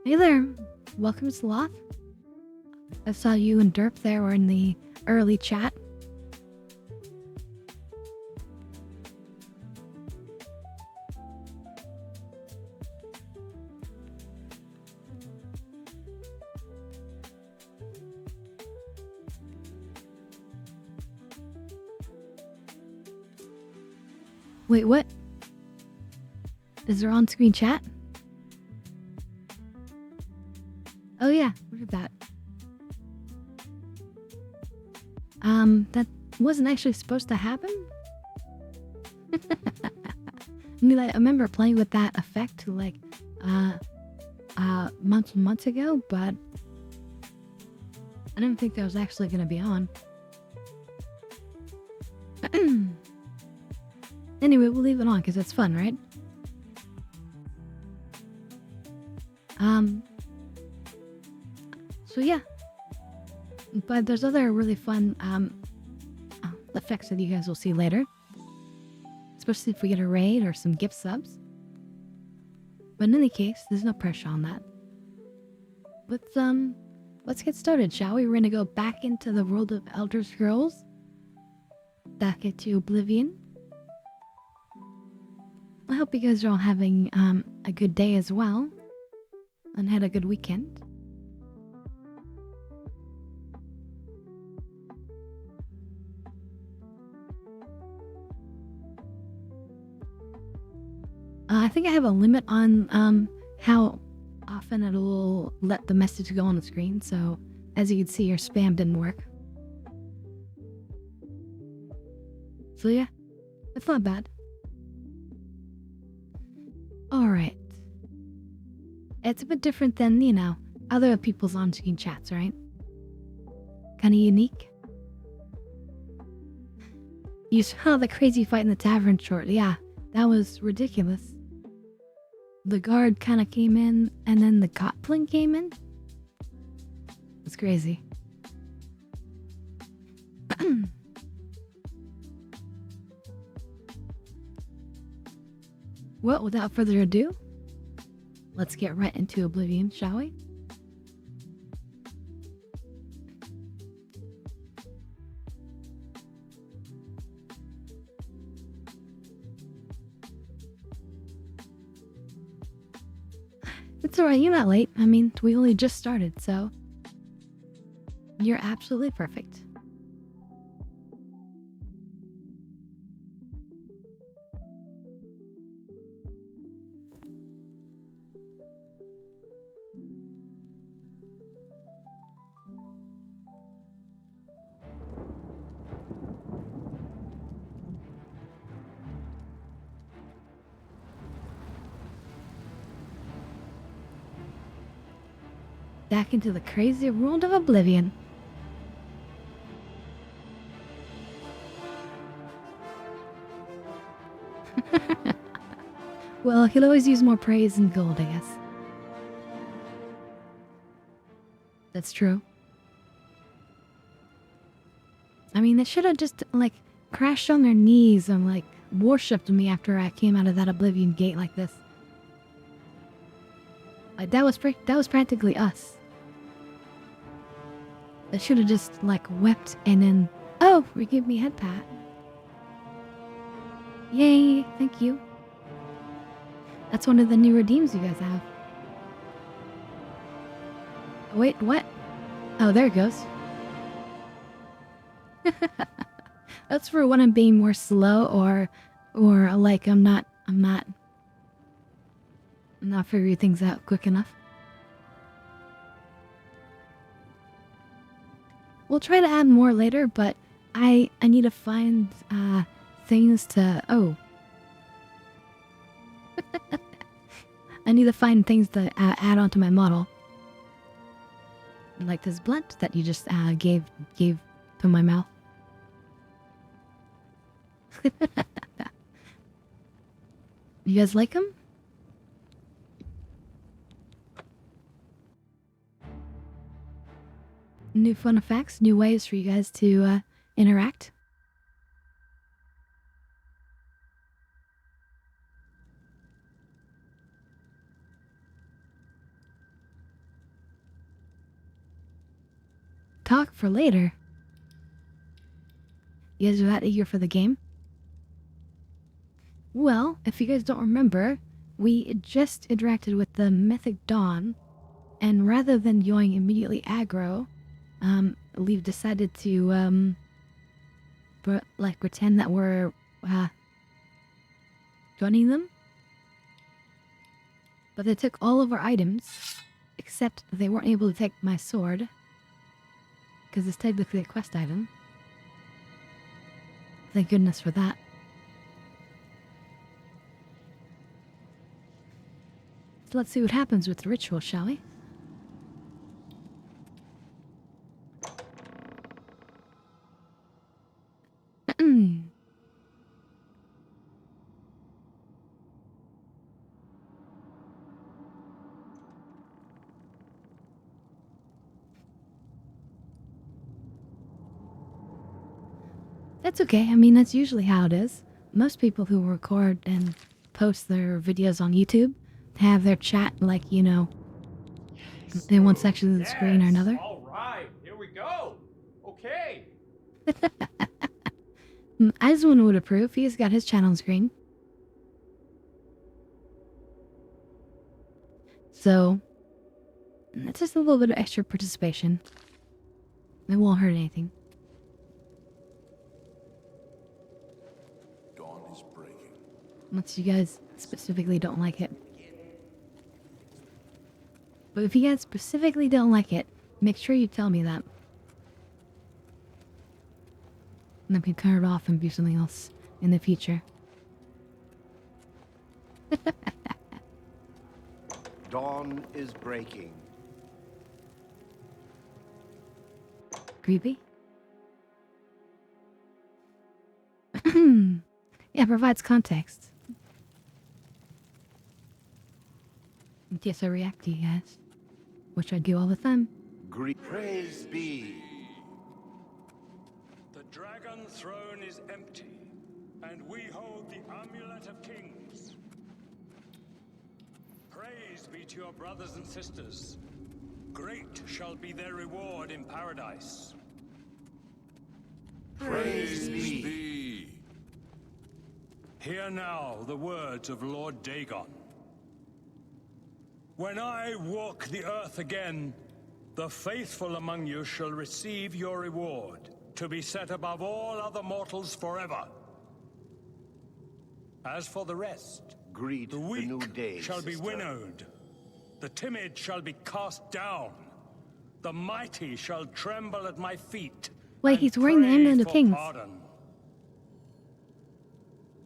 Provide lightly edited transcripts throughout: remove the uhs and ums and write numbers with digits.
Hey there, welcome to Sloth. I saw you and Derp there were in the early chat. Wait, what? Is there on-screen chat? Oh yeah, look at that. That wasn't actually supposed to happen? I mean, I remember playing with that effect like, months ago, but I didn't think that was actually gonna be on. Anyway, we'll leave it on because it's fun, right? So yeah. But there's other really fun effects that you guys will see later. Especially if we get a raid or some gift subs. But in any case, there's no pressure on that. Let's get started, shall we? We're gonna go back into the world of Elder Scrolls. Back into Oblivion. I hope you guys are all having a good day as well. And had a good weekend. I think I have a limit on how often it'll let the message go on the screen, so as you can see, your spam didn't work. So yeah, it's not bad. Alright. It's a bit different than, you know, other people's on-screen chats, right? Kinda unique. You saw the crazy fight in the tavern short, yeah, that was ridiculous. The guard kind of came in, and then the goblin came in. It's crazy. Well, without further ado, let's get right into Oblivion, shall we? It's alright, you're not late. I mean, we only just started, so you're absolutely perfect. Back into the crazy world of Oblivion. Well, he'll always use more praise and gold, I guess. That's true. I mean, they should have just, like, crashed on their knees and, like, worshipped me after I came out of that Oblivion gate like this. Like, that was practically us. They should have just, like, wept and then... Oh, you gave me a head pat. Yay, thank you. That's one of the new redeems you guys have. Wait, what? Oh, there it goes. That's for when I'm being more slow or like I'm not figuring things out quick enough. We'll try to add more later, but I need to find things to I need to find things to add onto my model. Like this blunt that you just gave to my mouth. You guys like them? New fun effects, new ways for you guys to interact. talk for later. You guys are that eager for the game? Well, if you guys don't remember, we just interacted with the Mythic Dawn, and rather than going immediately aggro, we've decided to, pretend that we're, joining them. But they took all of our items, except they weren't able to take my sword, because it's technically a quest item. Thank goodness for that. So let's see what happens with the ritual, shall we? That's okay. I mean, that's usually how it is. Most people who record and post their videos on YouTube have their chat, like, you know, in one section of the screen or another. All right, here we go. Okay. Aswin would approve. He's got his chat on screen. So, it's just a little bit of extra participation. It won't hurt anything. Dawn is breaking. Unless you guys specifically don't like it. But if you guys specifically don't like it, make sure you tell me that. And I can turn it off and do something else in the future. Dawn is breaking. Creepy? Yeah, provides context. Yes, I react to you guys. Which I do all the time. Praise be. The dragon throne is empty, and we hold the amulet of kings. Praise be to your brothers and sisters. Great shall be their reward in paradise. Praise be. Hear now the words of Lord Dagon. When I walk the earth again, the faithful among you shall receive your reward, to be set above all other mortals forever. As for the rest, Greet the the weak new day, shall be sister. winnowed, the timid shall be cast down, the mighty shall tremble at my feet. Wait, and he's wearing the pray Amulet of for Kings. pardon.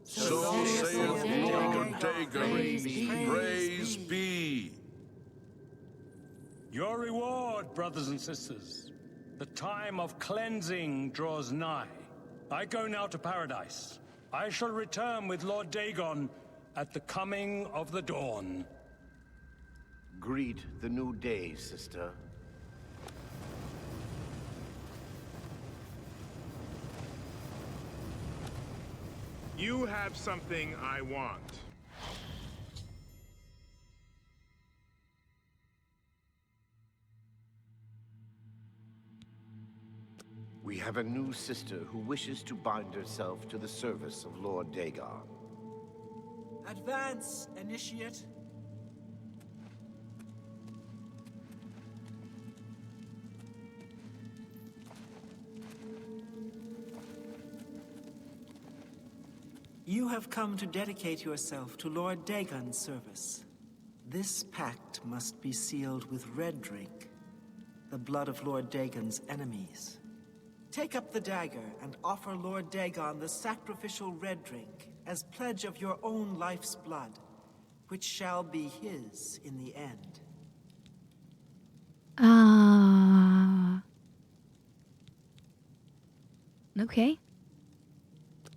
So saith Lord Dagon, praise be. Your reward, brothers and sisters. The time of cleansing draws nigh. I go now to paradise. I shall return with Lord Dagon at the coming of the dawn. Greet the new day, sister. You have something I want. We have a new sister who wishes to bind herself to the service of Lord Dagon. Advance, initiate. You have come to dedicate yourself to Lord Dagon's service. This pact must be sealed with red drink, the blood of Lord Dagon's enemies. Take up the dagger and offer Lord Dagon the sacrificial red drink as pledge of your own life's blood, which shall be his in the end. Okay.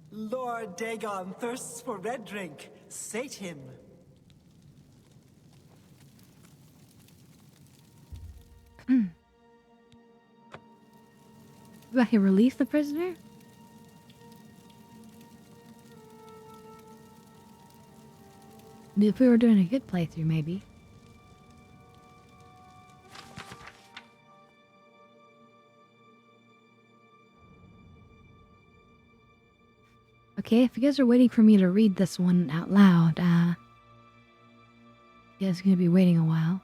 Lord Dagon thirsts for red drink. Sate him. Do I release the prisoner? If we were doing a good playthrough, maybe. Okay, if you guys are waiting for me to read this one out loud, you guys are gonna be waiting a while.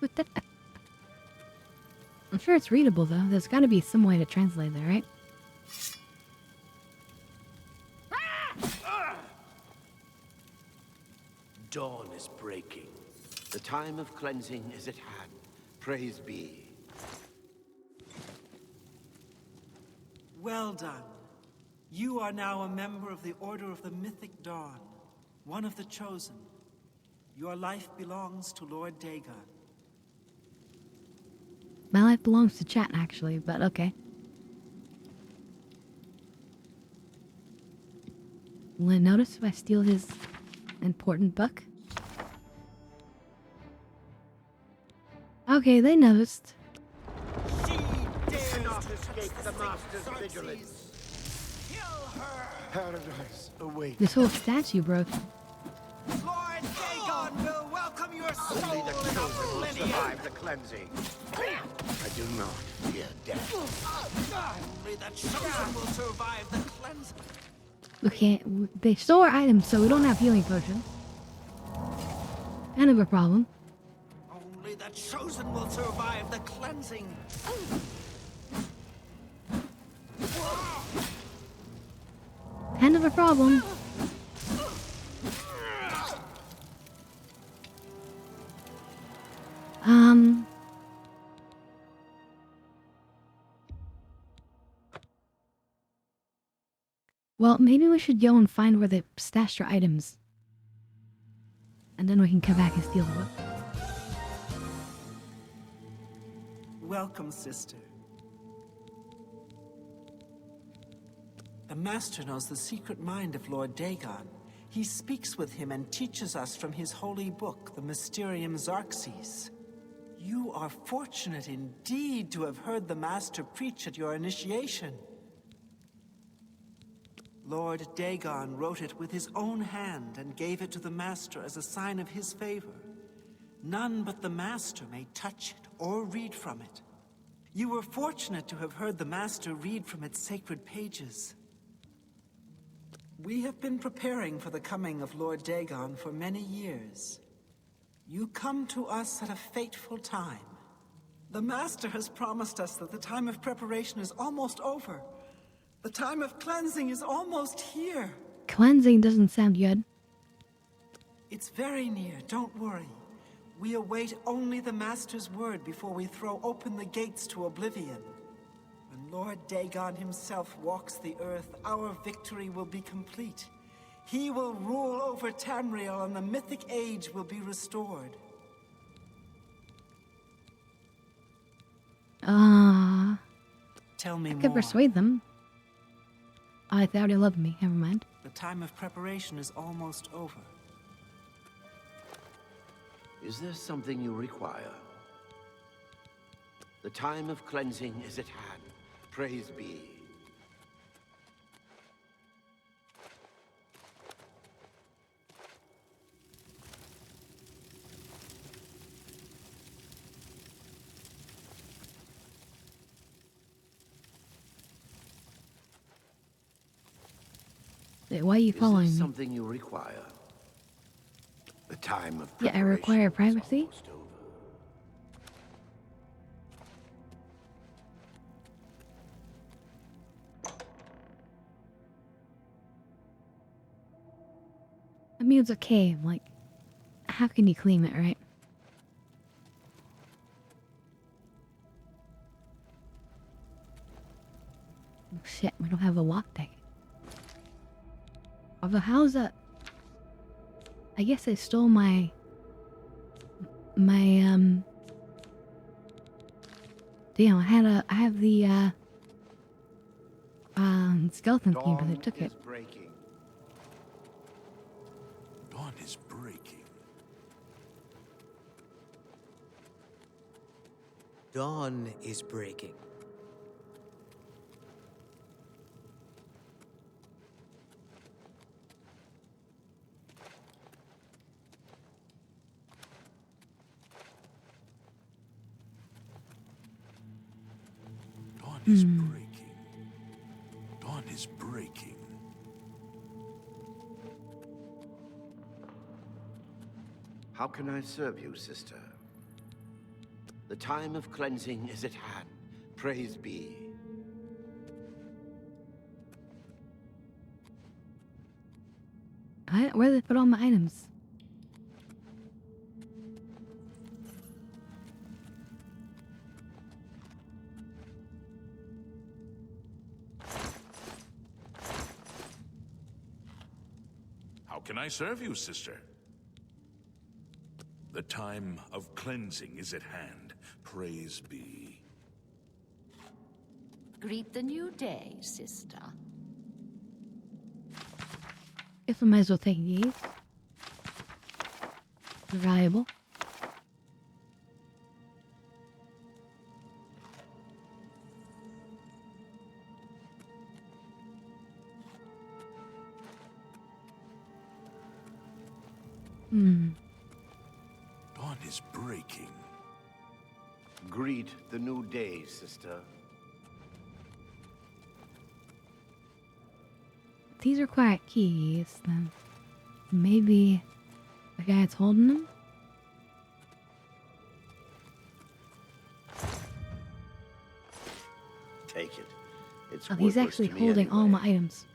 But that, I'm sure it's readable though. There's gotta be some way to translate that, right? Dawn is breaking. The time of cleansing is at hand. Praise be. Well done. You are now a member of the Order of the Mythic Dawn, one of the Chosen. Your life belongs to Lord Dagon. My life belongs to chat actually, but okay. Will it notice if I steal his important book? Okay, they noticed. Cannot escape the Master's vigilance. Paradise awaits. This whole statue broke. Lord Dagon will welcome your soul Only the in chosen will oblivion. survive the cleansing. I do not fear death. Only the chosen will survive the cleansing. Okay, they stole our items, so we don't have healing potions. Kind of a problem. Only the chosen will survive the cleansing. Kind of a problem. Well, maybe we should go and find where they stashed our items. And then we can come back and steal the book. Welcome, sister. The Master knows the secret mind of Lord Dagon. He speaks with him and teaches us from his holy book, the Mysterium Xarxes. You are fortunate indeed to have heard the Master preach at your initiation. Lord Dagon wrote it with his own hand and gave it to the Master as a sign of his favor. None but the Master may touch it or read from it. You were fortunate to have heard the Master read from its sacred pages. We have been preparing for the coming of Lord Dagon for many years. You come to us at a fateful time. The Master has promised us that the time of preparation is almost over. The time of cleansing is almost here. Cleansing doesn't sound good. It's very near, don't worry. We await only the Master's word before we throw open the gates to Oblivion. When Lord Dagon himself walks the earth, our victory will be complete. He will rule over Tamriel and the mythic age will be restored. Tell me I more. could persuade them. Oh, they already love me. Never mind. The time of preparation is almost over. Is there something you require? The time of cleansing is at hand. Praise be. Why are you following Is me? there something you require? The time of Yeah, I preparation require is privacy. almost over. I mean, it's okay. Like, how can you claim it, right? Oh, shit, we don't have a lockpick. Although, how's that? I guess they stole my damn, I have the skeleton key, but they Dawn took it. is breaking. Dawn is breaking. Dawn is breaking. Dawn is breaking. Dawn is How can I serve you, sister? The time of cleansing is at hand. Praise be. Where did they put all my items? How can I serve you, sister? The time of cleansing is at hand. Praise be. Greet the new day, sister. Guess I might as well take these. They're valuable. Dawn is breaking. Greet the new day, sister. These require keys, then maybe the guy that's holding them? Take it. It's Oh, he's worthless actually to me holding all anyway. my items.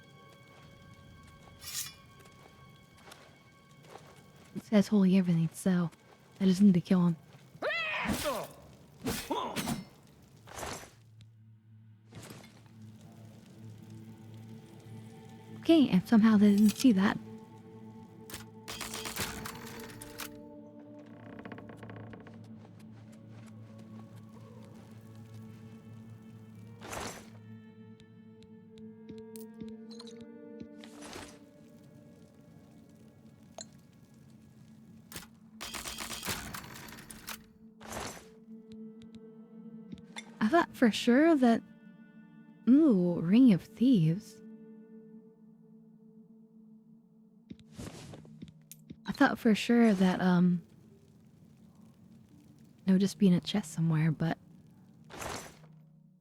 It says holding everything, so I just need to kill him. Okay, and somehow they didn't see that. I thought for sure that... Ooh, Ring of Thieves. I thought for sure that, it would just be in a chest somewhere, but...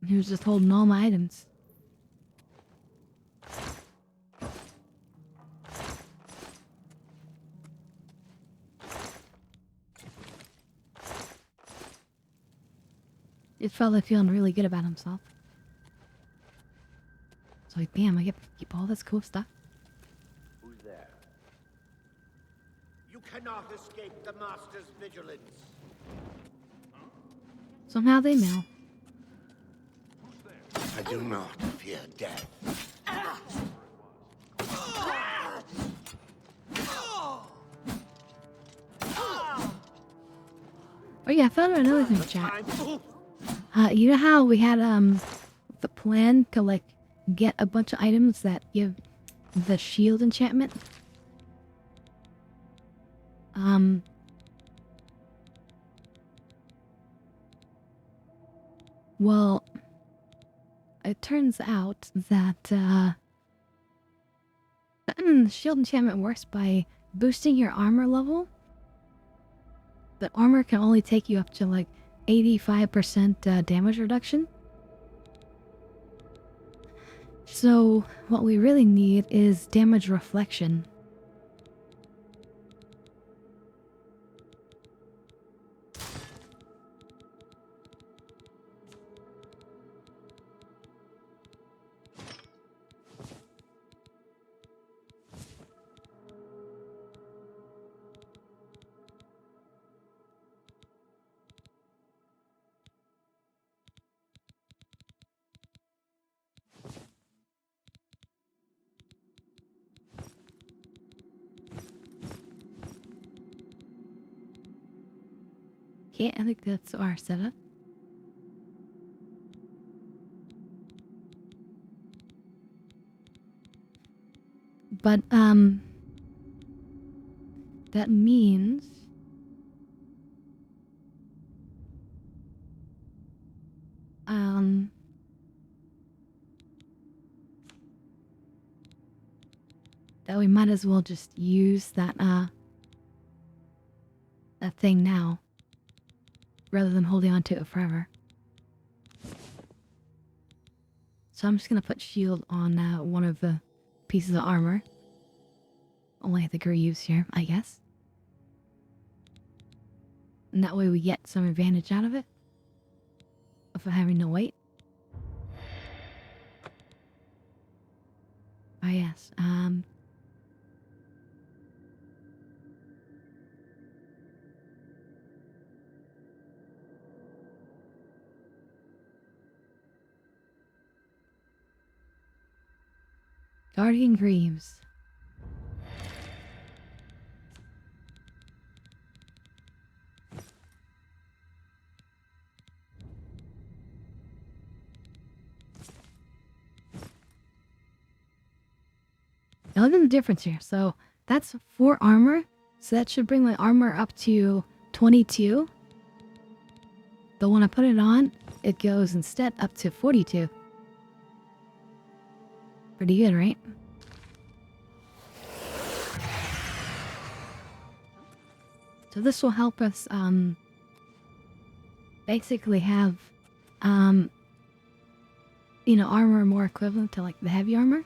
he was just holding all my items. He's probably feeling really good about himself. So like, damn, I get to keep all this cool stuff. Who's there? You cannot escape the Master's vigilance. Somehow they know. I do not fear death. Oh yeah, I found out another thing, chat. You know how we had the plan to like get a bunch of items that give the shield enchantment? Well, it turns out that shield enchantment works by boosting your armor level. But armor can only take you up to like 85% damage reduction. So what we really need is damage reflection. Okay, I think that's our setup. But, that means... that we might as well just use that, that thing now. Rather than holding on to it forever. So I'm just gonna put shield on one of the pieces of armor. Only I think we're used here, I guess. And that way we get some advantage out of it. Of having to wait. Oh yes, Guardian Greaves. Now look at the difference here. So that's 4 armor. So that should bring my armor up to 22. But when I put it on, it goes instead up to 42. Pretty good, right? So this will help us basically have you know, armor more equivalent to like the heavy armor.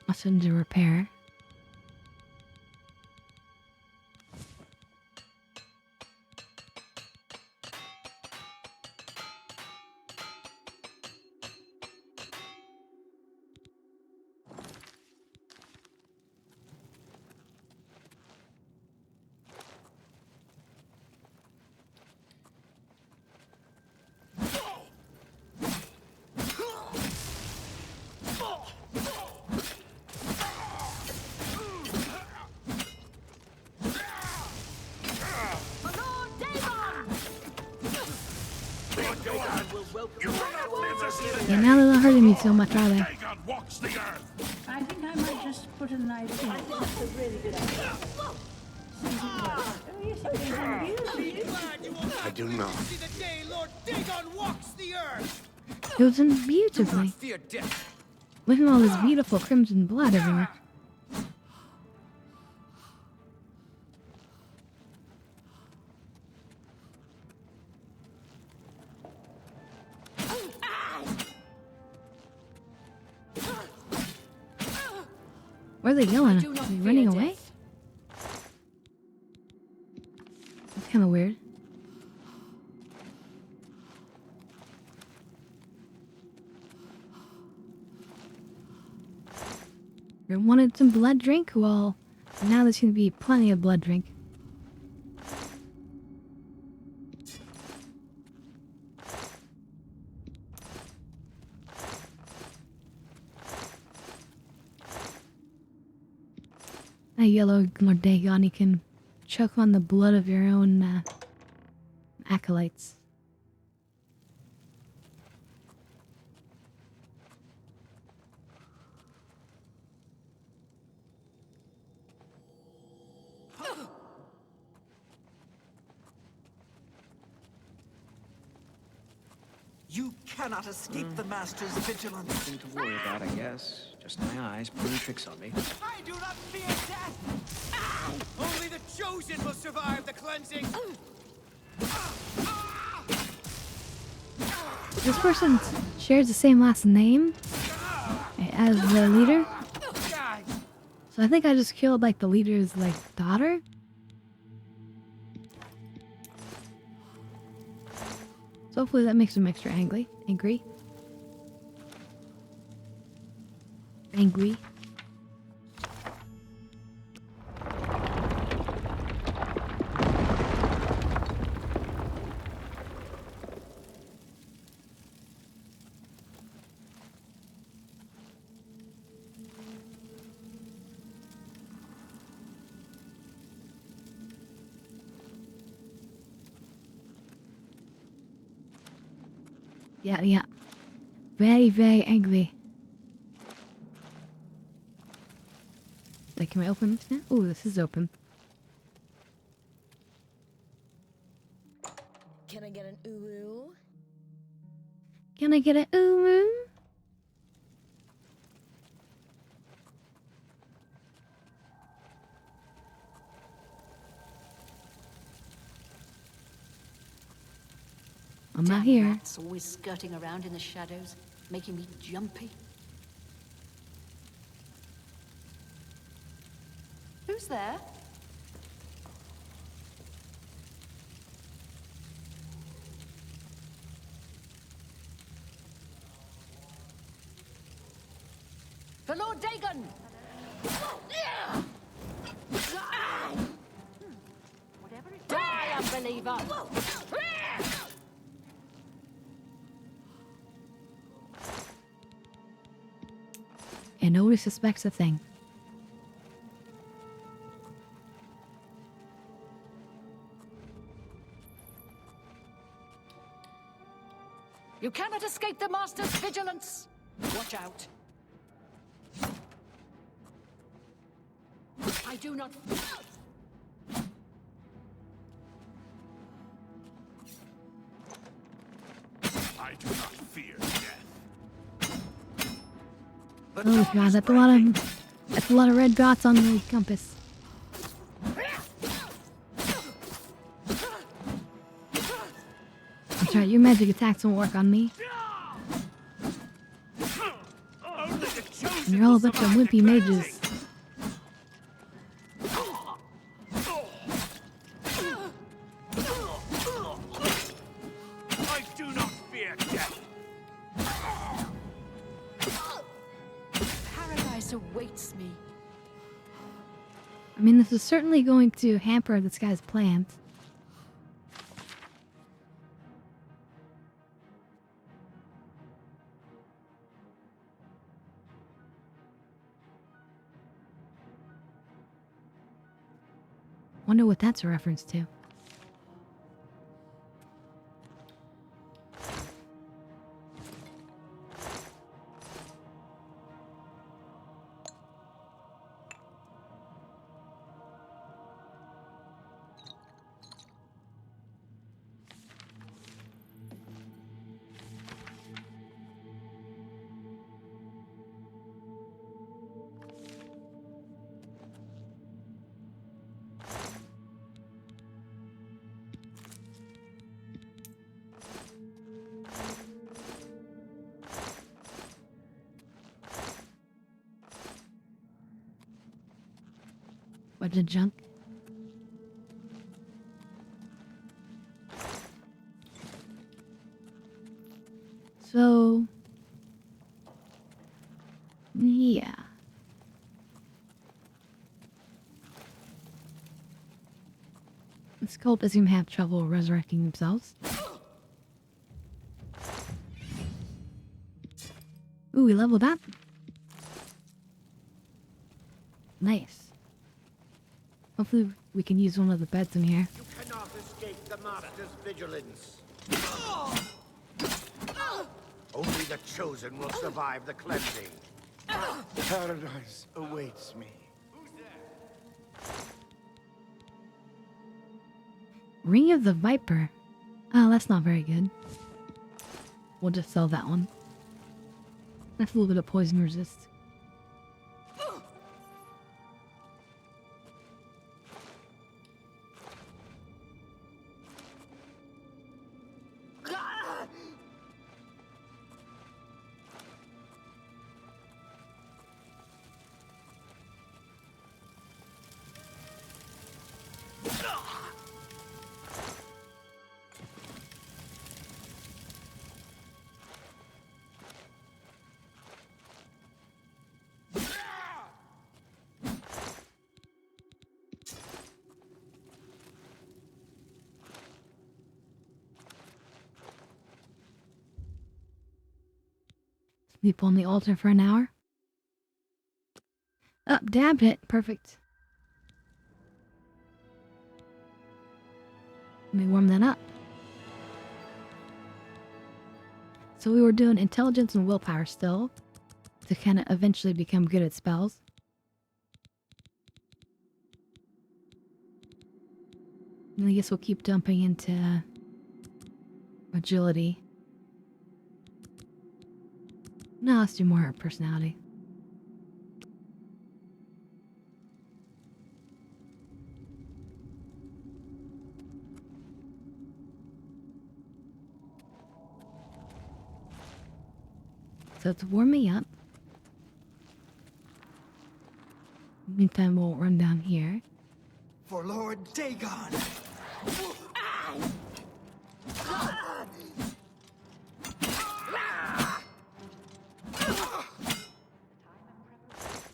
I'll send to repair. Yeah, now they're not hurting me so much, are they? Dagon walks the earth. I think I might just put a knife in. I think that's a really good idea. I do not. It was done beautifully. Look at all this beautiful crimson blood everywhere. Where are they going? Are they running away? That's kind of weird. You wanted some blood drink? Well, now there's going to be plenty of blood drink. A yellow Lord Dagon, you can choke on the blood of your own acolytes. You cannot escape the Master's vigilance. Nothing to worry about, I guess. Just my eyes playing tricks on me. I do not fear death! Only the chosen will survive the cleansing! This person shares the same last name as the leader. So I think I just killed like the leader's like daughter. So hopefully that makes him extra angry. Angry. Yeah. Very, very angry. Like, can I open this now? Oh, this is open. Can I get an ooh? Can I get an ooh? not here. Rats always skirting around in the shadows, making me jumpy. Who's there? For Lord Dagon! Whatever it die, unbeliever! And nobody suspects a thing. You cannot escape the Master's vigilance! Watch out! I do not... I do not fear death. Oh god, that's a lot of red dots on the compass. That's right, your magic attacks won't work on me. And you're all a bunch of wimpy mages. I do not fear death. Paradise awaits me. I mean, this is certainly going to hamper this guy's plans. Wonder what that's a reference to. Bunch of junk. So, yeah. This cult doesn't even have trouble resurrecting themselves. Ooh, we leveled up. Nice. Hopefully we can use one of the beds in here. You cannot escape the Master's vigilance. Only the chosen will survive the cleansing. Paradise awaits me. Ring of the Viper. Oh, that's not very good. We'll just sell that one. That's a little bit of poison resist. Sleep on the altar for an hour. Up, dabbed it. Perfect. Let me warm that up. So we were doing intelligence and willpower still to kind of eventually become good at spells. And I guess we'll keep dumping into agility. No, let's do more personality. So to warm me up. Meantime, we'll run down here. For Lord Dagon.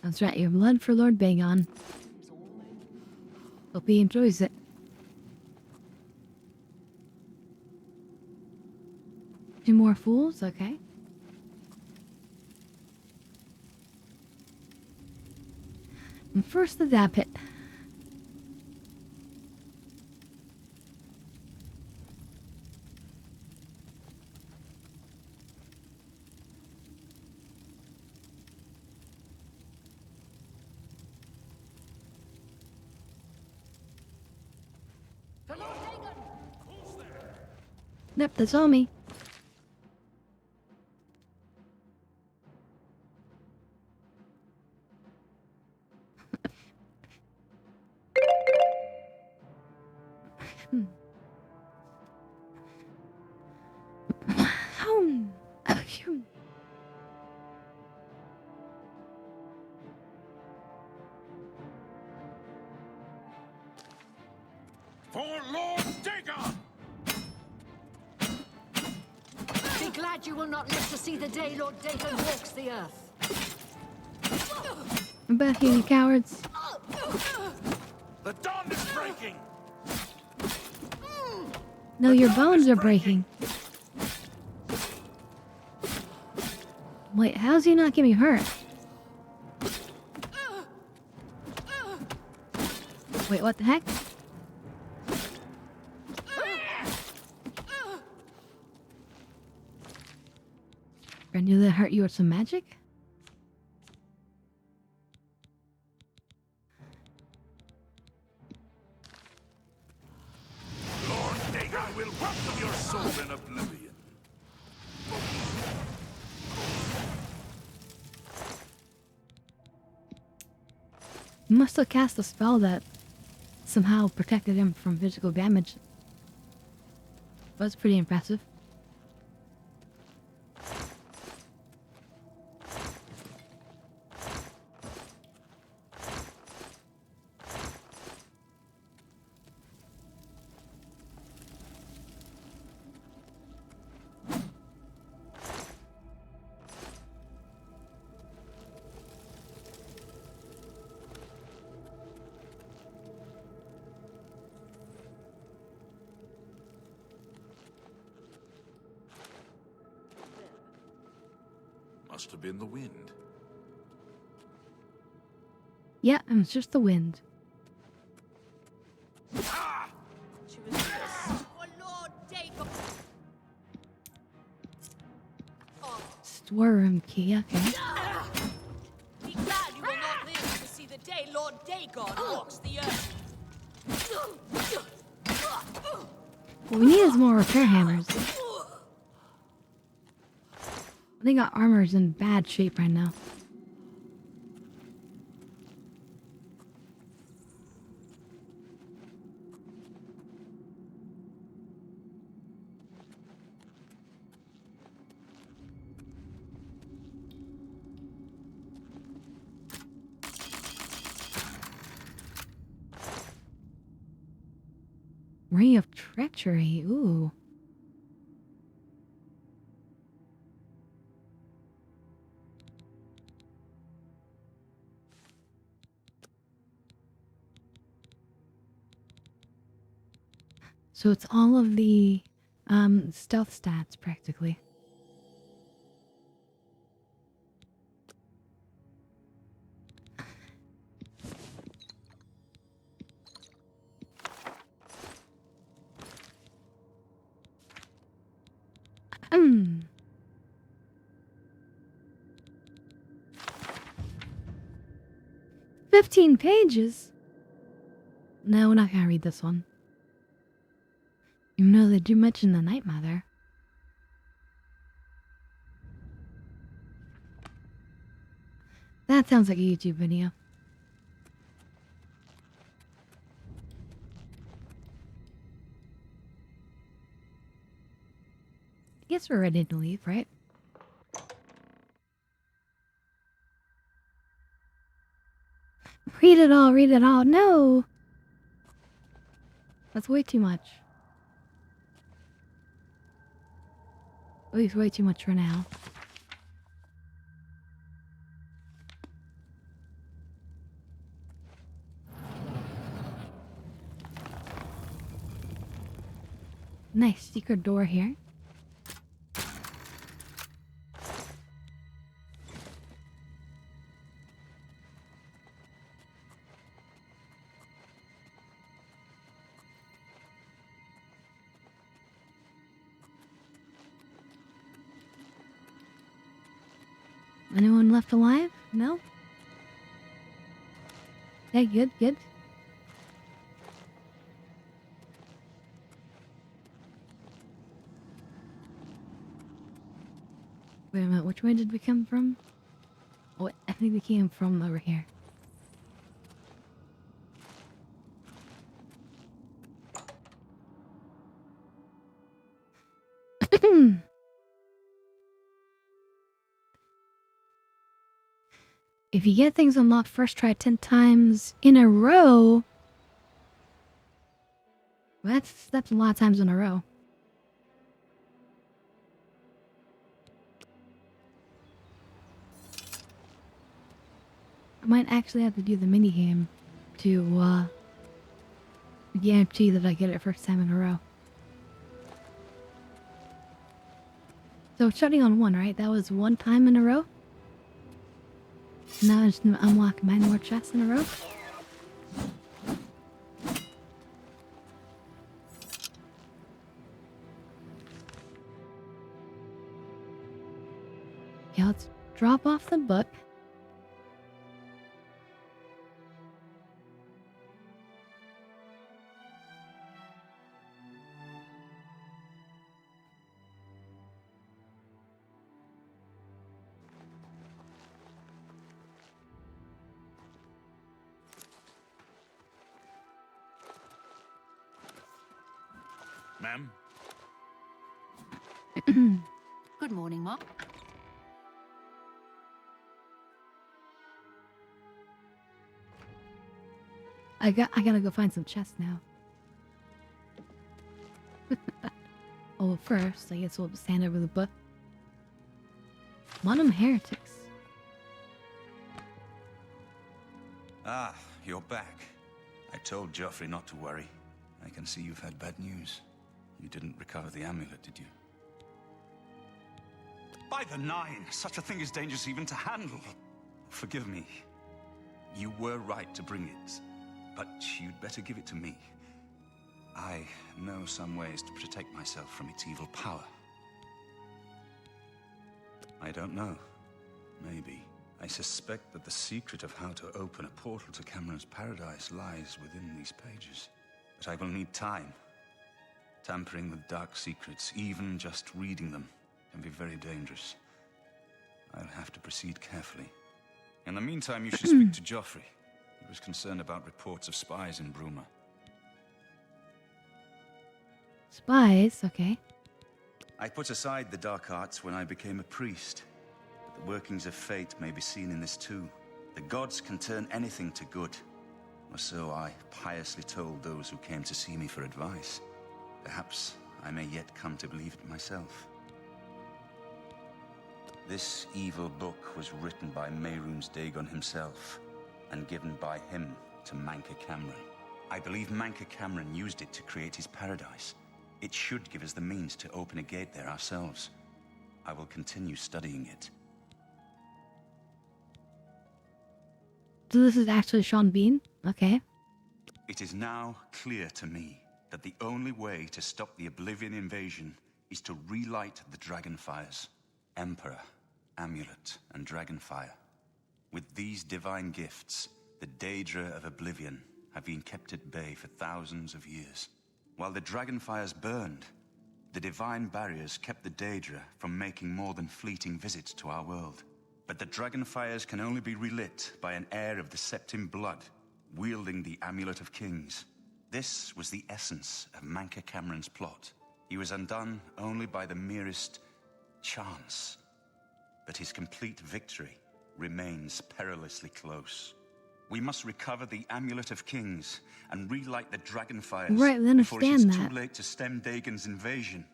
That's right, your blood for Lord Dagon. Hope he enjoys it. Two more fools, okay. And first the dab pit. Nope, that's all me. For Lord Dagon! Be glad you will not live to see the day Lord Dagon walks the earth. I'm back here, you cowards. The dawn is breaking! No, your bones are breaking. Wait, how's he not getting hurt? Wait, what the heck? I knew that hurt you with some magic? Lord Dagon will welcome your soul in Oblivion. He must have cast a spell that somehow protected him from physical damage. That's pretty impressive. Must have been the wind. Yeah, it was just the wind. Ah! For Lord Dagon. Storeroom key, okay. Be glad you will not live to see the day Lord Dagon walks the earth. What we need is more repair hammers. I think our armor's in bad shape right now. Ring of treachery, ooh. So it's all of the stealth stats practically. Hmm. 15 pages? No, we're not gonna read this one. Even though they do mention the Night Mother. That sounds like a YouTube video. I guess we're ready to leave, right? Read it all, read it all. No! That's way too much. At least way too much for now. Nice secret door here. Anyone left alive? No? Okay, good, good. Wait a minute, which way did we come from? Oh, I think we came from over here. If you get things unlocked first try 10 times in a row, that's a lot of times in a row. I might actually have to do the minigame to guarantee that I get it first time in a row. So starting on 1, right? That was 1 time in a row. Now I just need to unlock 9 more chests in a row. Okay, let's drop off the book. Ma'am? Good morning, Mark. I gotta go find some chests now. Oh, first, I guess we'll stand over the book. Modern heretics. Ah, you're back. I told Joffrey not to worry. I can see you've had bad news. You didn't recover the amulet, did you? By the Nine! Such a thing is dangerous even to handle. Forgive me. You were right to bring it, but you'd better give it to me. I know some ways to protect myself from its evil power. I don't know. Maybe. I suspect that the secret of how to open a portal to Cameron's paradise lies within these pages. But I will need time. Tampering with dark secrets, even just reading them, can be very dangerous. I'll have to proceed carefully. In the meantime, you should speak to Joffrey. He was concerned about reports of spies in Bruma. Spies, okay. I put aside the dark arts when I became a priest. But the workings of fate may be seen in this too. The gods can turn anything to good. Or so I piously told those who came to see me for advice. Perhaps I may yet come to believe it myself. This evil book was written by Mehrunes Dagon himself, and given by him to Manca Cameron. I believe Manca Cameron used it to create his paradise. It should give us the means to open a gate there ourselves. I will continue studying it. So this is actually Sean Bean? Okay. It is now clear to me that the only way to stop the Oblivion invasion is to relight the Dragonfires. Emperor, Amulet, and Dragonfire. With these divine gifts, the Daedra of Oblivion have been kept at bay for thousands of years. While the Dragonfires burned, the divine barriers kept the Daedra from making more than fleeting visits to our world. But the Dragonfires can only be relit by an heir of the Septim blood, wielding the Amulet of Kings. This was the essence of Manca Cameron's plot. He was undone only by the merest chance. But his complete victory remains perilously close. We must recover the Amulet of Kings and relight the dragon fires Right, we before it is understand too that. late to stem Dagon's invasion.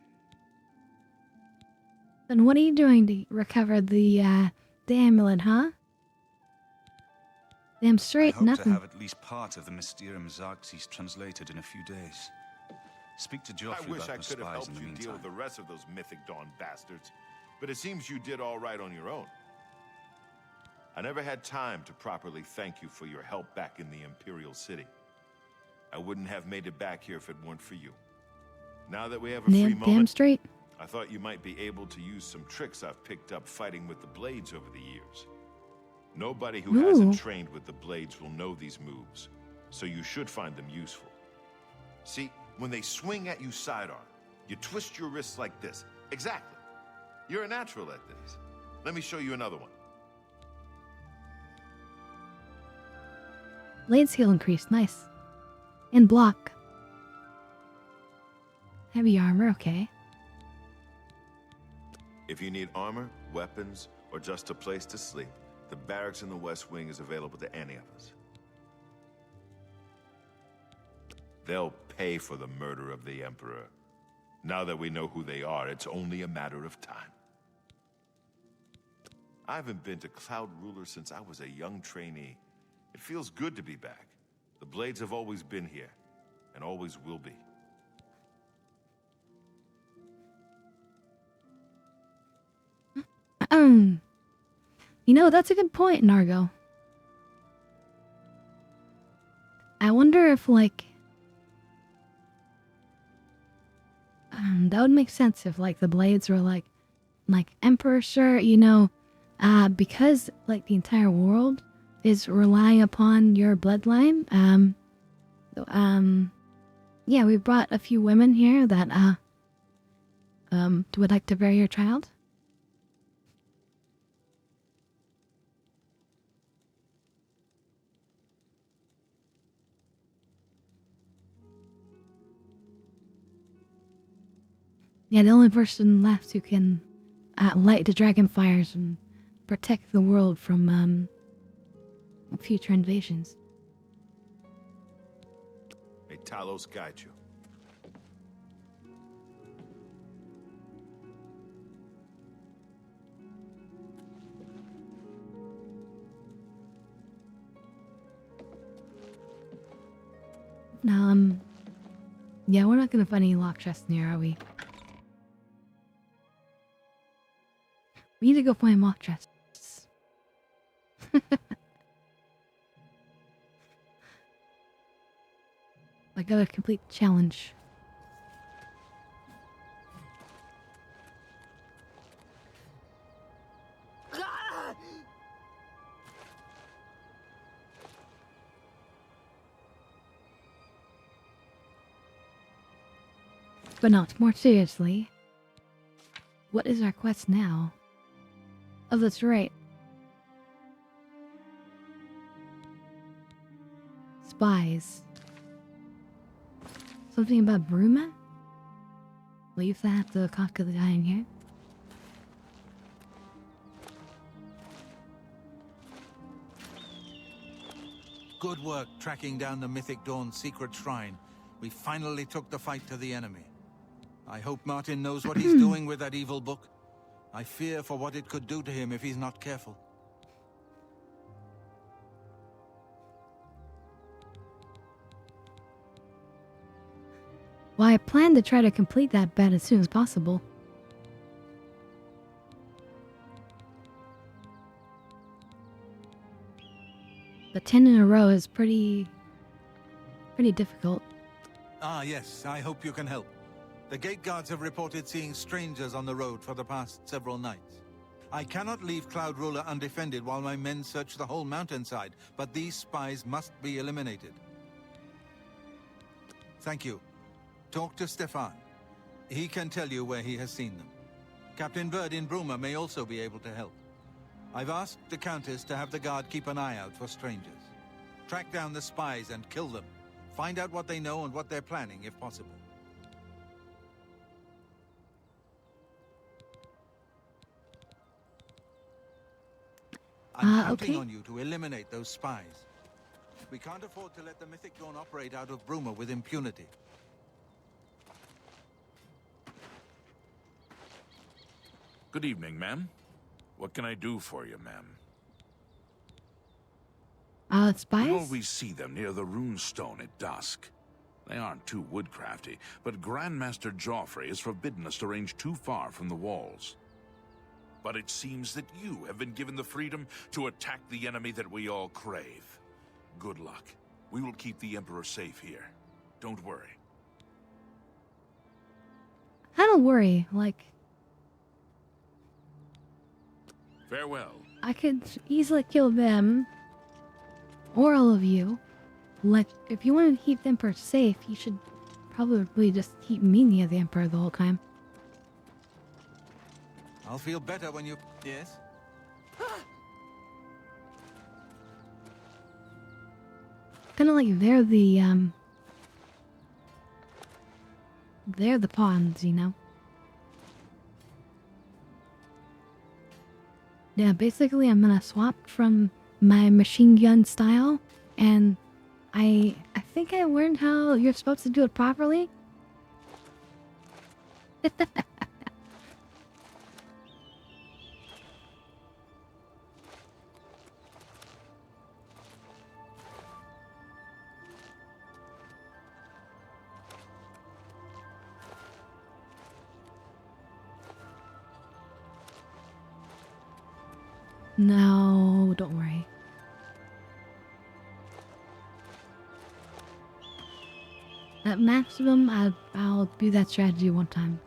Then what are you doing to recover the amulet, huh? Damn I straight, hope to nothing. have at least part of the Mysterium Xarxes translated in a few days. Speak to Joffrey I wish about I the could have spies helped in the you deal meantime. with the rest of those Mythic Dawn bastards, but it seems you did all right on your own. I never had time to properly thank you for your help back in the Imperial City. I wouldn't have made it back here if it weren't for you. Now that we have a free Damn moment, straight. I thought you might be able to use some tricks I've picked up fighting with the blades over the years. Nobody who hasn't trained with the blades will know these moves, so you should find them useful. See, when they swing at you sidearm, you twist your wrists like this. Exactly. You're a natural at this. Let me show you another one. Blade skill increased, nice. And block. Heavy armor, okay. If you need armor, weapons, or just a place to sleep, the barracks in the West Wing is available to any of us. They'll pay for the murder of the Emperor. Now that we know who they are, it's only a matter of time. I haven't been to Cloud Ruler since I was a young trainee. It feels good to be back. The Blades have always been here, and always will be. You know, that's a good point, Nargo. I wonder if, like... that would make sense if, like, the blades were, like Emperor, sure, you know, because, like, the entire world is relying upon your bloodline, yeah, we brought a few women here that, would like to bury your child. Yeah, the only person left who can light the dragon fires and protect the world from future invasions. May Talos guide you. Now, yeah, we're not gonna find any lock chests near, are we? We need to go find lock chests. I gotta complete the challenge. But no, more seriously. What is our quest now? Oh, that's right. Spies. Something about Bruma? Leave that to conquer the guy in here. Good work tracking down the Mythic Dawn's secret shrine. We finally took the fight to the enemy. I hope Martin knows what he's doing with that evil book. I fear for what it could do to him if he's not careful. Well, I plan to try to complete that bet as soon as possible. But 10 in a row is pretty difficult. Ah, yes, I hope you can help. The gate guards have reported seeing strangers on the road for the past several nights. I cannot leave Cloud Ruler undefended while my men search the whole mountainside, but these spies must be eliminated. Thank you. Talk to Stefan. He can tell you where he has seen them. Captain Bird in Bruma may also be able to help. I've asked the Countess to have the guard keep an eye out for strangers. Track down the spies and kill them. Find out what they know and what they're planning, if possible. I'm counting on you to eliminate those spies. We can't afford to let the Mythic Dawn operate out of Bruma with impunity. Good evening, ma'am. What can I do for you, ma'am? Spies? We always see them near the runestone at dusk. They aren't too woodcrafty, but Grandmaster Joffrey has forbidden us to range too far from the walls. But it seems that you have been given the freedom to attack the enemy that we all crave. Good luck. We will keep the Emperor safe here. Don't worry. I don't worry, like... Farewell. I could easily kill them. Or all of you. Like, if you want to keep the Emperor safe, you should probably just keep me near the Emperor the whole time. I'll feel better when you... Yes? Kinda like they're the pawns, you know? Yeah, basically I'm gonna swap from my machine gun style, and I think I learned how you're supposed to do it properly. No, don't worry. At maximum, I'll do that strategy one time.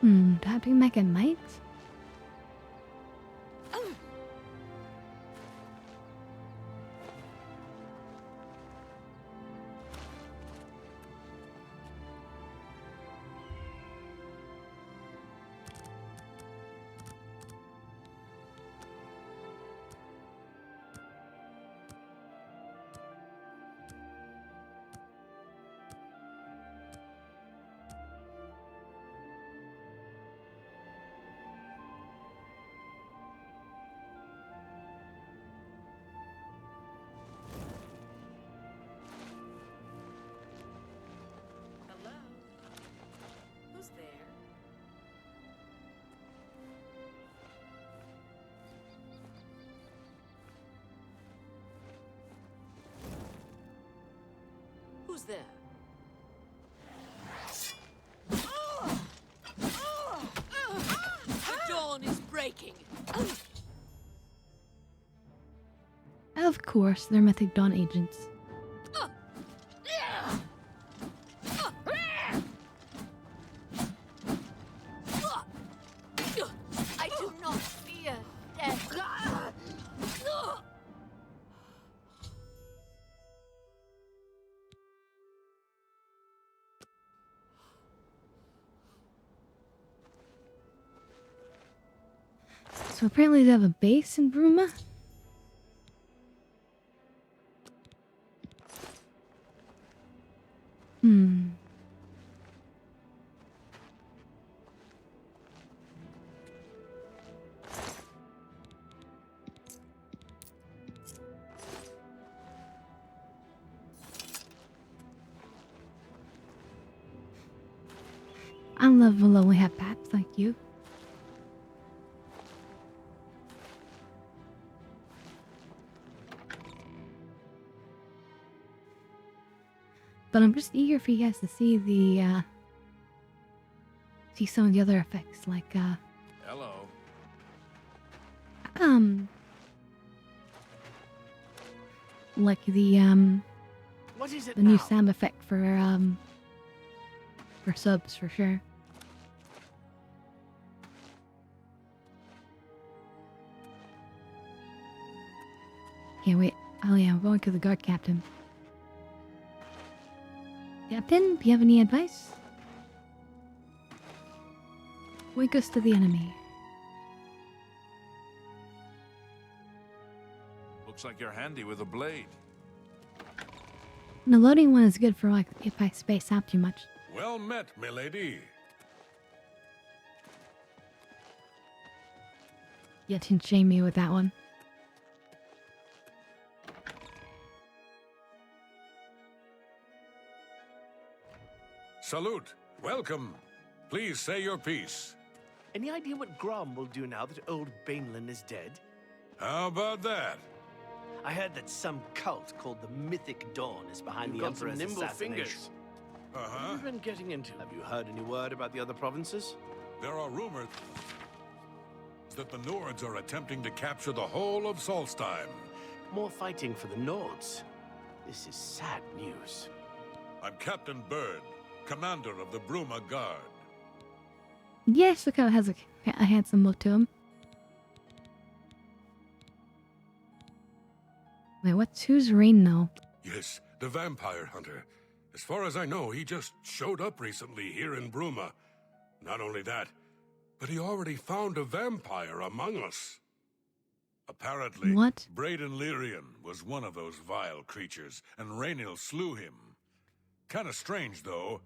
Do I have to make a might? Who's there? Who's there? The dawn is breaking. Of course, they're Mythic Dawn agents. I do not fear death. So apparently they have a base in Bruma? I'm level only have packs like you. But I'm just eager for you guys to see the see some of the other effects, like Hello. like the What is it the new now? sound effect for subs for sure. Yeah, wait. Oh yeah, I'm going to the guard captain. Captain, do you have any advice? Wake us to the enemy. Looks like you're handy with a blade. The loading one is good for like if I space out too much. Well met, milady. You didn't shame me with that one. Salute. Welcome. Please say your piece. Any idea what Grom will do now that old Bainlin is dead? How about that? I heard that some cult called the Mythic Dawn is behind You've the got some Emperor's nimble assassination. fingers. What have you been getting into? Have you heard any word about the other provinces? There are rumors that the Nords are attempting to capture the whole of Solstheim. More fighting for the Nords. This is sad news. I'm Captain Bird, commander of the Bruma Guard. Yes, look how it has a handsome look to him. Wait, who's Rain though? Yes, the vampire hunter. As far as I know, he just showed up recently here in Bruma. Not only that, but he already found a vampire among us. Apparently, What? Braden Lyrian was one of those vile creatures, and Rainil slew him. Kinda strange, though.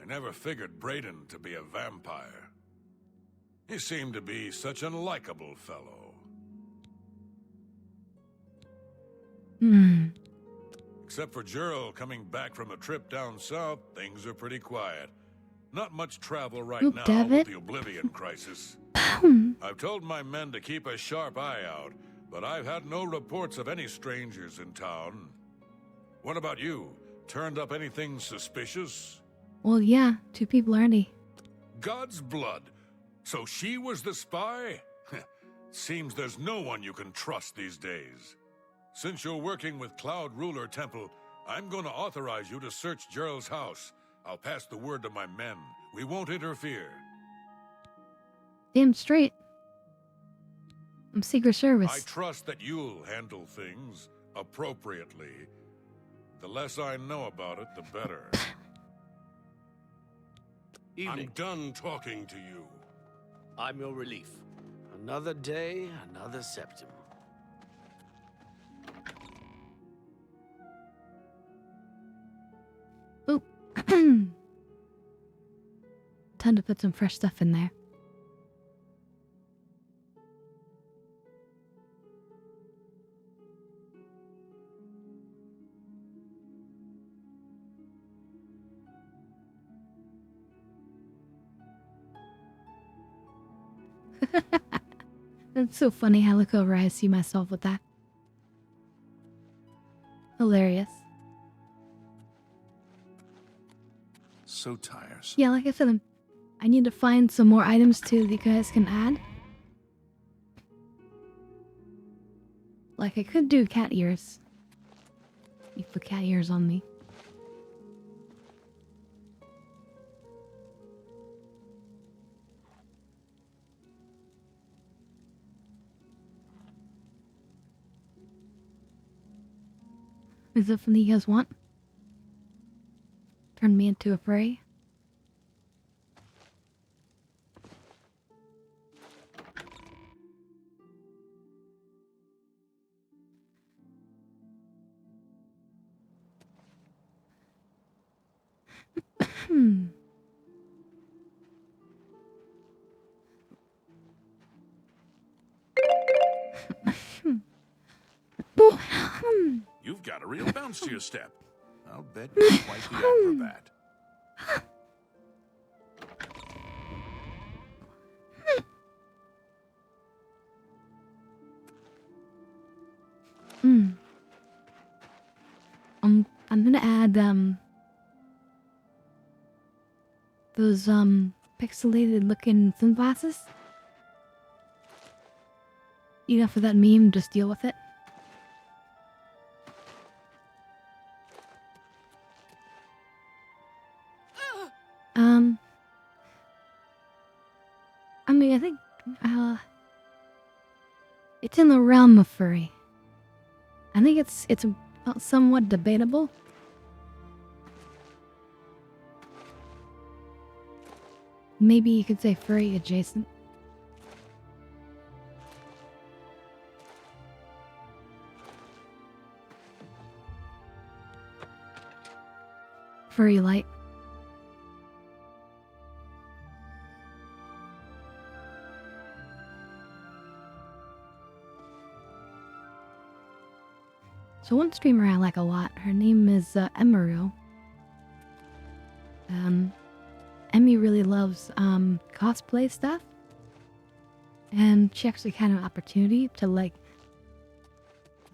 I never figured Braden to be a vampire. He seemed to be such a likable fellow. Except for Gerald coming back from a trip down south, things are pretty quiet. Not much travel right now with the Oblivion crisis. I've told my men to keep a sharp eye out, but I've had no reports of any strangers in town. What about you? Turned up anything suspicious? Well, yeah, 2 people already. God's blood. So she was the spy? Seems there's no one you can trust these days. Since you're working with Cloud Ruler Temple, I'm going to authorize you to search Gerald's house. I'll pass the word to my men. We won't interfere. Damn straight. I'm Secret Service. I trust that you'll handle things appropriately. The less I know about it, the better. I'm done talking to you. I'm your relief. Another day, another septum. Oop. Time to put some fresh stuff in there. That's so funny how I look over, I see myself with that. Hilarious. So tiresome. Yeah, like I said, I need to find some more items too that you guys can add. Like I could do cat ears. You put cat ears on me. Is it something you guys want? Turn me into a prey? You've got a real bounce to your step. I'll bet you're quite the acrobat. I'm gonna add those pixelated looking sunglasses. Enough of that meme, just deal with it. I mean, I think it's in the realm of furry. I think it's somewhat debatable. Maybe you could say furry adjacent. furry light. So one streamer I like a lot, her name is Emeru. Emmy really loves cosplay stuff. And she actually had an opportunity to like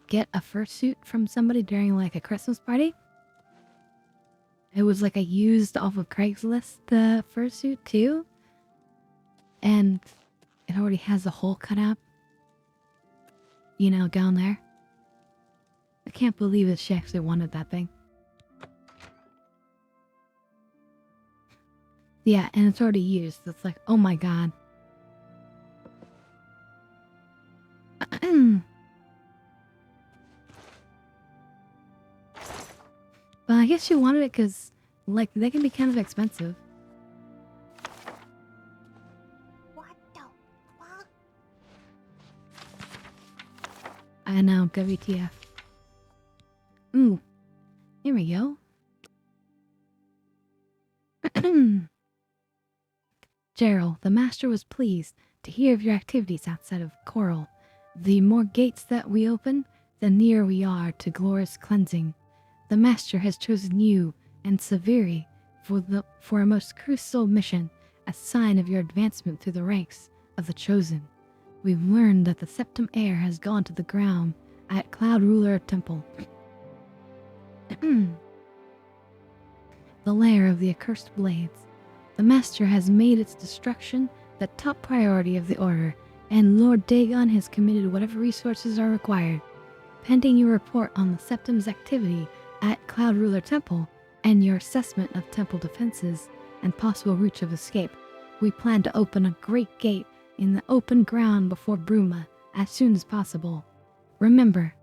get a fursuit from somebody during like a Christmas party. It was like a used off of Craigslist fursuit too. And it already has a hole cut out. You know, down there. I can't believe that she actually wanted that thing. Yeah, and it's already used. It's like, oh my god. But I guess she wanted it because, like, they can be kind of expensive. What the fuck? I know, WTF. Ooh, here we go. Gerald, the Master was pleased to hear of your activities outside of Coral. The more gates that we open, the nearer we are to glorious cleansing. The Master has chosen you and Severi for a most crucial mission, a sign of your advancement through the ranks of the Chosen. We've learned that the Septum Heir has gone to the ground at Cloud Ruler Temple. The lair of the accursed blades. The Master has made its destruction the top priority of the Order, and Lord Dagon has committed whatever resources are required. Pending your report on the Septum's activity at Cloud Ruler Temple and your assessment of temple defenses and possible routes of escape, we plan to open a great gate in the open ground before Bruma as soon as possible. Remember,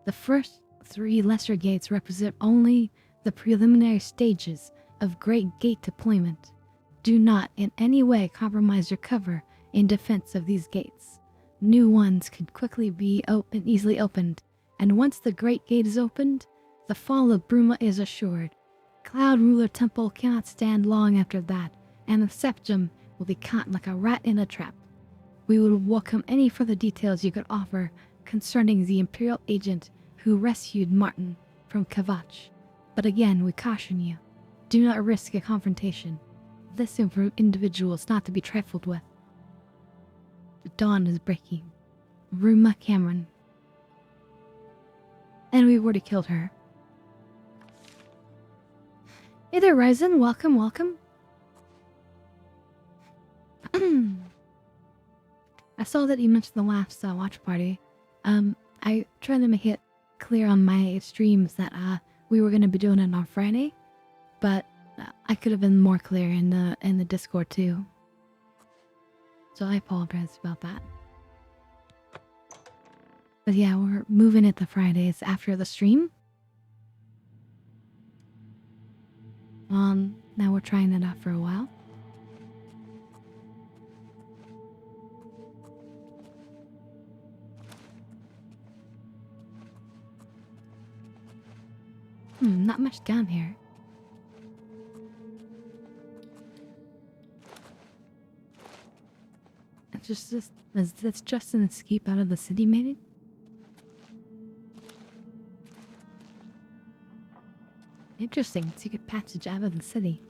the first 3 lesser gates represent only the preliminary stages of Great Gate deployment. Do not in any way compromise your cover in defense of these gates. New ones can quickly be easily opened, and once the Great Gate is opened, the fall of Bruma is assured. Cloud Ruler Temple cannot stand long after that, and the Septum will be caught like a rat in a trap. We would welcome any further details you could offer concerning the Imperial agent who rescued Martin from Kavach. But again, we caution you, do not risk a confrontation. This individual is not to be trifled with. The dawn is breaking. Ruma Cameron. And we've already killed her. Hey there, Ryzen. Welcome, welcome. I saw that you mentioned the last watch party. I tried to make it clear on my streams that we were going to be doing it on Friday, but I could have been more clear in the Discord too. So I apologize about that. But yeah, we're moving it to Fridays after the stream. Now we're trying it out for a while. Not much down here. That's just an escape out of the city, maybe? Interesting, secret passage out of the city.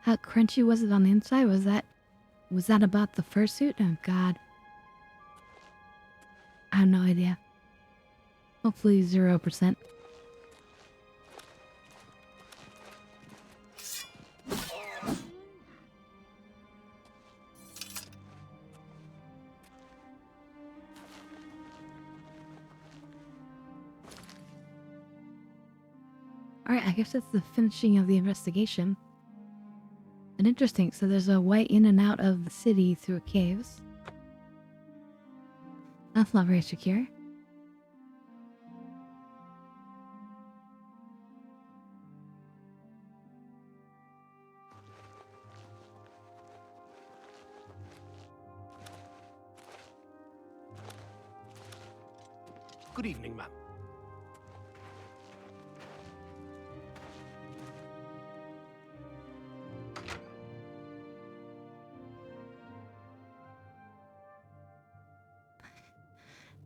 How crunchy was it on the inside? Was that about the fursuit? Oh god. I have no idea. Hopefully 0%. Alright, I guess that's the finishing of the investigation. And interesting, so there's a way in and out of the city through caves. That's not very secure. Good evening, ma'am.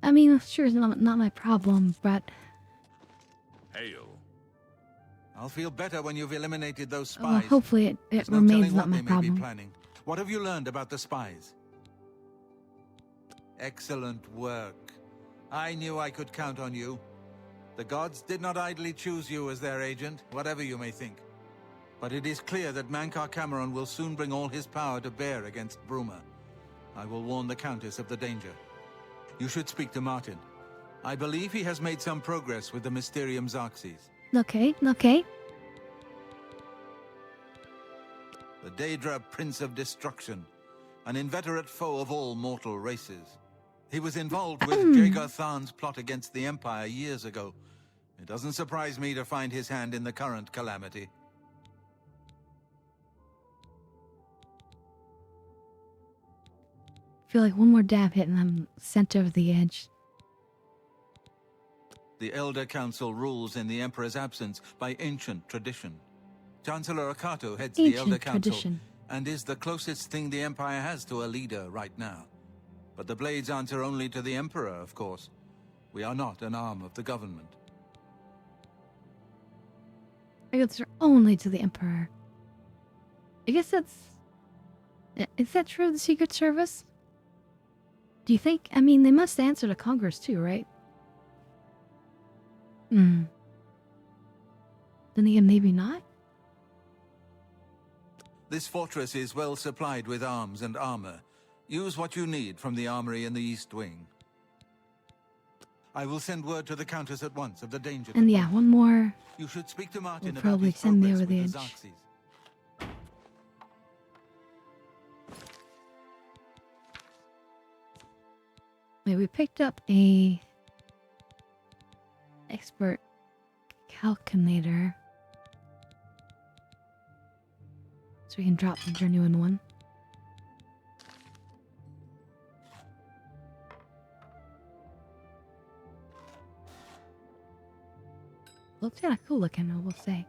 I mean, sure, it's not my problem, but... Hail. I'll feel better when you've eliminated those spies. Well, hopefully it There's no remains telling not what my they may problem. be planning. What have you learned about the spies? Excellent work. I knew I could count on you. The gods did not idly choose you as their agent, whatever you may think. But it is clear that Mankar Cameron will soon bring all his power to bear against Bruma. I will warn the Countess of the danger. You should speak to Martin. I believe he has made some progress with the Mysterium Xerxes. Okay, okay. The Daedra Prince of Destruction, an inveterate foe of all mortal races. He was involved with Jagar Tharn's plot against the Empire years ago. It doesn't surprise me to find his hand in the current calamity. I feel like one more dab hit and I'm sent over the edge. The Elder Council rules in the Emperor's absence by ancient tradition. Chancellor Akato heads the Elder Council and is the closest thing the Empire has to a leader right now. But the Blades answer only to the Emperor, of course. We are not an arm of the government. I answer only to the Emperor. I guess that's... Is that true of the Secret Service? Do you think? I mean, they must answer to Congress too, right? Then again, maybe not? This fortress is well supplied with arms and armor. Use what you need from the armory in the East Wing. I will send word to the Countess at once of the danger. And yeah, one more... You should speak to Martin will about probably his send me progress over the with edge. Xerxes. Wait, we picked up a... expert calculator. So we can drop the genuine one. Looks kinda cool looking, I will say.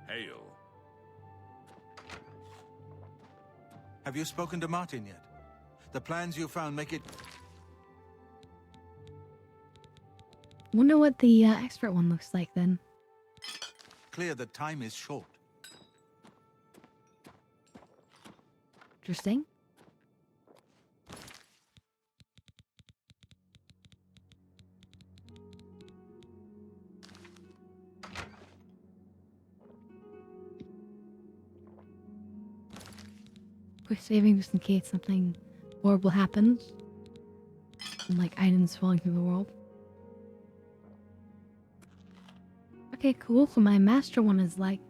Hail. Have you spoken to Martin yet? The plans you found make it... Wonder what the expert one looks like then. clear that time is short. Interesting. Quick saving just in case something horrible happens. And like items falling through the world. Okay, cool. So my master one is like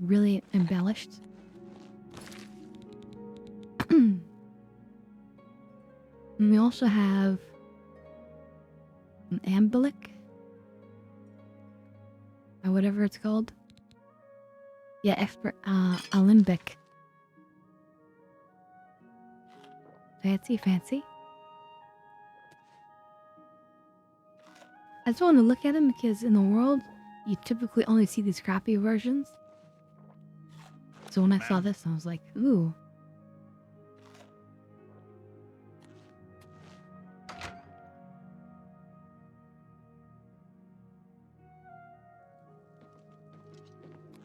really embellished. And we also have an ambilic. Or whatever it's called. Yeah, expert alembic. Fancy, fancy. I just want to look at them because in the world, you typically only see these crappy versions. So when I saw this, I was like, ooh.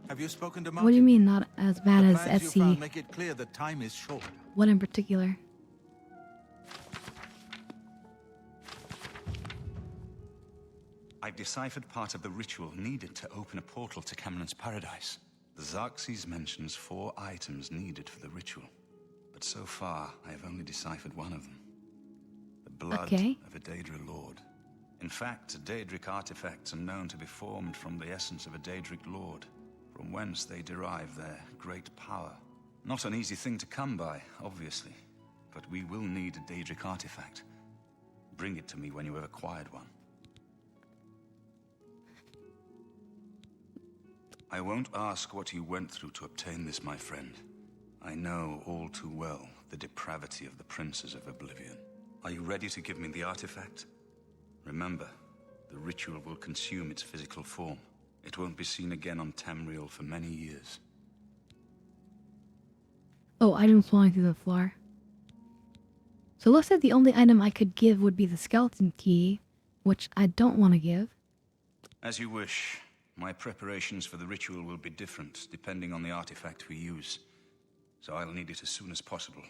Have you spoken to Martin? What do you mean not as bad The as plans you Etsy? found make it clear that time is short. What in particular? I've deciphered part of the ritual needed to open a portal to Cameron's paradise. The Xerxes mentions 4 items needed for the ritual. But so far, I have only deciphered one of them. The blood Okay. of a Daedra Lord. In fact, Daedric artifacts are known to be formed from the essence of a Daedric lord, from whence they derive their great power. Not an easy thing to come by, obviously, but we will need a Daedric artifact. Bring it to me when you have acquired one. I won't ask what you went through to obtain this, my friend. I know all too well the depravity of the princes of Oblivion. Are you ready to give me the artifact? Remember, the ritual will consume its physical form. It won't be seen again on Tamriel for many years. Oh, items falling through the floor. So it looks like the only item I could give would be the skeleton key, which I don't want to give. As you wish. My preparations for the ritual will be different, depending on the artifact we use. So I'll need it as soon as possible.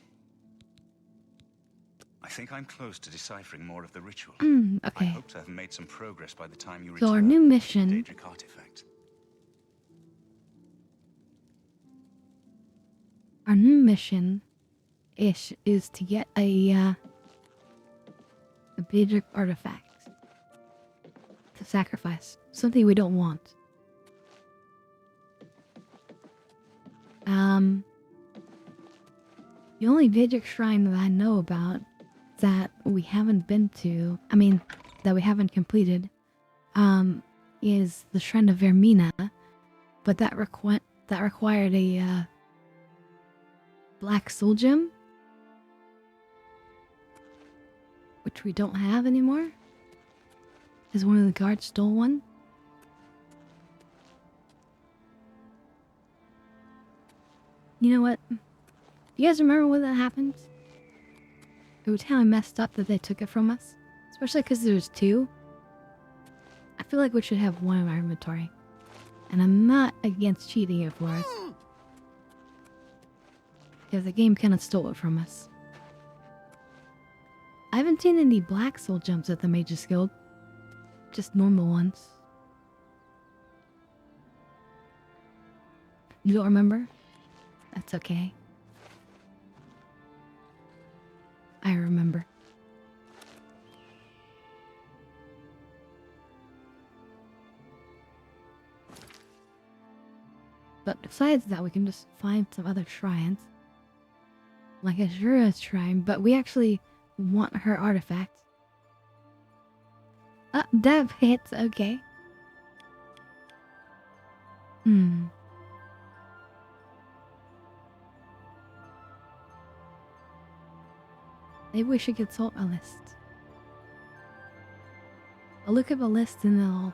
I think I'm close to deciphering more of the ritual. Okay. I hope to have made some progress by the time you So return. our new with the mission... Daedric artifact. Our new mission is to get a Daedric artifact to sacrifice. Something we don't want. The only Daedric shrine that I know about that we haven't been to, that we haven't completed, is the Shrine of Vermina, but that required a black soul gem, which we don't have anymore, because one of the guards stole one. You know what? You guys remember when that happened? It was kind of messed up that they took it from us, especially because there's two. I feel like we should have one in our inventory, and I'm not against cheating it for us, because the game kind of stole it from us. I haven't seen any black soul gems at the Mage's Guild, just normal ones. You don't remember? That's okay. I remember. But besides that, we can just find some other shrines. Like Azura's shrine, but we actually want her artifact. Dev hits, okay. Maybe we should consult a list. I'll look at the list and then I'll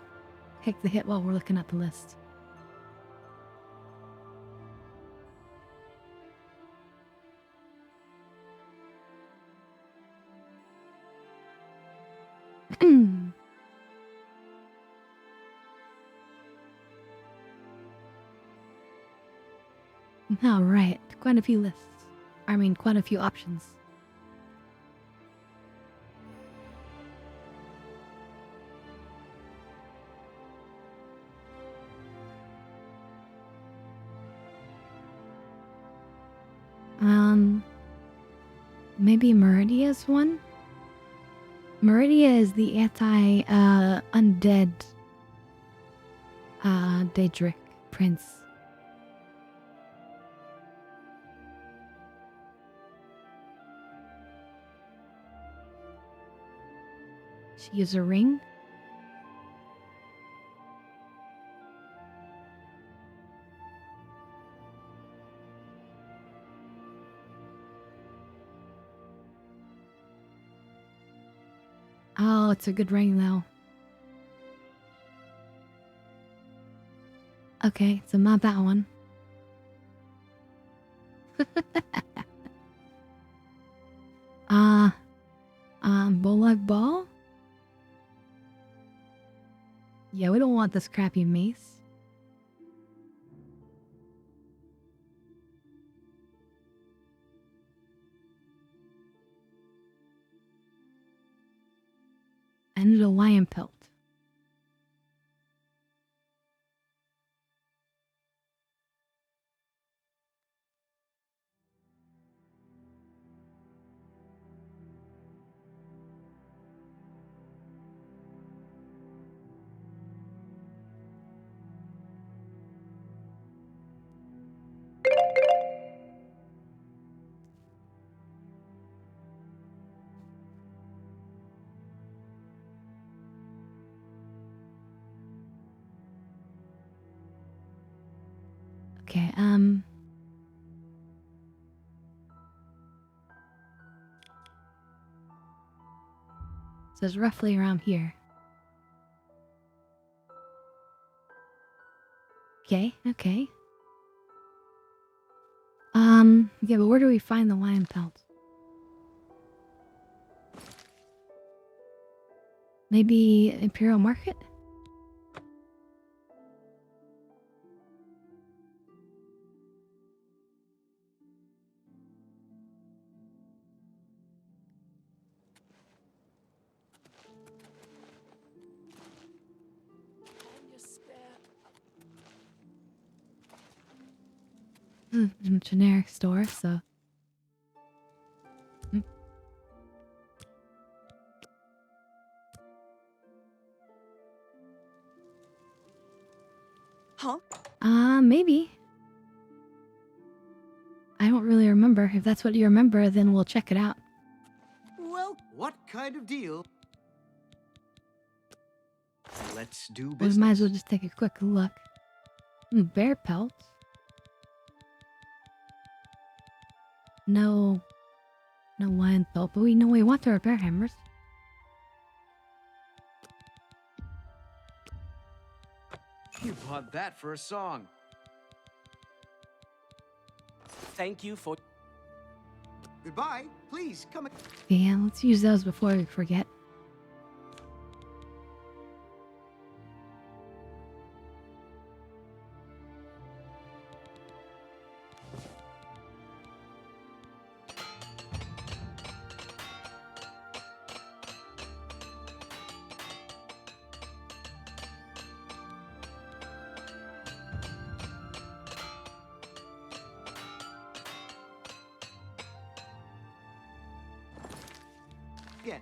pick the hit while we're looking at the list. Alright, quite a few lists. Quite a few options. Maybe Meridia's one? Meridia is the anti-undead Daedric prince. She uses a ring? Oh, it's a good ring though. Okay, so not that one. Bolog Ball? Yeah, we don't want this crappy mace. And a lion pelt. Okay, so it's roughly around here. Okay, okay. Yeah, but where do we find the lion pelt? Maybe Imperial Market? Generic store, so. Huh? Maybe. I don't really remember. If that's what you remember, then we'll check it out. Well, what kind of deal? Let's do We business. might as well just take a quick look. Bear pelts. No lion pelt, but we know we want our bear hammers. You bought that for a song. Thank you for... Goodbye. Please, come... Yeah, let's use those before we forget. Again.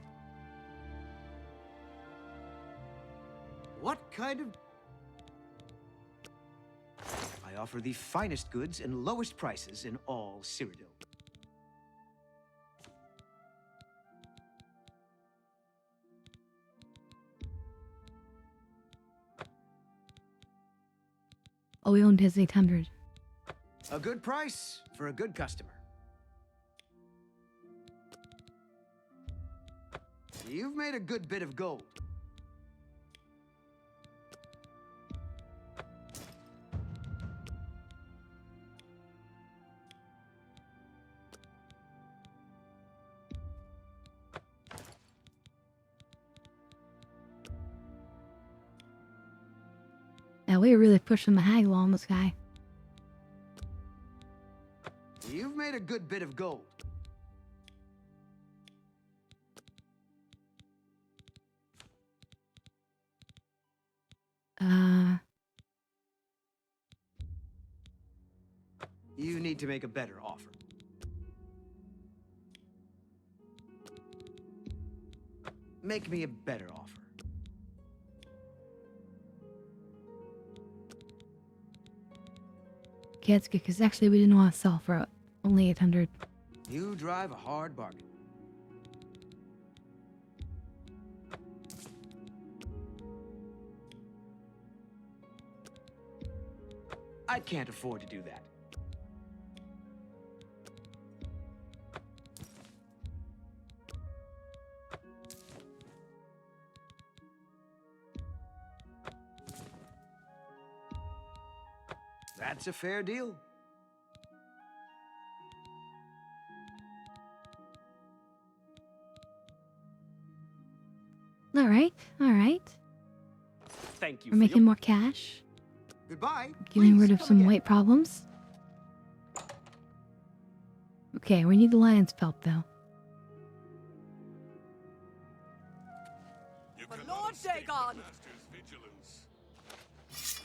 What kind of... I offer the finest goods and lowest prices in all Cyrodiil. Oh, we owned his 800. A good price for a good customer. You've made a good bit of gold. Now we're really pushing the haggle on this guy. You've made a good bit of gold. You need to make a better offer. Make me a better offer. Okay, that's good, because actually we didn't want to sell for only 800. You drive a hard bargain. I can't afford to do that. That's a fair deal. All right, all right. Thank you. We're making more cash. Goodbye. Getting rid of some weight problems. Okay, we need the lion's pelt though. For Lord Dagon!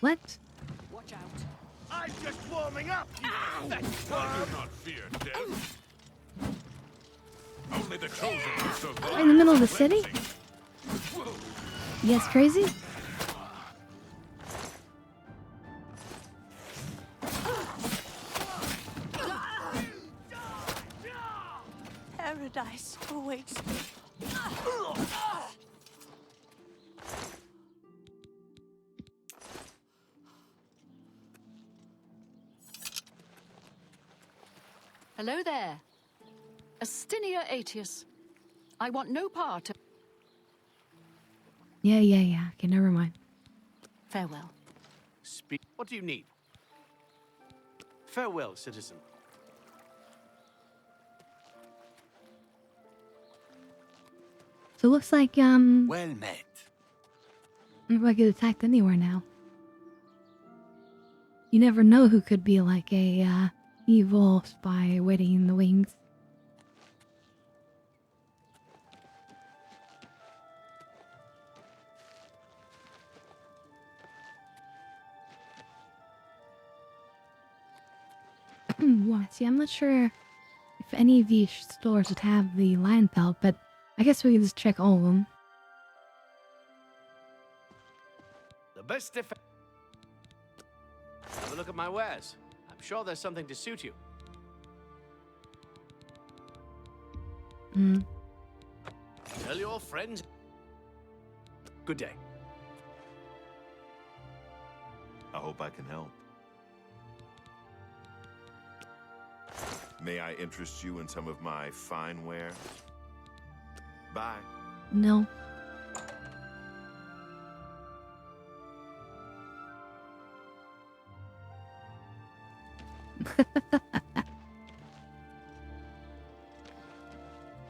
What? Watch out. I'm just warming up, you pathetic I do not fear death. Only the chosen will survive. Right in the middle of the city? You guys crazy? Paradise awaits me. Hello there. Astinia Aetius. I want no part of... Yeah. Okay, never mind. Farewell. Speak. What do you need? Farewell, citizen. So it looks like, Well met. if I get attacked anywhere now. You never know who could be like a, evil spy waiting in the wings. Well, see, I'm not sure if any of these stores would have the lion pelt, but I guess we can just check all of them. The best defense. Have a look at my wares. I'm sure there's something to suit you. Tell your friends. Good day. I hope I can help. May I interest you in some of my fine ware? Bye. No.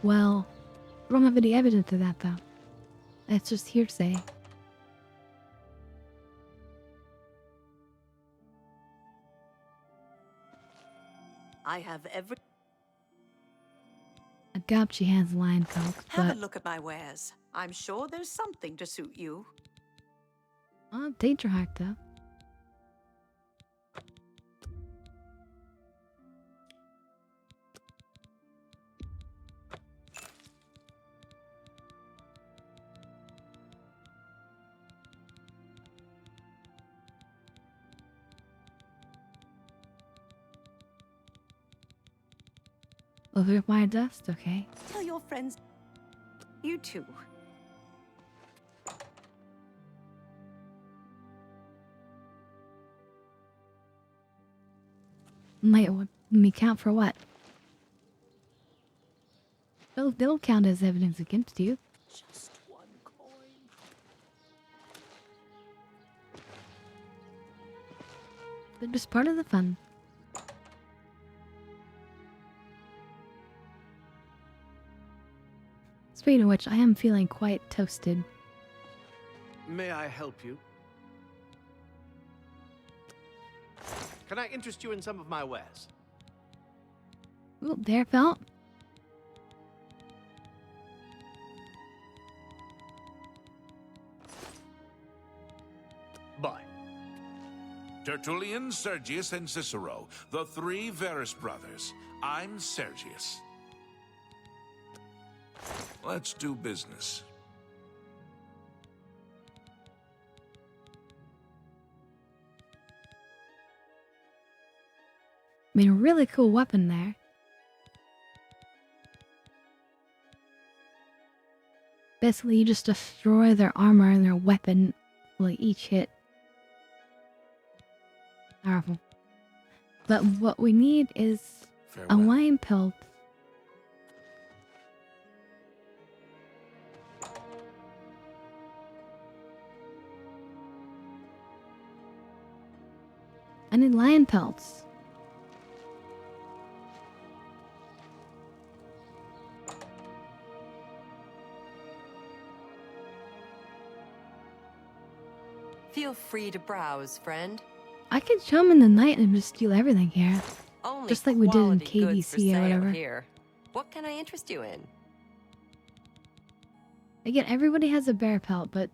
Well, we don't have any evidence of that, though. That's just hearsay. I have every... I doubt she has lion coat, Have but... a look at my wares. I'm sure there's something to suit you. Danger Heart, though. Over my dust, okay. Tell your friends. You too. Might let me count for what? They'll count as evidence against you. Just one coin. They're just part of the fun. Speaking of which, I am feeling quite toasted. May I help you? Can I interest you in some of my wares? Ooh, there, felt. Bye. Tertullian, Sergius, and Cicero, the three Verus brothers. I'm Sergius. Let's do business. I mean, a really cool weapon there. Basically, you just destroy their armor and their weapon, like each hit. Powerful. But what we need is a lion pelt. I need lion pelts. Feel free to browse, friend. I could come in the night and just steal everything here. Only just like we did in quality goods for KBC or sale whatever. Here. What can I interest you in? Again, everybody has a bear pelt, but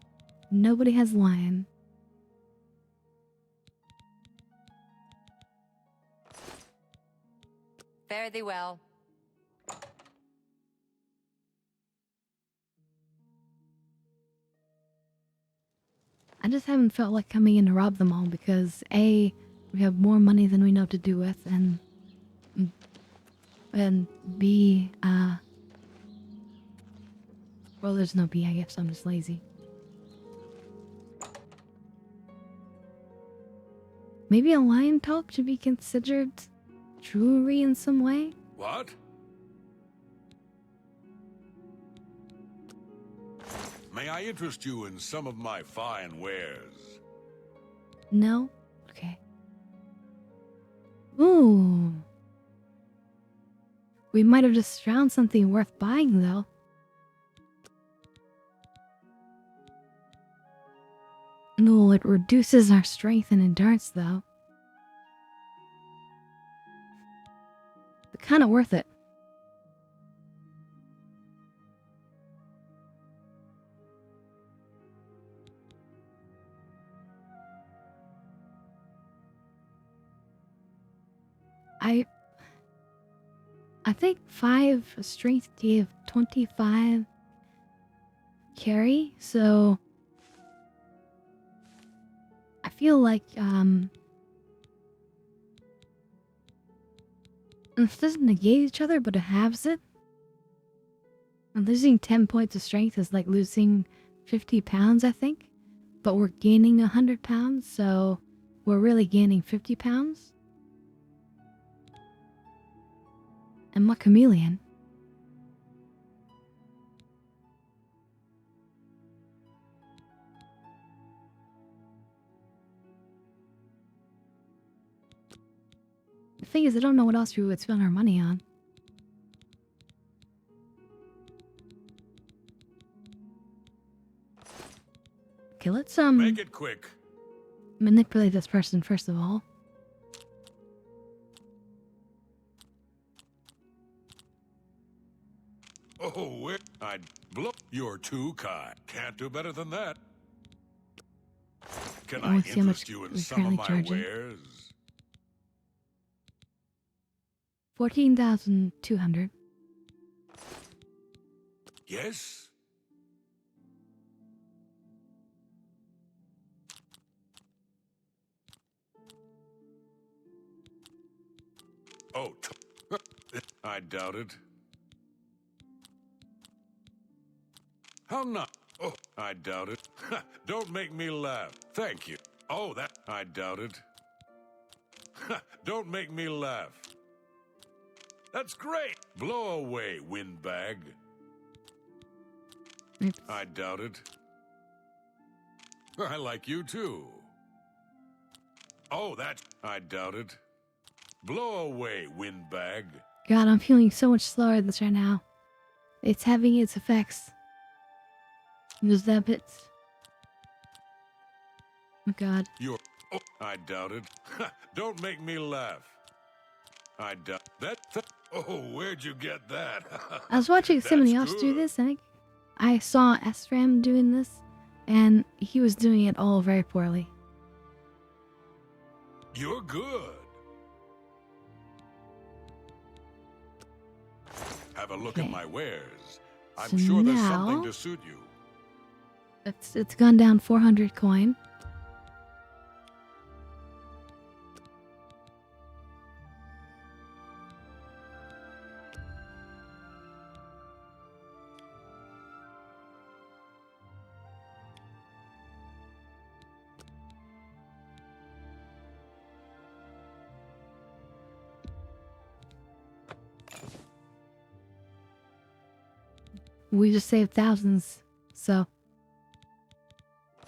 nobody has lion. Fare thee well. I just haven't felt like coming in to rob them all because A, we have more money than we know what to do with, and B, well, there's no B, I guess I'm just lazy. Maybe a lion pelt should be considered jewelry in some way? What? May I interest you in some of my fine wares? No? Okay. Ooh. We might have just found something worth buying, though. No, it reduces our strength and endurance, though. But kind of worth it. I think 5 strength gave 25 carry, so I feel like this doesn't negate each other, but it halves it. And losing 10 points of strength is like losing 50 pounds, I think. But we're gaining 100 pounds, so we're really gaining 50 pounds. And my chameleon. The thing is, I don't know what else we would spend our money on. Okay, let's Make it quick. manipulate this person first of all. Oh, where I'd blow. You're too kind. Can't do better than that. Can I See how much interest you in we're some of currently my charging. wares? 14,200. Yes? Oh, I doubt it. How not? Oh, I doubt it. Don't make me laugh. Thank you. Oh, that I doubt it. Don't make me laugh. That's great. Blow away, windbag. Oops. I doubt it. I like you too. Oh, that I doubt it. Blow away, windbag. God, I'm feeling so much slower than this right now. It's having its effects. There's that bit. Oh God. You're. Oh, I doubt it. Don't make me laugh. I doubt that. Oh, where'd you get that? I was watching somebody That's else do good. this, and I saw SRAM doing this, and he was doing it all very poorly. You're good. Have a look at Okay. my wares. I'm So sure there's something now- to suit you. It's gone down 400 coin. We just saved thousands, so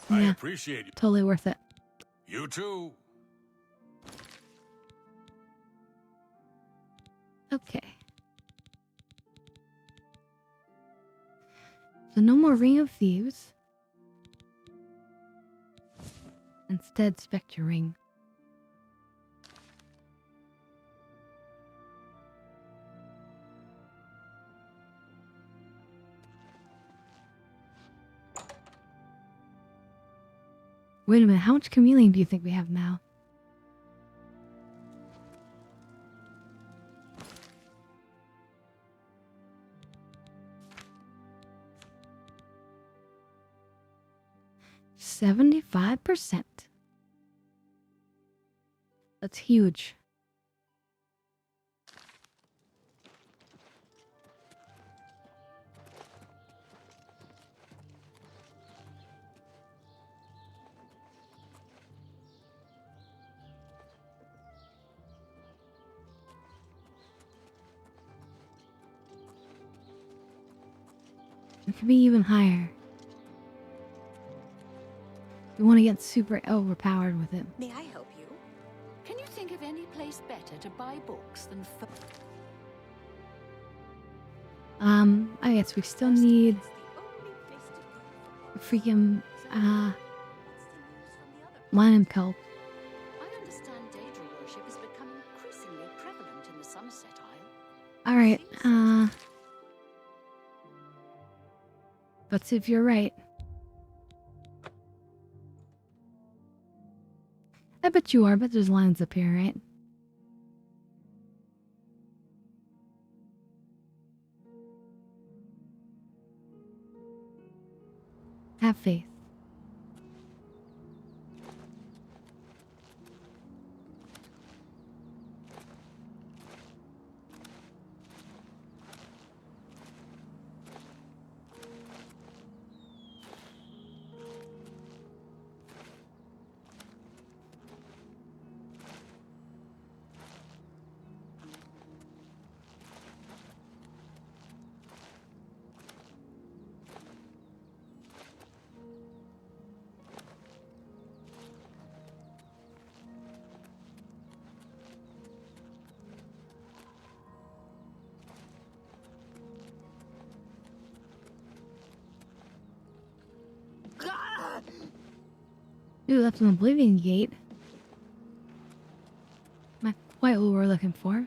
I yeah, appreciate you. totally worth it. You too. Okay. So no more Ring of Thieves. Instead, Spectre Ring. Wait a minute, how much chameleon do you think we have now? $75%. That's huge. It could be even higher. We want to get super overpowered with it. May I help you? Can you think of any place better to buy books than I guess we still need a freaking, lion kelp. I understand Daedra worship is becoming increasingly prevalent in the Somerset Isle. Alright, let's see if you're right. I bet you are, but there's lions up here, right? Have faith. Ooh, that's an Oblivion gate. Not quite what we're looking for.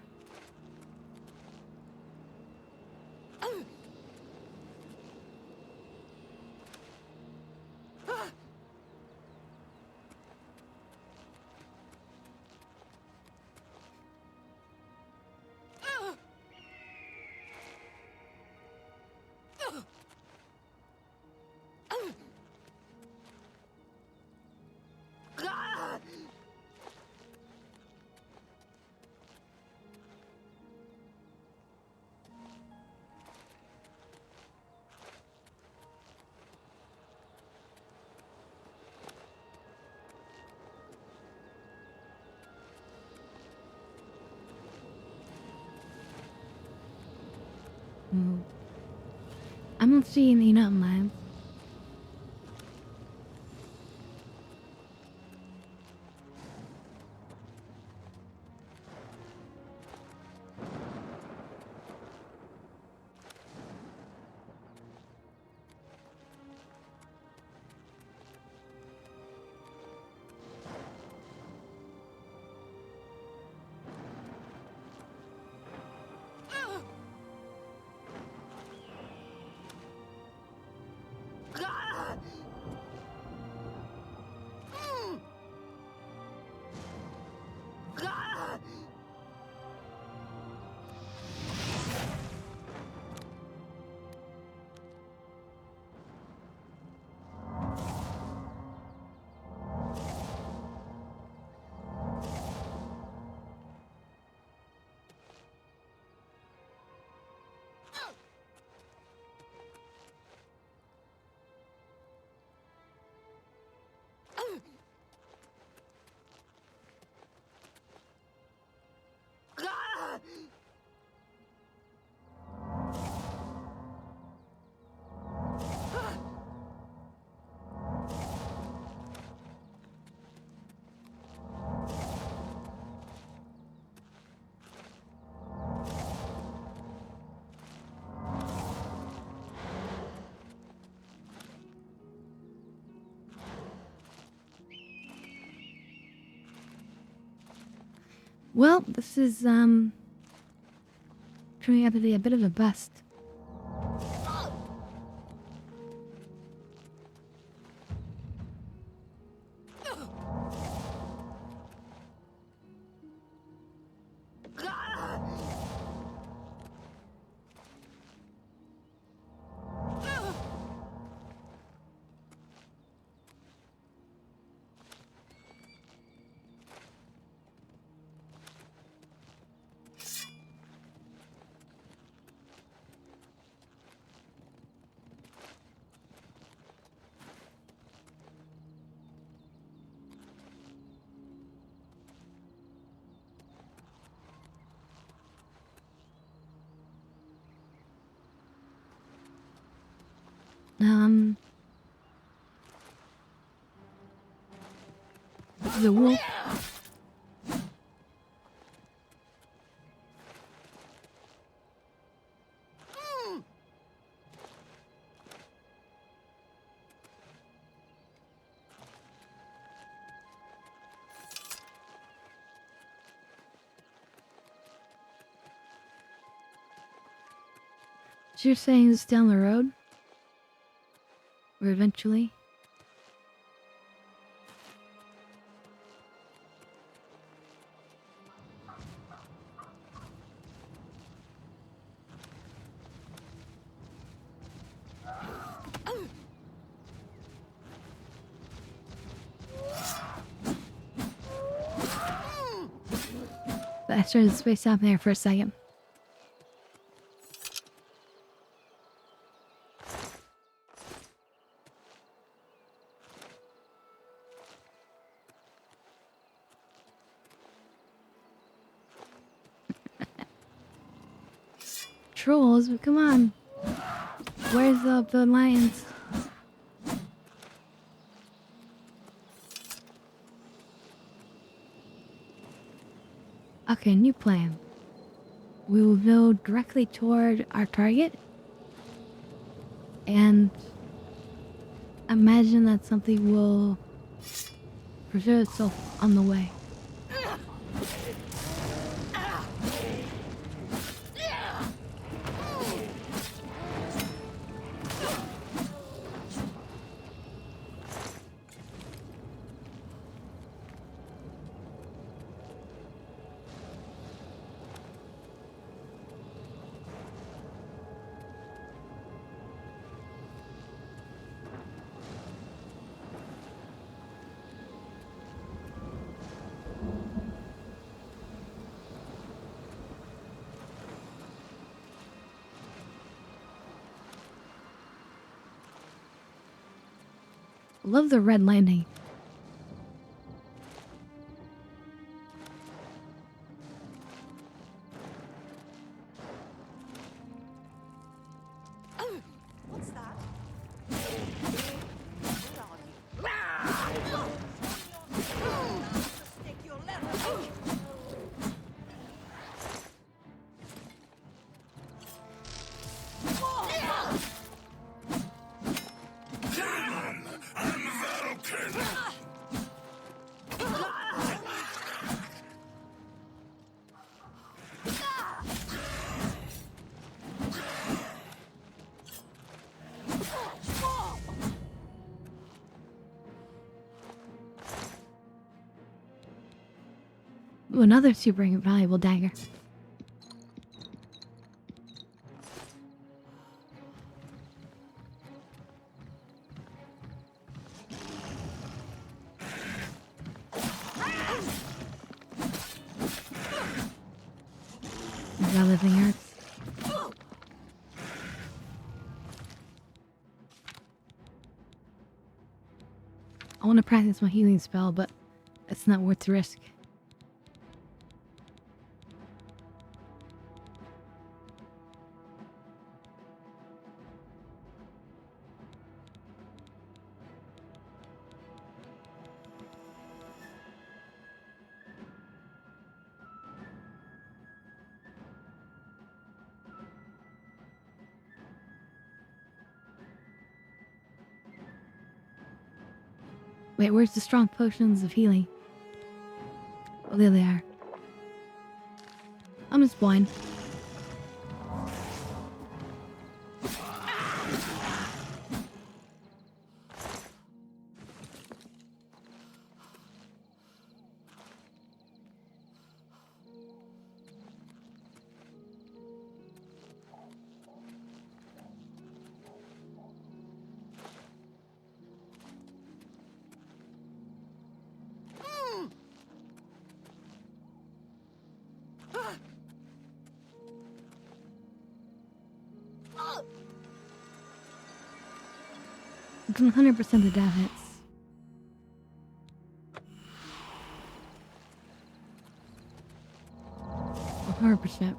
Ooh. I'm not seeing any nothing, man. Well, this is, turning out to be a bit of a bust. The wolf. So you're saying it's down the road? Or eventually? I started to space out there for a second. Trolls, come on. Where's the lions? Okay, new plan. We will go directly toward our target. And imagine that something will present itself on the way. Love the red lining. What's that? Ooh, another super valuable dagger. Got living hearts. I want to practice my healing spell, but it's not worth the risk. Wait, where's the strong potions of healing? Oh, there they are. I'm just blind. It's 100% the dab hits. 100%.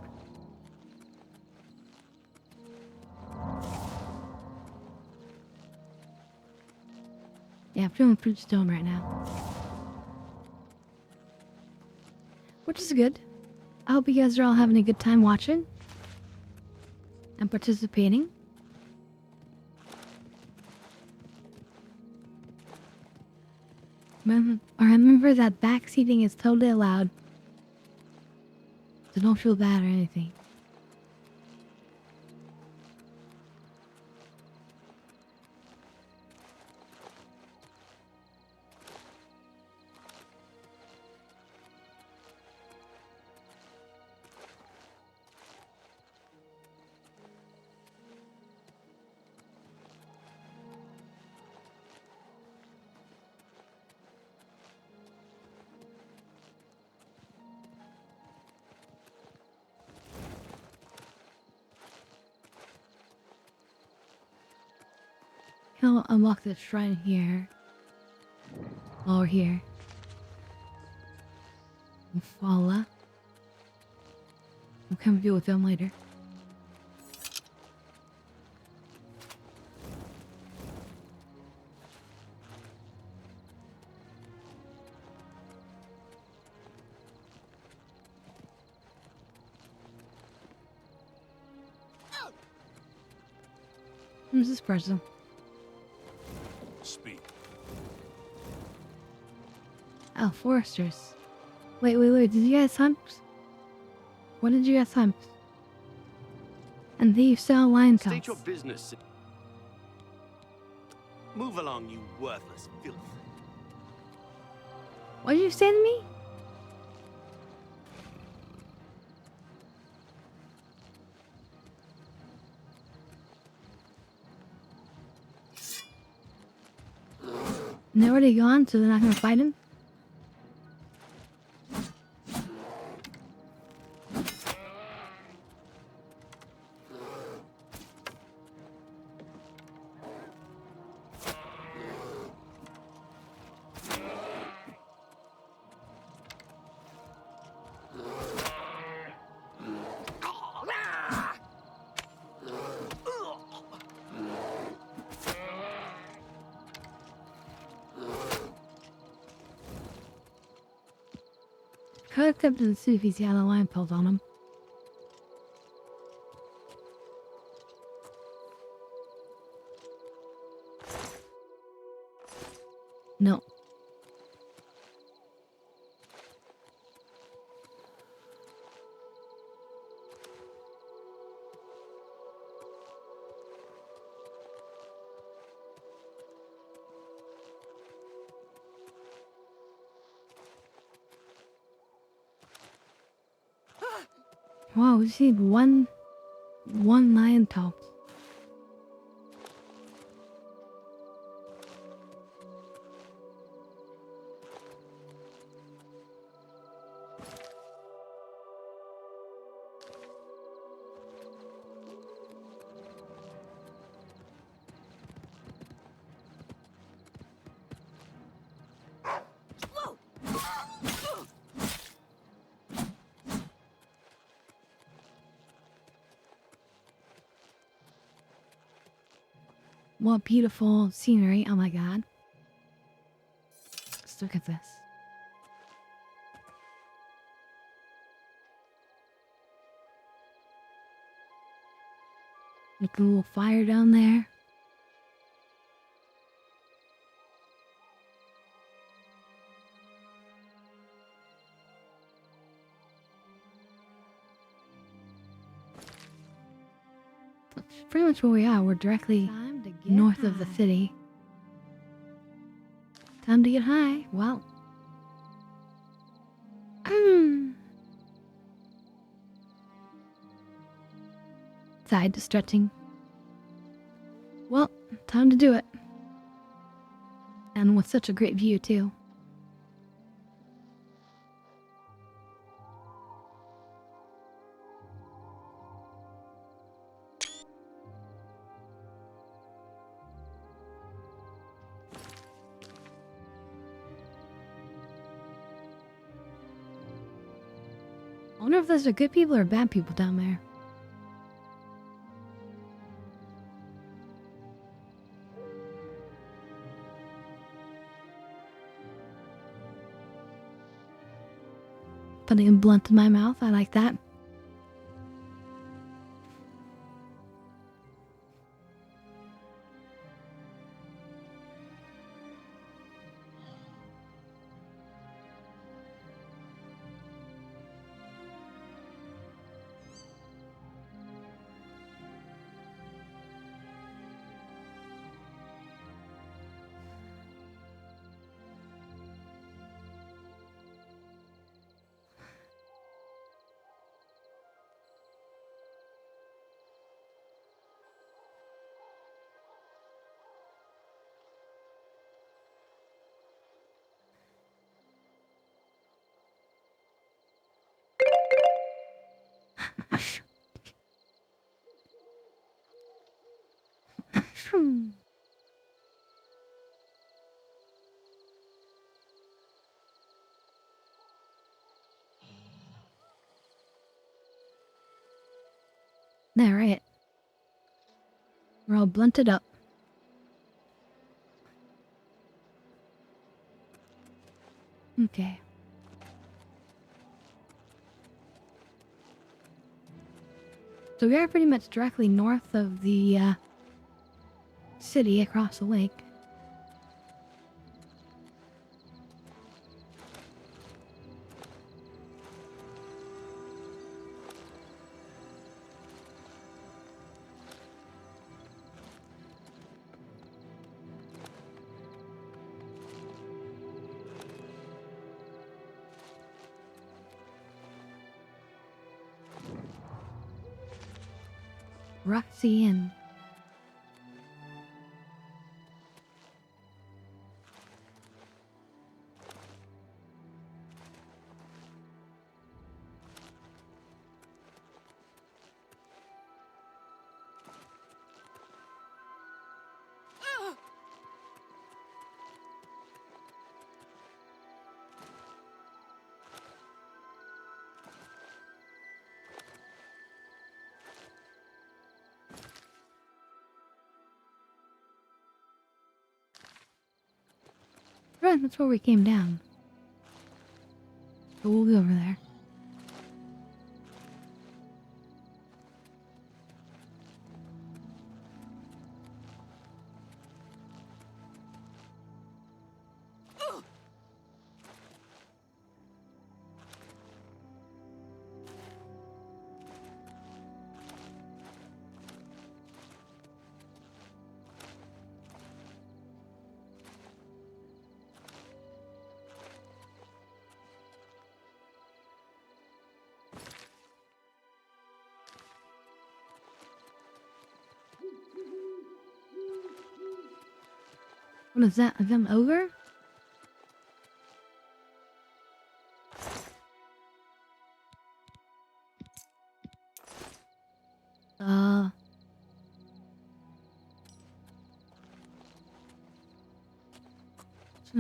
Yeah, I'm feeling pretty stoned right now. Which is good. I hope you guys are all having a good time watching and participating. Remember that backseating is totally allowed. So don't feel bad or anything. He'll unlock the shrine here. While we're here. Voila. We'll come deal with them later. Who's this person? Speak. Oh, foresters. Wait. Did you guys hunt? What did you guys hunt? And thieves sell lion pelts. State your business. Move along, you worthless filth. What did you say to me? And they're already gone, so they're not gonna fight him? Could have kept in the suit if he's had a lion pelt on him. No. Wow, we just need one lion pelt. What beautiful scenery. Oh my god. Let's look at this. Like a little fire down there. Pretty much where we are. We're directly north of the city. Time to get high. Well. Side to stretching. Well, time to do it. And with such a great view, too. I wonder if those are good people or bad people down there. Putting a blunt in my mouth. I like that. There, right. We're all blunted up. Okay. So we are pretty much directly north of the city across the lake. Roxy Inn. Right, that's where we came down. So we'll go over there. What is that? Are them over? Isn't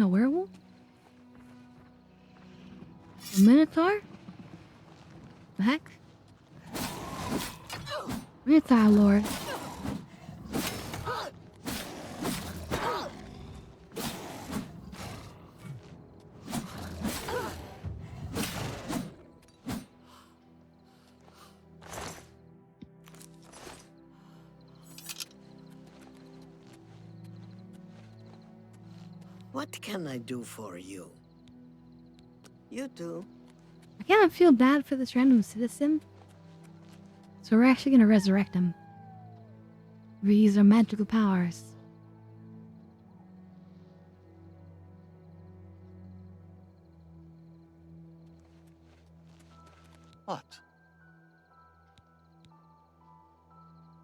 a werewolf? A minotaur? The heck? Minotaur lord. What can I do for you? You do. I kind of feel bad for this random citizen. So we're actually gonna resurrect him. We use our magical powers. What?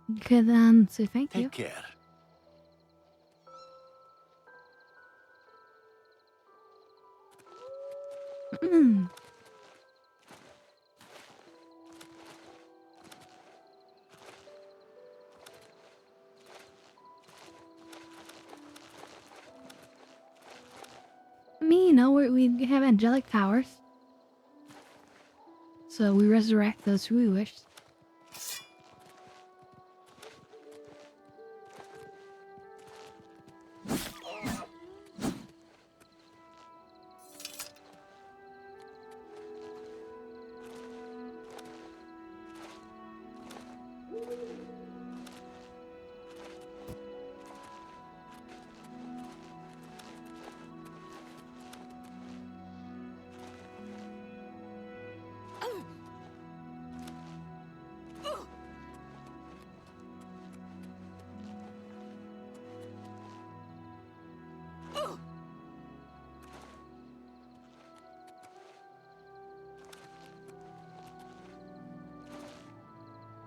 You could say thank you. Take care. You know, we have angelic powers. So we resurrect those who we wish.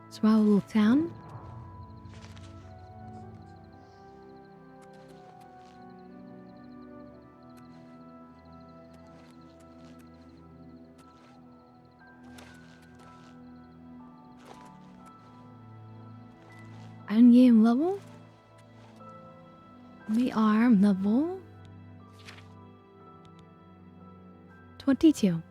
Small little town. Endgame level. We are level 22.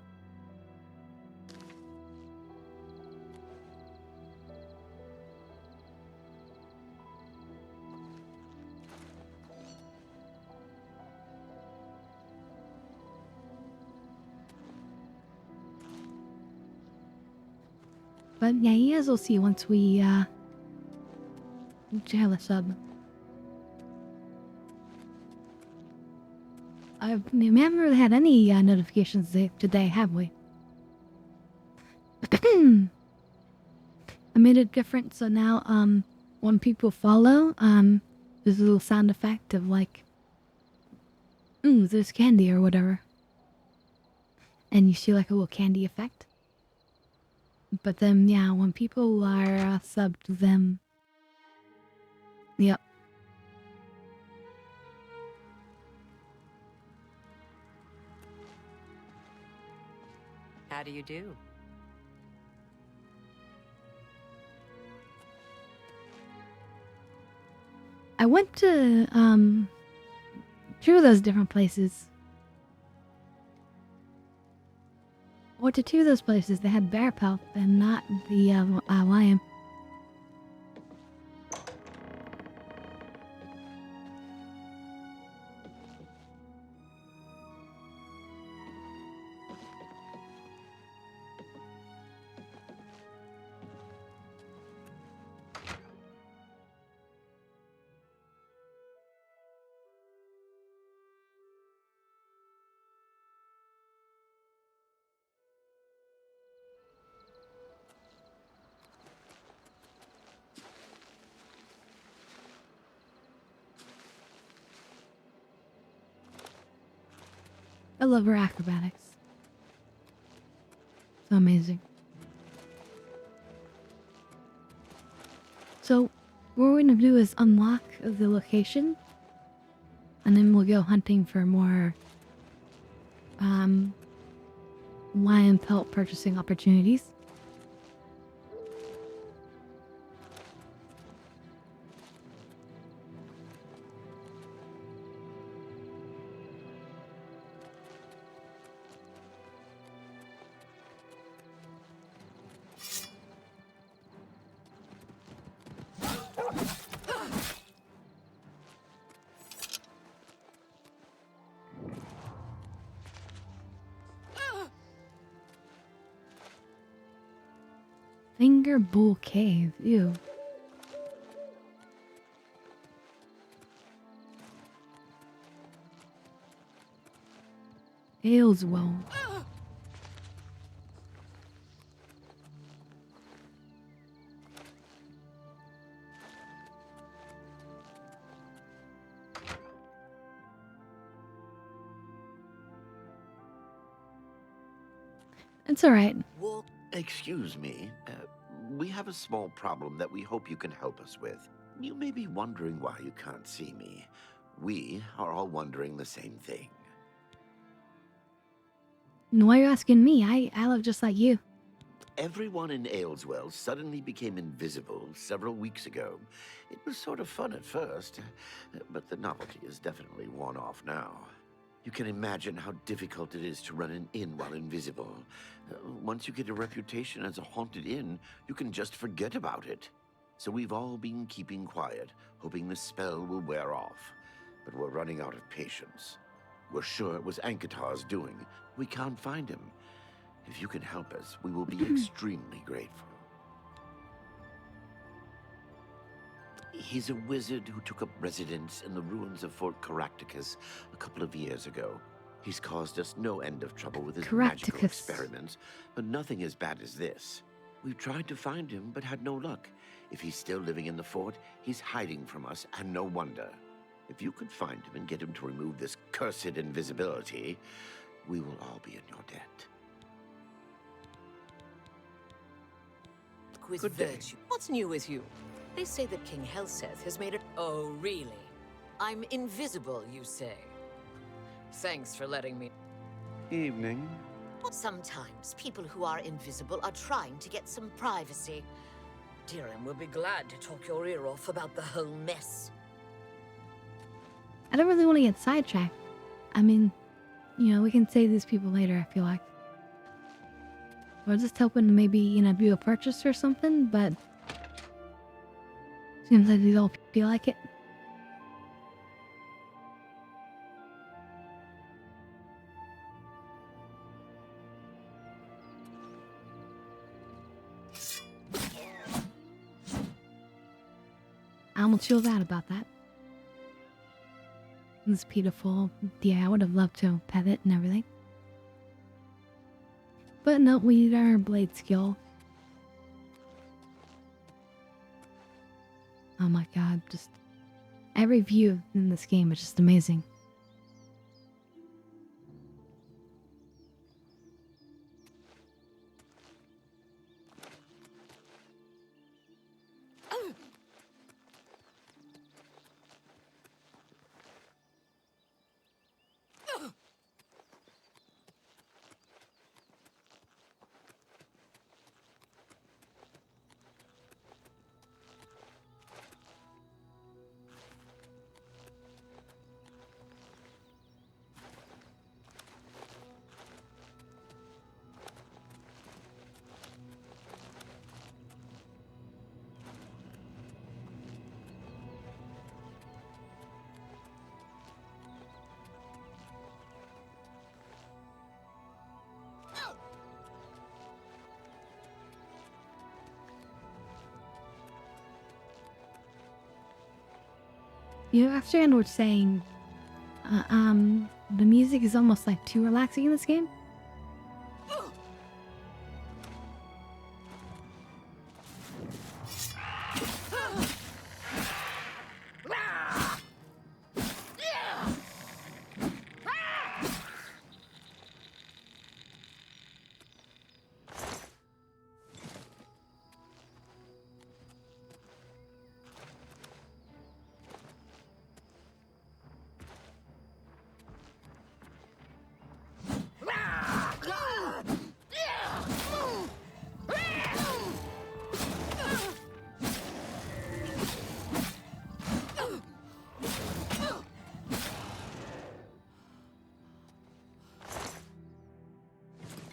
But yeah, you guys will see once we have a sub. We haven't really had any notifications today, have we? I made it different, so now when people follow, there's a little sound effect of like, ooh, there's candy or whatever. And you see like a little candy effect. But then, yeah, when people are subbed to them, yep. How do you do? I went to two of those different places. I went to two of those places. They had bear pelt and not the lion. I love her acrobatics. So amazing. So, what we're gonna do is unlock the location, and then we'll go hunting for more lion pelt purchasing opportunities. Finger Bull Cave. Ew. Ayleswell. It's alright. Well, excuse me. We have a small problem that we hope you can help us with. You may be wondering why you can't see me. We are all wondering the same thing. Why are you asking me? I look just like you. Everyone in Ayleswell suddenly became invisible several weeks ago. It was sort of fun at first, but the novelty is definitely worn off now. You can imagine how difficult it is to run an inn while invisible. Once you get a reputation as a haunted inn, you can just forget about it. So we've all been keeping quiet, hoping the spell will wear off. But we're running out of patience. We're sure it was Ankatar's doing. We can't find him. If you can help us, we will be extremely grateful. He's a wizard who took up residence in the ruins of Fort Caractacus a couple of years ago. He's caused us no end of trouble with his magical experiments, but nothing as bad as this. We've tried to find him, but had no luck. If he's still living in the fort, he's hiding from us, and no wonder. If you could find him and get him to remove this cursed invisibility, we will all be in your debt. With Good day. virtue. What's new with you? They say that King Helseth has made it. Oh, really? I'm invisible, you say? Thanks for letting me. Evening. Sometimes people who are invisible are trying to get some privacy. Tyrion will be glad to talk your ear off about the whole mess. I don't really want to get sidetracked. I mean, you know, we can save these people later, I feel like. We're just hoping to maybe, you know, do a purchase or something, but seems like they don't feel like it. I'm chilled out about that. It's beautiful. Yeah, I would have loved to pet it and everything. But no, we need our blade skill. Oh my god, just every view in this game is just amazing. You know, after Andor saying, the music is almost like too relaxing in this game.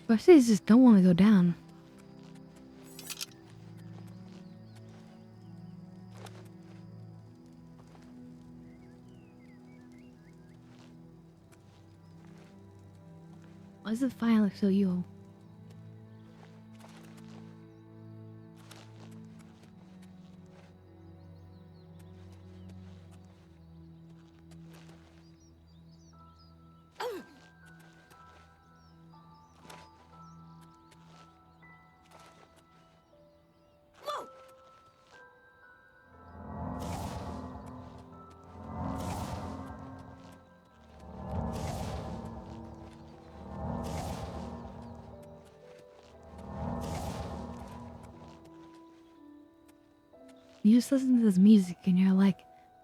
But cities just don't want to go down. Why does the fire look so evil? You just listen to this music and you're like,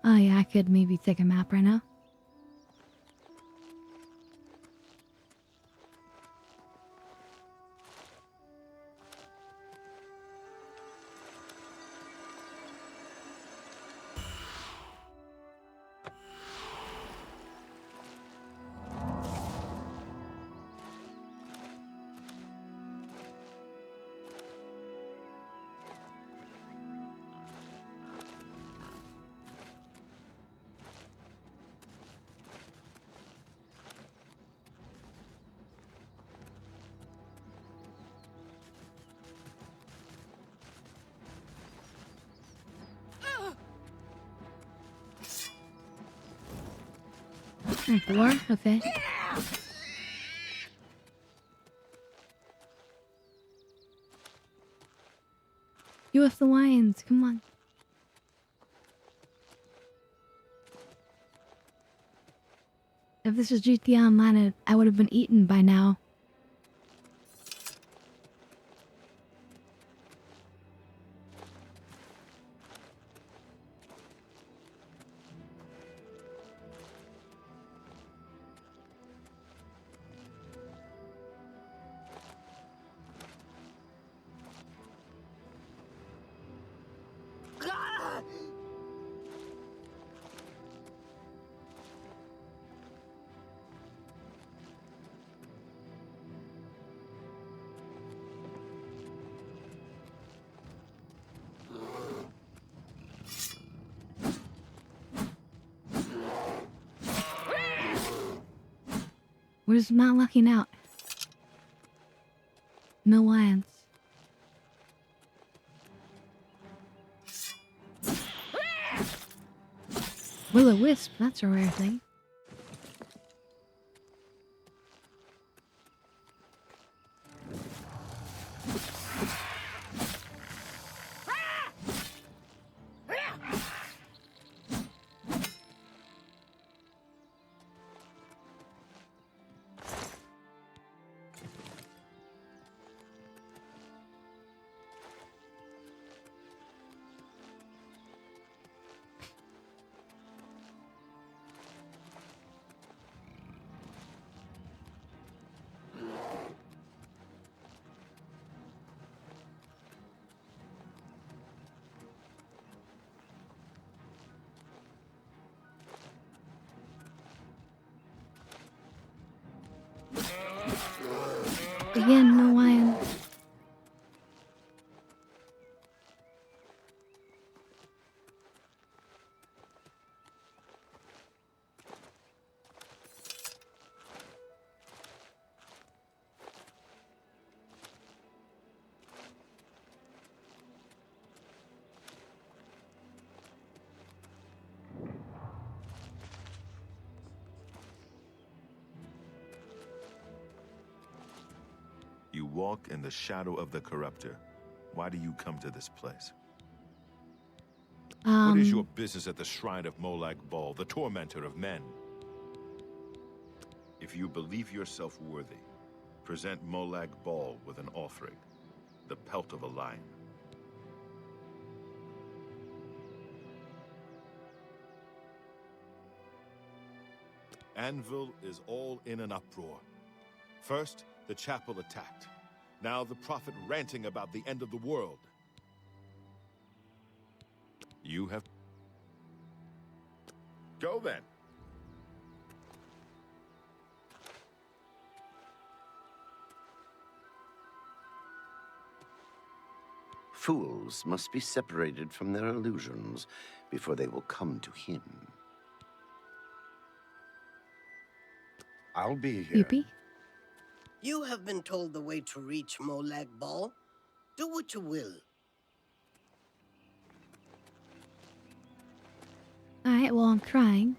oh yeah, I could maybe take a map right now. Four? Okay. You have the lions, come on. If this was GTA Online, I would have been eaten by now. We're just not lucking out. No lions. Will-o-wisp, that's a rare thing. Again, no lion. You walk in the shadow of the corruptor. Why do you come to this place? What is your business at the shrine of Molag Bal, the tormentor of men? If you believe yourself worthy, present Molag Bal with an offering, the pelt of a lion. Anvil is all in an uproar. First, the chapel attacked. Now the prophet ranting about the end of the world. You have... Go then. Fools must be separated from their illusions before they will come to him. I'll be here. Yippee. You have been told the way to reach Molag Bal. Do what you will. Alright, well, I'm crying.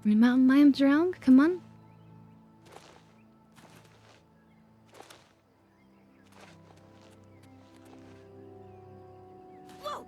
Any mountain lions around? Come on. Whoa!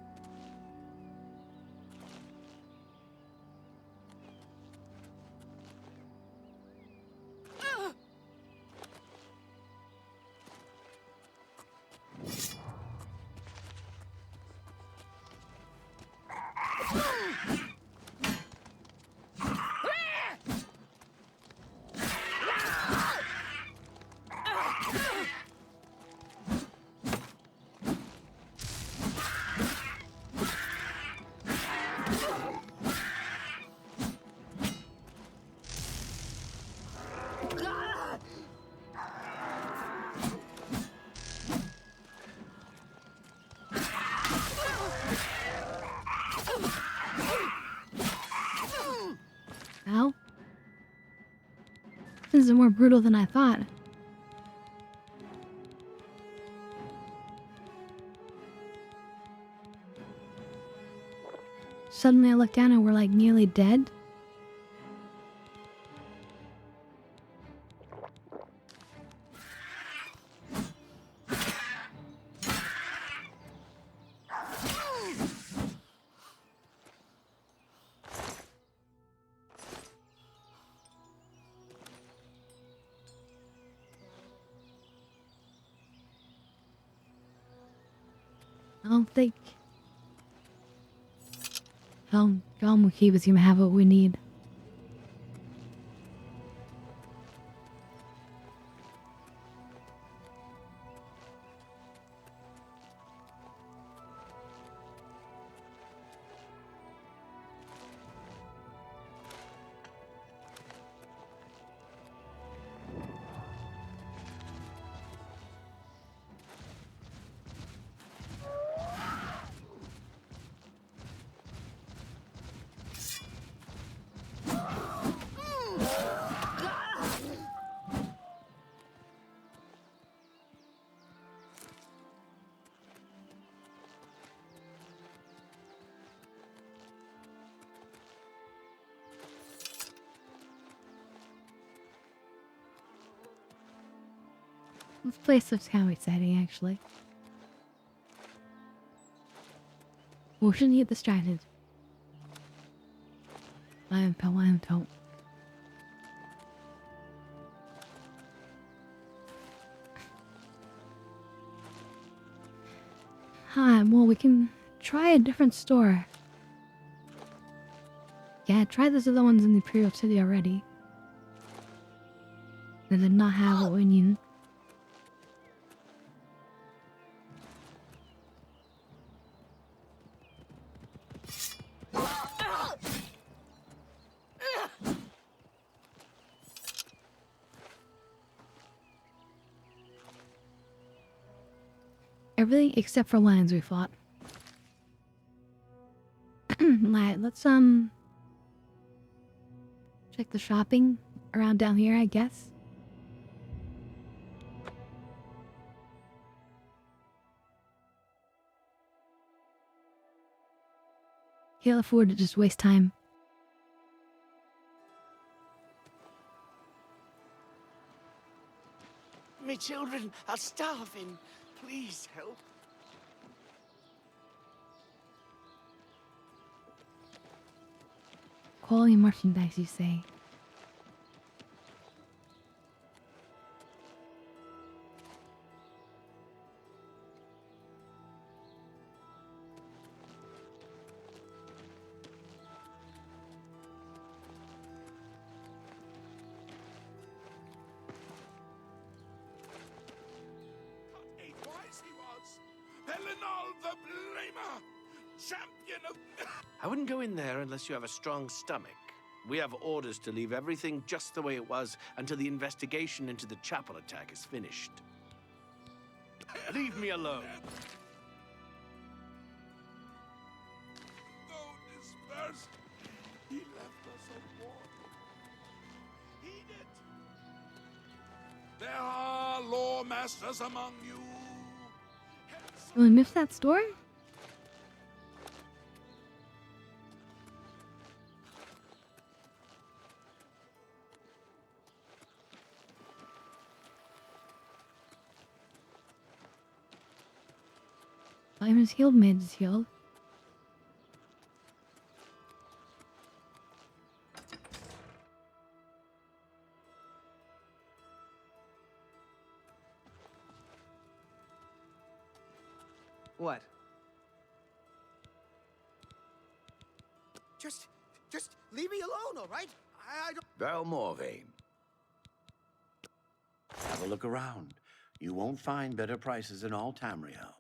Ow. This is more brutal than I thought. Suddenly I look down and we're like nearly dead. I don't think Mukiba's gonna have what we need. This place looks kind of exciting, actually. We shouldn't get distracted. Don't. Hi, well, we can try a different store. Yeah, I tried those other ones in the Imperial City already. They did not have what we needed. Everything except for lands we fought. Right, let's check the shopping around down here, I guess. Can't afford to just waste time. Me children are starving. Please help. Quality merchandise, you say? I wouldn't go in there unless you have a strong stomach. We have orders to leave everything just the way it was until the investigation into the chapel attack is finished. Leave me alone. Though dispersed, he left us a war. Heed it. There are law masters among you. We missed that store? Fireman's healed, man's healed. What? Just leave me alone, all right? I don't... Valmorvain. Have a look around. You won't find better prices in all Tamriel.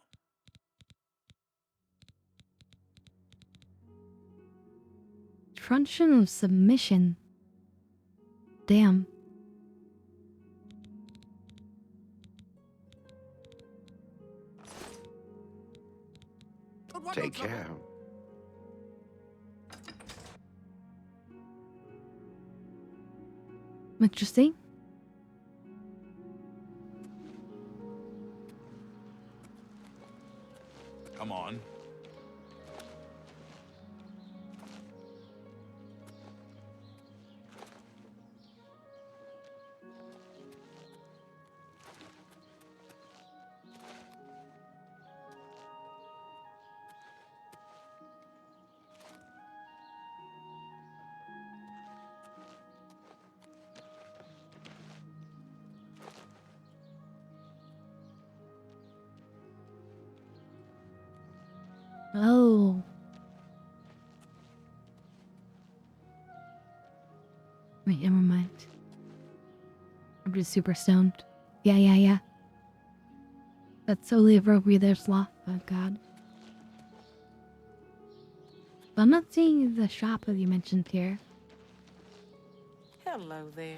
Truncheon of submission. Damn. Take care. Interesting. Come on. Oh. Wait, never mind. I'm just super stoned. Yeah. That's solely appropriate there, Sloth. Oh, God. But I'm not seeing the shop that you mentioned here. Hello there.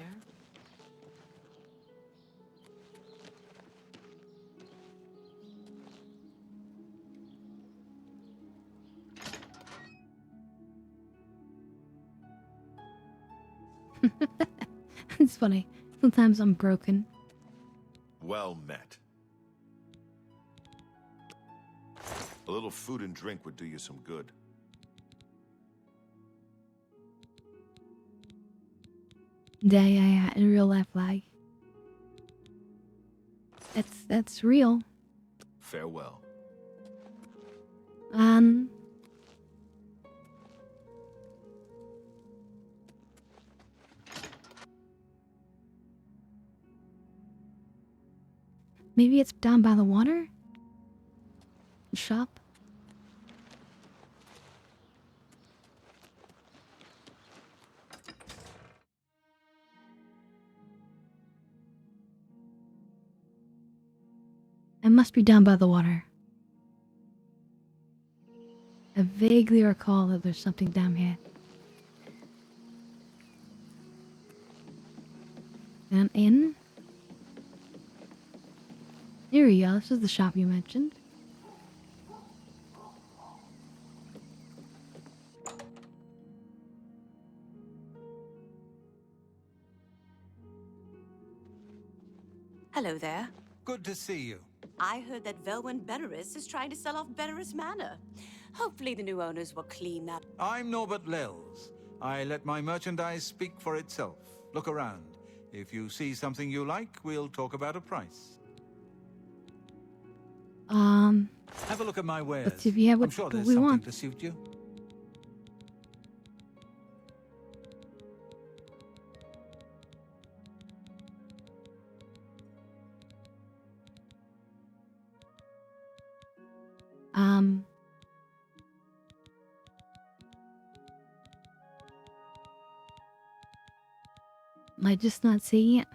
It's funny. Sometimes I'm broken. Well met. A little food and drink would do you some good. Yeah. In real life, like. That's real. Farewell. Maybe it's down by the water? The shop? It must be down by the water. I vaguely recall that there's something down here. An inn? Here we go, this is the shop you mentioned. Hello there. Good to see you. I heard that Velwyn Beneris is trying to sell off Beneris Manor. Hopefully the new owners will clean that. I'm Norbert Lels. I let my merchandise speak for itself. Look around. If you see something you like, we'll talk about a price. Have a look at my wares. Let's see if you have I'm sure what there's we something want. to suit you. Am I just not seeing it?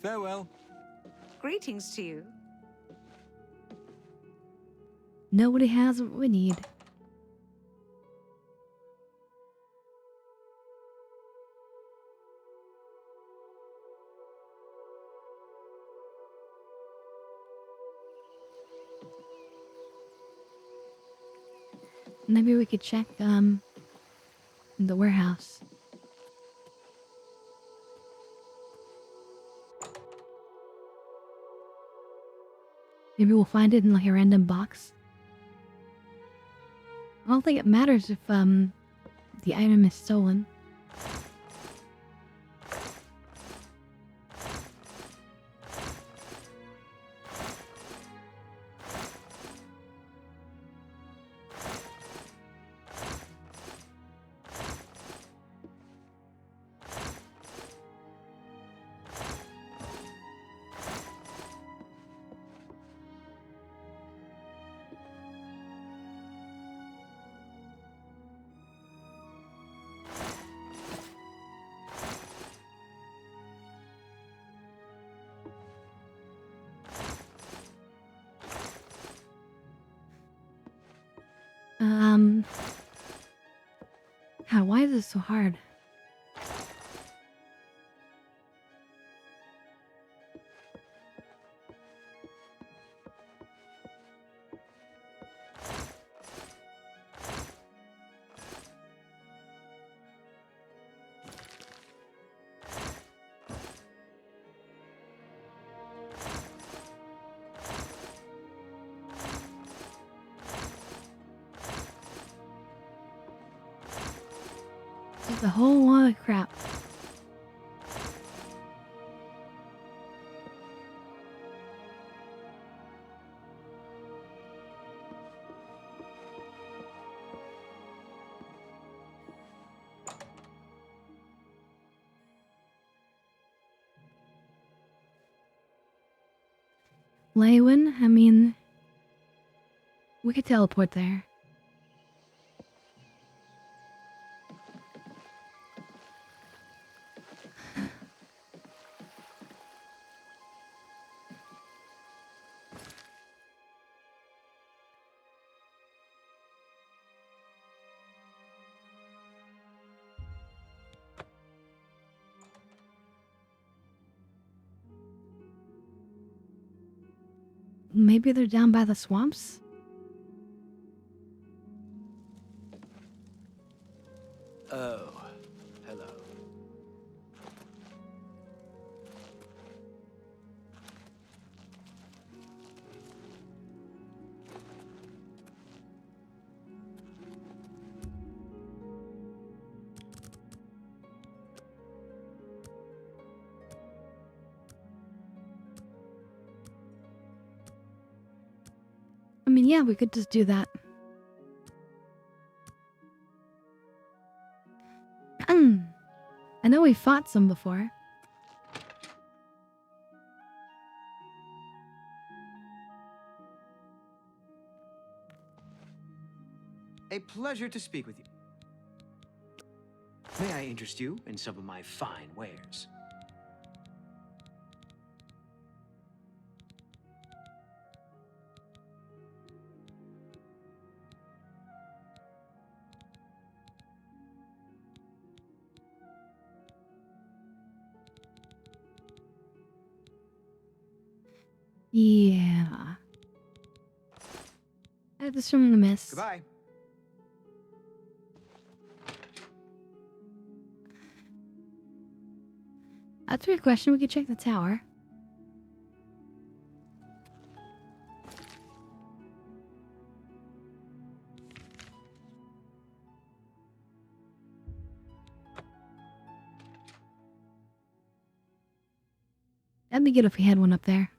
Farewell. Greetings to you. Nobody has what we need. Maybe we could check, the warehouse. Maybe we'll find it in like a random box. I don't think it matters if, the item is stolen. God, why is this so hard? Just a whole lot of crap. Lewin, I mean, we could teleport there. Maybe they're down by the swamps? Oh, hello. I mean, yeah, we could just do that. I know we fought some before. A pleasure to speak with you. May I interest you in some of my fine wares? Yeah. I have this from the miss. Goodbye. That's a good question. We could check the tower. That'd be good if we had one up there.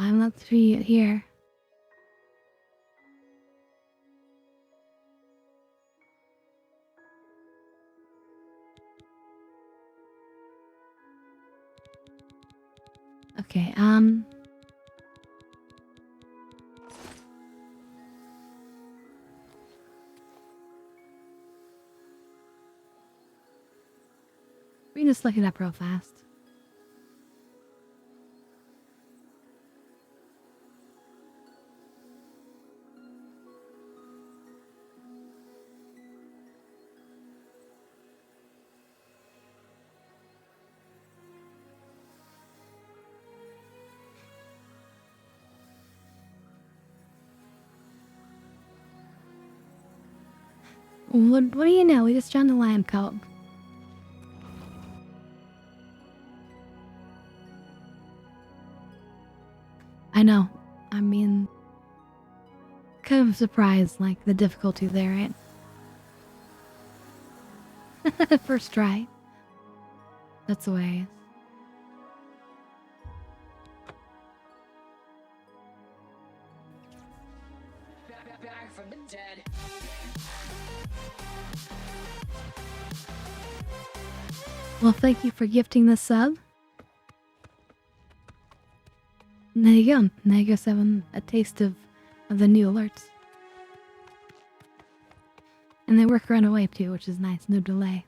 I'm not here. Okay, we can just look it up real fast. What do you know? We just joined the Lion Cub. I know. I mean, kind of surprised, like, the difficulty there, right? First try. That's the way. Back from the dead. Well, thank you for gifting the sub. And there you go. Now you guys have a taste of of the new alerts. And they work right away too, which is nice. No delay.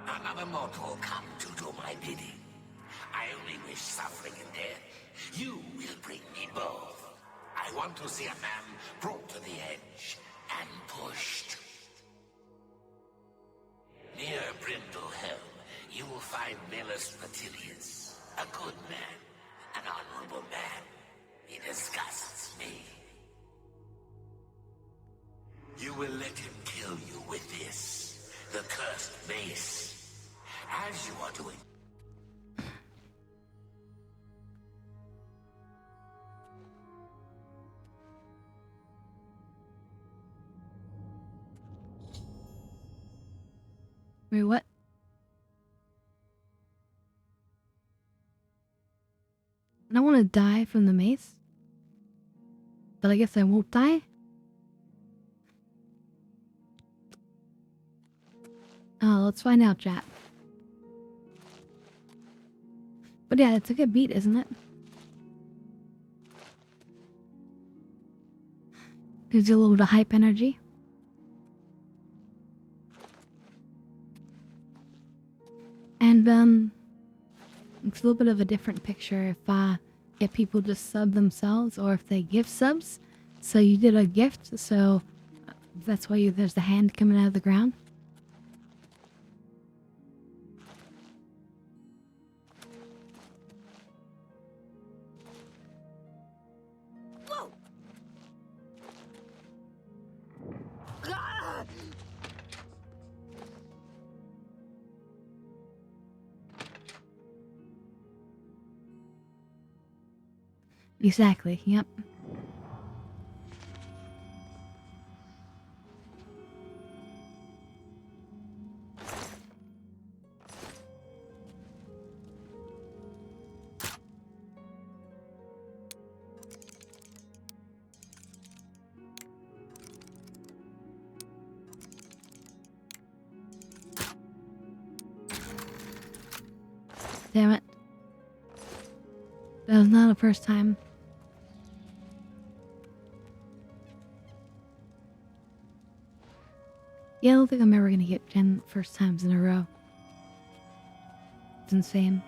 Another mortal come to do my bidding. I only wish suffering and death. You will bring me both. I want to see a man brought to the edge and pushed. Near Brindlehelm, you will find Milus Patilius, a good man, an honorable man. He disgusts me. You will let him kill you with this, the cursed mace, as you are doing. Wait, what? I don't want to die from the mace. But I guess I won't die. Oh, let's find out, chat. But yeah, it's a good beat, isn't it? Gives you a little bit of hype energy. And it's a little bit of a different picture if people just sub themselves or if they give subs. So you did a gift, so that's why there's the hand coming out of the ground. Whoa! Ah! Exactly, yep. Damn it. That was not the first time. Yeah, I don't think I'm ever gonna get 10 first times in a row. It's insane.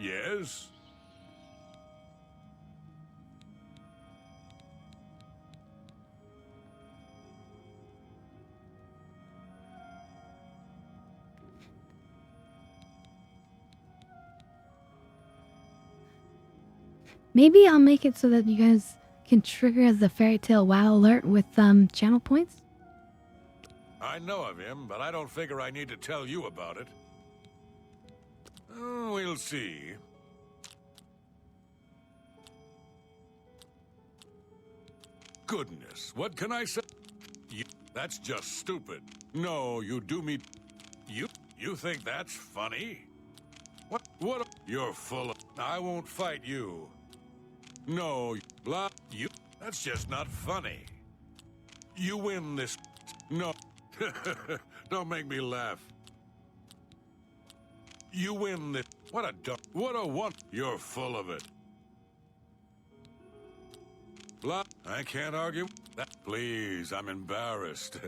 Yes? Maybe I'll make it so that you guys can trigger the fairy tale wow alert with channel points. I know of him, but I don't figure I need to tell you about it. Oh, we'll see. Goodness, what can I say? That's just stupid. No, you do me... You think that's funny? What? You're full of... I won't fight you. No, blah, that's just not funny. You win this. No. Don't make me laugh. You win this. What a one. You're full of it. Blah, I can't argue that. Please, I'm embarrassed.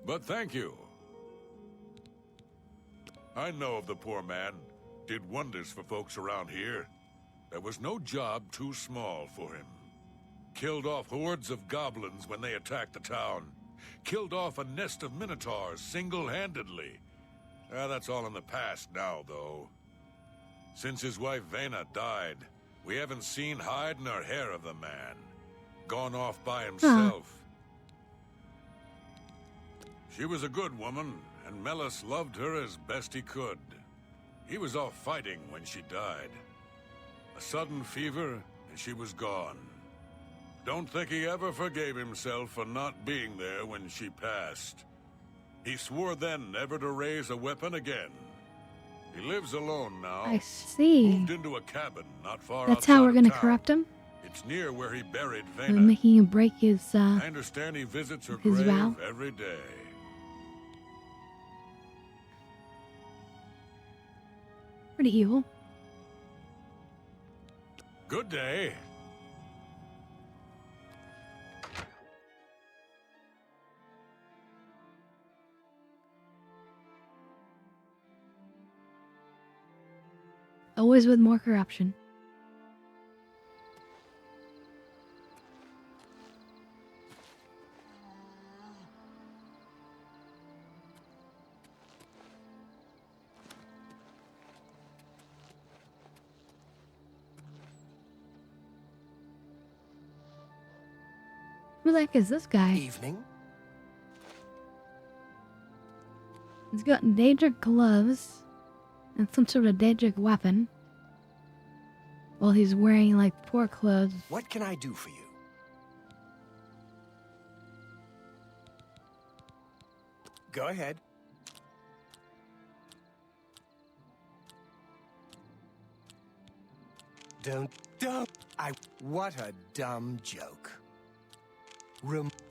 But thank you. I know of the poor man. Did wonders for folks around here. There was no job too small for him. Killed off hordes of goblins when they attacked the town. Killed off a nest of minotaurs single-handedly. That's all in the past now, though. Since his wife Vena died, we haven't seen hide nor hair of the man. Gone off by himself. She was a good woman, and Melus loved her as best he could. He was off fighting when she died. A sudden fever, and she was gone. Don't think he ever forgave himself for not being there when she passed. He swore then never to raise a weapon again. He lives alone now. I see. Moved into a cabin not far That's outside how we're of gonna town. corrupt him? It's near where he buried We're Vena. making him break his, I understand he visits her his grave vow? every day. Pretty evil. Good day. Always with more corruption. Who the heck is this guy? Evening. He's got Daedric gloves and some sort of Daedric weapon. While he's wearing like poor clothes. What can I do for you? Go ahead. Don't. What a dumb joke.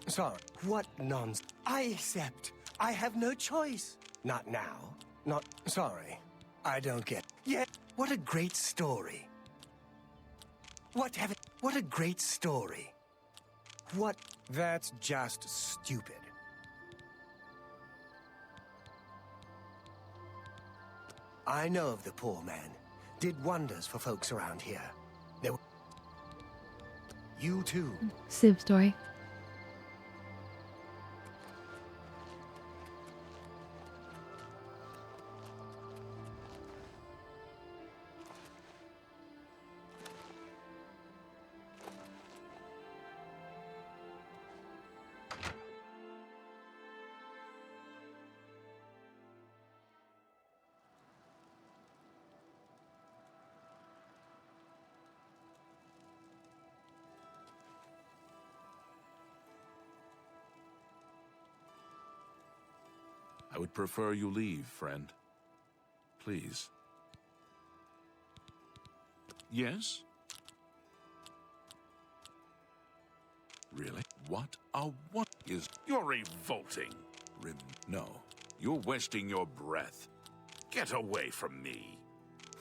Sorry. What nonsense. I accept. I have no choice. Not now. Not. Sorry. I don't get. Yeah. What a great story. What a great story. What? That's just stupid. I know of the poor man. Did wonders for folks around here. There were... You too. Civ story. I would prefer you leave, friend. Please. Yes? Really? What is... You're revolting. No. You're wasting your breath. Get away from me.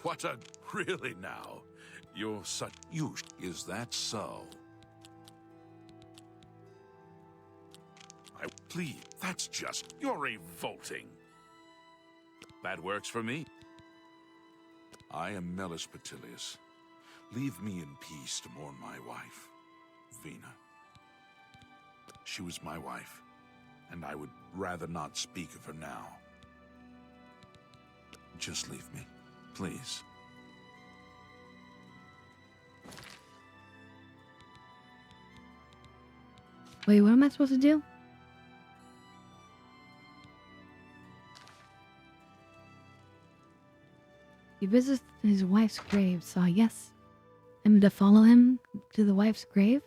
What a... Really now? You're such... Is that so? Please, that's just... You're revolting. That works for me. I am Melis Petilius. Leave me in peace to mourn my wife, Vena. She was my wife, and I would rather not speak of her now. Just leave me, please. Wait, what am I supposed to do? He visits his wife's grave, so I guess I'm to follow him to the wife's grave?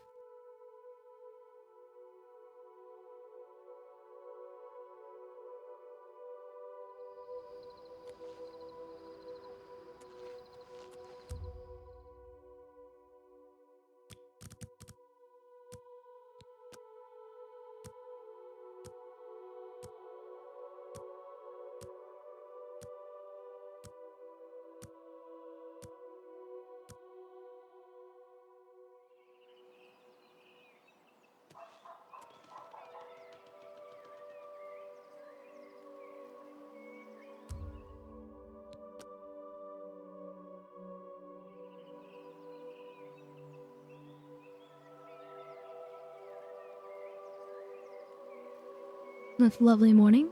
This lovely morning.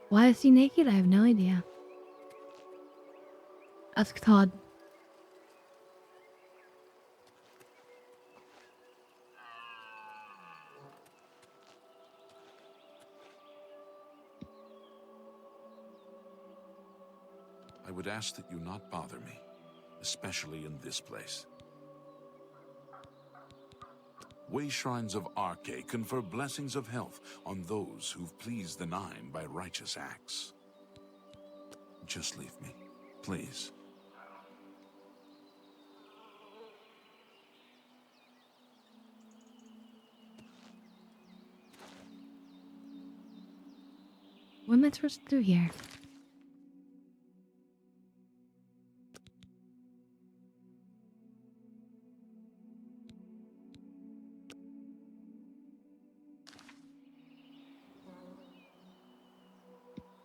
Why is he naked? I have no idea. Ask Todd. ask that you not bother me, especially in this place. Way shrines of Arche confer blessings of health on those who've pleased the Nine by righteous acts. Just leave me, please. What am I supposed to do here?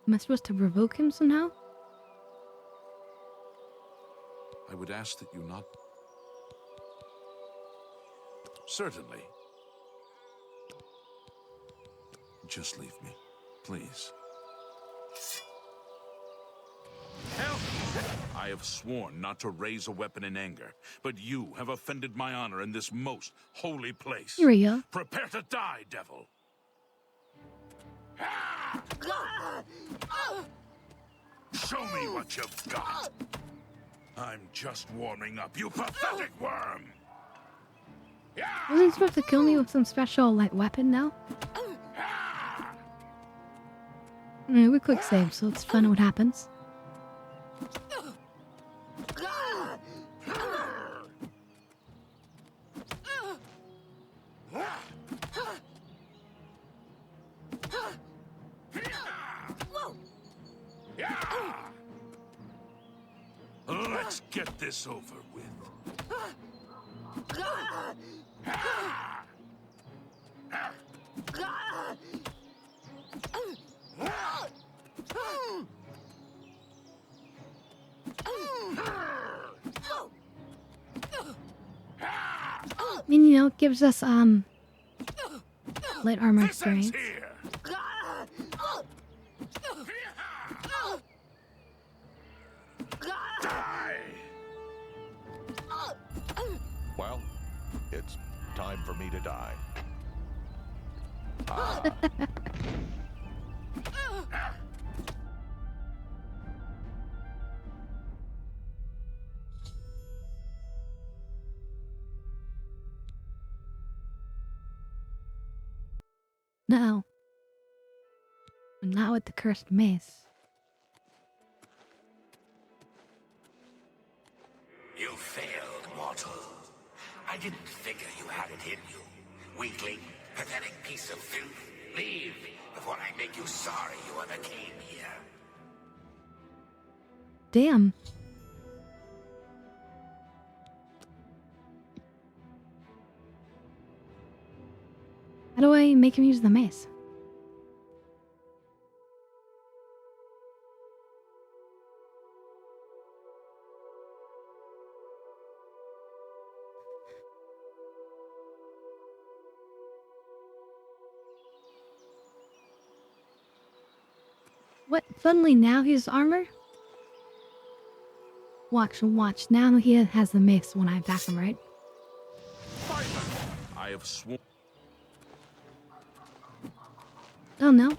Am I supposed to provoke him somehow? I would ask that you not... Certainly. Just leave me, please. Help! I have sworn not to raise a weapon in anger, but you have offended my honor in this most holy place. Here we go. Prepare to die, devil. Show me what you've got. I'm just warming up, you pathetic worm. Wasn't he supposed to kill me with some special, like, weapon now? We quick save, so let's find out what happens. Let's get this over with. I mean, you know, it gives us, light armor experience. Well, it's time for me to die. No. Not with the cursed mace. You failed, mortal. I didn't figure you had it in you. Weakling, pathetic piece of filth. Leave before I make you sorry you ever came here. Damn. How do I make him use the mace? What? Suddenly now he's armor? Watch. Now he has the mace when I back him, right? I have sworn. Oh no.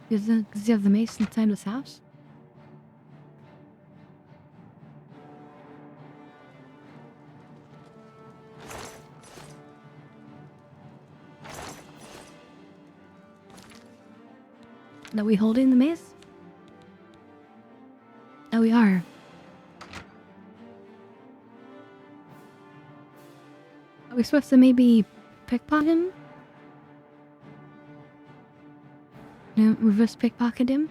Does he have the mace inside his house? Are we holding the mace? Oh, we are. Are we supposed to maybe pickpocket him? No, reverse pickpocket him?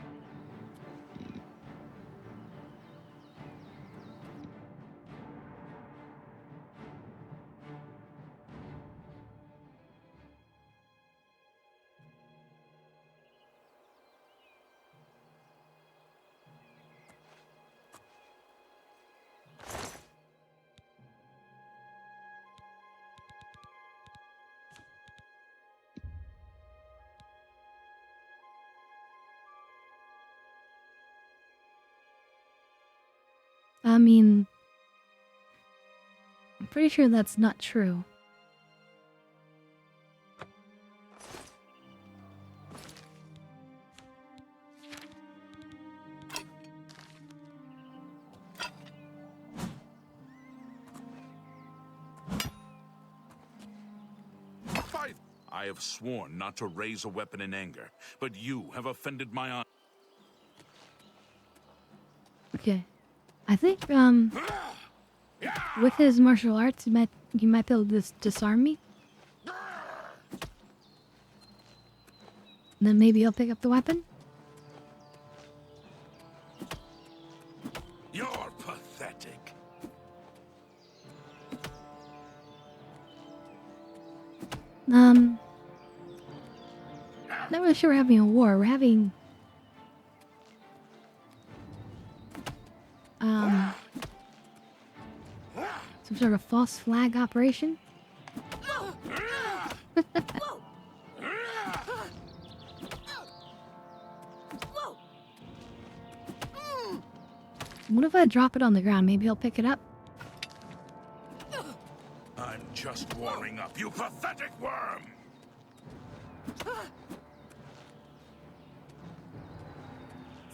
I mean, I'm pretty sure that's not true. I have sworn not to raise a weapon in anger, but you have offended my honor. Okay. I think, with his martial arts, he might be able to disarm me. And then maybe he'll pick up the weapon. You're pathetic. Not really sure we're having a war. We're having some sort of false flag operation. What if I drop it on the ground? Maybe he'll pick it up. I'm just warming up, you pathetic worm!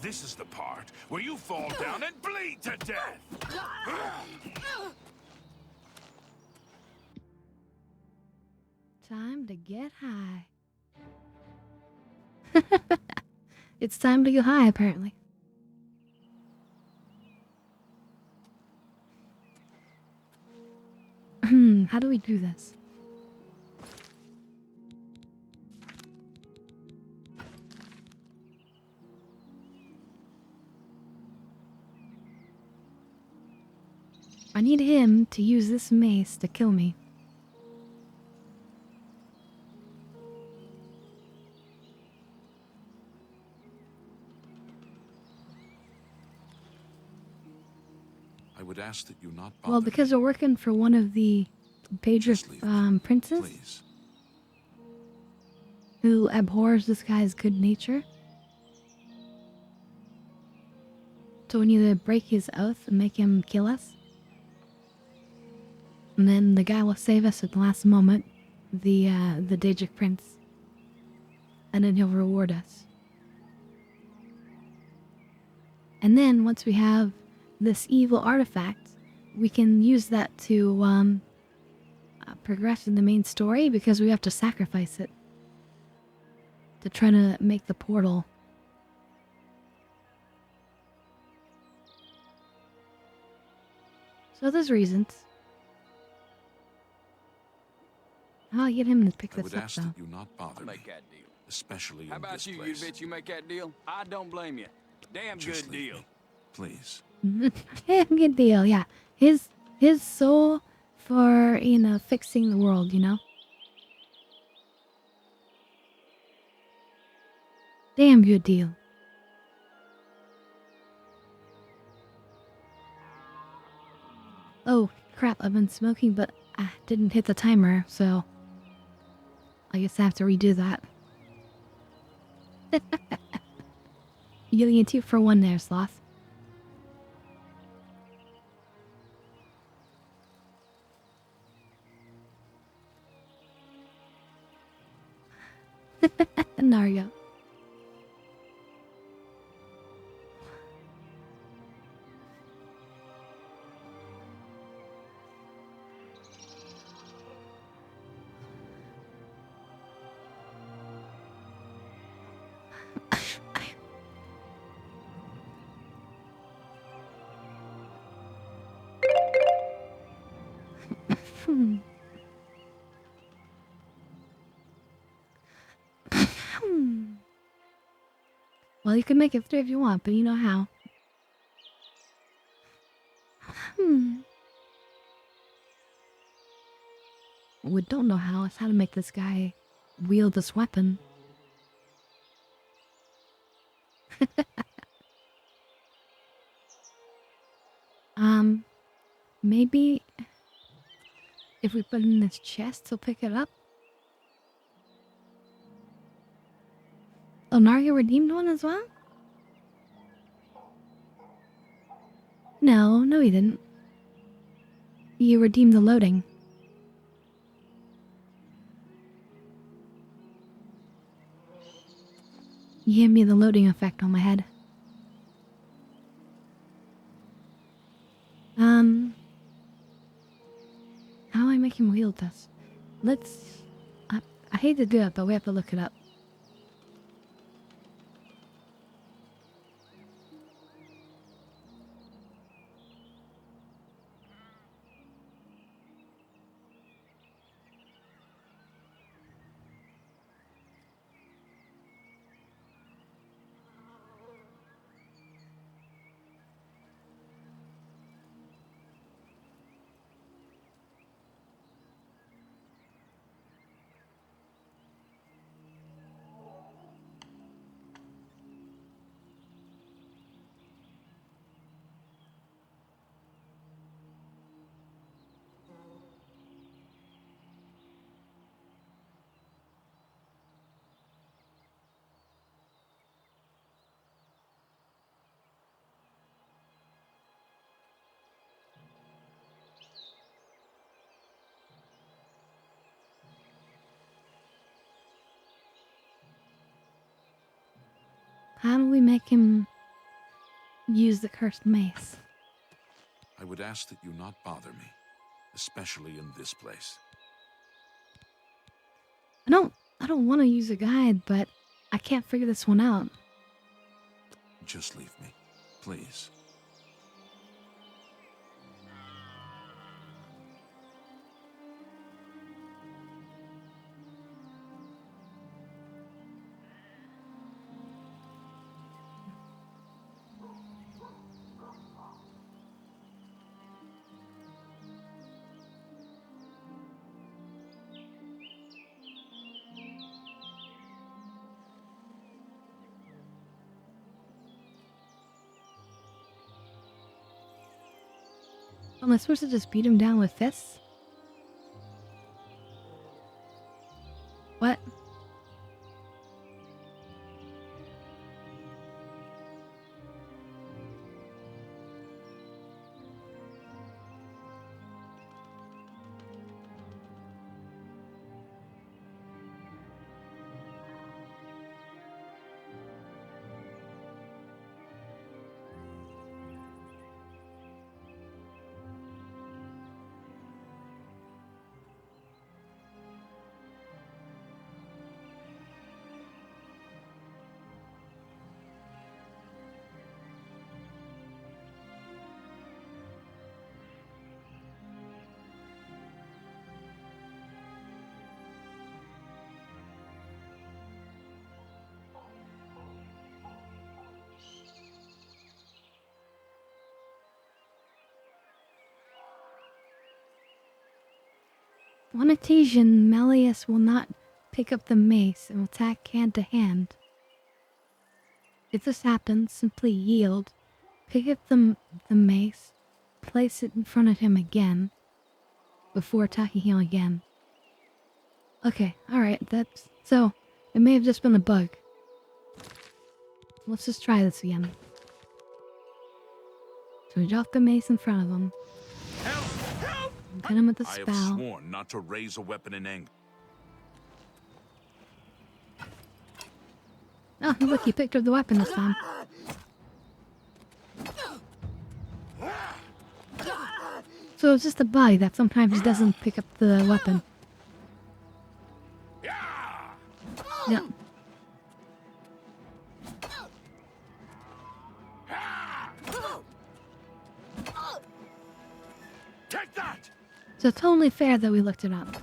This is the part where you fall down and bleed to death! Time to get high. It's time to go high, apparently. How do we do this? I need him to use this mace to kill me. I would ask that you not bother. Well, because we're working for one of the Pager princes, Please. who abhors this guy's good nature. So we need to break his oath and make him kill us. And then the guy will save us at the last moment, the Daedric prince. And then he'll reward us. And then once we have this evil artifact, we can use that to progress in the main story, because we have to sacrifice it to try to make the portal. So there's reasons. I'll get him to pick I this would up, ask though. that you not bother Make me, that deal. especially How in about this you, place. you bitch? You make that deal? I don't blame you. Damn Just good leave deal. me, please. Yeah, good deal, yeah. His soul for, fixing the world, Damn good deal. Oh, crap, I've been smoking, but I didn't hit the timer, so I guess I have to redo that. You're getting a 2 for 1 there, Sloth. Nario. Well, you can make it 3 if you want, but you know how. What we don't know how is how to make this guy wield this weapon. Maybe if we put it in his chest, he'll pick it up. Oh, Nario redeemed one as well? No, he didn't. You redeemed the loading. You gave me the loading effect on my head. How do I make him wield this? Let's... I hate to do it, but we have to look it up. How do we make him use the cursed mace? I would ask that you not bother me, especially in this place. I don't want to use a guide, but I can't figure this one out. Just leave me, please. Am I supposed to just beat him down with fists? What? On occasion, Malleus will not pick up the mace and will attack hand to hand. If this happens, simply yield, pick up the mace, place it in front of him again, before attacking him again. Okay, alright, that's... So, it may have just been a bug. Let's just try this again. So we drop the mace in front of him. Hit him with the I spell. have sworn not to raise a weapon in anger. Oh, look, he picked up the weapon this time. So it's just a bug that sometimes he doesn't pick up the weapon. Yeah. Take that! So it's totally fair that we looked it up.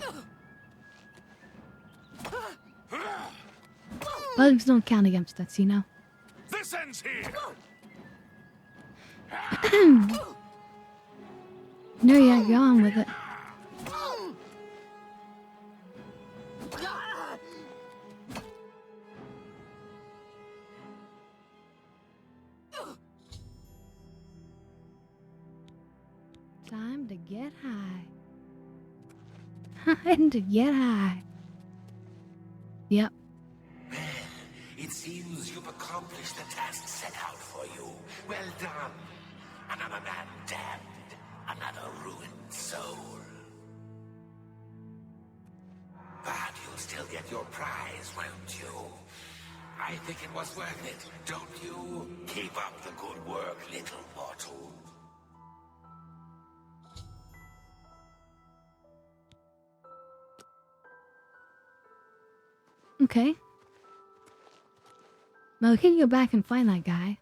Bugs don't count against us, you know? This ends here! No, yeah, go on with it. Time to get high. Time to get high. Yep. It seems you've accomplished the task set out for you. Well done. Another man damned. Another ruined soul. But you'll still get your prize, won't you? I think it was worth it, don't you? Keep up the good work, little mortal. Okay. Well, we can go back and find that guy.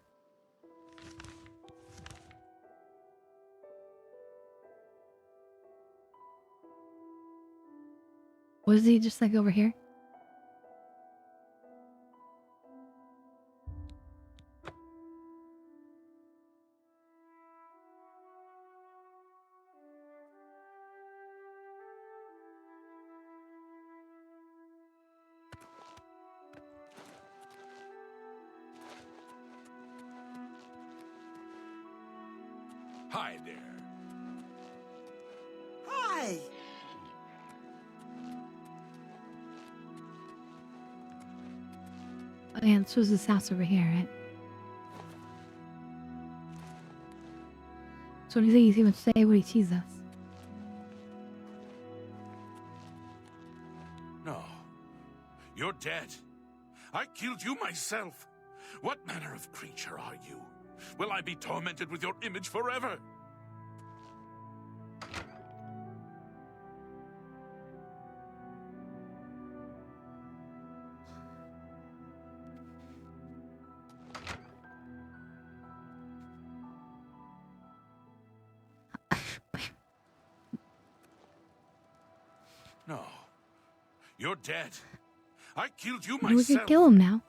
Was he just like over here? Hi there. Hi! Oh yeah, this was his house over here, right? So what do you think he would say when he sees us? No. You're dead. I killed you myself. What manner of creature are you? Will I be tormented with your image forever? No. You're dead. I killed you We myself. could kill him now.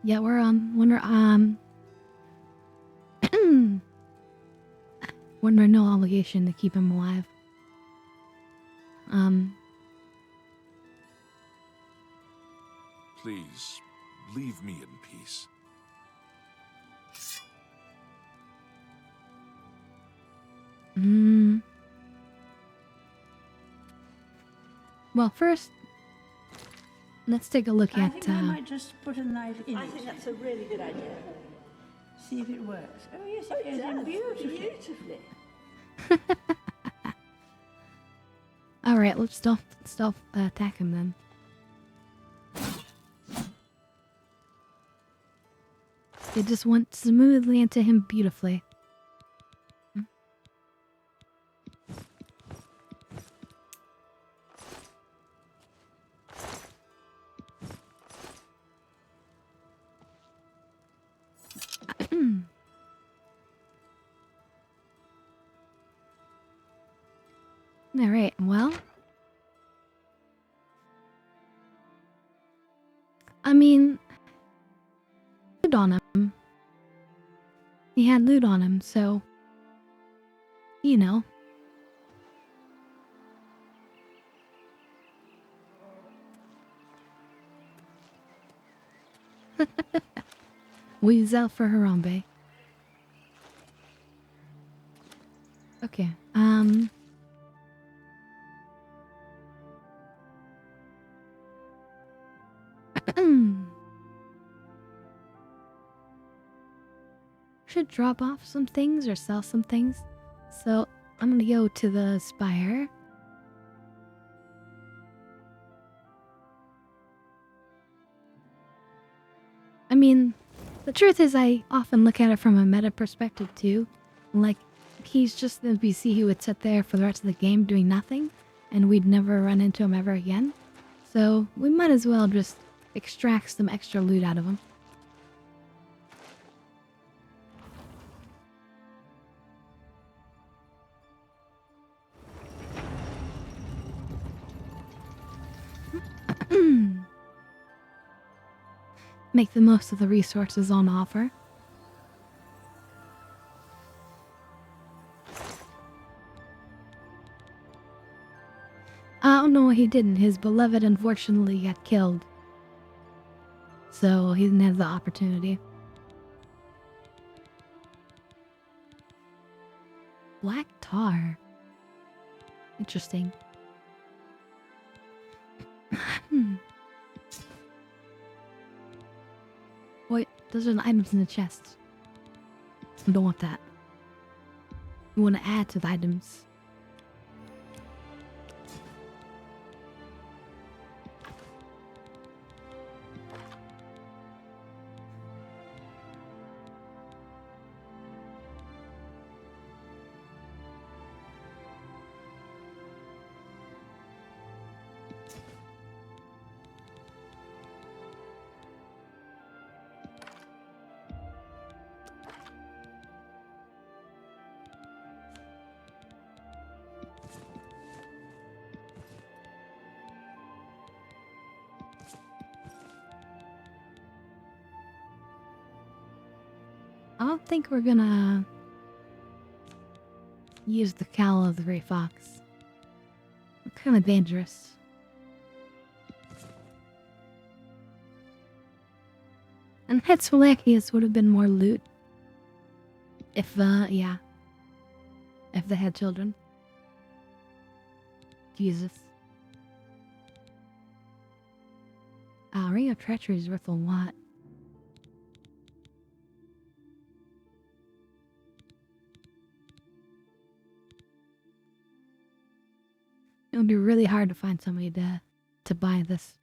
Yeah, we're we're under no obligation to keep him alive. Please, leave me in peace. Well, first, let's take a look I at. think I might just put a knife in it. I think that's a really good idea. See if it works. Oh yes, it goes in beautifully. All right, let's stop attack him then. It just went smoothly into him beautifully. All right, well, I mean, loot on him. He had loot on him, so, you know. We's out for Harambe. Okay, should drop off some things or sell some things. So I'm gonna go to the spire. I mean, the truth is I often look at it from a meta perspective too. Like, he's just the NPC who would sit there for the rest of the game doing nothing, and we'd never run into him ever again. So we might as well just extract some extra loot out of him. Make the most of the resources on offer. Oh no, he didn't. His beloved unfortunately got killed. So he didn't have the opportunity. Black tar. Interesting. Wait, those are the items in the chest. I don't want that. We want to add to the items. I don't think we're gonna use the cowl of the Grey Fox. Kind of dangerous. And Hetzwalachius would have been more loot. If, yeah. If they had children. Jesus. Ring of Treachery is worth a lot. It would be really hard to find somebody to buy this.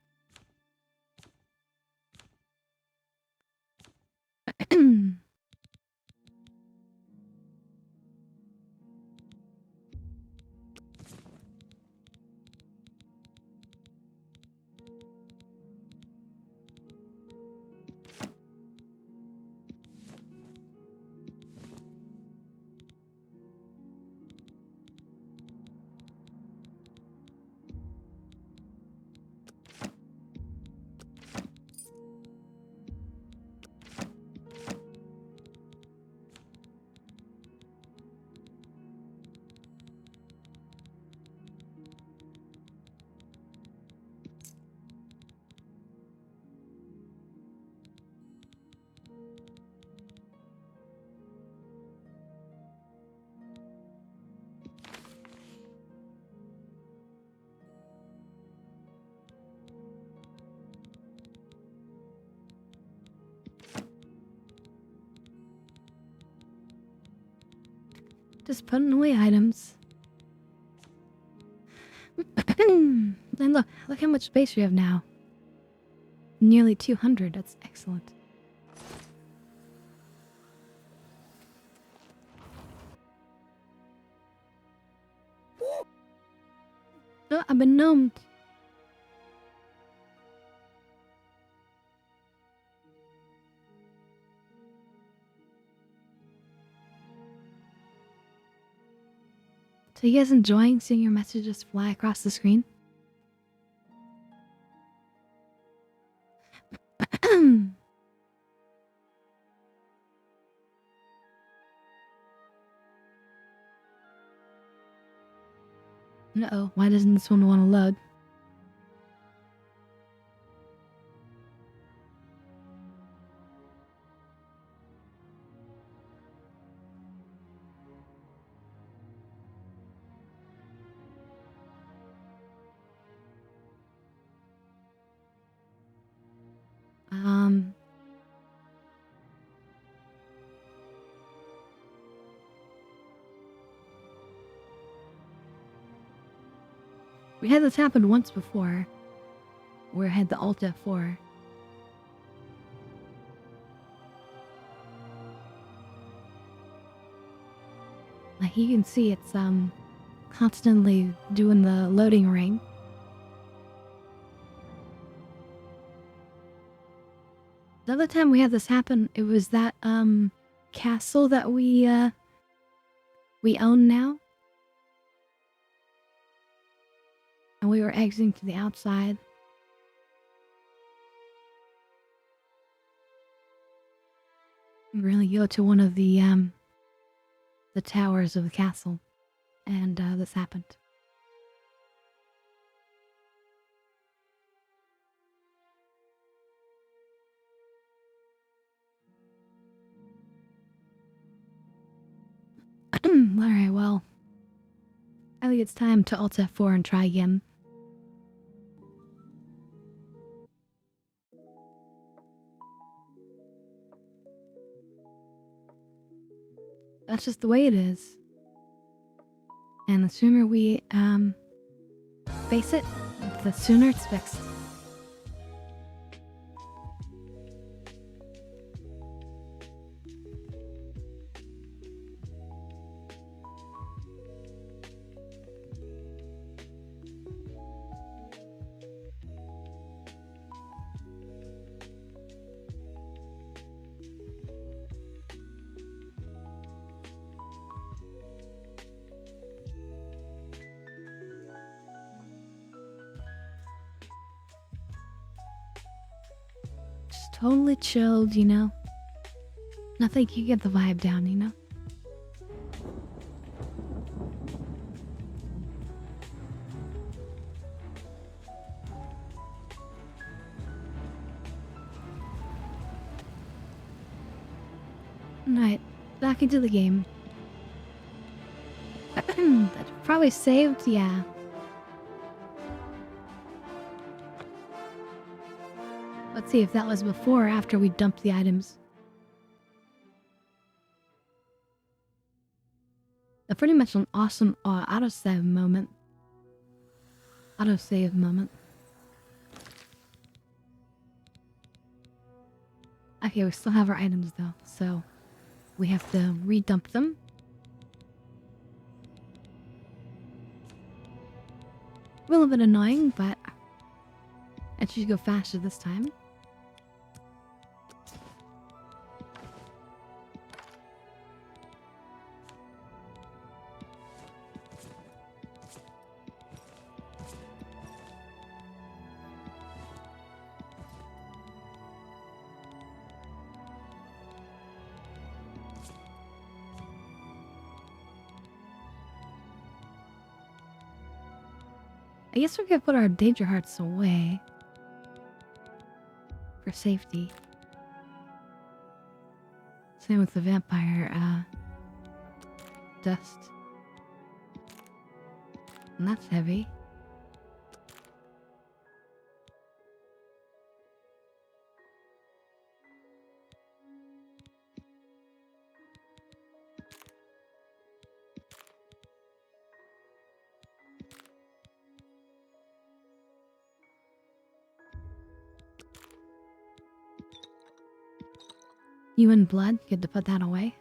Just putting away items. And look how much space we have now. Nearly 200, that's excellent. Oh, I've been gnomed. So you guys enjoying seeing your messages fly across the screen? Uh-oh, why doesn't this one want to load? We had this happen once before, where I had the Alt F4. Like you can see it's constantly doing the loading ring. The other time we had this happen, it was that castle that we own now. And we were exiting to the outside. We really go to one of the towers of the castle. And this happened. Alright, well. I think it's time to Alt F4 and try again. That's just the way it is. And the sooner we, face it, the sooner it's fixed. Just totally chilled, you know? Nothing can get the vibe down, you know? Alright, back into the game. That probably saved, yeah. Let's see if that was before or after we dumped the items. Pretty much an awesome autosave moment. Autosave moment. Okay, we still have our items though, so we have to redump them. A little bit annoying, but it should go faster this time. I guess we could put our danger hearts away for safety. Same with the vampire dust. And that's heavy. You and blood, good to put that away.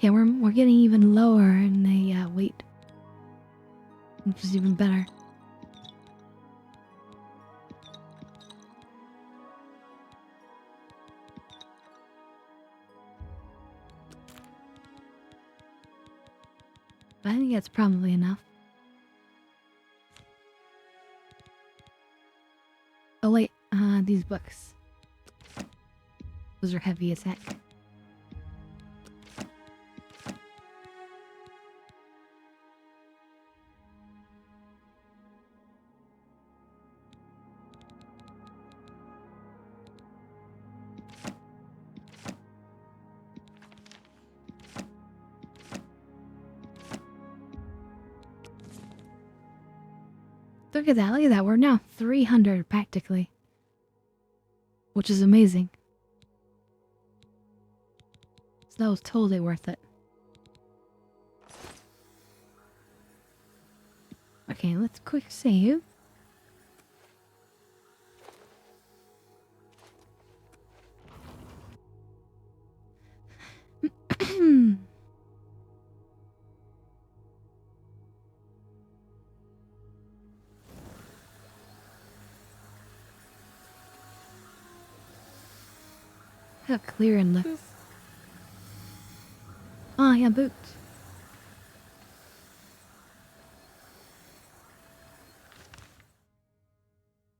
Yeah, we're getting even lower in the weight, which is even better. But I think that's probably enough. Oh wait, these books. Those are heavy as heck. Look at that, look at that. We're now 300 practically. Which is amazing. So that was totally worth it. Okay, let's quick save. How clear and looks. Oh, yeah, boots.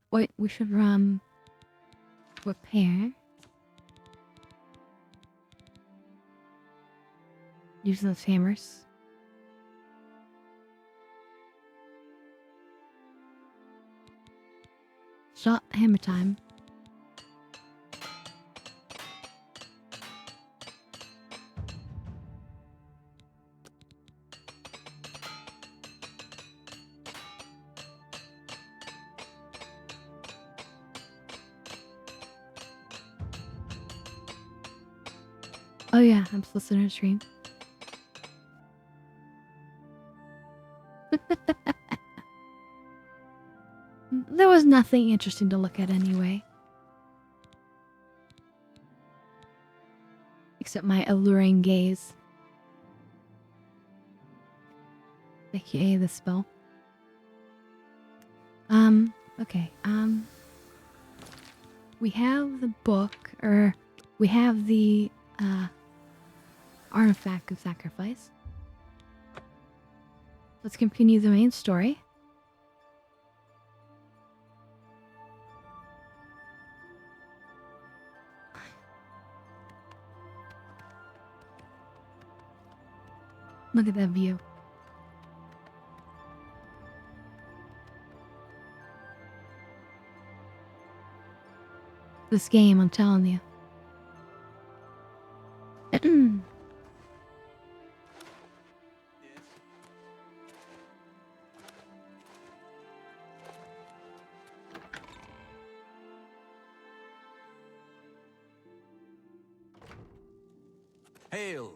Wait, we should repair. Use those hammers. Shot hammer time. Oh yeah, I'm supposed to stream. There was nothing interesting to look at anyway. Except my alluring gaze. AKA the spell. Okay, we have the book, or we have the, artifact of sacrifice. Let's continue the main story. Look at that view. This game, I'm telling you. Hail!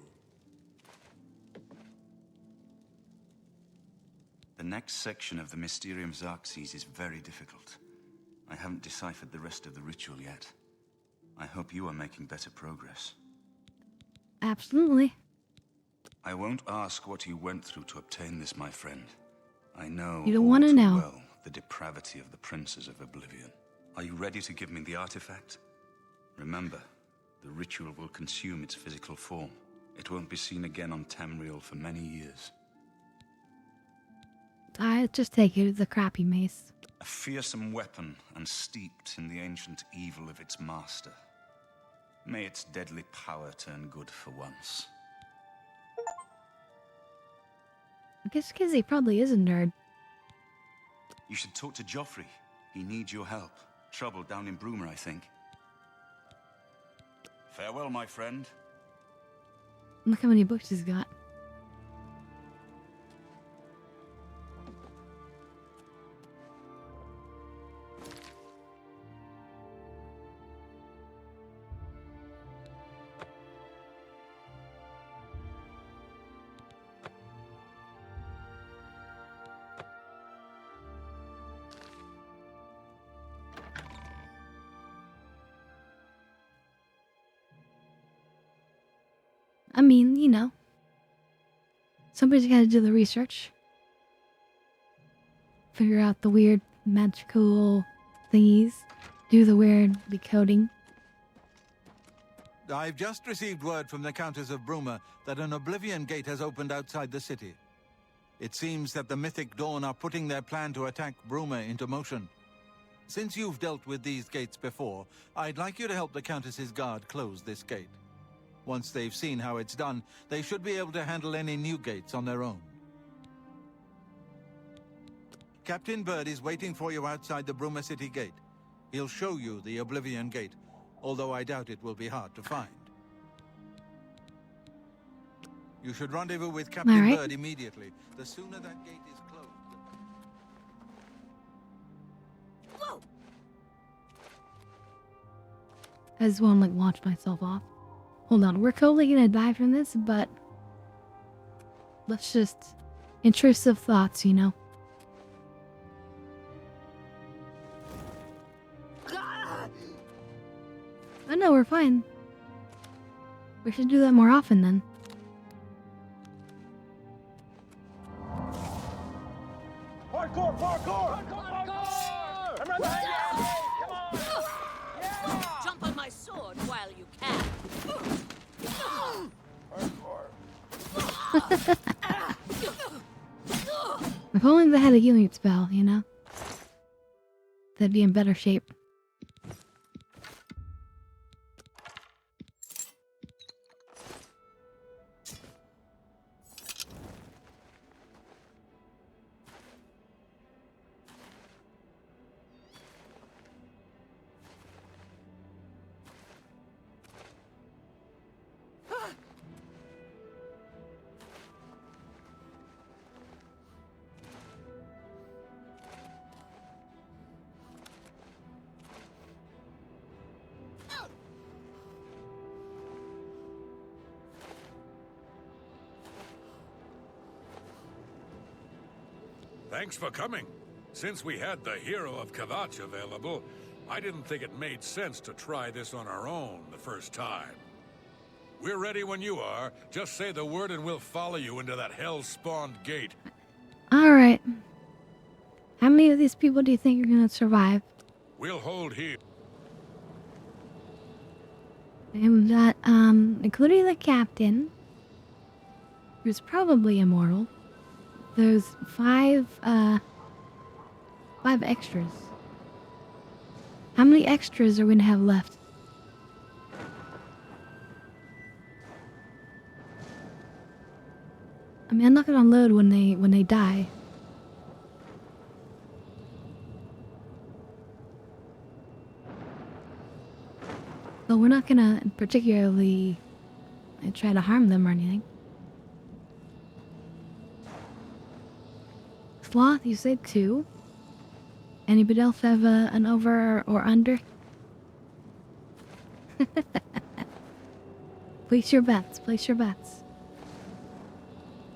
The next section of the Mysterium Xerxes is very difficult. I haven't deciphered the rest of the ritual yet. I hope you are making better progress. Absolutely. I won't ask what you went through to obtain this, my friend. I know You don't all want to too know. well the depravity of the princes of Oblivion. Are you ready to give me the artifact? Remember, the ritual will consume its physical form. It won't be seen again on Tamriel for many years. I just take it as a crappy mace. A fearsome weapon and steeped in the ancient evil of its master. May its deadly power turn good for once. I guess because he probably is a nerd. You should talk to Joffrey. He needs your help. Trouble down in Bruma, I think. Farewell, my friend. Look how many books he's got. I mean, you know, somebody's got to do the research. Figure out the weird magical thingies. Do the weird decoding. I've just received word from the Countess of Bruma that an Oblivion gate has opened outside the city. It seems that the Mythic Dawn are putting their plan to attack Bruma into motion. Since you've dealt with these gates before, I'd like you to help the Countess's guard close this gate. Once they've seen how it's done, they should be able to handle any new gates on their own. Captain Bird is waiting for you outside the Bruma City gate. He'll show you the Oblivion gate, although I doubt it will be hard to find. You should rendezvous with Captain Bird immediately. The sooner that gate is closed... Whoa! I just want to like launch myself off. Hold on, we're totally gonna die from this, but let's just intrusive thoughts, you know. Oh no, we're fine. We should do that more often then. Parkour! Parkour! Parkour! I'm right behind you! Come on! Jump on my sword while you can. If only they had a healing spell, you know? They'd be in better shape. Thanks for coming. Since we had the hero of Kvatch available, I didn't think it made sense to try this on our own the first time. We're ready when you are. Just say the word and we'll follow you into that hell-spawned gate. Alright. How many of these people do you think are gonna survive? We'll hold here. And we've got, including the captain, who's probably immortal. There's five extras. How many extras are we gonna have left? I mean, I'm not gonna unload when they die. So we're not gonna particularly try to harm them or anything. Sloth, you said 2. Anybody else have an over or under? Place your bets. Place your bets.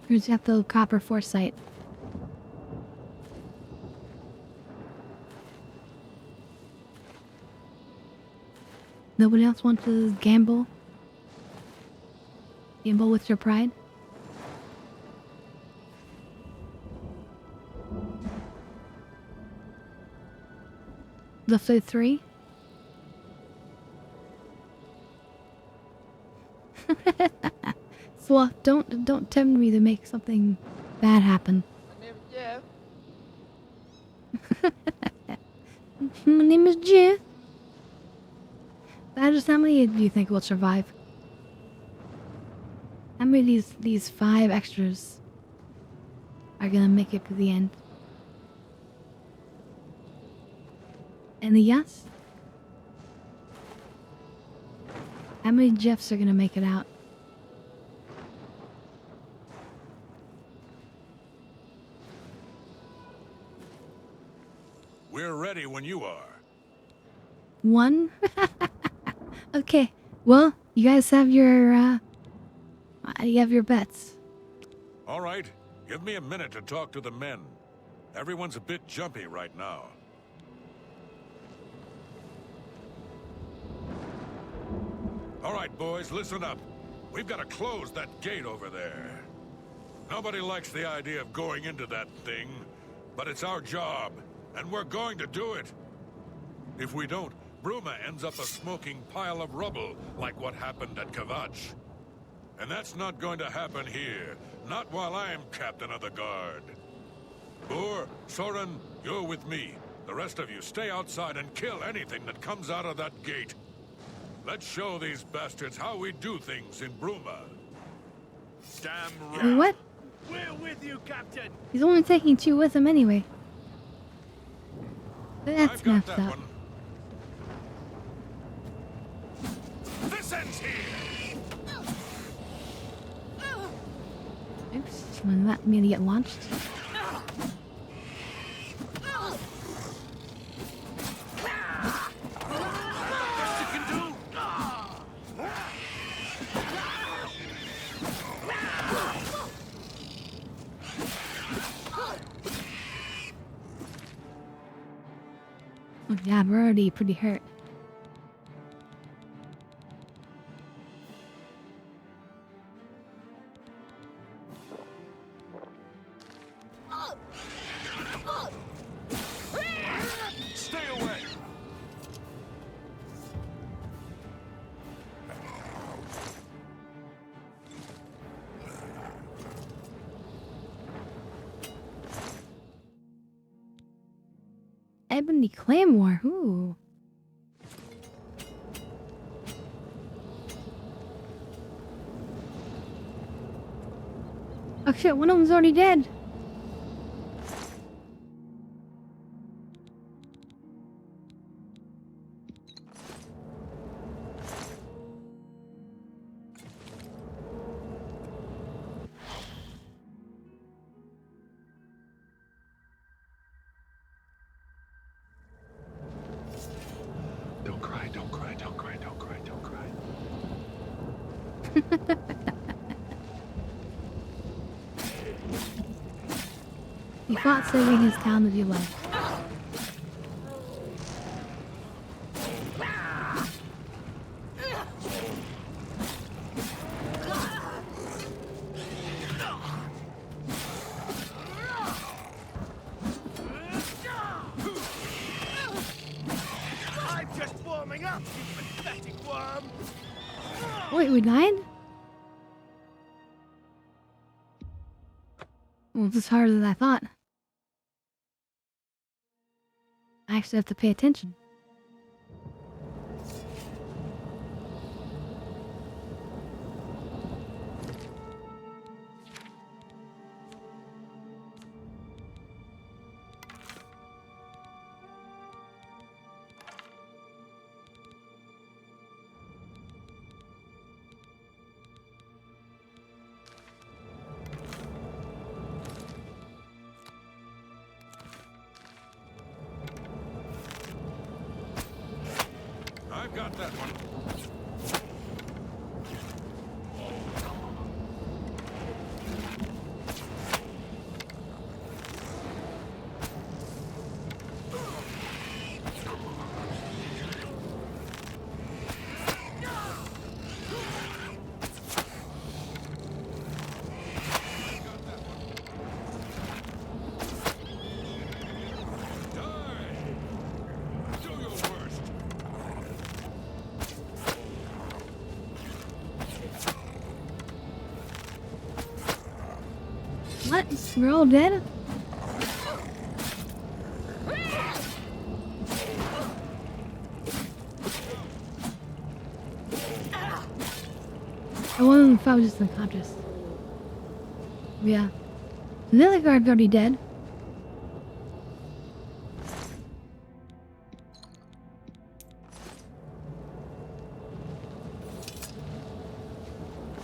Who's got the copper foresight? Nobody else wants to gamble? Gamble with your pride? Left side 3? Sloth, don't tempt me to make something bad happen. My name is Jeff. That is how many do you think will survive? How many of these 5 extras are gonna make it to the end? Any yes? How many Jeffs are gonna make it out? We're ready when you are. 1? Okay. Well, you guys have your bets. All right. Give me a minute to talk to the men. Everyone's a bit jumpy right now. All right, boys, listen up. We've got to close that gate over there. Nobody likes the idea of going into that thing, but it's our job, and we're going to do it. If we don't, Bruma ends up a smoking pile of rubble, like what happened at Kvatch. And that's not going to happen here, not while I'm captain of the guard. Boor, Soren, you're with me. The rest of you stay outside and kill anything that comes out of that gate. Let's show these bastards how we do things in Bruma. Damn right. Wait, what? We're with you, Captain. He's only taking 2 with him anyway. That's messed up. One. This ends here. Oops, someone let me get launched. Oh, yeah, we're already pretty hurt. Stay away. Ebony Claymore. Ooh. Oh shit, one of them's already dead. Don't cry, don't cry, don't cry, don't cry, don't cry. He fought saving his town that he loved. I'm just warming up, you pathetic worm! Wait, we died? Well, this is harder than I thought. I actually have to pay attention. I've got that one. What? We're all dead? I wonder if I was just unconscious. Yeah. The other guard's already dead.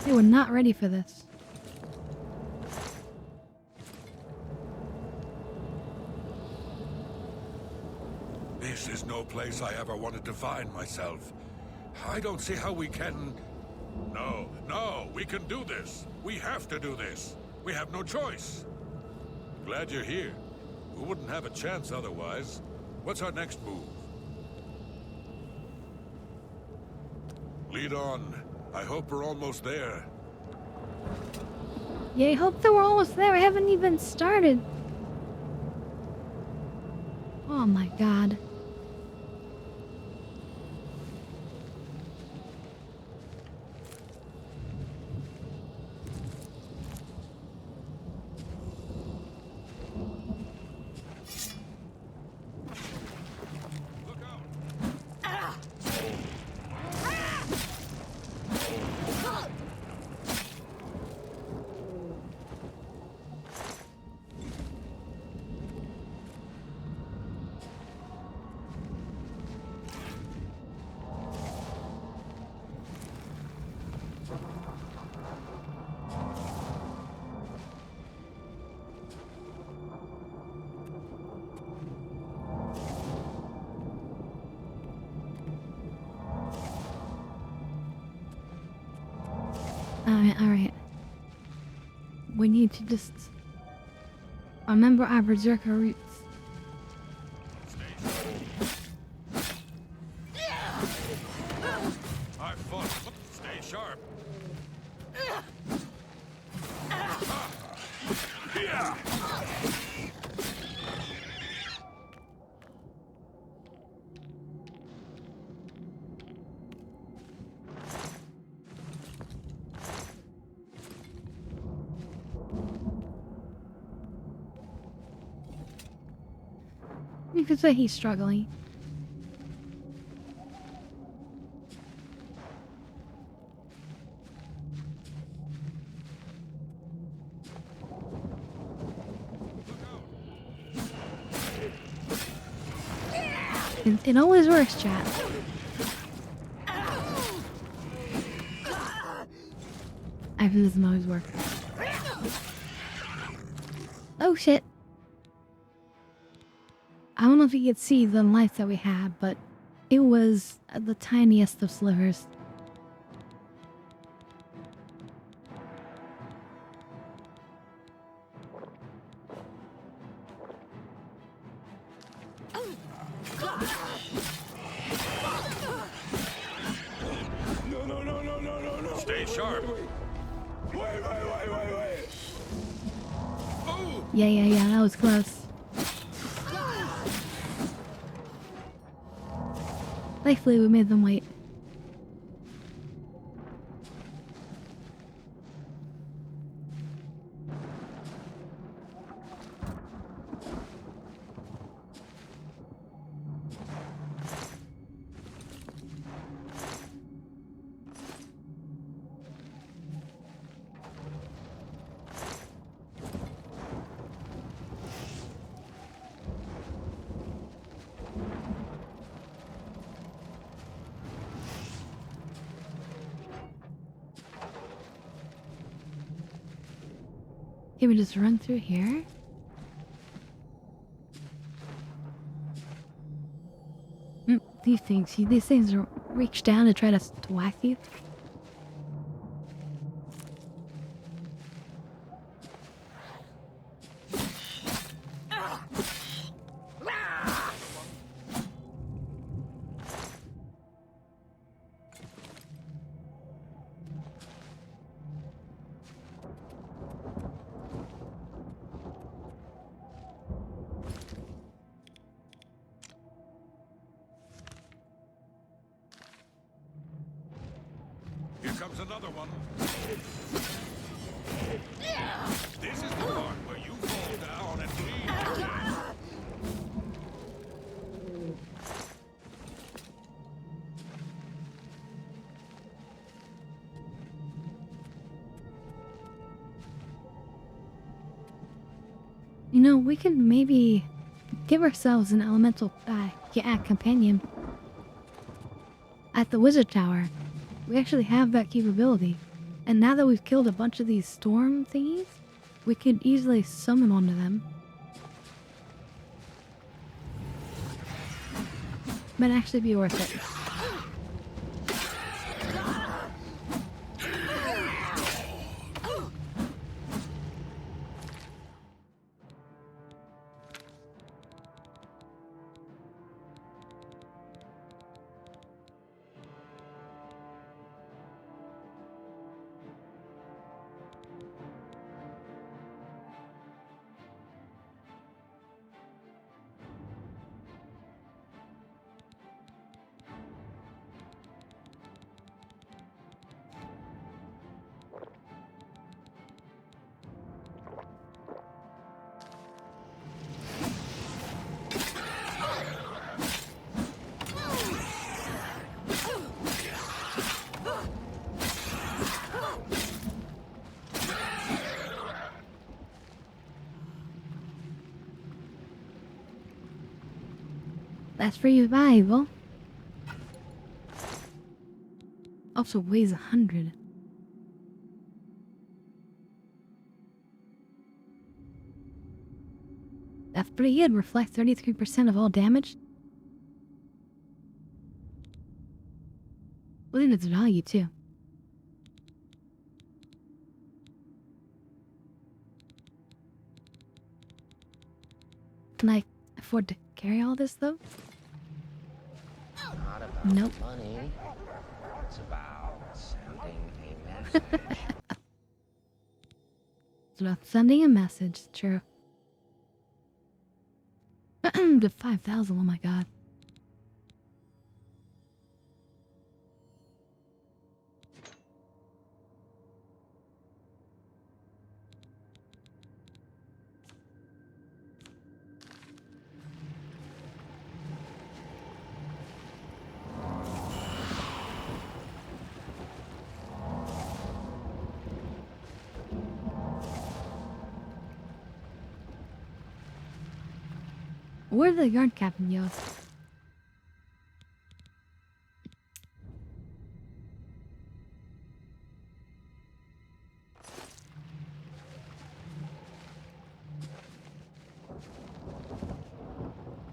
They were not ready for this. This is no place I ever wanted to find myself. I don't see how we can... No, we can do this. We have to do this. We have no choice. Glad you're here. We wouldn't have a chance otherwise. What's our next move? Lead on. I hope we're almost there. Yeah, I hope that we're almost there. I haven't even started. Oh my god. Alright. We need to just remember our berserker roots. I fought. Stay sharp. Yeah. You could say he's struggling. It always works, chat. I think this always works. Oh shit. I don't know if you could see the lights that we had, but it was the tiniest of slivers. No. Stay sharp. Wait. Oh! Yeah, that was close. Thankfully, we made them wait. Can we just run through here? These things reach down to try to whack you. Here comes another one. This is the part where you fall down and bleed. You know, we could maybe give ourselves an elemental companion at the wizard tower. We actually have that capability. And now that we've killed a bunch of these storm thingies, we could easily summon one of them. Might actually be worth it. That's for survival. Also weighs 100. That's pretty good. Reflects 33% of all damage. Well, then it's value too. Can I afford to carry all this though? Not about Nope. money. It's about sending a message. It's about sending a message. True. To 5,000. Oh my god. Where'd the yard captain go?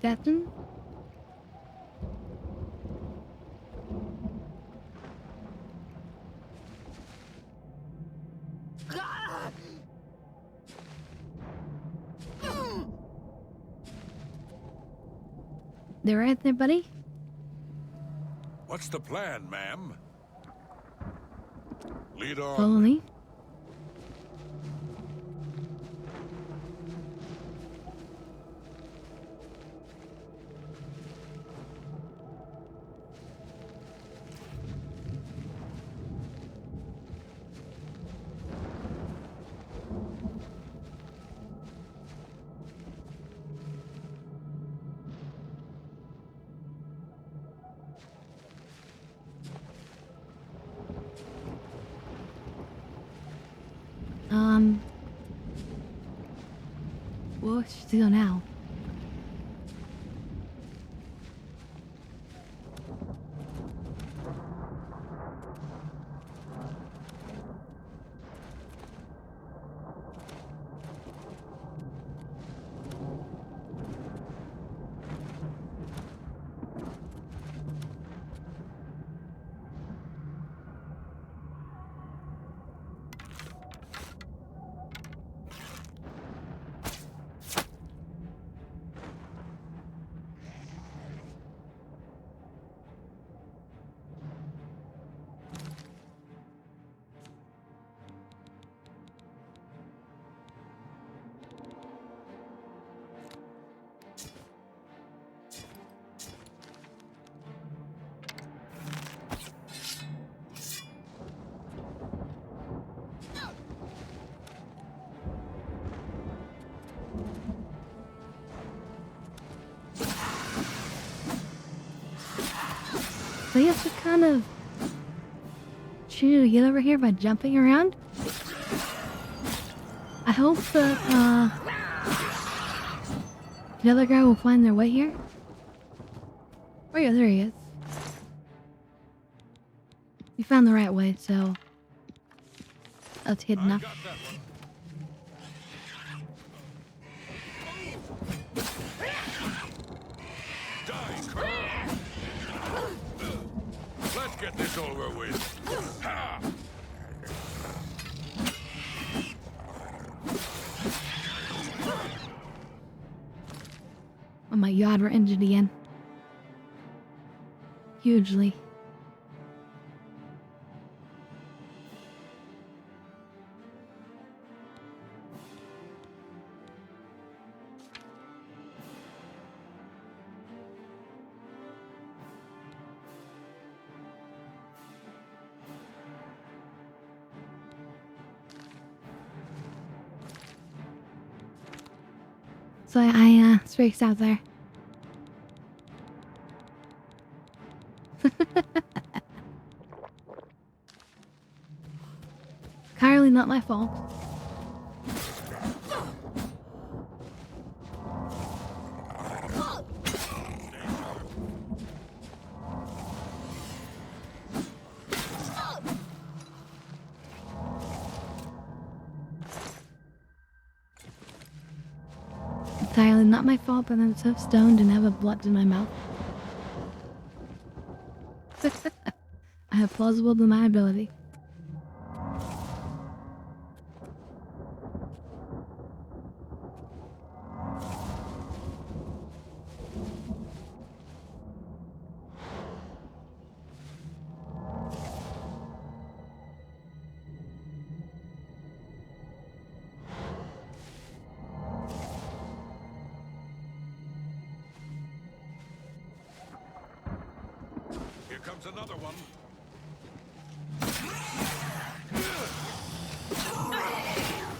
Captain? They right there, buddy? What's the plan, ma'am? Lead on. Follow me. What should we do now? So you have to kind of get over here by jumping around. I hope that the other guy will find their way here. Oh yeah, there he is. We found the right way, so that's good enough. Let's get this over with. Ha! Oh my god, we're injured again. Hugely. So I raced out there. Entirely not my fault. Entirely not my fault, but I'm so stoned and have a blood in my mouth. I have plausible deniability. Here comes another one.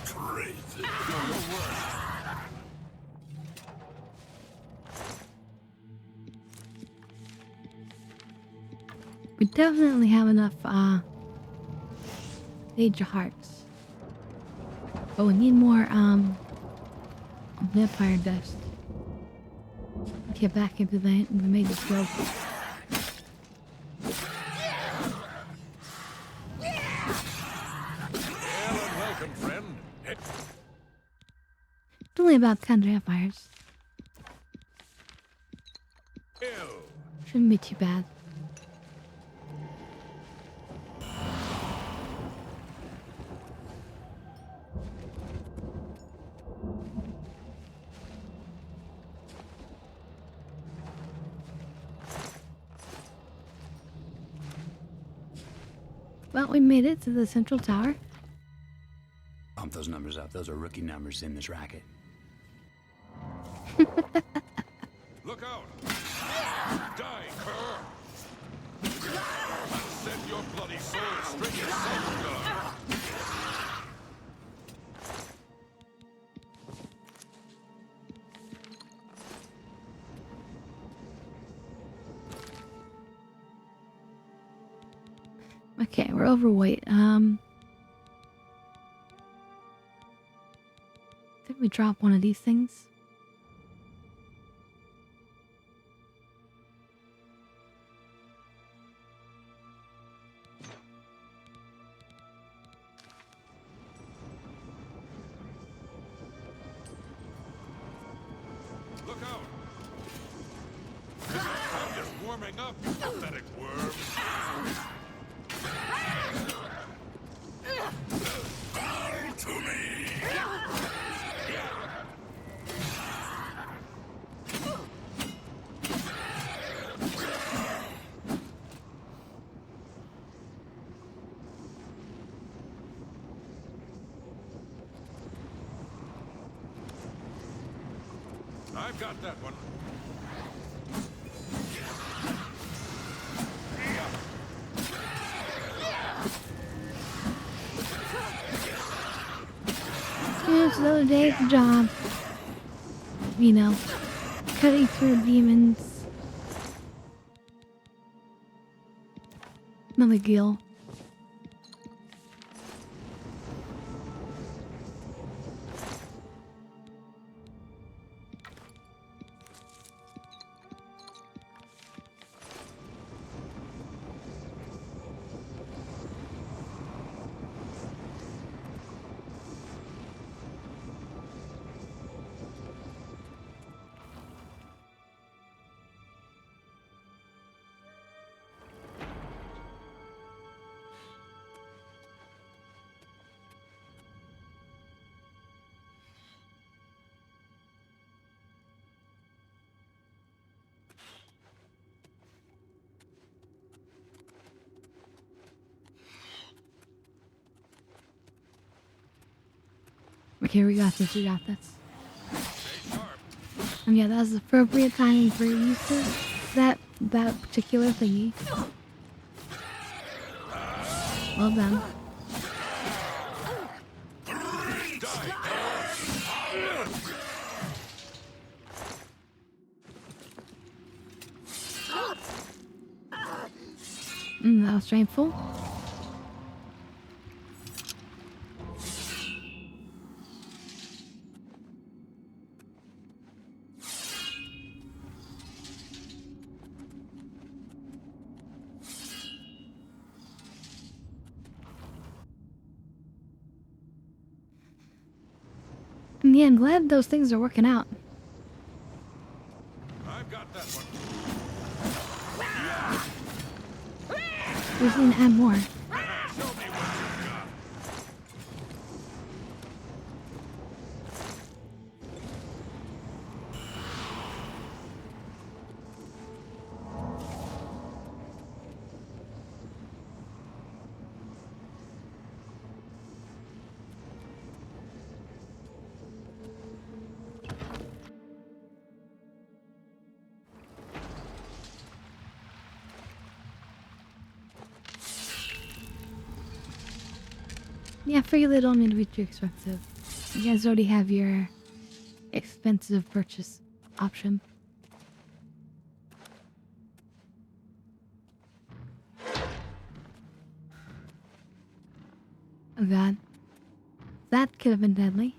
Crazy. We definitely have enough, Sage Hearts. But we need more, vampire dust. get back into the Mages Guild. Welcome, friend. It's only about 10 vampires. Shouldn't be too bad. Well, we made it to the central tower. Pump those numbers up. Those are rookie numbers in this racket. Look out! Die, cur! I'll send your bloody soul straight to Selma. Okay, we're overweight. Did we drop one of these things? Look out! I'm just warming up, you pathetic worm. Bow to me! I've got that one. It's another day at the job. You know, cutting through demons. Another gill. Okay, we got this, we got this. And yeah, that was appropriate timing for use of that particular thingy. Well done. That was shameful. Yeah, I'm glad those things are working out. I've got that one. We just need to add more. Yeah, I figured they don't need to be too expensive. You guys already have your expensive purchase option. Oh god. That could have been deadly.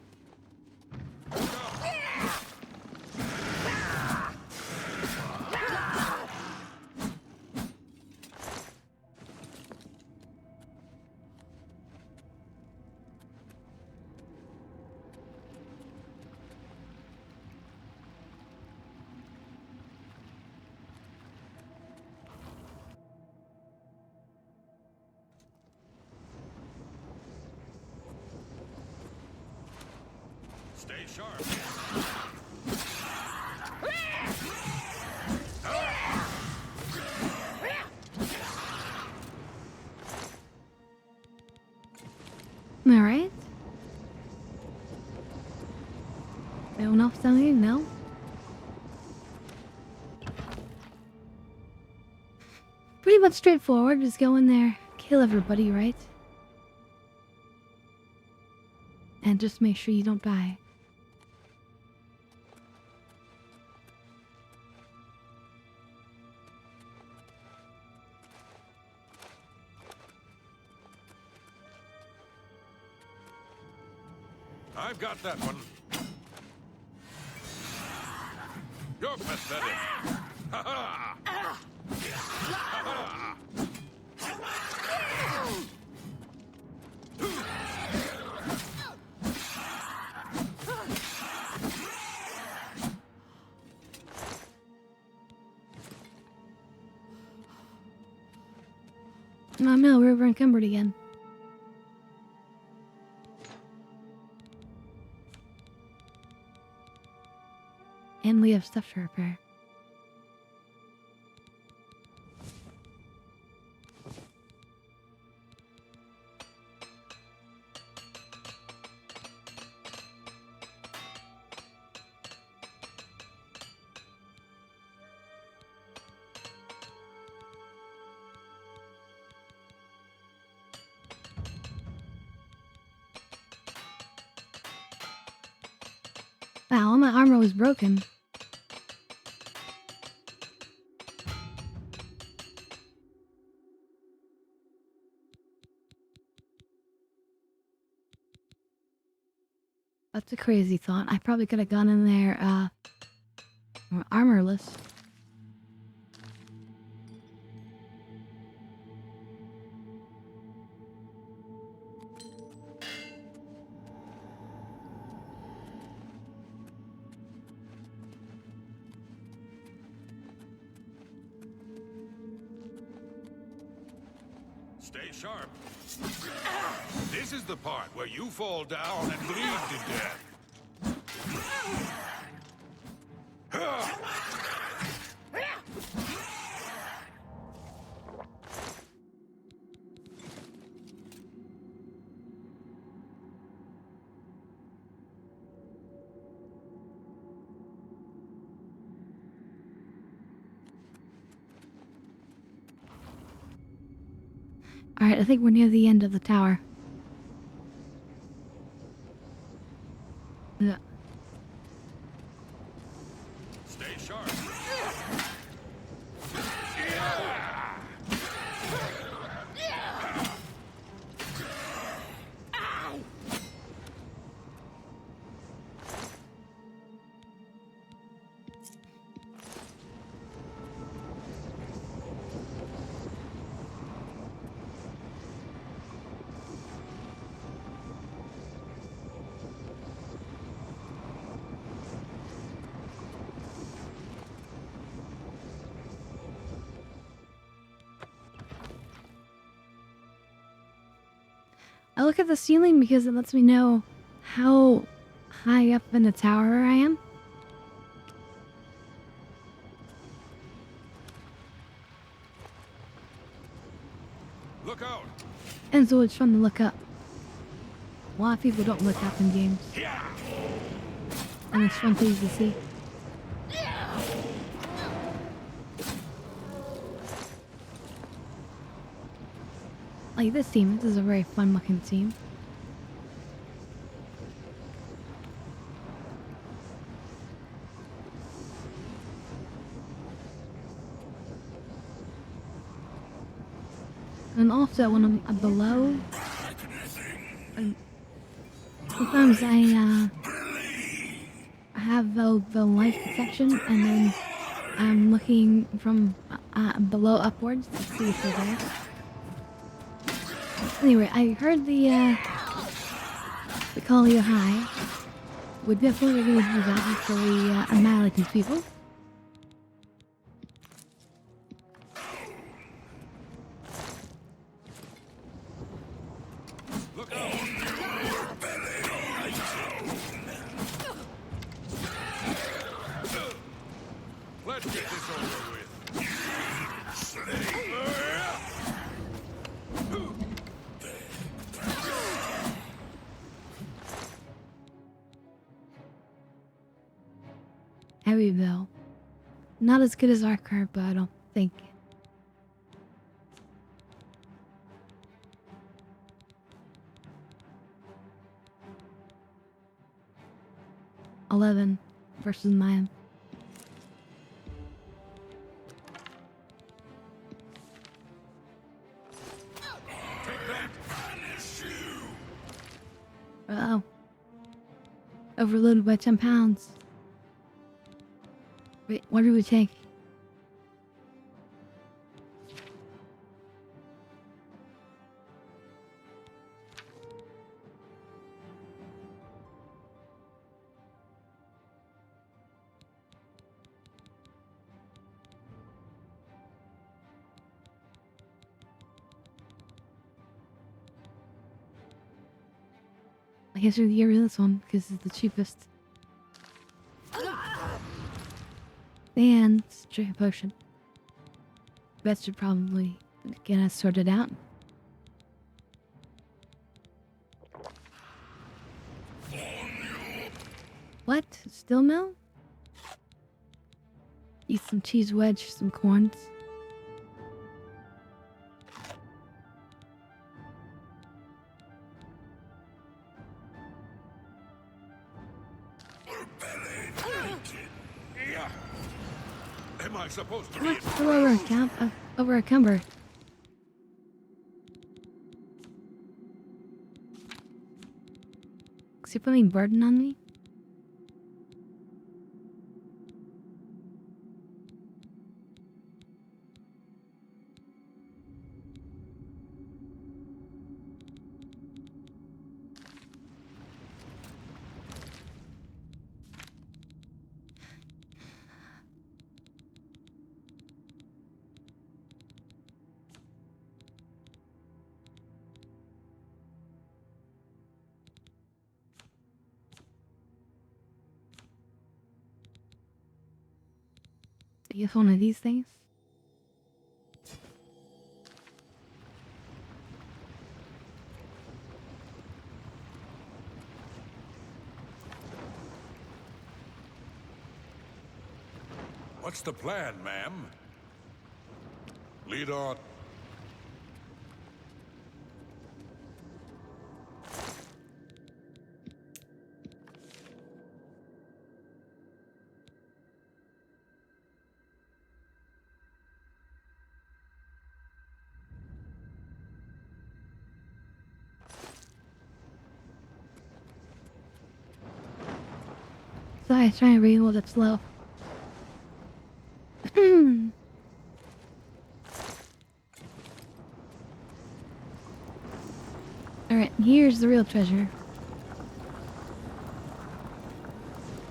Stay sharp. All right. Anyone else down here? No. Pretty much straightforward. Just go in there, kill everybody, right? And just make sure you don't die. I've got that one. You're pathetic. Ha ha! Ha ha! Oh no, we're encumbered again. And we have stuff to repair. Wow, all my armor was broken. That's a crazy thought. I probably could have gone in there, armorless. Stay sharp. This is the part where you fall down and bleed to death. Alright, I think we're near the end of the tower. Yeah. Stay sharp. I look at the ceiling because it lets me know how high up in the tower I am. Look out! And so it's fun to look up. A lot of people don't look up in games. And it's fun for you to see. Like this team, this is a very fun looking team. And also when I'm below, sometimes I have the life section, and then I'm looking from below upwards to see if they're there. Anyway, I heard the call you high. We're definitely going to do that after we annihilate these people. heavy bill. Not as good as our car, but I don't think. $11 versus mine. Uh-oh. Overloaded by 10 pounds. Wait, what did we take? I guess we'll get rid of this one because it's the cheapest. And drink a potion. That should probably get us sorted out. What? Still no? Eat some cheese wedge, some corns. Am I supposed to be? Over a cumber. Is he putting burden on me? I guess one of these things. What's the plan, ma'am? Lead on. Sorry, I was trying to read a little bit slow. Alright, here's the real treasure.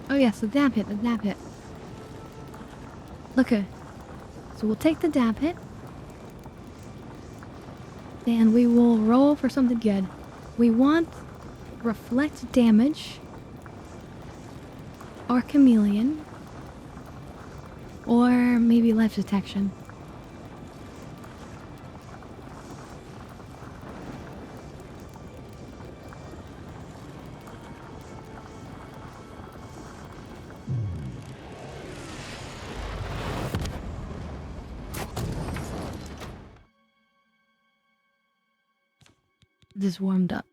Oh yes, the dab hit, Okay. So we'll take the dab hit. And we will roll for something good. We want reflect damage. Or chameleon. Or maybe life detection. This warmed up.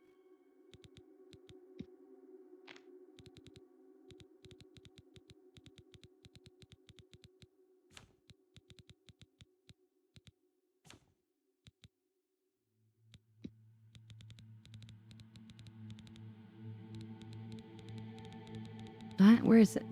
What? Where is it?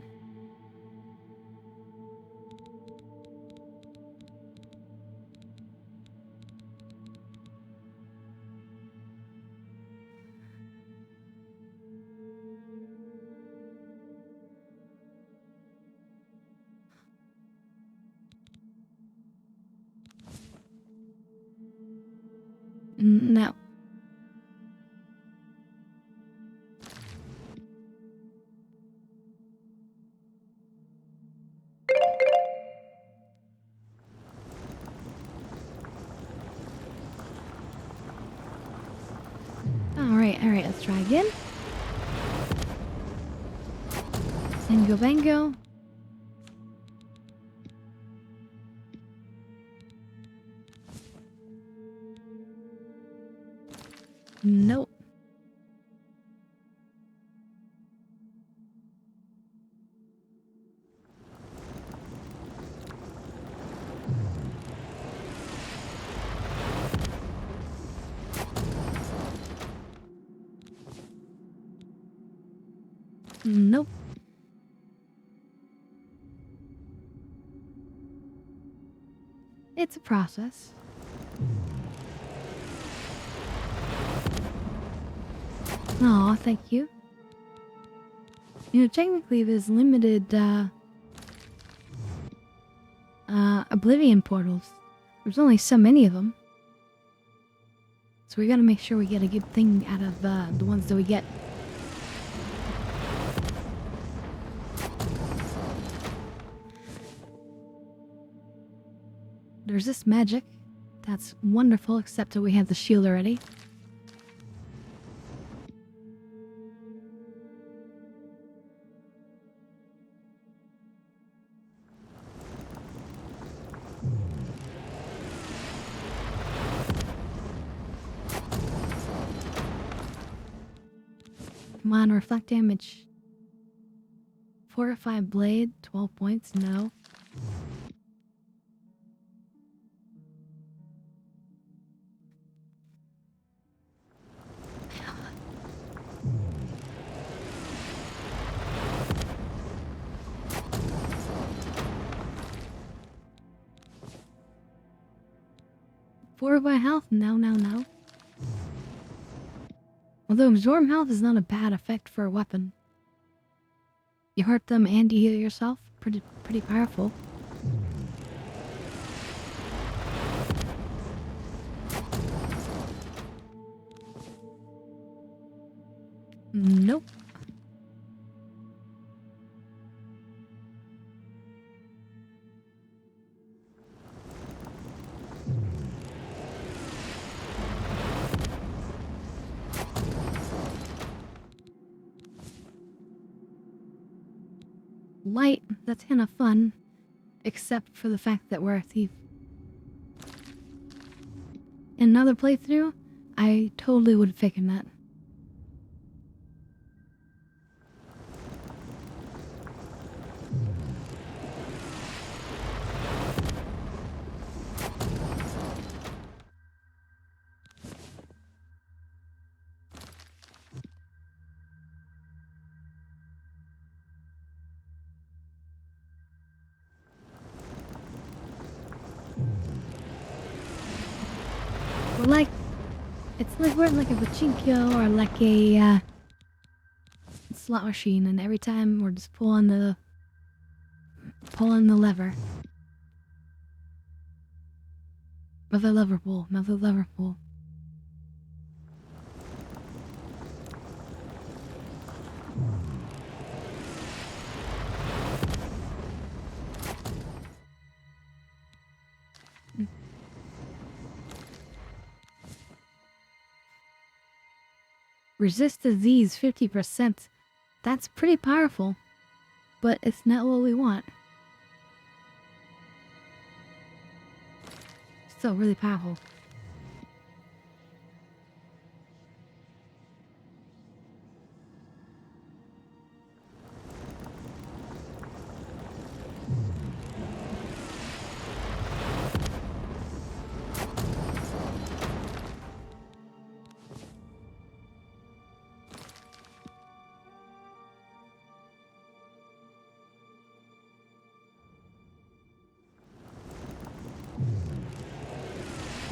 No. Alright, let's try again. Sango Bango. Nope. Nope. It's a process. Aw, thank you. You know, technically there's limited, Oblivion portals. There's only so many of them. So we gotta make sure we get a good thing out of, the ones that we get. There's this magic. That's wonderful, except that we have the shield already. Come on, reflect damage. Fortified blade, 12 points, no. Fortified health, no, no, no. Although absorb health is not a bad effect for a weapon. You hurt them and you heal yourself. Pretty powerful. Nope. Light, that's kind of fun. Except for the fact that we're a thief. In another playthrough, I totally would have taken that. We're like, it's like we're like a pachinko or like a slot machine, and every time we're just pulling the lever. Mother lever pull, mother lever pull. Resist disease 50%. That's pretty powerful, but it's not what we want. Still really powerful.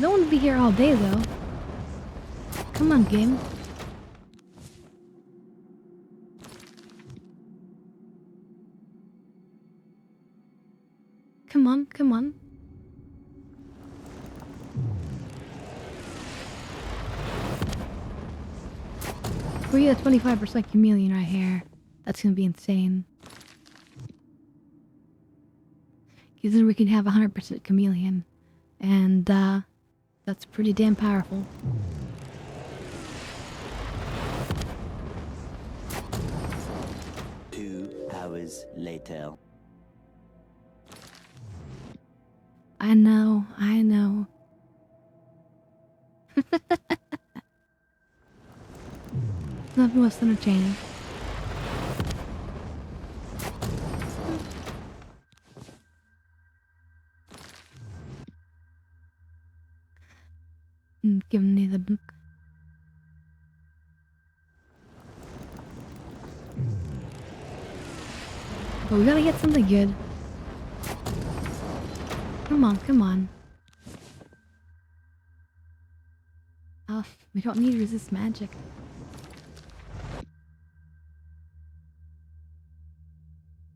Don't want to be here all day, though. Come on, game. Come on, come on. We get a 25% chameleon right here. That's gonna be insane. Because then we can have 100% chameleon. And, that's pretty damn powerful. Hours later. I know, I know. not the most entertaining. Give me the book. But we gotta get something good. Come on, come on. Oh, we don't need resist magic.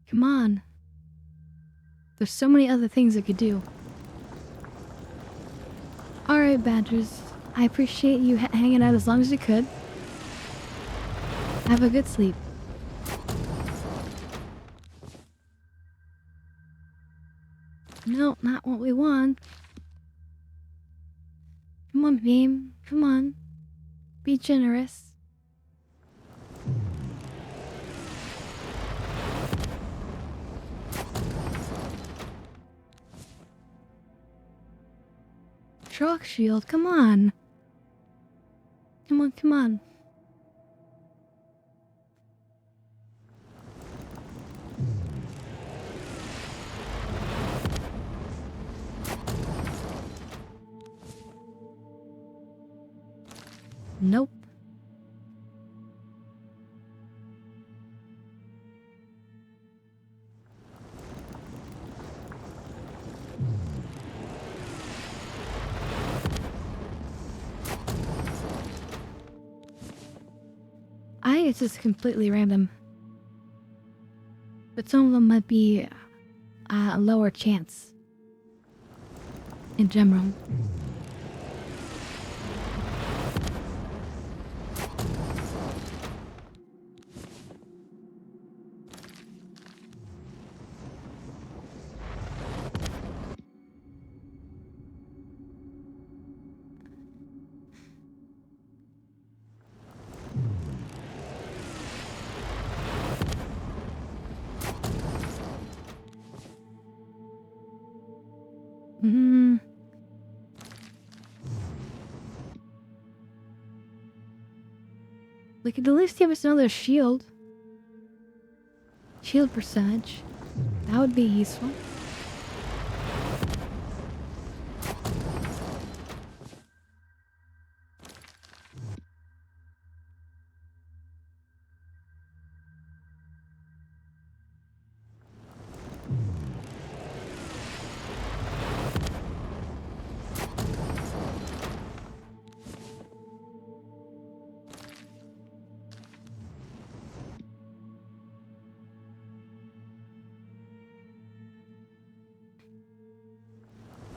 Come on. There's so many other things I could do. Alright, Badgers. I appreciate you hanging out as long as you could. Have a good sleep. No, not what we want. Come on, Beam. Come on. Be generous. Truck shield, come on. Come on, come on. Nope. I think it's just completely random. But some of them might be a lower chance in general. We could at least give us another shield. Shield percentage. That would be useful.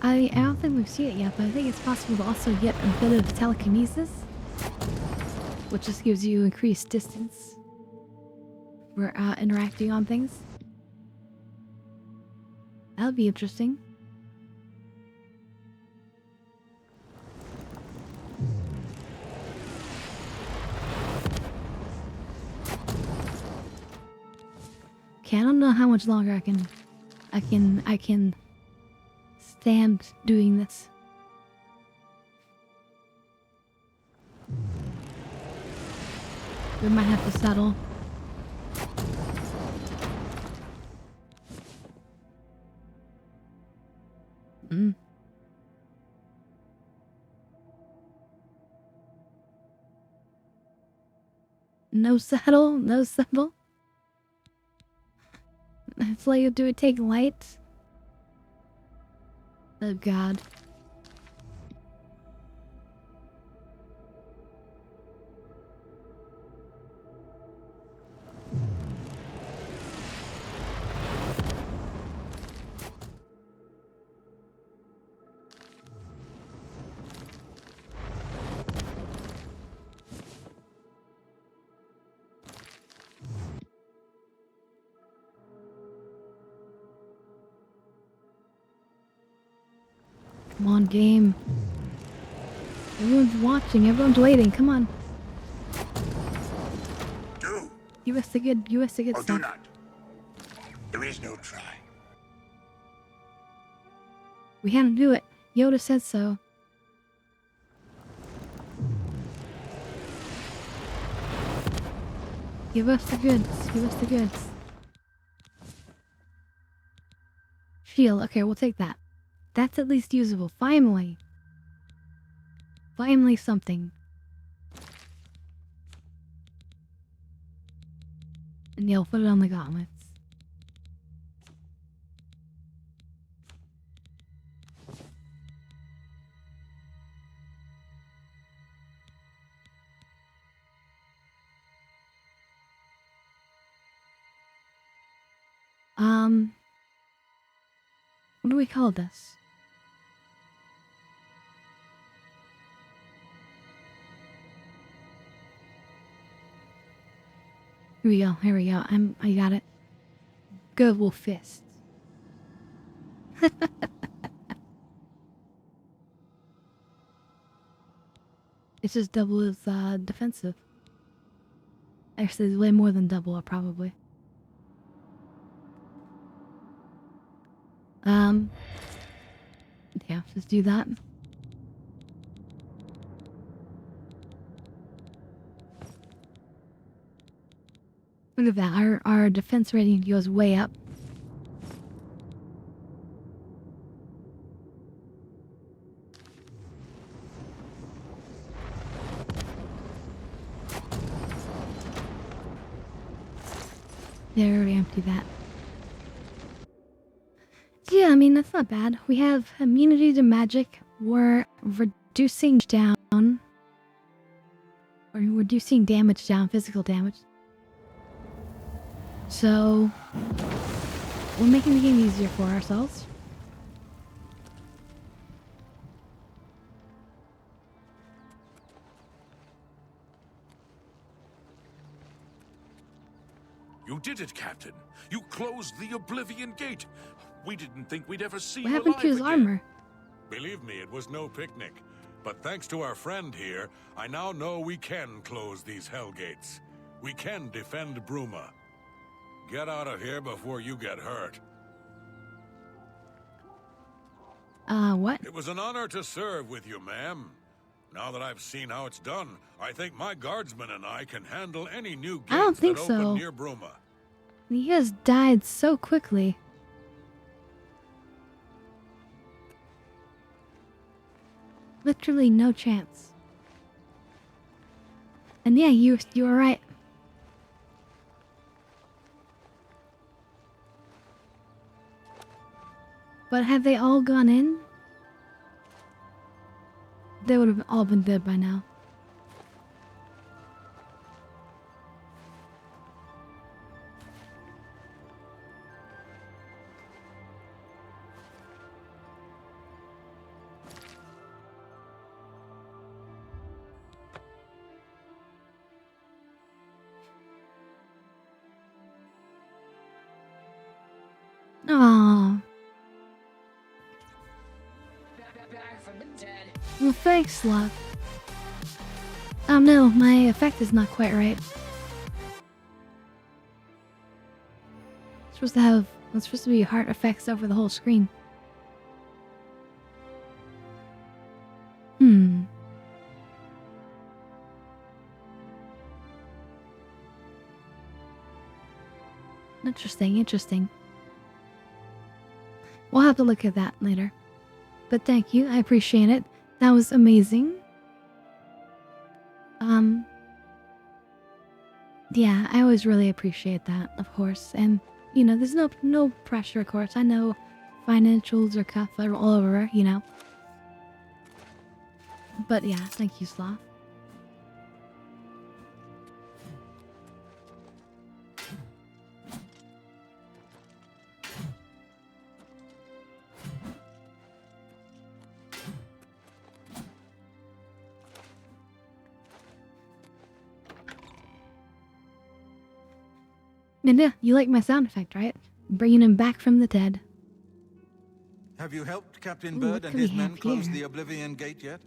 I don't think we've seen it yet, but I think it's possible to also get a bit of telekinesis, which just gives you increased distance for interacting on things. That would be interesting. Okay, I don't know how much longer I can stand doing this. We might have to settle. No settle, no settle. It's like, do it take light? Oh god. Come on, game. Everyone's watching, everyone's waiting, come on. Do Give us the good or stuff. do not. There is no try. We had to do it. Yoda said so. Give us the goods. Give us the goods. Shield. Okay, we'll take that. That's at least usable. Finally. Finally something. And yeah, we'll put it on the gauntlets. What do we call this? Here we go. Here we go. I got it. Good wolf fist. It's just double as defensive. Actually, it's way more than double, probably. Yeah, just do that. Look at that. Our defense rating goes way up. There, we empty that. Yeah, I mean, that's not bad. We have immunity to magic. We're reducing down. We're reducing damage down, physical damage. So, we're making the game easier for ourselves. You did it, Captain. You closed the Oblivion Gate. We didn't think we'd ever see What you happened alive to his again. armor? Believe me, it was no picnic. But thanks to our friend here, I now know we can close these hell gates. We can defend Bruma. Get out of here before you get hurt. What? It was an honor to serve with you, ma'am. Now that I've seen how it's done, I think my guardsmen and I can handle any new I don't gates think that so. open near Bruma. He has died so quickly. Literally no chance. And yeah, you were right. But have they all gone in? They would have all been dead by now. Aww. Well, thanks, love. Oh no, my effect is not quite right. It's supposed to be heart effects over the whole screen. Interesting. We'll have to look at that later. But thank you, I appreciate it. That was amazing. Yeah, I always really appreciate that, of course. And, you know, there's no pressure, of course. I know financials are cut all over, you know. But yeah, thank you, Sloth. Minda, you like my sound effect, right? Bringing him back from the dead. Have you helped Captain Ooh, Bird what and do his we men have close here? the Oblivion Gate yet?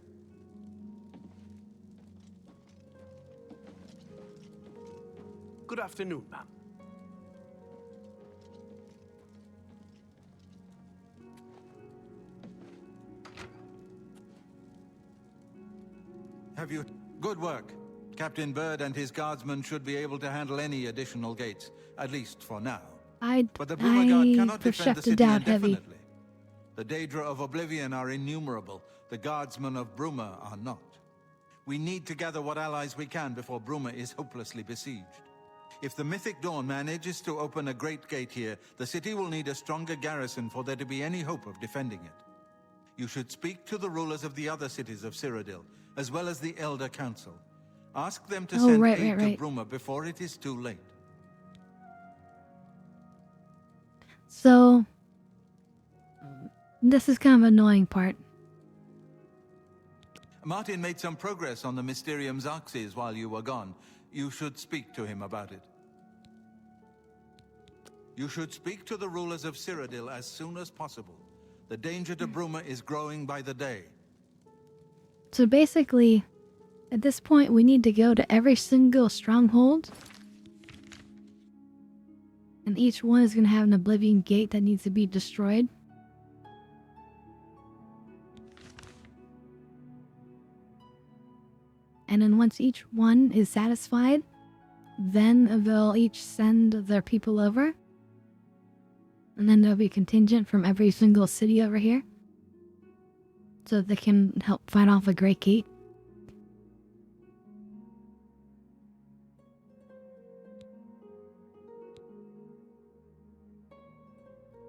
Good afternoon, ma'am. Have you... Good work. Captain Bird and his guardsmen should be able to handle any additional gates, at least for now. But the Bruma Guard cannot defend the city indefinitely. The Daedra of Oblivion are innumerable. The guardsmen of Bruma are not. We need to gather what allies we can before Bruma is hopelessly besieged. If the Mythic Dawn manages to open a great gate here, the city will need a stronger garrison for there to be any hope of defending it. You should speak to the rulers of the other cities of Cyrodiil, as well as the Elder Council. Ask them to send aid to Bruma before it is too late. So, this is kind of an annoying part. Martin made some progress on the Mysterium Xarxes while you were gone. You should speak to him about it. You should speak to the rulers of Cyrodiil as soon as possible. The danger to Bruma is growing by the day. So basically, at this point, we need to go to every single stronghold. And each one is going to have an Oblivion gate that needs to be destroyed. And then once each one is satisfied, then they'll each send their people over. And then there'll be a contingent from every single city over here. So they can help fight off a Great Gate.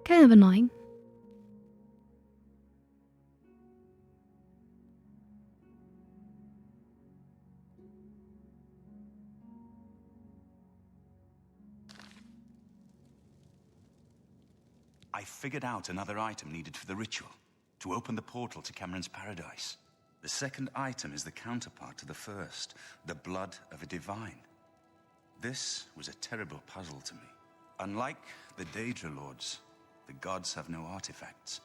Kind of annoying. I figured out another item needed for the ritual, to open the portal to Cameron's paradise. The second item is the counterpart to the first, the blood of a divine. This was a terrible puzzle to me. Unlike the Daedra Lords, the gods have no artifacts,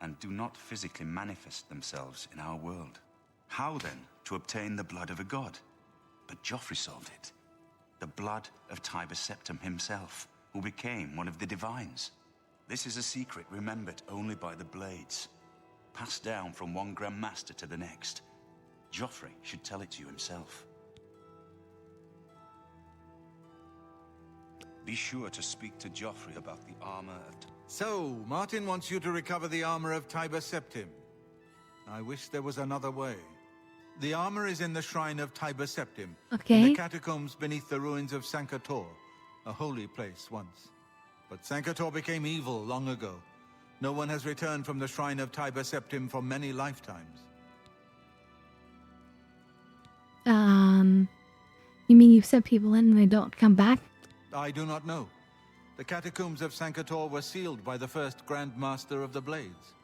and do not physically manifest themselves in our world. How then to obtain the blood of a god? But Joffrey solved it. The blood of Tiber Septim himself, who became one of the divines. This is a secret remembered only by the Blades, passed down from one Grand Master to the next. Joffrey should tell it to you himself. Be sure to speak to Joffrey about the armor of... So, Martin wants you to recover the armor of Tiber Septim. I wish there was another way. The armor is in the shrine of Tiber Septim, in the catacombs beneath the ruins of Sankator, a holy place once. But Sankator became evil long ago. No one has returned from the shrine of Tiber Septim for many lifetimes. You mean you've sent people in and they don't come back? I do not know. The catacombs of Sankator were sealed by the first Grand Master of the Blades.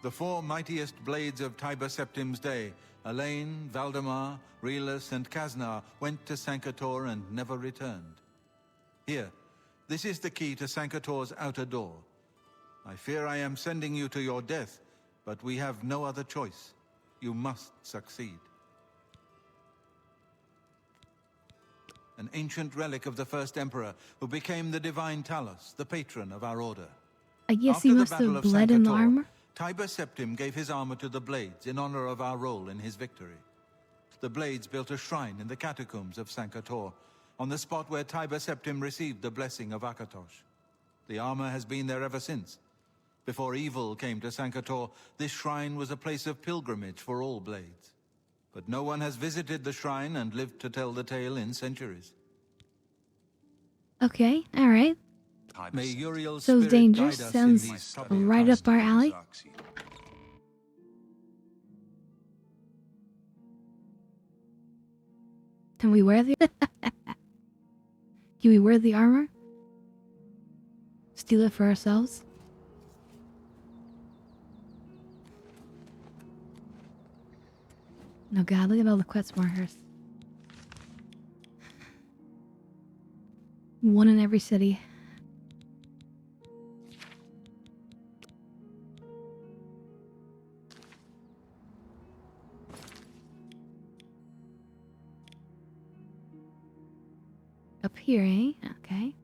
The four mightiest blades of Tiber Septim's day, Elaine, Valdemar, Relus, and Kaznar, went to Sankator and never returned. Here, this is the key to Sankator's outer door. I fear I am sending you to your death, but we have no other choice. You must succeed. An ancient relic of the first Emperor, who became the Divine Talos, the patron of our order. I guess After he the must Battle have of bled in the Sankator, armor? Tiber Septim gave his armor to the Blades in honor of our role in his victory. The Blades built a shrine in the catacombs of Sankator, on the spot where Tiber Septim received the blessing of Akatosh. The armor has been there ever since. Before evil came to Sankator, this shrine was a place of pilgrimage for all Blades. But no one has visited the shrine and lived to tell the tale in centuries. Okay, alright. May Uriel's So spirit dangerous. guide us Sounds in these troubled right up our alley. Can we wear the... Can we wear the armor? Steal it for ourselves? No, God, look at all the quest markers. One in every city. Up here, eh? Okay.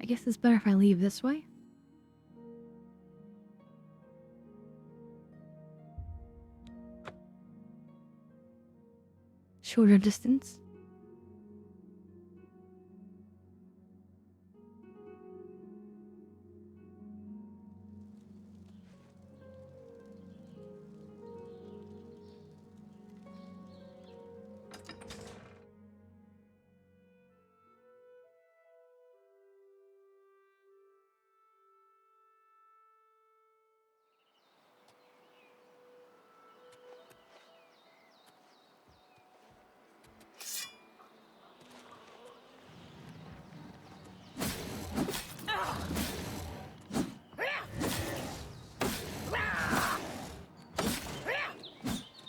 I guess it's better if I leave this way. shorter distance.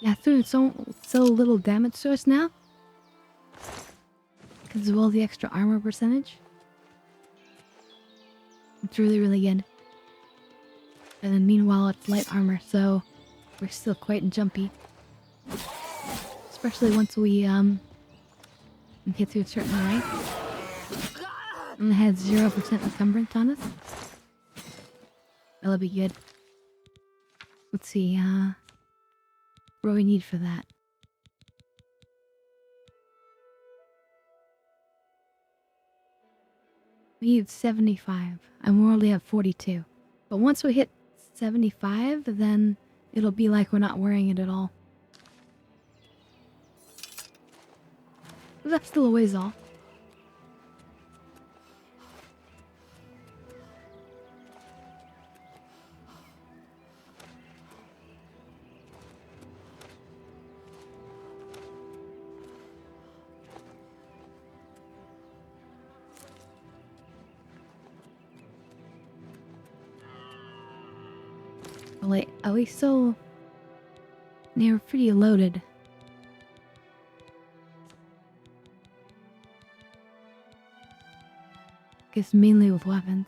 Yeah, it's doing so little damage to us now. Because of all the extra armor percentage. It's really, really good. And then meanwhile, it's light armor, so we're still quite jumpy. Especially once we get to a certain rank. And it had 0% encumbrance on us. That'll be good. Let's see, what do we need for that? We need 75, and we only have 42. But once we hit 75, then it'll be like we're not wearing it at all. But that's still a ways off. Well, at least so they're pretty loaded. Guess mainly with weapons.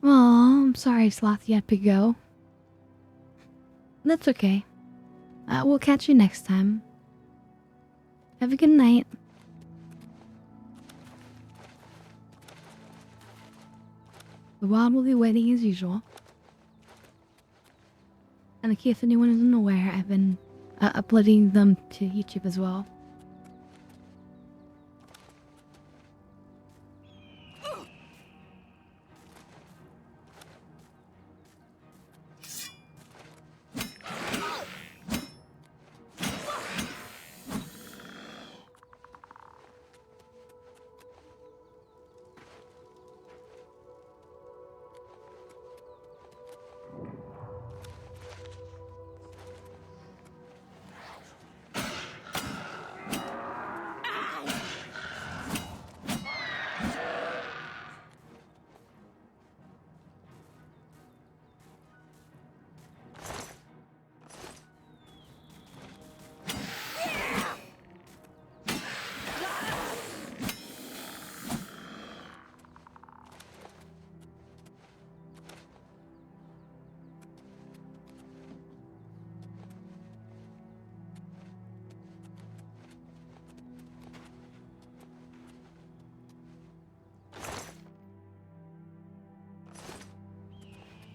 Oh, I'm sorry, Sloth, you had to go. That's okay. We'll catch you next time. Have a good night. The wild will be waiting as usual. And in case anyone isn't aware, I've been uploading them to YouTube as well.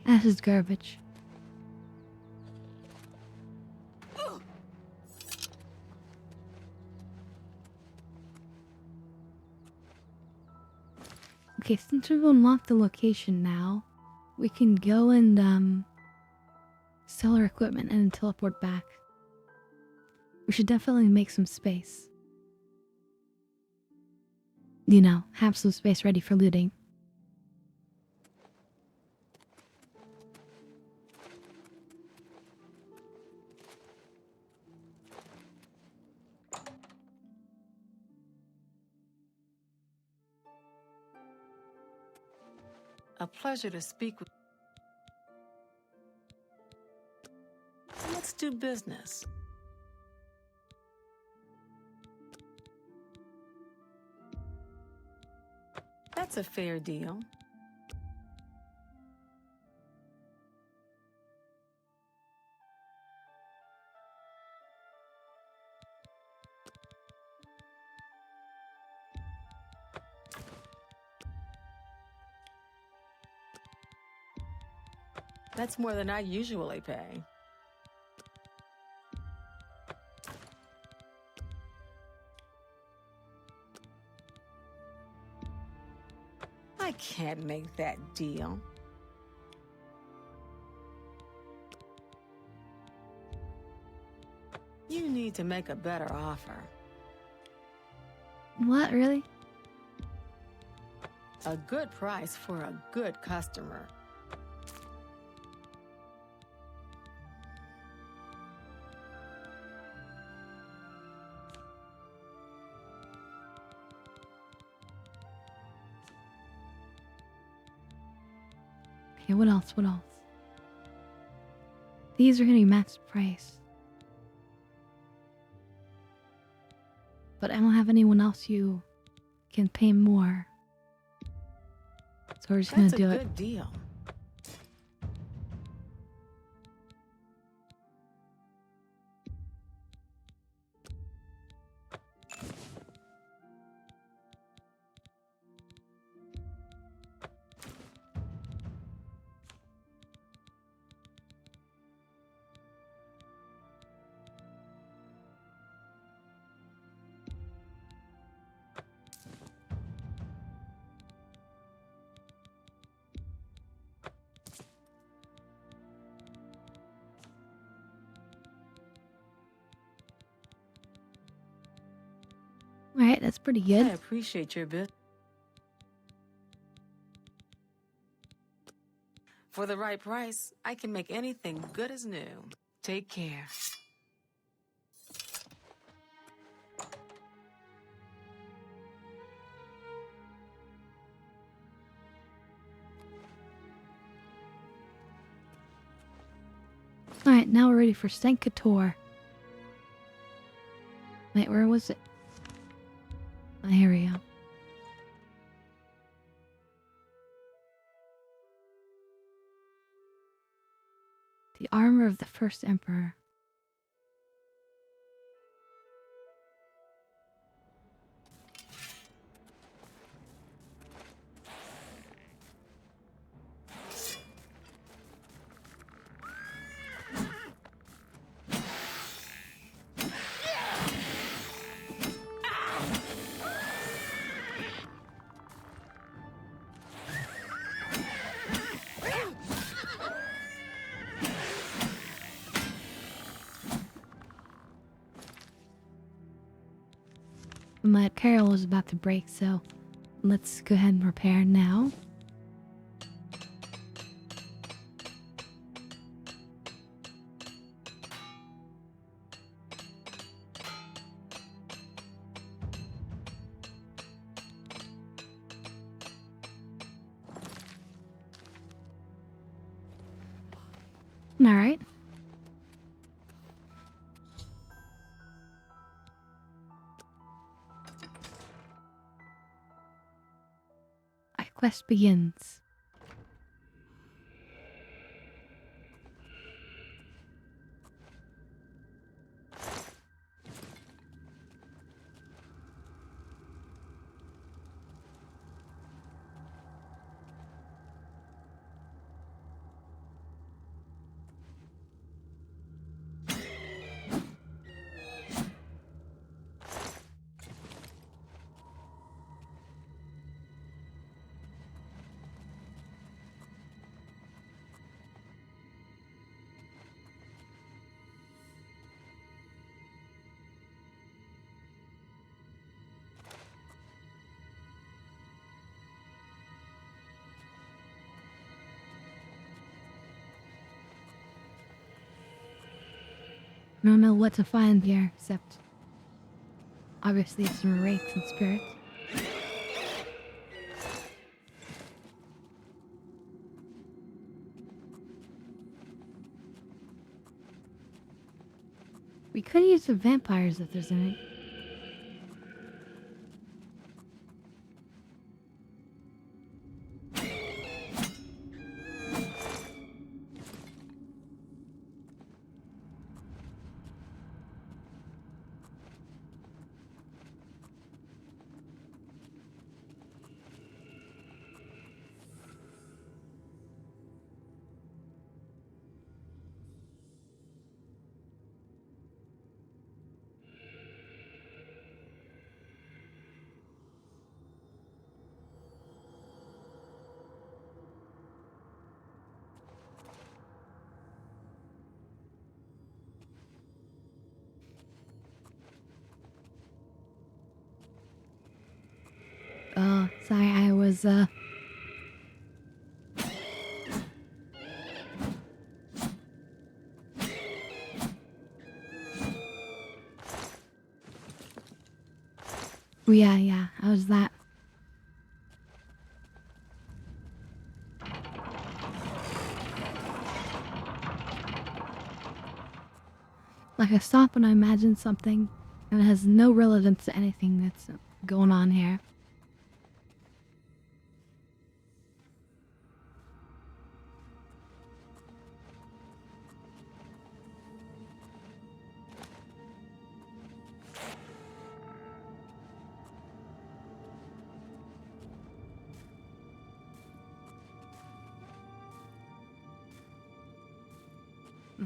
This is garbage. Okay, since we've unlocked the location now, we can go and sell our equipment and then teleport back. We should definitely make some space. You know, have some space ready for looting. A pleasure to speak with. Let's do business. That's a fair deal. That's more than I usually pay. I can't make that deal. You need to make a better offer. What, really? A good price for a good customer. Okay, what else? What else? These are gonna be max price. But I don't have anyone else you can pay more. So we're just gonna do it. That's a good deal. Alright, that's pretty I good. appreciate your bit. For the right price, I can make anything good as new. Take care. Alright, now we're ready for Saint Couture. Wait, where was it? Oh, here we go. The armor of the first emperor. My carol is about to break, so let's go ahead and repair now. All right. Our quest begins. I don't know what to find here, except obviously some wraiths and spirits. We could use the vampires if there's any. Oh, sorry, I was, Yeah, how was that? Like, I stop and I imagine something, and it has no relevance to anything that's going on here.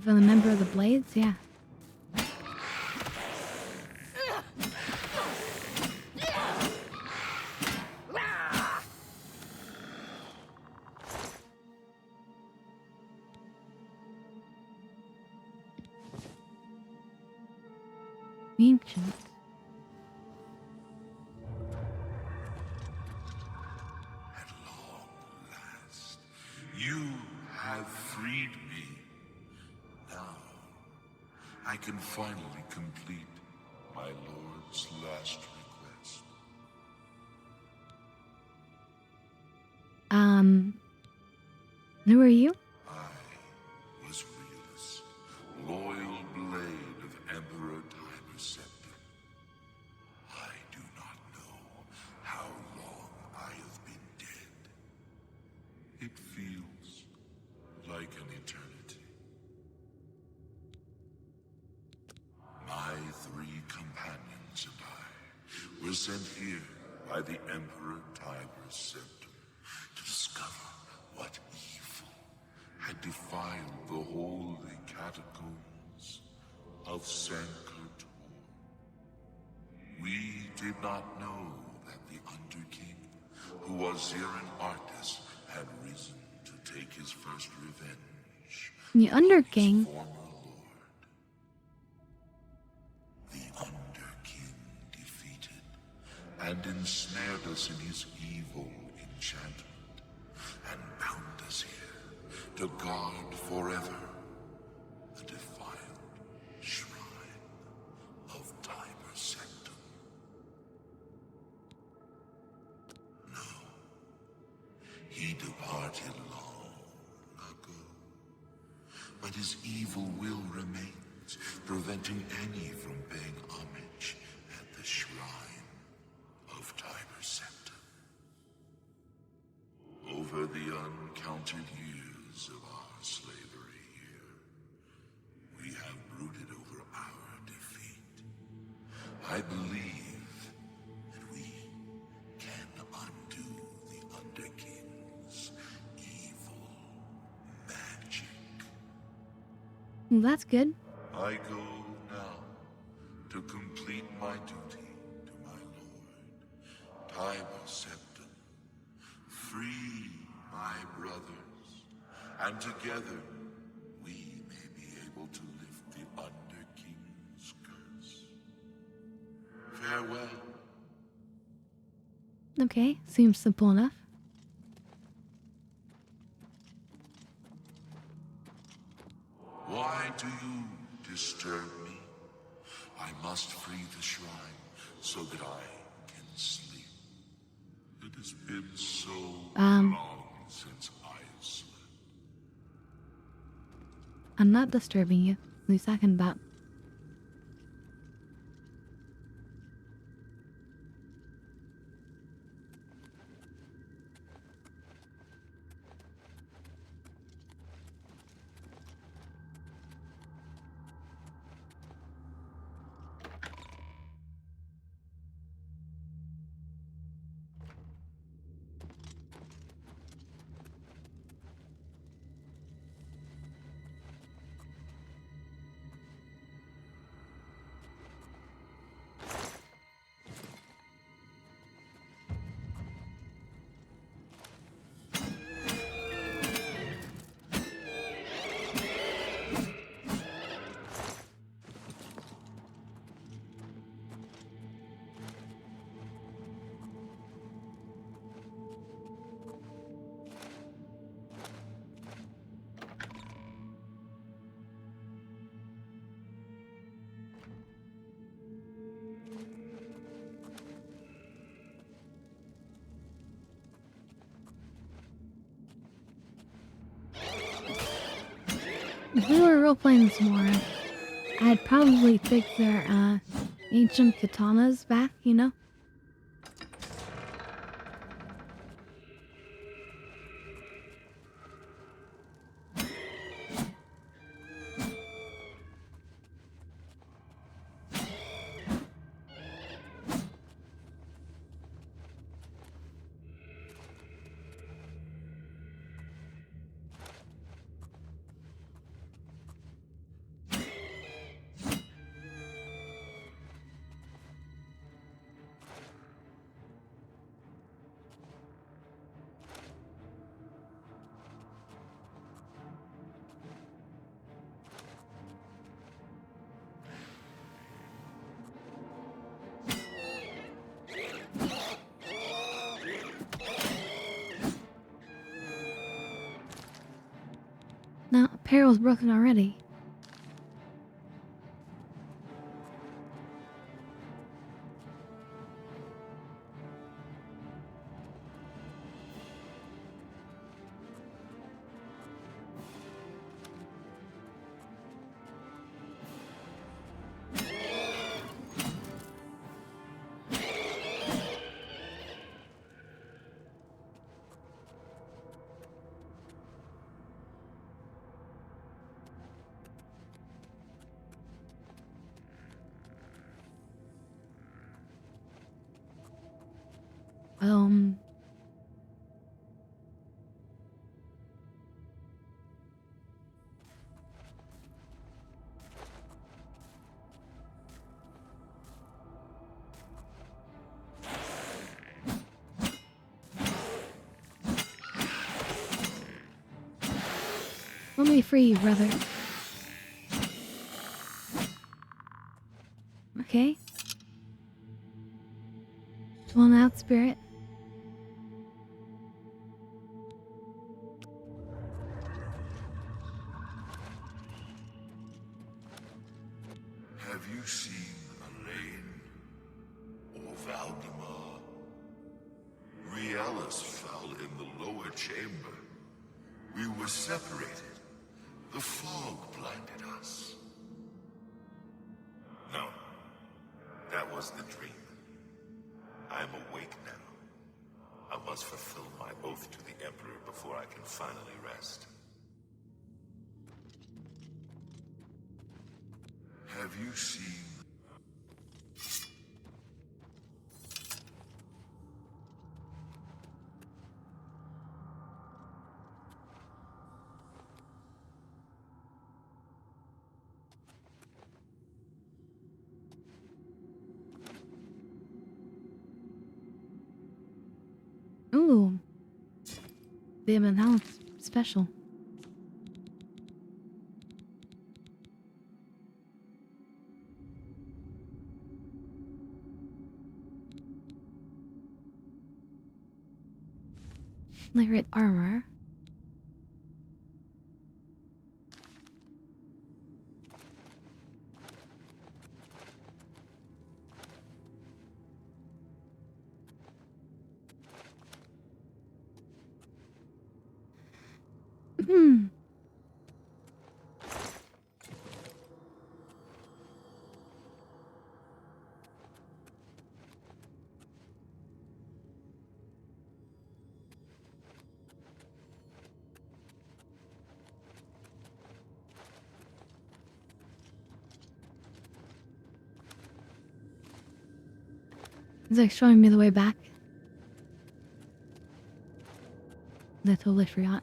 For the member of the Blades, yeah. Ancient. You have freed me. Now, I can finally complete my lord's last request. Who are you? I was Realus, loyal blade of Emperor Tiber Septim. I do not know how long I have been dead. It feels like an eternity. My 3 companions and I were sent here by the Emperor Tiber Septim to discover what evil had defiled the holy catacombs of Sancre-Tor. We did not know that the Underking, who was Zirin Artis, had risen to take his first revenge. The Underking? The Underking defeated and ensnared us in his evil enchantment and bound us here to guard forever the defiled shrine of Tiber Septim. No, he departed long ago, but his evil will remains, preventing any from paying homage at the shrine of Tiber Septim. Over the uncounted years of our slavery here, we have brooded over our defeat. I believe that we can undo the Underking's evil magic. Well, that's good. I go now to complete my duty to my lord, Tiber Septim. Free my brothers, and together we may be able to lift the Underking's curse. Farewell. Okay, seems simple enough. Why do you disturb me? I must free the shrine so that I can sleep. It has been so long since I slept. I'm not disturbing you. At least I can about. If we were role-playing this more, I'd probably take their, ancient katanas back, you know? Now, apparel's broken already. Let me free you, brother. Okay. One out, spirit. Have you seen Elaine or Valdemar? Riellis fell in the lower chamber. We were separated. The fog blinded us. No, that was the dream. I'm awake now. I must fulfill my oath to the Emperor before I can finally rest. Have you seen... Ooh. Vehement House special. Lariat armor. Hmm. It's like showing me the way back. I totally forgot.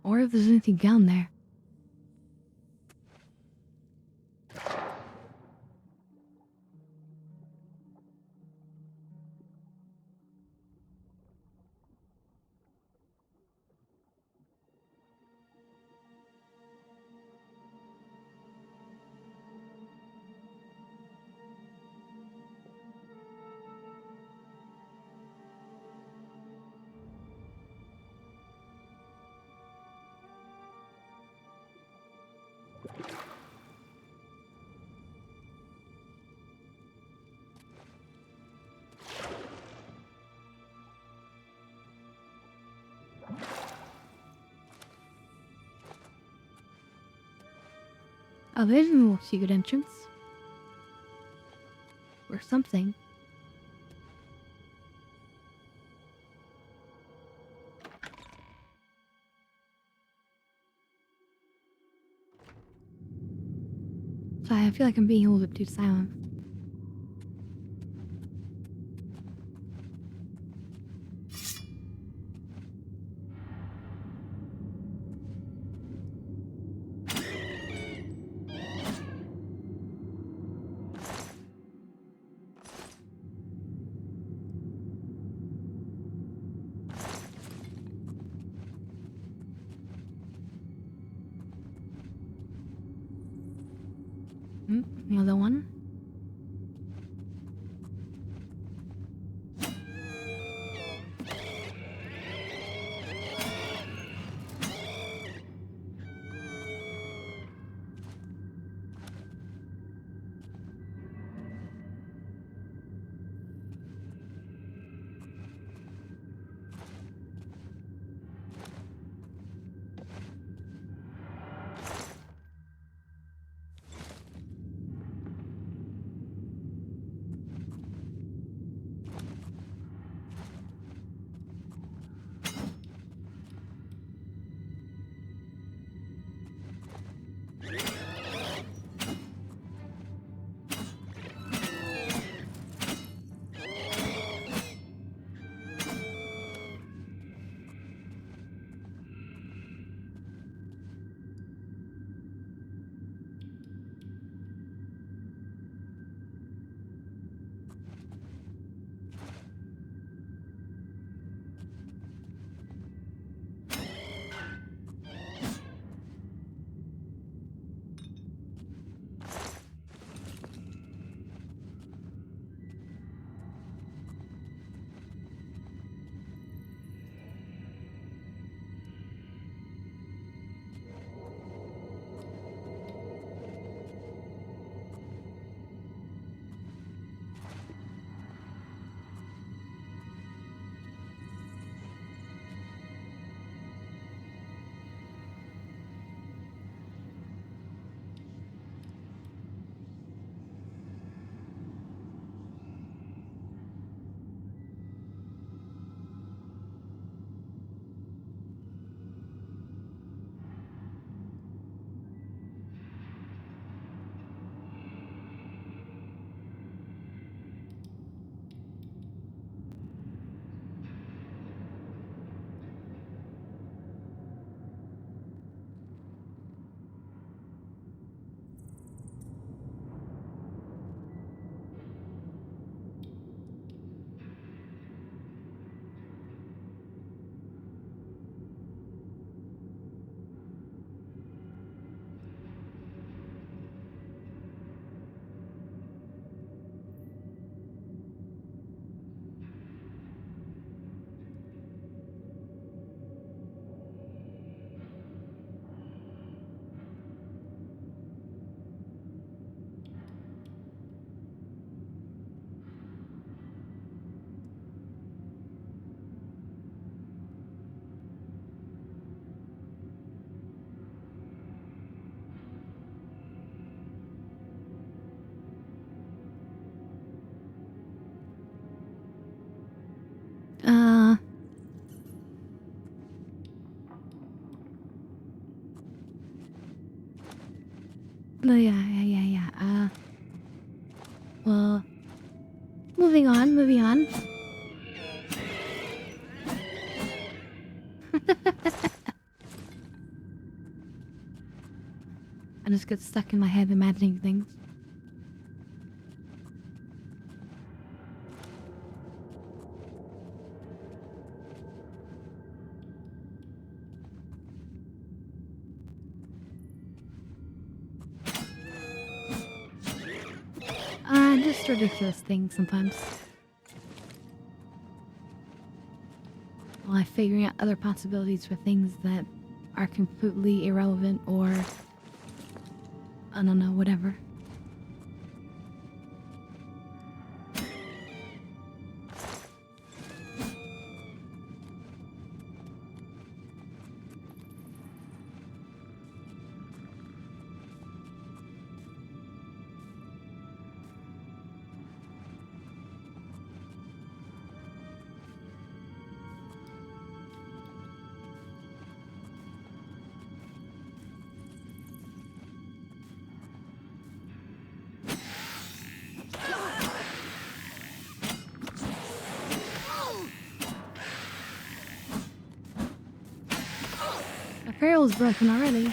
or if there's anything down there. Oh, there's a little secret entrance. Or something. Sorry, I feel like I'm being a little bit too silent. Another one. No, yeah. Well, moving on. I just get stuck in my head imagining things. Just ridiculous things sometimes. While I'm figuring out other possibilities for things that are completely irrelevant or, I don't know, whatever. Barrel's broken already.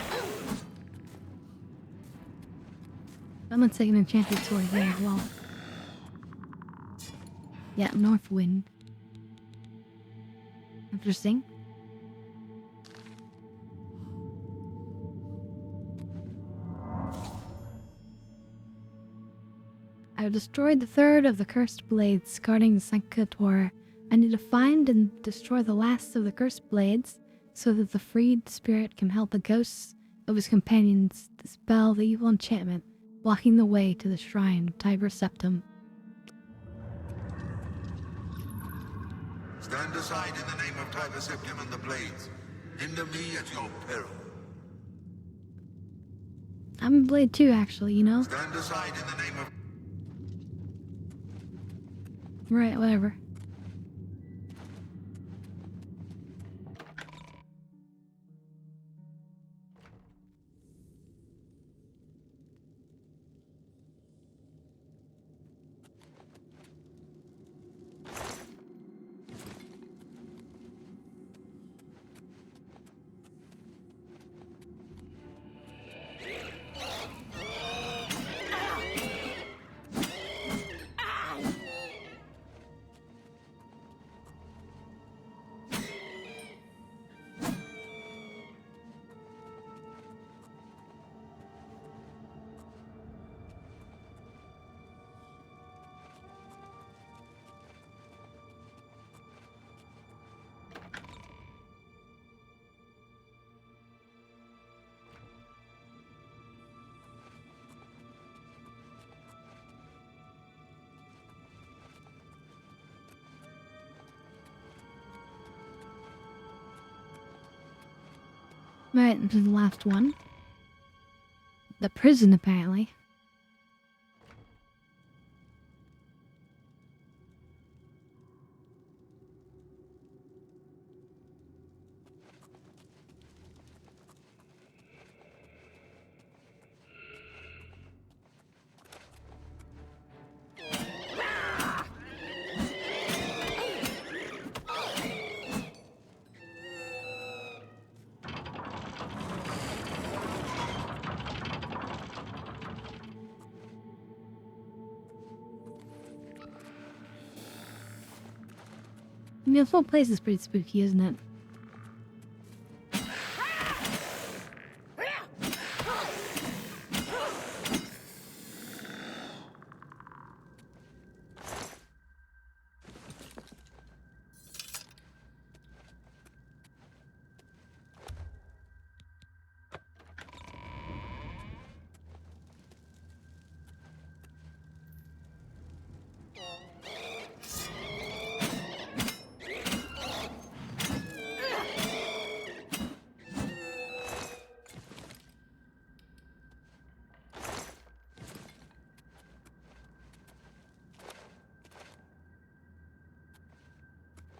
Someone's taking an enchanted sword here as well. Yeah, North Wind. Interesting. I've destroyed the third of the cursed blades guarding the Sanctuary. I need to find and destroy the last of the cursed blades so that the freed spirit can help the ghosts of his companions dispel the evil enchantment blocking the way to the shrine of Tiber Septum. Stand aside in the name of Tiber Septum and the Blades. Hinder me at your peril. I'm a blade too, actually, you know? Stand aside in the name of... Right, whatever. Right, this is the last one. The prison, apparently. I mean, this whole place is pretty spooky, isn't it?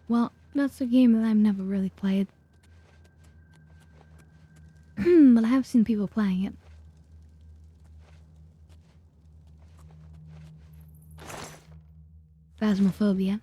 Well, that's a game that I've never really played. But I have seen people playing it. Phasmophobia.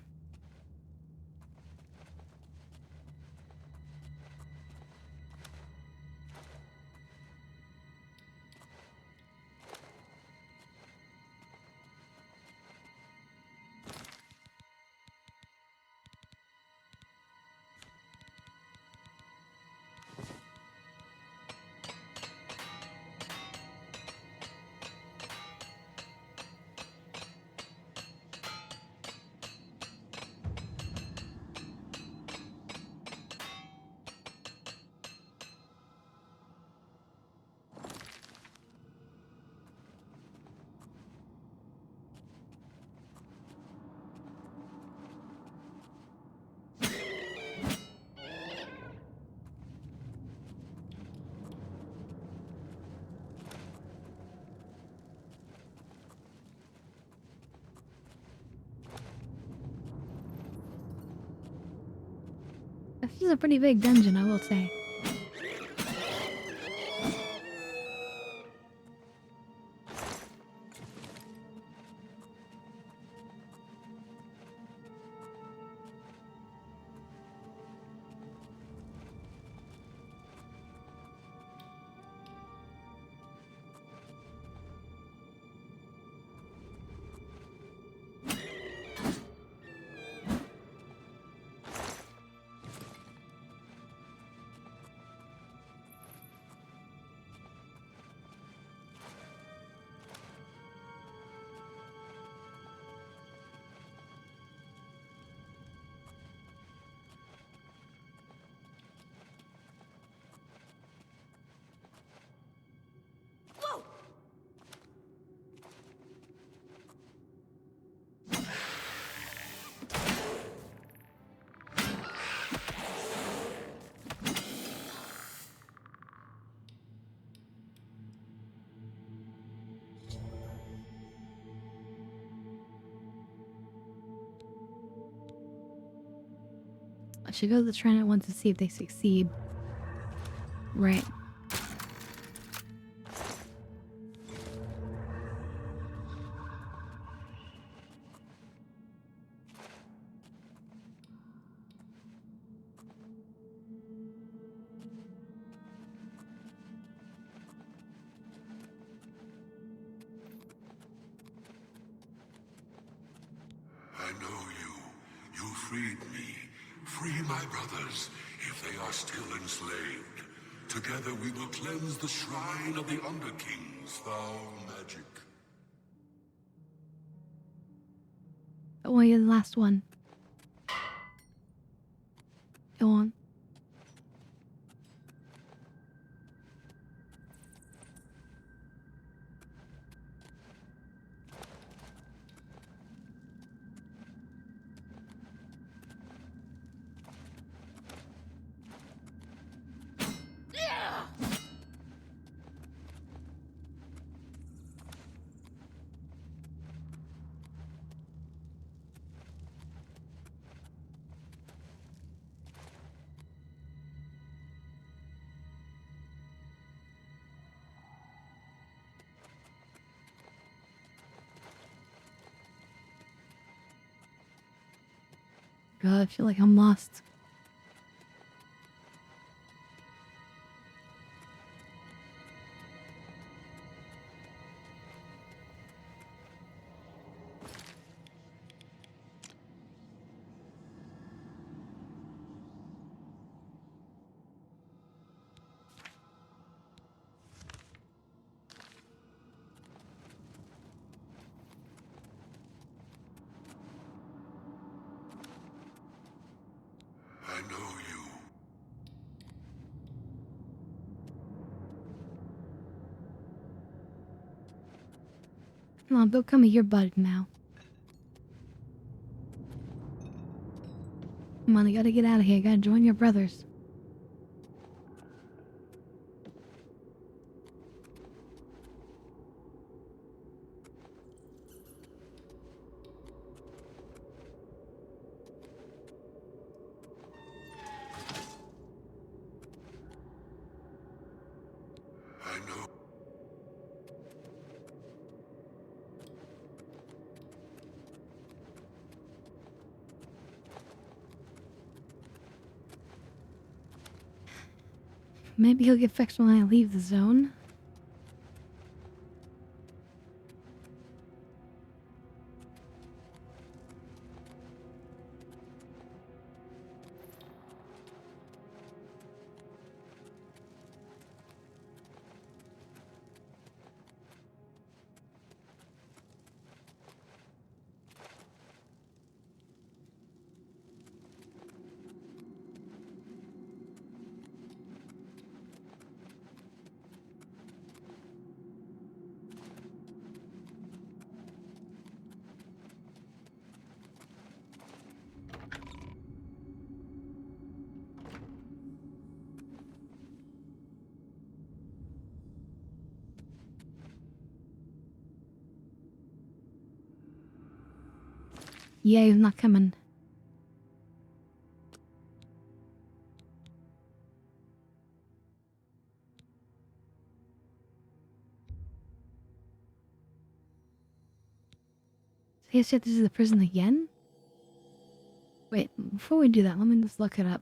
This is a pretty big dungeon, I will say. I should go to the shrine at once to see if they succeed. Right. I know you. You freed me. Free my brothers, if they are still enslaved. Together we will cleanse the shrine of the Underking's foul magic. Oh, you're the last one. Go on. God, I feel like I'm lost. I know you. Come on, become a earbud now. Come on, you gotta get out of here. You gotta join your brothers. I know. Maybe he'll get fixed when I leave the zone. Yeah, he's not coming. Hey, shit, this is the prison again? Wait, before we do that, let me just look it up.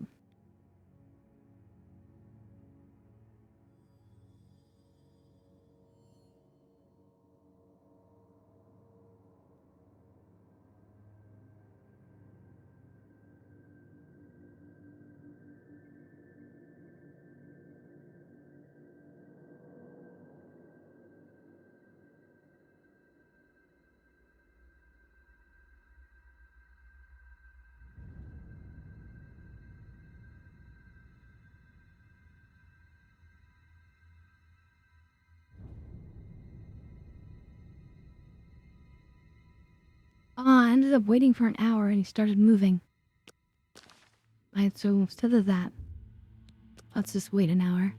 Oh, I ended up waiting for an hour and he started moving. Alright, so instead of that, let's just wait an hour.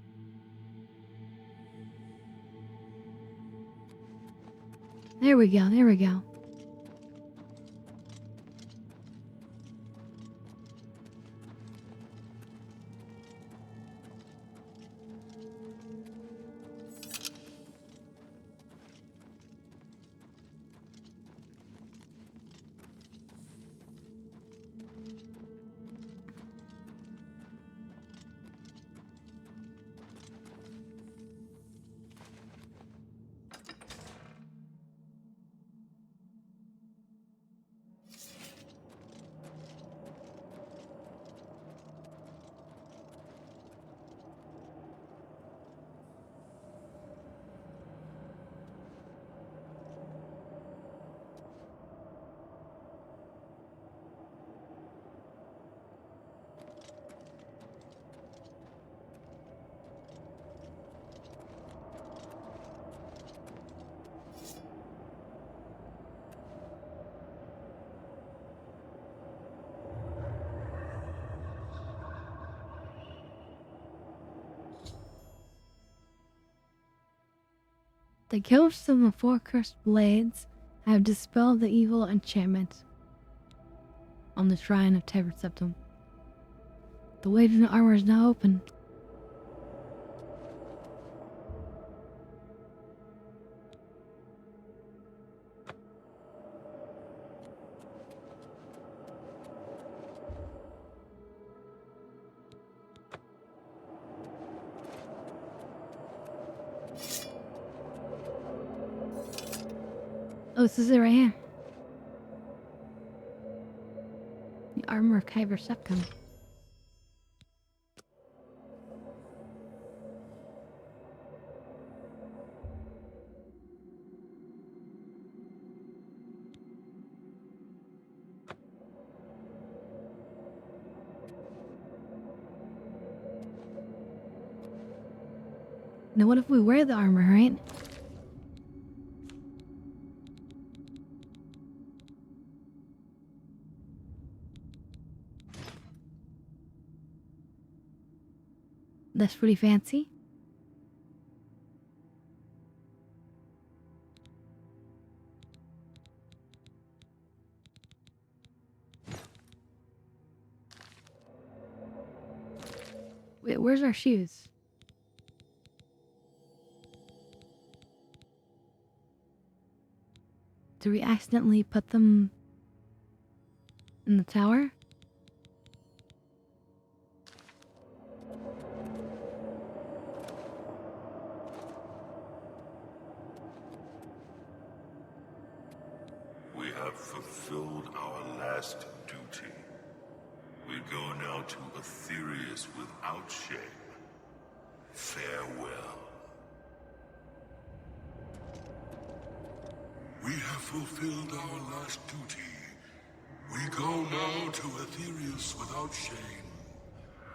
There we go, there we go. The ghosts of the four cursed blades have dispelled the evil enchantment on the shrine of Tever Septum. The way to the armor is now open. Oh, this is it right here. The armor of Kyber Septum. Now what if we wear the armor, right? That's pretty fancy. Wait, where's our shoes? Did we accidentally put them in the tower? We have fulfilled our last duty. We go now to Aetherius without shame. Farewell. We have fulfilled our last duty. We go now to Aetherius without shame.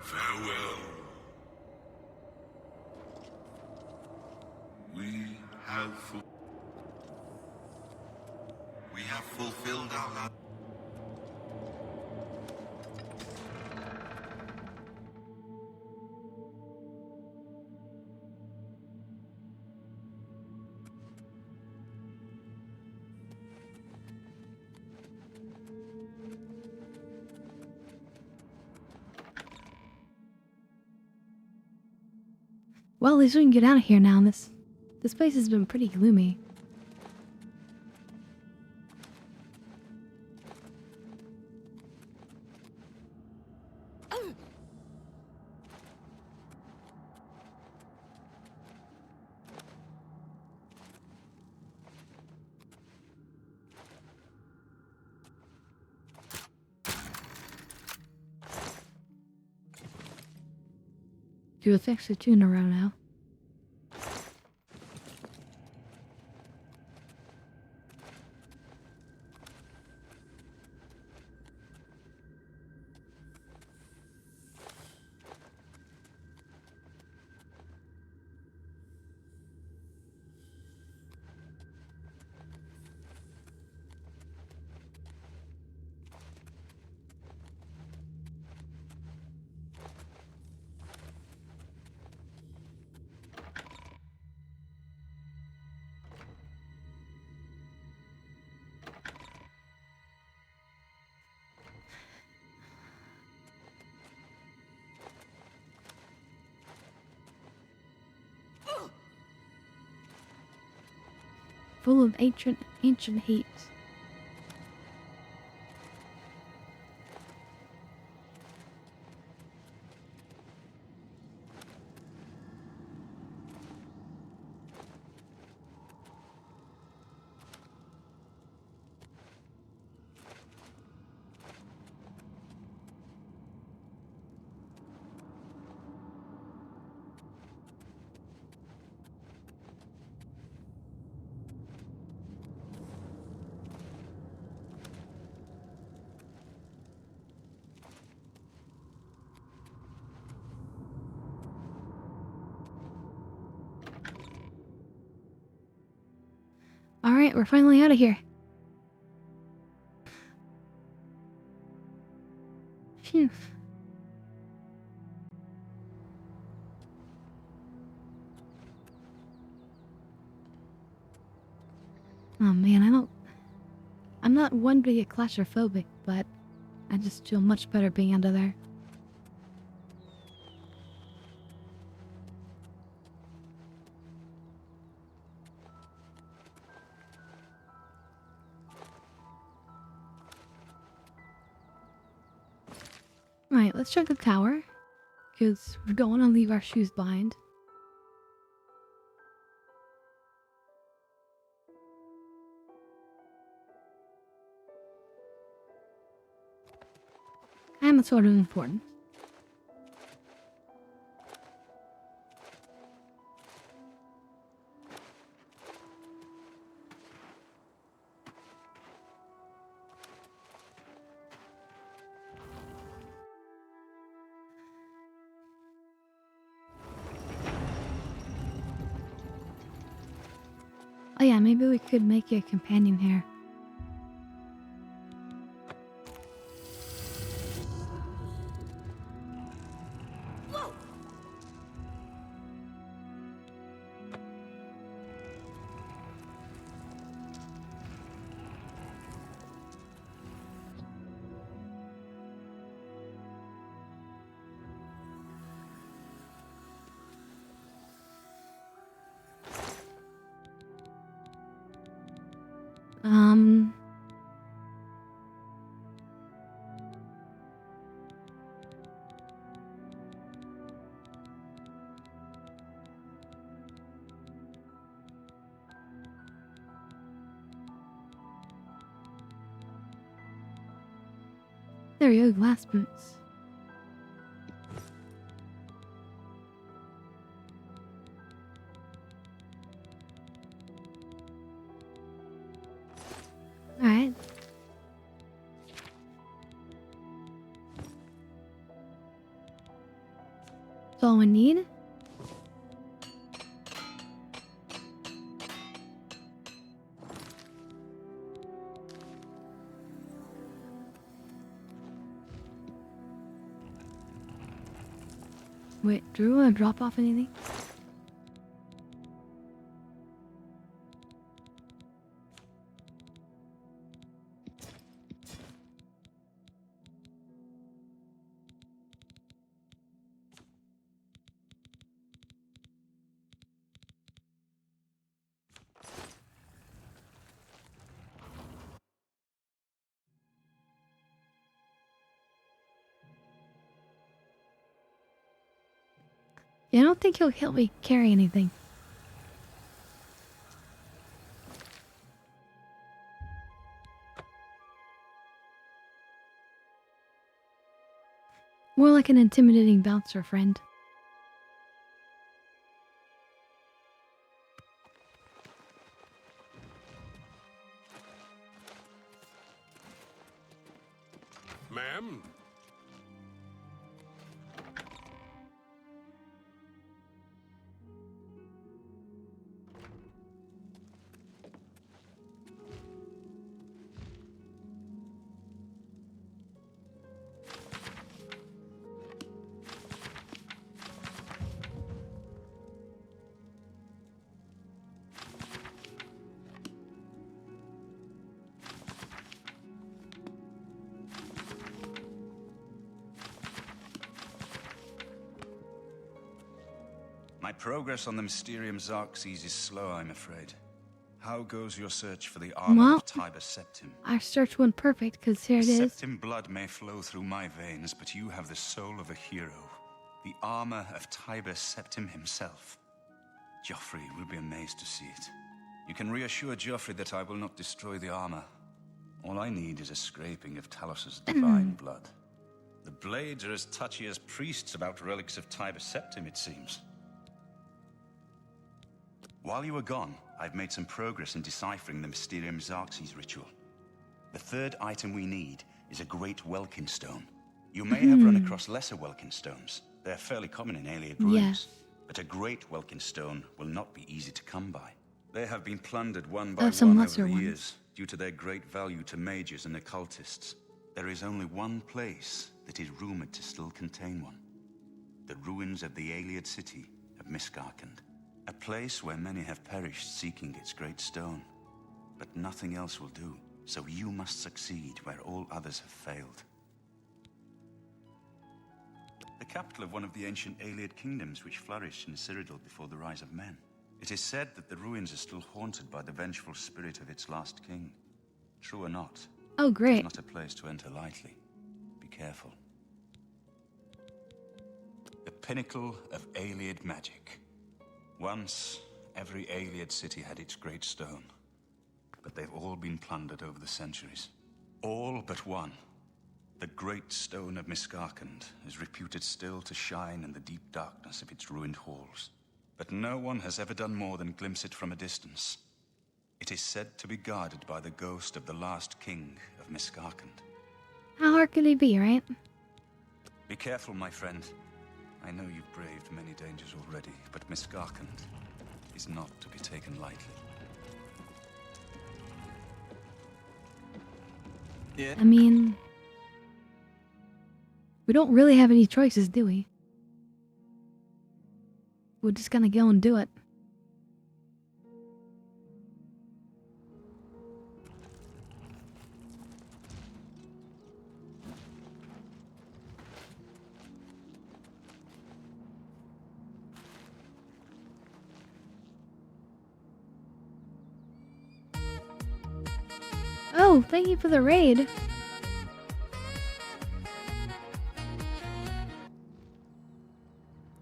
Farewell. We have fulfilled our last. Well, at least we can get out of here now. This place has been pretty gloomy. Do the fix the tune around now. Full of ancient heat. Alright, we're finally out of here. Phew. Oh man, I'm not one to get claustrophobic, but I just feel much better being under there. Right, let's check the tower, because we don't want to leave our shoes behind. And it's sort of important. Oh yeah, maybe we could make a companion here. There we go, glass boots. Alright. That's all we need. Wait, do we want to drop off anything? Yeah, I don't think he'll help me carry anything. More like an intimidating bouncer friend. My progress on the Mysterium Xerxes is slow, I'm afraid. How goes your search for the armor Well, of Tiber Septim? our search went perfect, because here it is. Septim blood may flow through my veins, but you have the soul of a hero. The armor of Tiber Septim himself. Joffrey will be amazed to see it. You can reassure Joffrey that I will not destroy the armor. All I need is a scraping of Talos's divine blood. The blades are as touchy as priests about relics of Tiber Septim, it seems. While you were gone, I've made some progress in deciphering the Mysterium Xerxes ritual. The third item we need is a great Welkin stone. You may have run across lesser Welkin stones. They're fairly common in Iliad ruins. But a great Welkin stone will not be easy to come by. They have been plundered one by one over the years, due to their great value to mages and occultists. There is only one place that is rumored to still contain one. The ruins of the Iliad city of Miskarkand. A place where many have perished seeking its great stone. But nothing else will do, so you must succeed where all others have failed. The capital of one of the ancient Iliad kingdoms which flourished in Cyrodiil before the rise of men. It is said that the ruins are still haunted by the vengeful spirit of its last king. True or not, oh great, it's not a place to enter lightly. Be careful. The pinnacle of Iliad magic. Once, every Iliad city had its great stone, but they've all been plundered over the centuries. All but one. The great stone of Miskarkand is reputed still to shine in the deep darkness of its ruined halls. But no one has ever done more than glimpse it from a distance. It is said to be guarded by the ghost of the last king of Miskarkand. How hard could it be, right? Be careful, my friend. I know you've braved many dangers already, but Miskarkand is not to be taken lightly. I mean, we don't really have any choices, do we? We're just gonna go and do it. Oh, thank you for the raid.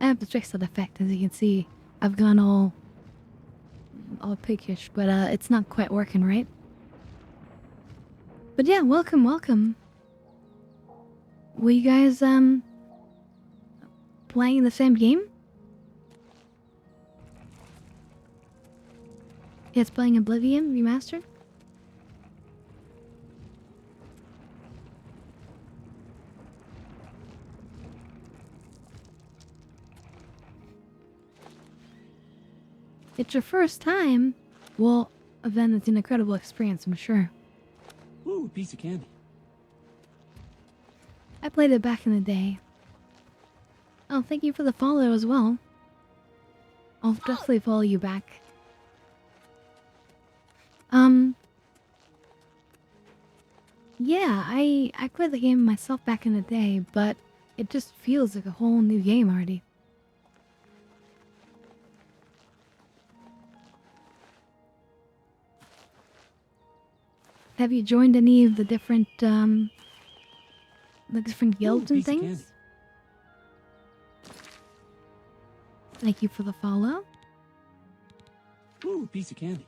I have to fix that effect. As you can see, I've gone all piggish, but it's not quite working right. But yeah, welcome, welcome. Were you guys playing the same game? Yeah, it's playing Oblivion Remastered. It's your first time? Well, then it's an incredible experience, I'm sure. Ooh, piece of candy. I played it back in the day. Oh, thank you for the follow as well. I'll definitely follow you back. Yeah, I played the game myself back in the day, but it just feels like a whole new game already. Have you joined any of the different guilds and things? Thank you for the follow. Ooh, piece of candy.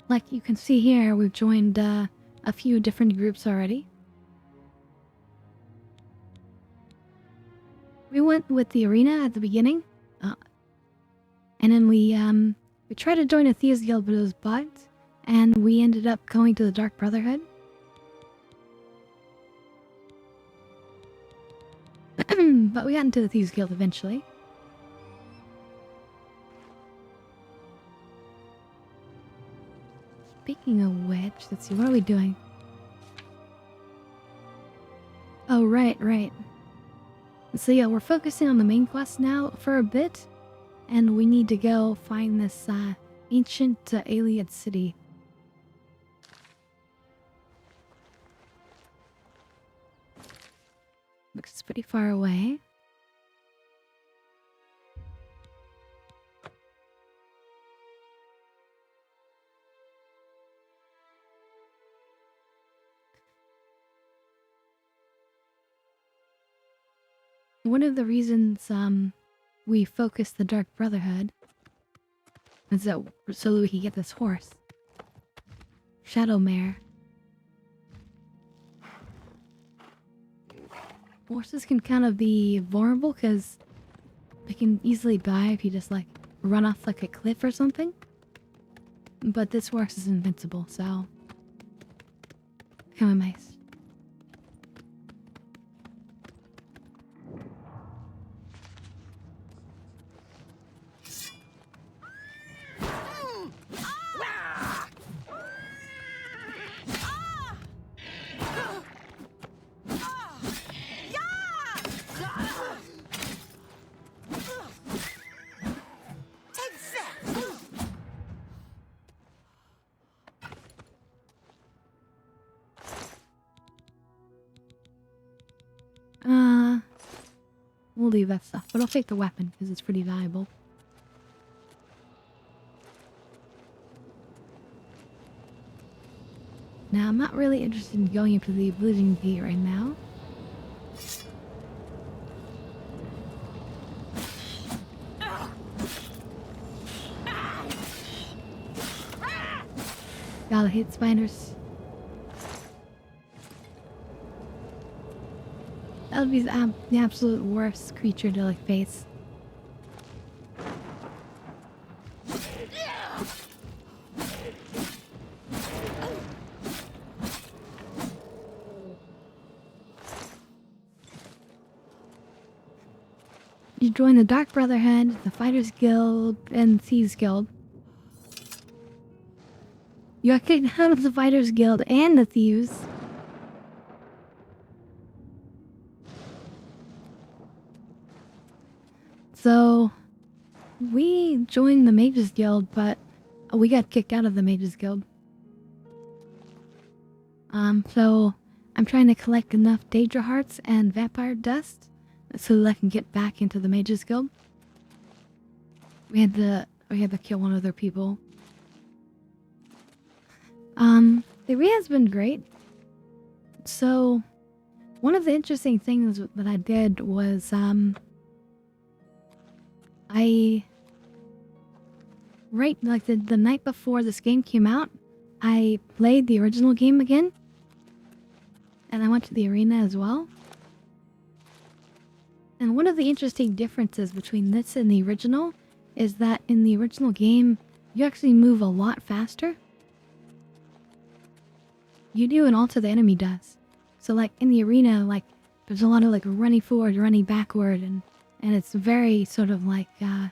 Like you can see here, we've joined a few different groups already. We went with the arena at the beginning, and then we tried to join a Thieves Guild, but it was bugged, and we ended up going to the Dark Brotherhood. But we got into the Thieves Guild eventually. Speaking of which, let's see, what are we doing? Oh, right. So yeah, we're focusing on the main quest now for a bit, and we need to go find this ancient Iliad city. Looks pretty far away. one of the reasons we focus the Dark Brotherhood is that so we can get this horse, Shadow Mare. Horses can kind of be vulnerable because they can easily die if you just like run off like a cliff or something. But this horse is invincible, so kind of nice. We'll leave that stuff, but I'll take the weapon because it's pretty valuable. Now, I'm not really interested in going into the Oblivion Gate right now. Gotta hate spiders. That would be the absolute worst creature to like face. You join the Dark Brotherhood, the Fighters Guild, and Thieves Guild. You are kicked out of the Fighters Guild and the Thieves. So, we joined the Mages Guild, but we got kicked out of the Mages Guild. So I'm trying to collect enough Daedra Hearts and Vampire Dust so that I can get back into the Mages Guild. We had to kill one of their people. The arena has been great. So, one of the interesting things that I did was, the night before this game came out, I played the original game again. And I went to the arena as well. And one of the interesting differences between this and the original is that in the original game, you actually move a lot faster. You do, and also the enemy does. So like in the arena, like there's a lot of like running forward, running backward, and it's very sort of like kind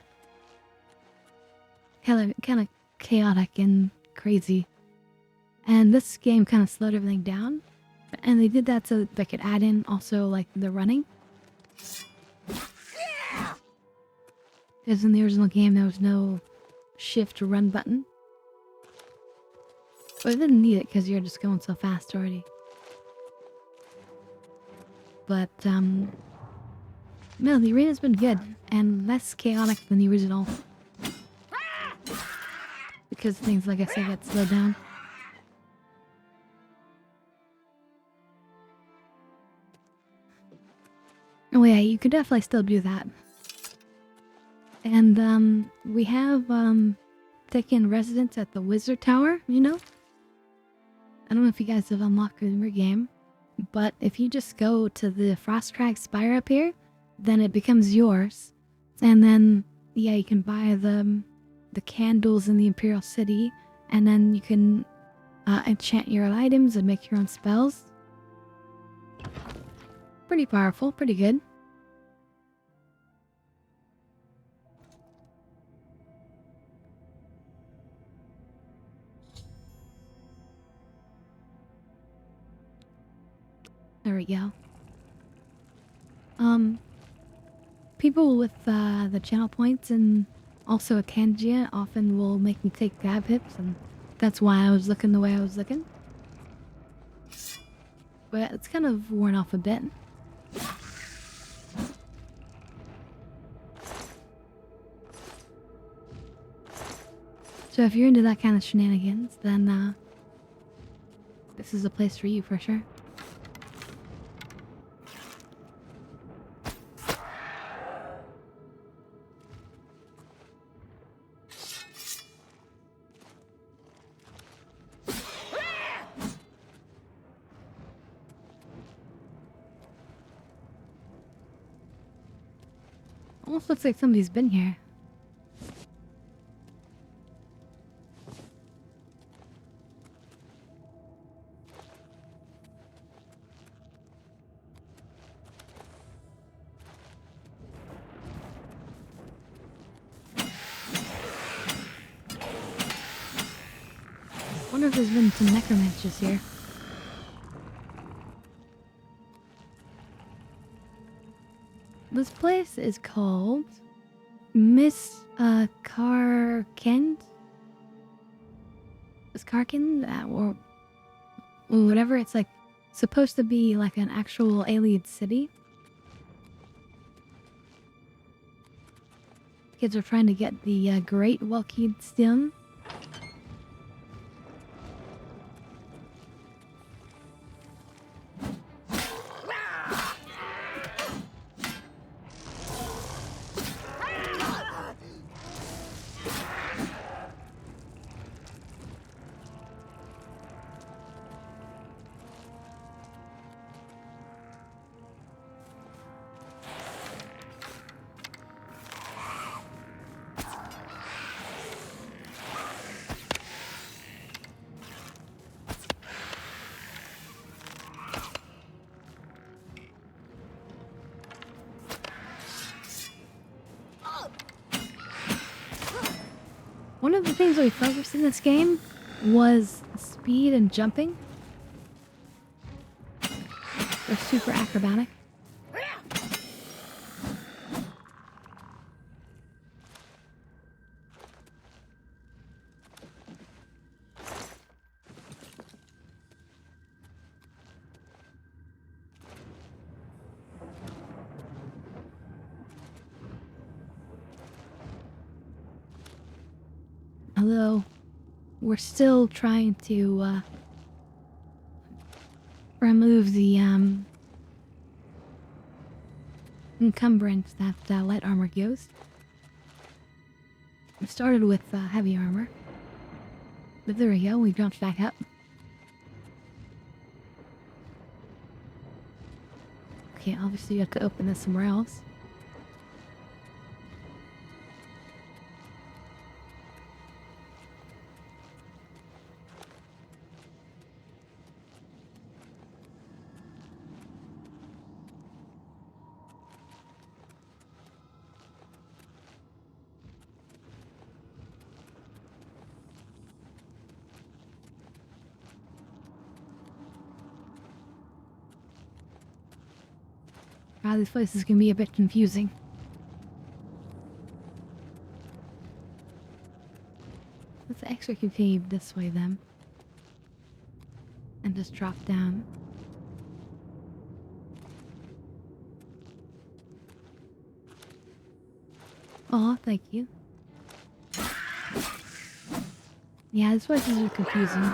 of chaotic and crazy. And this game kind of slowed everything down, and they did that so they could add in also like the running. Because in the original game there was no shift or run button. But I didn't need it because you're just going so fast already. But, no, the arena's been good and less chaotic than the original. Because things, like I said, get slowed down. Oh yeah, you could definitely still do that. And, we have, taken residence at the Wizard Tower, you know? I don't know if you guys have unlocked it in your game, but if you just go to the Frostcrag Spire up here, then it becomes yours. And then, yeah, you can buy the candles in the Imperial City, and then you can enchant your own items and make your own spells. Pretty powerful, pretty good. There we go. People with the channel points and also a Kanjia often will make me take grab hips, and that's why I was looking the way I was looking. But it's kind of worn off a bit. So if you're into that kind of shenanigans, then this is a place for you for sure. Almost looks like somebody's been here. Wonder if there's been some necromancers here. This place is called Miss Karkend? Skarkin? Or whatever. It's like supposed to be like an actual alien city. Kids are trying to get the Great Walking Stone. One of the things we focused in this game was speed and jumping. They're super acrobatic. Although, we're still trying to remove the encumbrance that light armor gives. We started with heavy armor. But there we go, we jumped back up. Okay, obviously you have to open this somewhere else. Wow, these places can be a bit confusing. Let's extra cave this way then. And just drop down. Oh, thank you. Yeah, these places are confusing.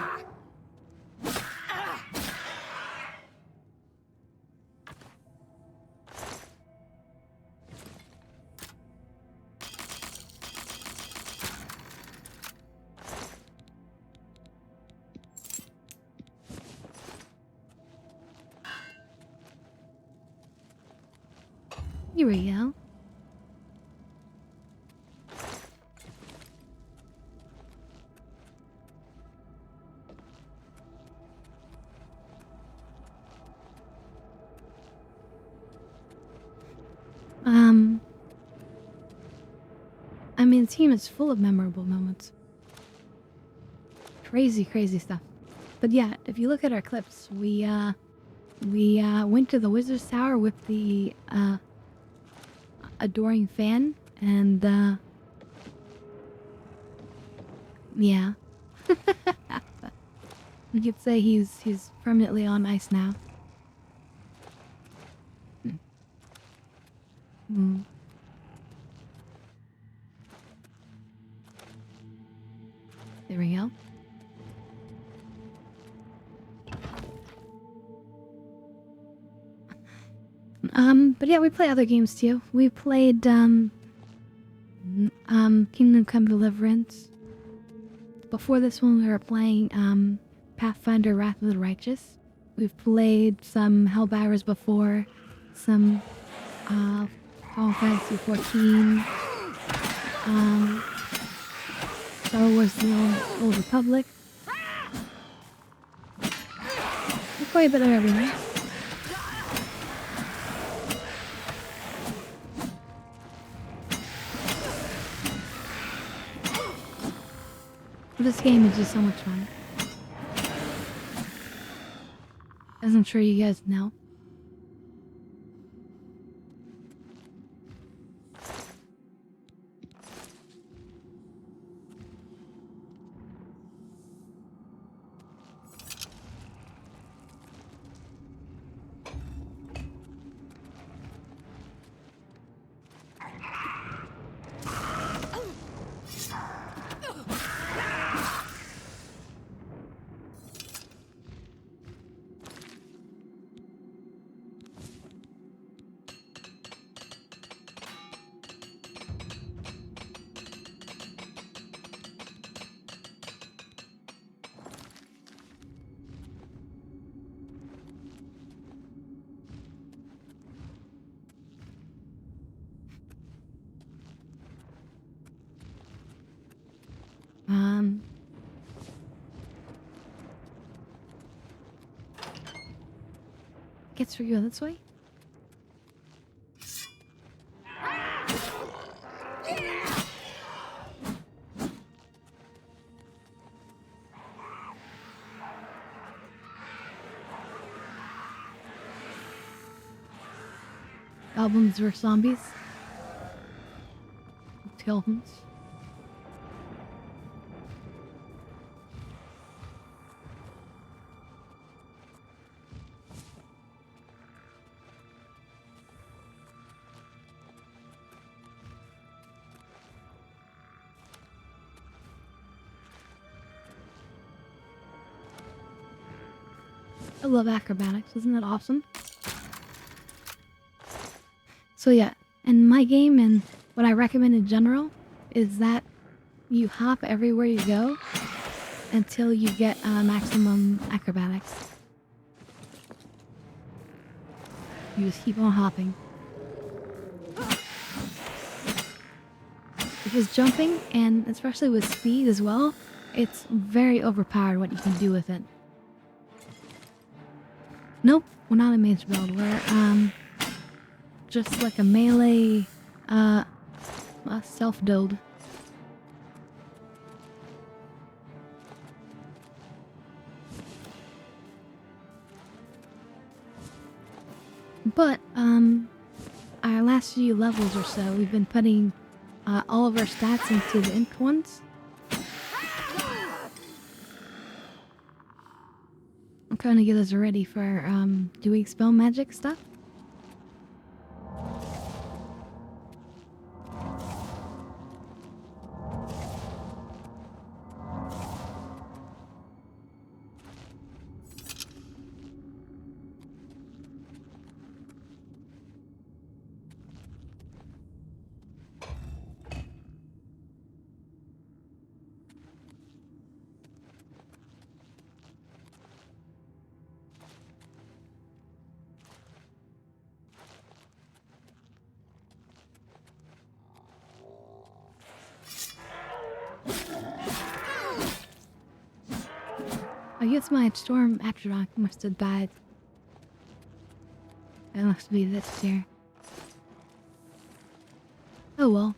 Here we go. I mean, the team is full of memorable moments. Crazy, crazy stuff. But yeah, if you look at our clips, we went to the Wizard's Tower with the adoring fan, and yeah. You could say he's permanently on ice now. Mm. There we go. But yeah, we play other games too. We played Kingdom Come Deliverance. Before this one, we were playing Pathfinder Wrath of the Righteous. We've played some Hellbowers before, some Final Fantasy 14, Star Wars The Old Republic. Quite a bit of everything. This game is just so much fun. As I'm sure you guys know. Gets for you this way? Goblins vs zombies. Skeletons. I love acrobatics, isn't that awesome? So yeah, and my game and what I recommend in general is that you hop everywhere you go until you get maximum acrobatics. You just keep on hopping. Because jumping, and especially with speed as well, it's very overpowered what you can do with it. Nope, we're not a mage build. We're just like a melee self build. But our last few levels or so, we've been putting all of our stats into the imp ones. I'm trying to get us ready for doing spell magic stuff. I guess my storm aftershock must have died. It must be this year. Oh well.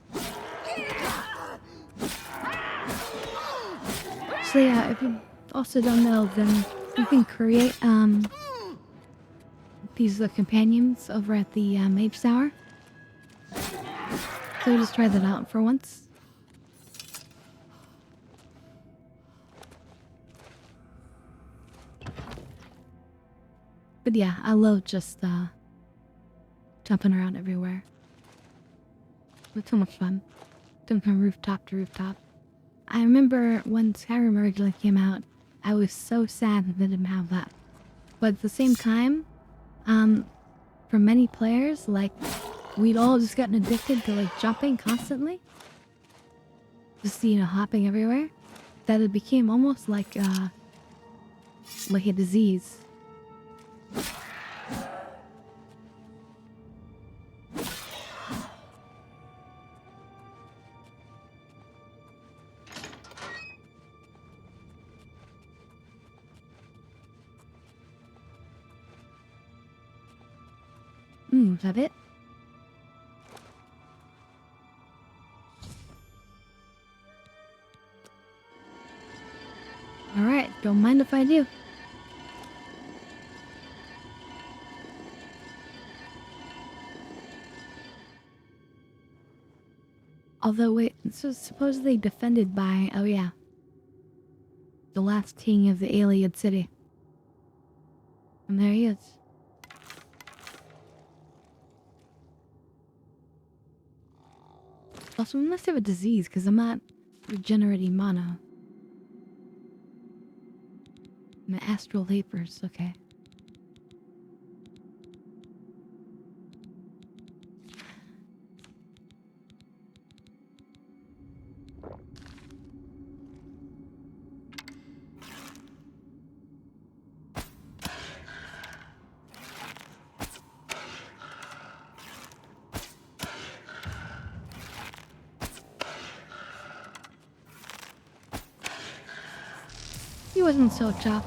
So yeah, if you also don't know, then you can create these companions over at the Mage Tower. So just try that out for once. But yeah, I love just jumping around everywhere. It's so much fun. Jumping from rooftop to rooftop. I remember when Skyrim originally came out, I was so sad that they didn't have that. But at the same time, for many players, like, we'd all just gotten addicted to like jumping constantly. Just, you know, hopping everywhere. That it became almost like a disease. Is that it? Alright, don't mind if I do. Although, wait, this was supposedly defended by, oh yeah, the last king of the Iliad city. And there he is. Also, I must have a disease, because I'm not regenerating mana. My astral vapors, okay. He wasn't so tough.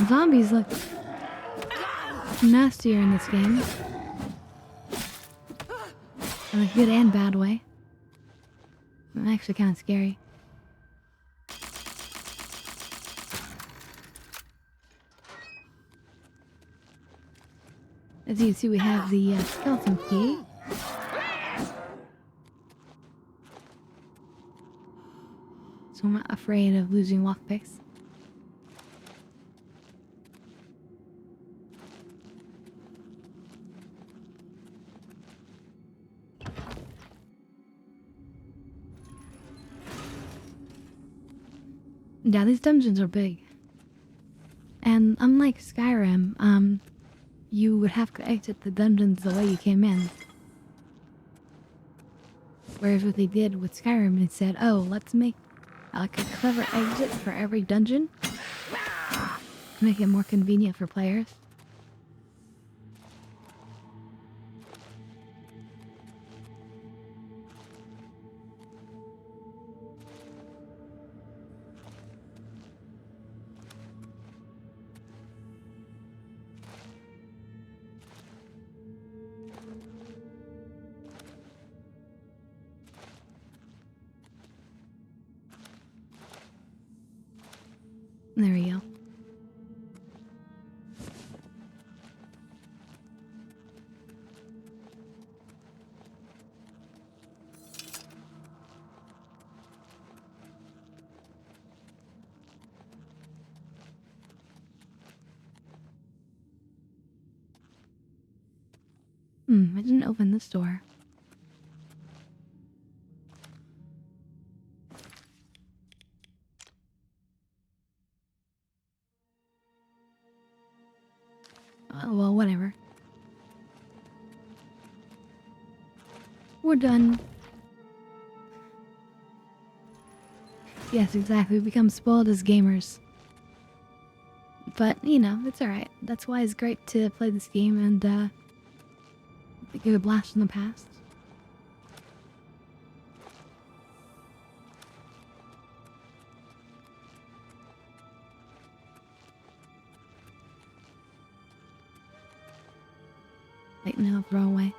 Zombies look nastier in this game. In a good and bad way. I'm actually kind of scary. As you can see, we have the skeleton key. So I'm not afraid of losing lockpicks. Yeah, these dungeons are big. And unlike Skyrim, you would have to exit the dungeons the way you came in. Whereas what they did with Skyrim, they said, oh, let's make like a clever exit for every dungeon. To make it more convenient for players. There we go. I didn't open this door. Well, whatever. We're done. Yes, exactly. We become spoiled as gamers. But, you know, it's alright. That's why it's great to play this game and, give a blast from the past. Like, no, throw away.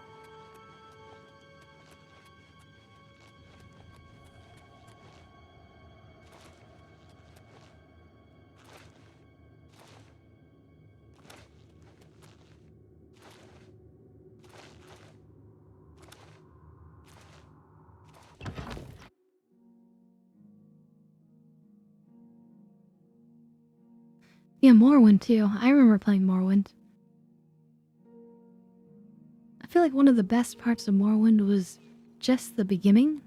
Yeah, Morrowind too. I remember playing Morrowind. I feel like one of the best parts of Morrowind was just the beginning.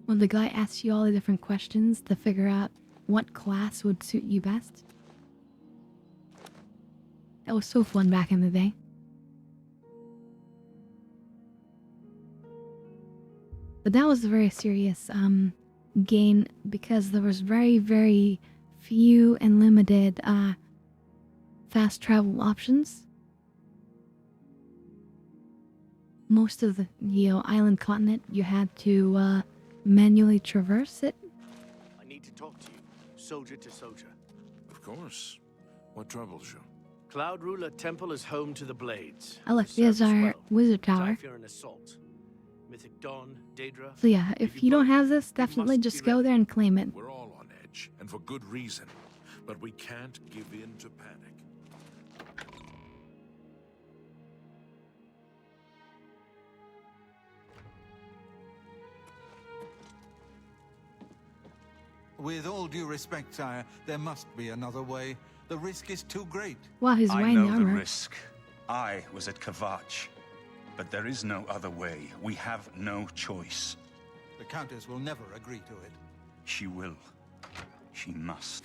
When the guy asks you all the different questions to figure out what class would suit you best. That was so fun back in the day. But that was a very serious gain because there was very, very few and limited fast travel options. Most of the island continent, you had to manually traverse it. I need to talk to you, soldier to soldier. Of course. What troubles you? Cloud Ruler Temple is home to the Blades. I look, there's our wizard tower. If you're an assault. Mythic Dawn, Daedra. So yeah, if you don't have this, definitely just go there and claim it. We're all on edge, and for good reason. But we can't give in to panic. With all due respect, sire, there must be another way. The risk is too great. Wow, he's I wearing know the the armor. risk. I was at Kvatch. But there is no other way. We have no choice. The Countess will never agree to it. She will. She must.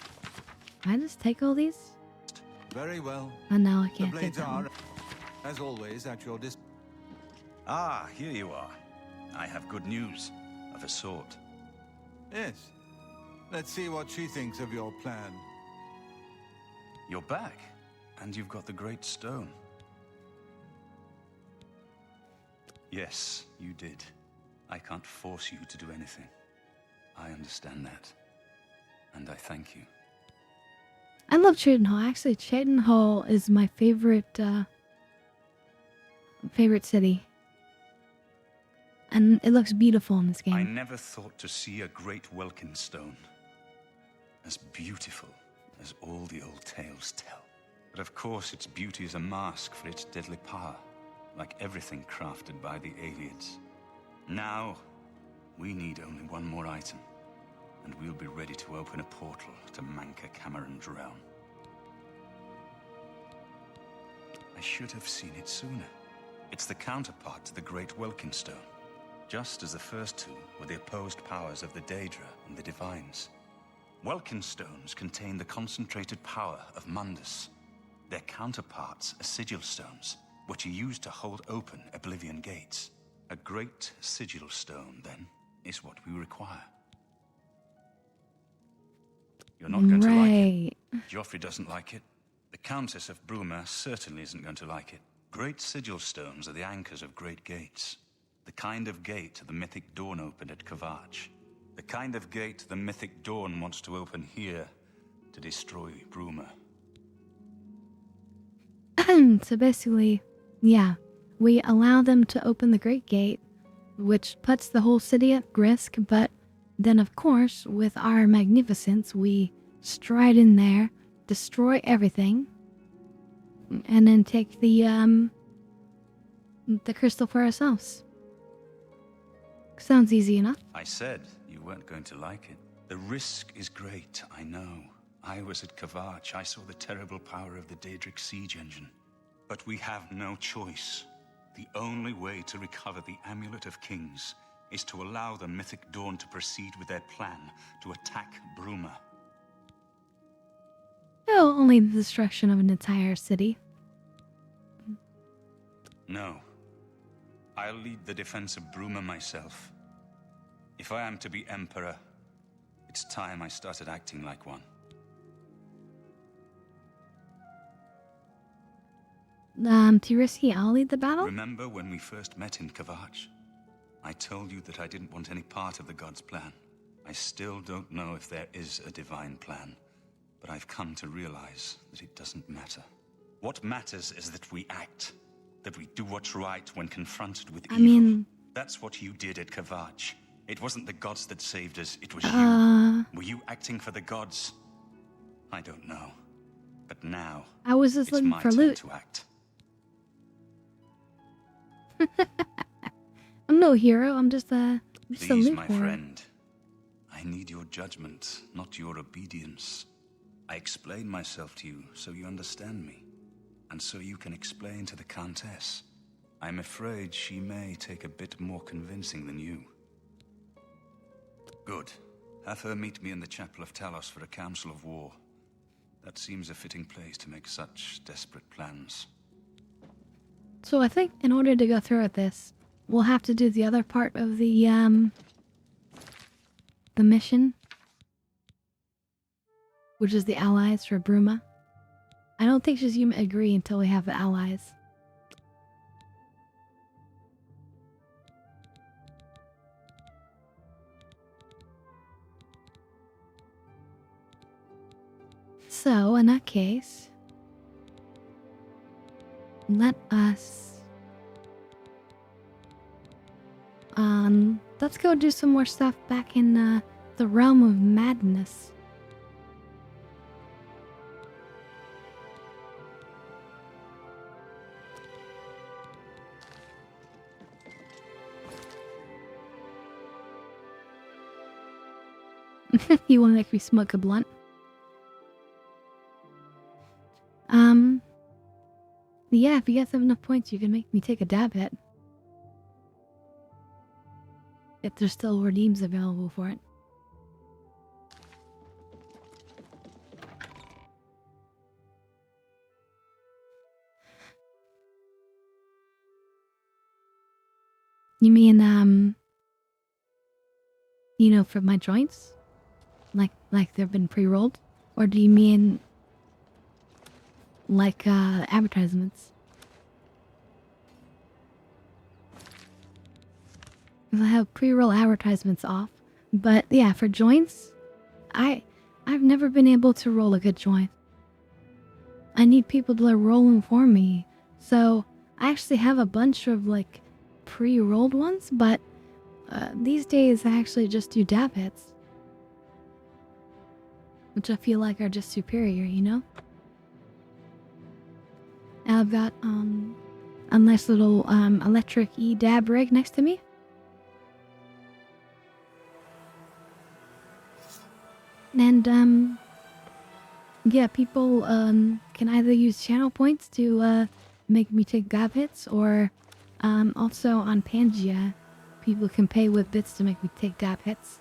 Can I just take all these? Very well. Oh no, I The can't take blades that are, one. as always, at your disposal. Ah, here you are. I have good news. Of a sort. Yes. Let's see what she thinks of your plan. You're back. And you've got the Great Stone. Yes, you did. I can't force you to do anything. I understand that. And I thank you. I love Cheydinhal. Actually, Cheydinhal is my favorite favorite city. And it looks beautiful in this game. I never thought to see a great Welkin stone. As beautiful as all the old tales tell. But of course, its beauty is a mask for its deadly power. Like everything crafted by the aliens. Now, we need only one more item, and we'll be ready to open a portal to Manka Cameron's realm. I should have seen it sooner. It's the counterpart to the Great Welkin Stone, just as the first two were the opposed powers of the Daedra and the Divines. Welkin stones contain the concentrated power of Mundus. Their counterparts are sigil stones, which are used to hold open Oblivion gates. A great sigil stone, then, is what we require. You're not going to like it. Joffrey doesn't like it. The Countess of Bruma certainly isn't going to like it. Great sigil stones are the anchors of great gates. The kind of gate the mythic Dawn opened at Kvatch. The kind of gate the mythic Dawn wants to open here to destroy Bruma. So basically, yeah, we allow them to open the Great Gate, which puts the whole city at risk, but then of course, with our magnificence, we stride in there, destroy everything, and then take the crystal for ourselves. Sounds easy enough. I said you weren't going to like it. The risk is great, I know. I was at Kvatch. I saw the terrible power of the Daedric siege engine. But we have no choice. The only way to recover the Amulet of Kings is to allow the Mythic Dawn to proceed with their plan to attack Bruma. No, only the destruction of an entire city. No. I'll lead the defense of Bruma myself. If I am to be Emperor, it's time I started acting like one. Too risky, I'll lead the battle? Remember when we first met in Kvatch? I told you that I didn't want any part of the God's plan. I still don't know if there is a divine plan, but I've come to realize that it doesn't matter. What matters is that we act, that we do what's right when confronted with evil. That's what you did at Kvatch. It wasn't the gods that saved us, it was you. Were you acting for the gods? I don't know. But now, I was just it's looking my for turn loot. to act. I'm no hero, I'm just a Please, loot my whore. friend. I need your judgment, not your obedience. I explain myself to you so you understand me, and so you can explain to the Countess. I'm afraid she may take a bit more convincing than you. Good. Have her meet me in the Chapel of Talos for a council of war. That seems a fitting place to make such desperate plans. So I think in order to go through with this, we'll have to do the other part of the mission, which is the allies for Bruma. I don't think she's gonna agree until we have the allies. So, in that case, let us... let's go do some more stuff back in, the realm of madness. You wanna make me smoke a blunt? Yeah, if you guys have enough points, you can make me take a dab hit. If there's still redeems available for it. You mean, you know, for my joints? Like they've been pre-rolled? Or do you mean like advertisements? I have pre-roll advertisements off, but yeah, for joints, I've never been able to roll a good joint. I need people to roll them for me, so I actually have a bunch of like pre-rolled ones, but these days I actually just do dab hits, which I feel like are just superior, you know? And I've got a nice little electric e-dab rig next to me. And yeah, people can either use channel points to make me take dab hits, or also on Pangea, people can pay with bits to make me take dab hits.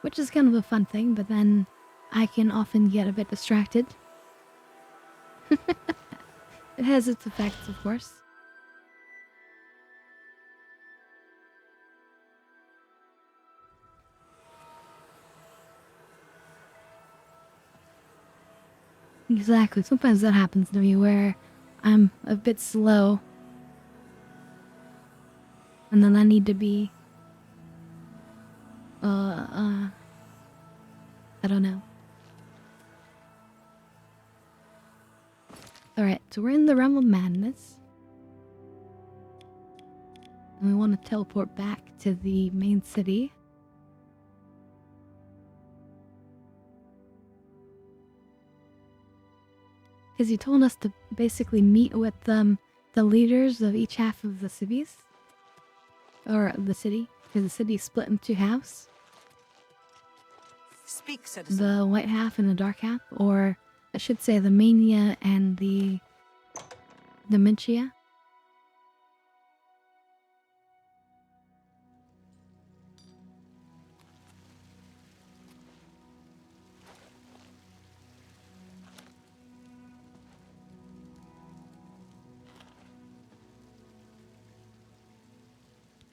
Which is kind of a fun thing, but then I can often get a bit distracted. It has its effects, of course. Exactly, sometimes that happens to me where I'm a bit slow. And then I need to be... I don't know. Alright, so we're in the realm of madness. And we want to teleport back to the main city. Because he told us to basically meet with the leaders of each half of the cities. Or the city. Because the city is split into halves. Speak, citizen. The white half and the dark half. Or I should say the mania and the dementia.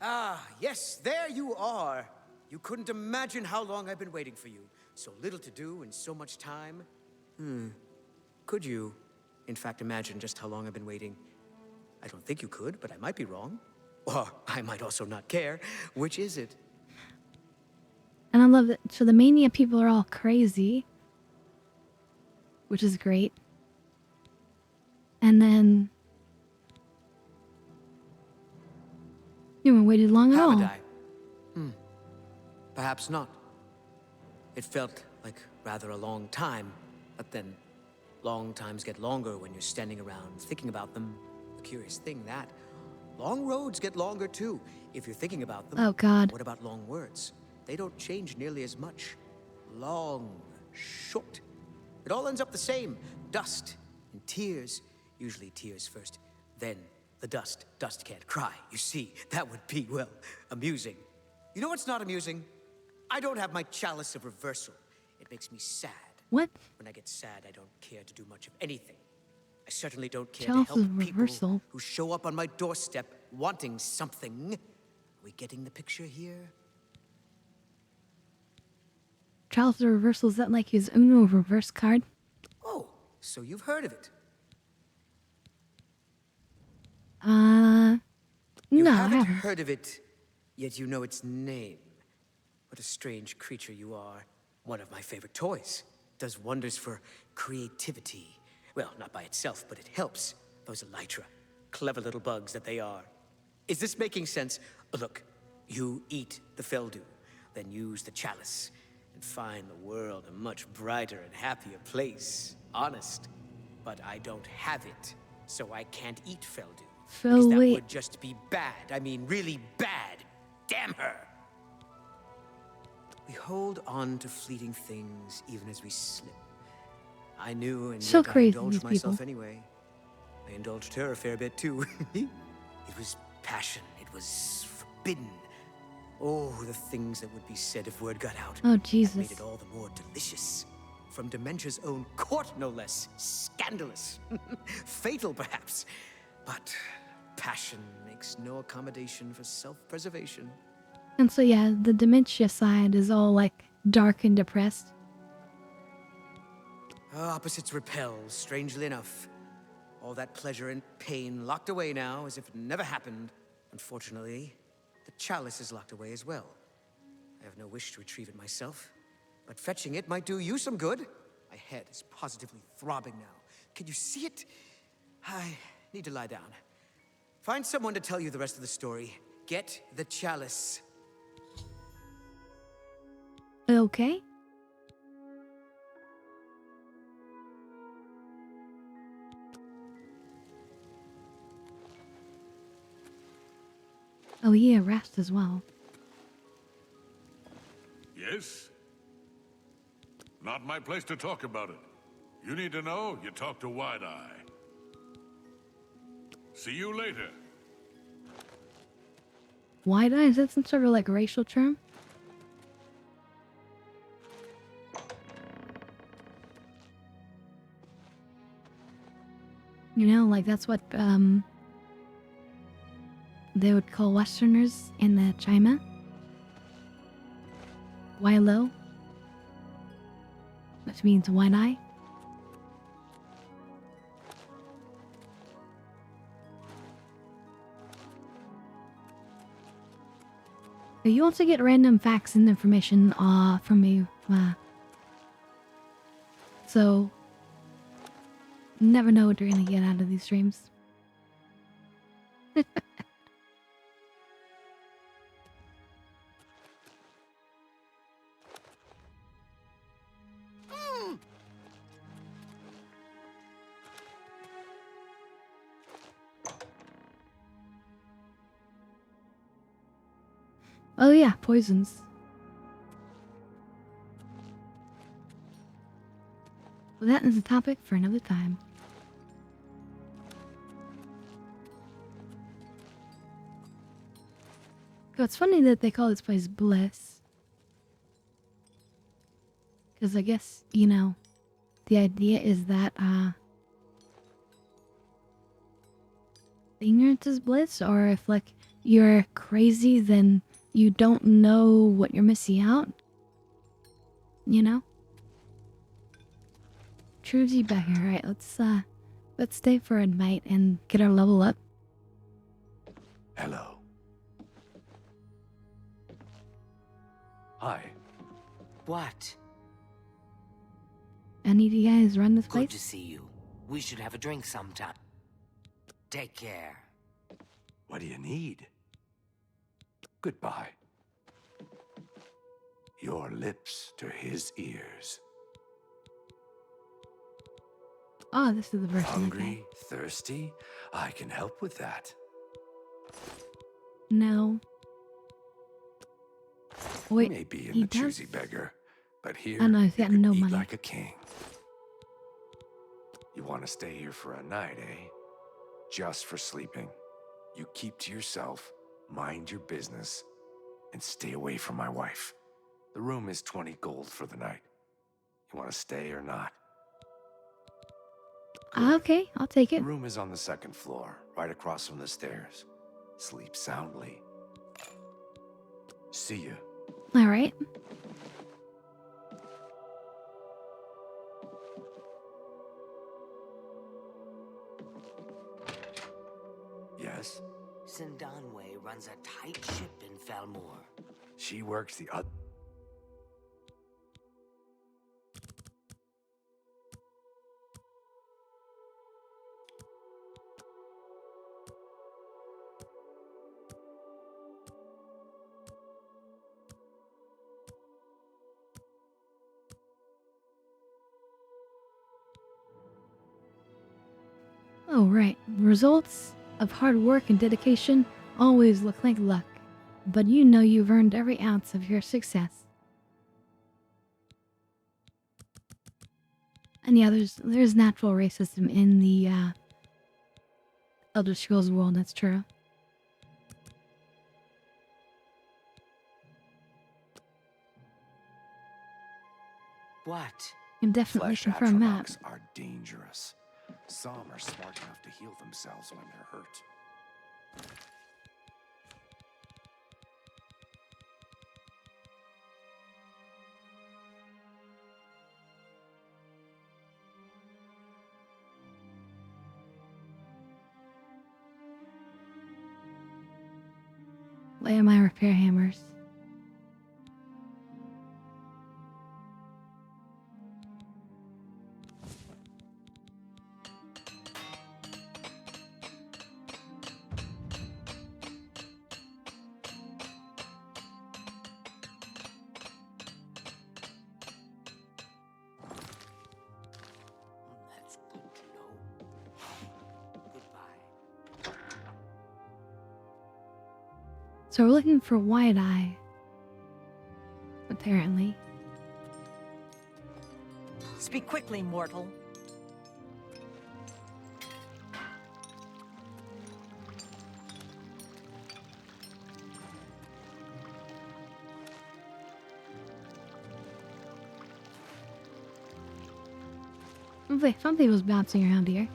Ah, yes, there you are. You couldn't imagine how long I've been waiting for you. So little to do and so much time. Could you, in fact, imagine just how long I've been waiting? I don't think you could, but I might be wrong. Or I might also not care. Which is it? And I love that. So the mania people are all crazy. Which is great. And then... you haven't waited long at all. Haven't I? Perhaps not. It felt like rather a long time, but then long times get longer when you're standing around thinking about them. A curious thing that long roads get longer too if you're thinking about them. Oh God. What about long words? They don't change nearly as much. Long, short. It all ends up the same. Dust and tears. Usually tears first, then The dust can't cry. You see, that would be, well, amusing. You know what's not amusing? I don't have my chalice of reversal. It makes me sad. What? When I get sad, I don't care to do much of anything. I certainly don't care Chalice to help of people reversal. who show up on my doorstep wanting something. Are we getting the picture here? Chalice of reversal, is that like his Uno reverse card? Oh, so you've heard of it. You No, I haven't haven't. heard of it, yet you know its name. What a strange creature you are. One of my favorite toys. Does wonders for creativity. Well, not by itself, but it helps. Those elytra. Clever little bugs that they are. Is this making sense? Look, you eat the Feldu, then use the chalice, and find the world a much brighter and happier place. Honest. But I don't have it, so I can't eat Feldu. Because that would just be bad. I mean, really bad. Damn her! We hold on to fleeting things even as we slip. I knew, and So yet I crazy, indulged these myself people. anyway. I indulged her a fair bit too. It was passion. It was forbidden. Oh, the things that would be said if word got out. Oh, That Jesus. made it all the more delicious. From Dementia's own court, no less. Scandalous. Fatal, perhaps. But passion makes no accommodation for self-preservation. And so, yeah, the dementia side is all like dark and depressed. Opposites repel, strangely enough. All that pleasure and pain locked away now as if it never happened. Unfortunately, the chalice is locked away as well. I have no wish to retrieve it myself, but fetching it might do you some good. My head is positively throbbing now. Can you see it? I need to lie down. Find someone to tell you the rest of the story. Get the chalice. Okay. Oh, yeah, rest as well. Yes? Not my place to talk about it. You need to know, you talk to Wide Eye. See you later. Wide eye? Is that some sort of like racial term? You know, like that's what they would call Westerners in the China. Wilo, which means one eye. You also get random facts and information from me. So, never know what you're gonna get out of these streams. Oh yeah, poisons. Well, that is a topic for another time. So it's funny that they call this place Bliss. Because I guess, you know, the idea is that, ignorance is bliss, or if, like, you're crazy, then you don't know what you're missing out. You know? Truzy back here. Alright, let's stay for a night and get our level up. Hello. Hi. What? Any of you guys run this place? Good to see you. We should have a drink sometime. Take care. What do you need? Goodbye. Your lips to his ears. Oh, this is the version. Hungry? Thirsty? I can help with that. No. Wait, He may be he a does? choosy beggar, but here Oh no, he's you got can no eat money. like a king. You want to stay here for a night, eh? Just for sleeping. You keep to yourself, mind your business, and stay away from my wife. The room is 20 gold for the night. You want to stay or not? Okay, I'll take The it. room is on the second floor, right across from the stairs. Sleep soundly. See you. All right. Yes? Sindanwe runs a tight ship in Falmore. She works the other. Oh, right. Results of hard work and dedication always look like luck, but you know you've earned every ounce of your success. And yeah, there's natural racism in the Elder Scrolls world, that's true. What? I'm definitely Flesh confirm that. atronachs are dangerous. Some are smart enough to heal themselves when they're hurt. Where are my repair hammers? That's good to know. Goodbye. So we're looking for Wide Eye. Apparently. Speak quickly, mortal. Wait, something was bouncing around here.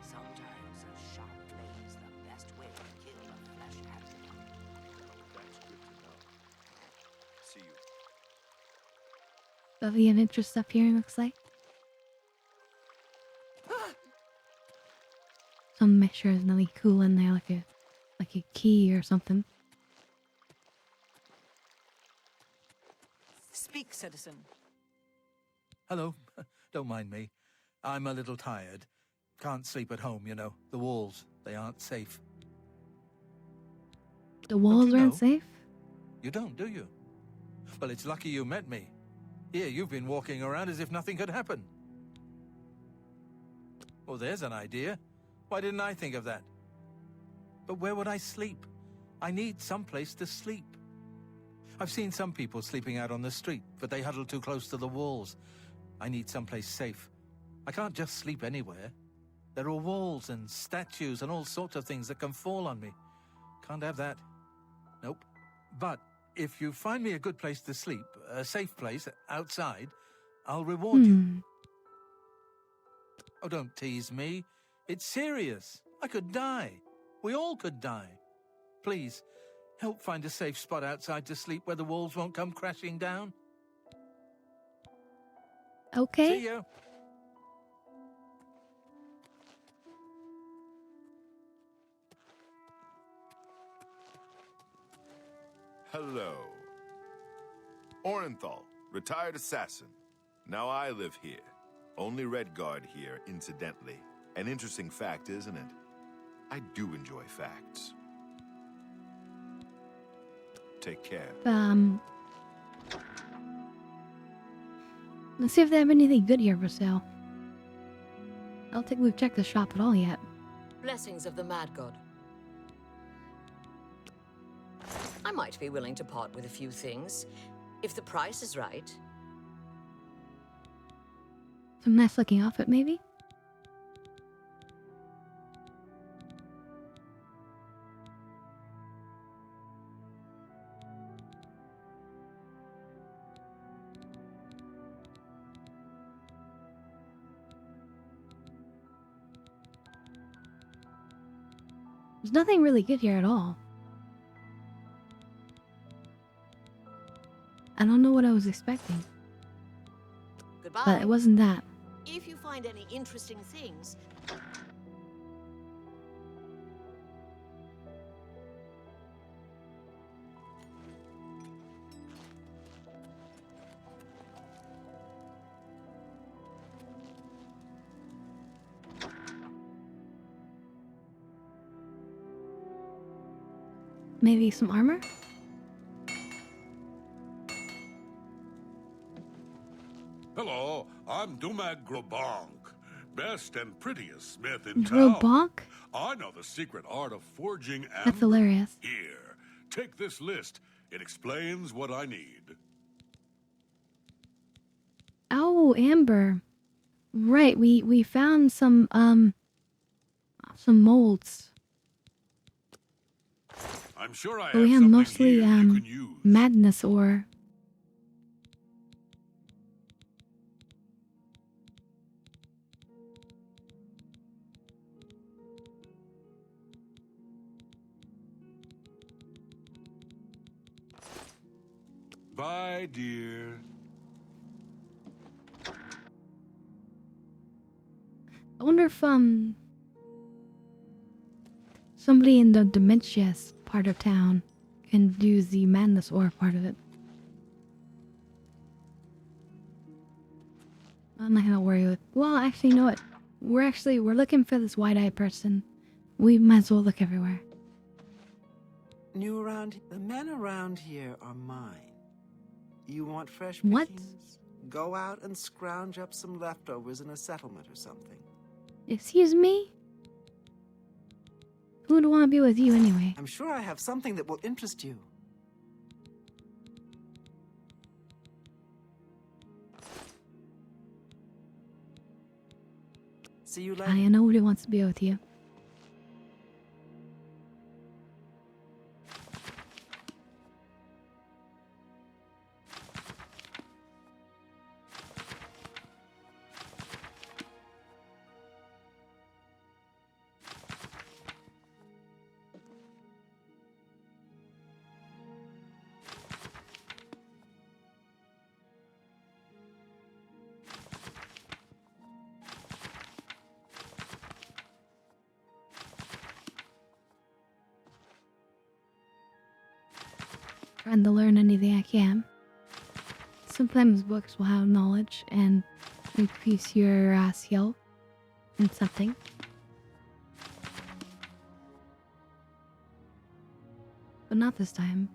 Sometimes a sharp blade is the best way to kill a flesh atronach. That's good to know. See you. Bevy of interest up here, looks like. So I'm make sure there's nothing cool in there, like a key or something. Speak, citizen. Hello. Don't mind me. I'm a little tired. Can't sleep at home, you know. The walls, they aren't safe. The walls you aren't know? safe? You don't, do you? Well, it's lucky you met me. Here, you've been walking around as if nothing could happen. Well, there's an idea. Why didn't I think of that? But where would I sleep? I need some place to sleep. I've seen some people sleeping out on the street, but they huddle too close to the walls. I need someplace safe. I can't just sleep anywhere. There are walls and statues and all sorts of things that can fall on me. Can't have that. Nope. But if you find me a good place to sleep, a safe place outside, I'll reward you. Oh, don't tease me. It's serious. I could die. We all could die. Please, help find a safe spot outside to sleep where the walls won't come crashing down. Okay. See you. Hello. Orenthal, retired assassin. Now I live here. Only Redguard here, incidentally. An interesting fact, isn't it? I do enjoy facts. Take care. Let's see if they have anything good here for sale. don't think we've checked the shop at all yet. Blessings of the Mad God. I might be willing to part with a few things, if the price is right. Some nice looking outfit, maybe? There's nothing really good here at all. I don't know what I was expecting. Goodbye. But it wasn't that. If you find any interesting things... Maybe some armor? Hello, I'm Dumag Grobonk, best and prettiest smith in town. Grobonk? I know the secret art of forging amber. That's hilarious. Here, take this list. It explains what I need. Oh, amber. Right, we found some molds. I'm sure I But have we have something mostly here you can use. madness ore. Bye, dear. I wonder if somebody in the dementia part of town can do the madness ore part of it. I'm not gonna worry with. Well, actually, you know what? We're looking for this wide-eyed person. We might as well look everywhere. New around, the men around here are mine. You want fresh What? pickings? Go out and scrounge up some leftovers in a settlement or something. Excuse me? Who would want to be with you anyway? I'm sure I have something that will interest you. See you later. I know nobody wants to be with you. Trying to learn anything I can. Sometimes books will have knowledge and increase your skill in something. But not this time.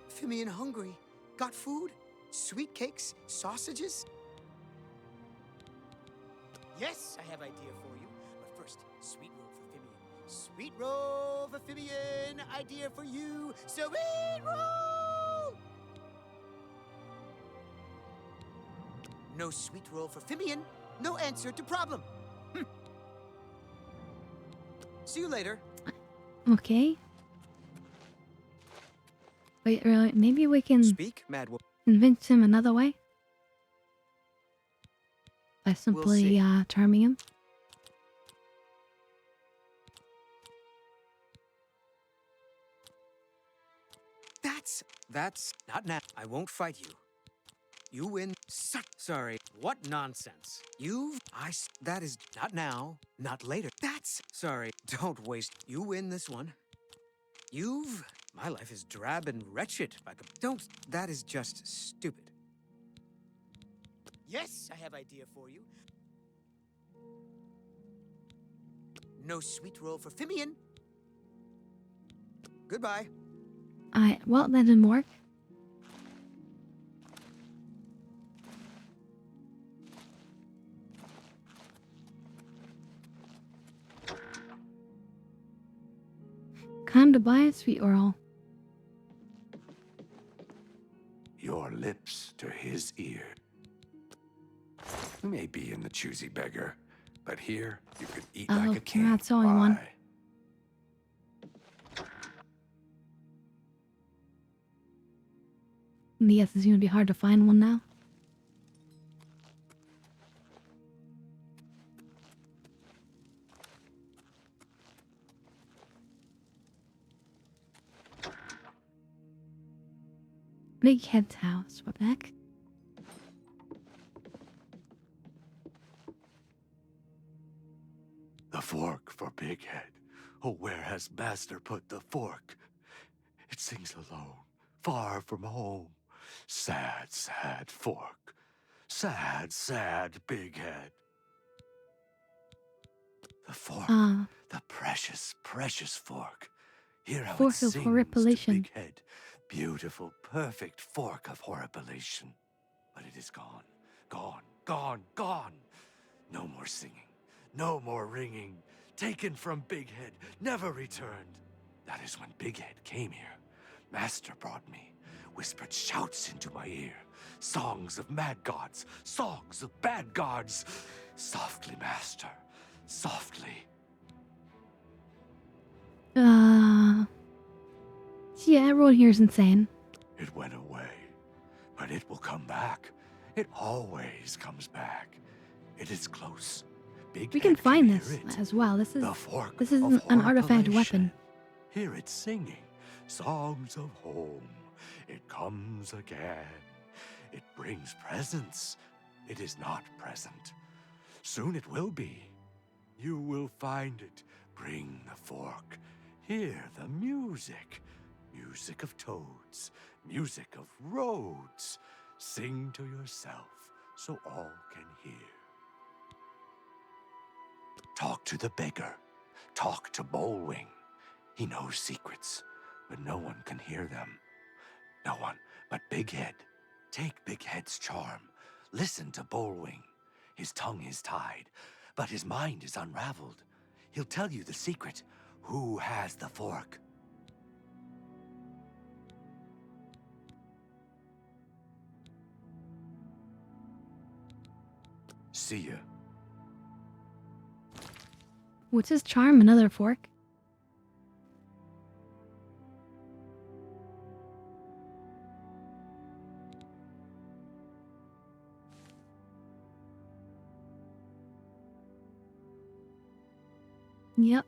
Fimian hungry. Got food? Sweet cakes? Sausages? Yes, I have idea for you. But first, sweet roll for Fimian. Sweet roll for Fimian. Idea for you. Sweet roll! No sweet roll for Fimian. No answer to problem. See you later. Okay. Wait, really? Maybe we can Speak, Mad Wolf. convince him another way? By We'll simply see. charming him? That's not now. I won't fight you. You win. Sorry. What nonsense. That is not now, not later. Sorry. Don't waste. You win this one. My life is drab and wretched. That is just stupid. Yes, I have idea for you. No sweet roll for Fimian. Goodbye. Well, that didn't work. Time to buy a sweet roll. Your lips to his ear. You may be in the choosy beggar, but here you could eat like a You're king. not selling one. Bye. Yes, it's gonna be hard to find one now. Big Head's house. What the heck? The fork for Big Head. Oh, where has Master put the fork? It sings alone, far from home. Sad, sad fork. Sad, sad Big Head. The fork. The precious, precious fork. Hear how it Fork of sings to horripilation. Big Head. Beautiful, perfect fork of horripilation. But it is gone, gone, gone, gone. No more singing, no more ringing. Taken from Big Head, never returned. That is when Big Head came here. Master brought me, whispered shouts into my ear. Songs of mad gods, songs of bad gods. Softly, Master, softly. Yeah, everyone here is insane. It went away, but it will come back. It always comes back. It is close. Big We can Head find hear this it. as well. This is The fork this is of an artifact horripilation. weapon. Hear it singing songs of home. It comes again. It brings presents. It is not present. Soon it will be. You will find it. Bring the fork. Hear the music. Music of toads. Music of roads. Sing to yourself so all can hear. Talk to the beggar. Talk to Bullwing. He knows secrets, but no one can hear them. No one but Big Head. Take Big Head's charm. Listen to Bullwing. His tongue is tied, but his mind is unraveled. He'll tell you the secret. Who has the fork? See ya. What's his charm? Another fork? Yep.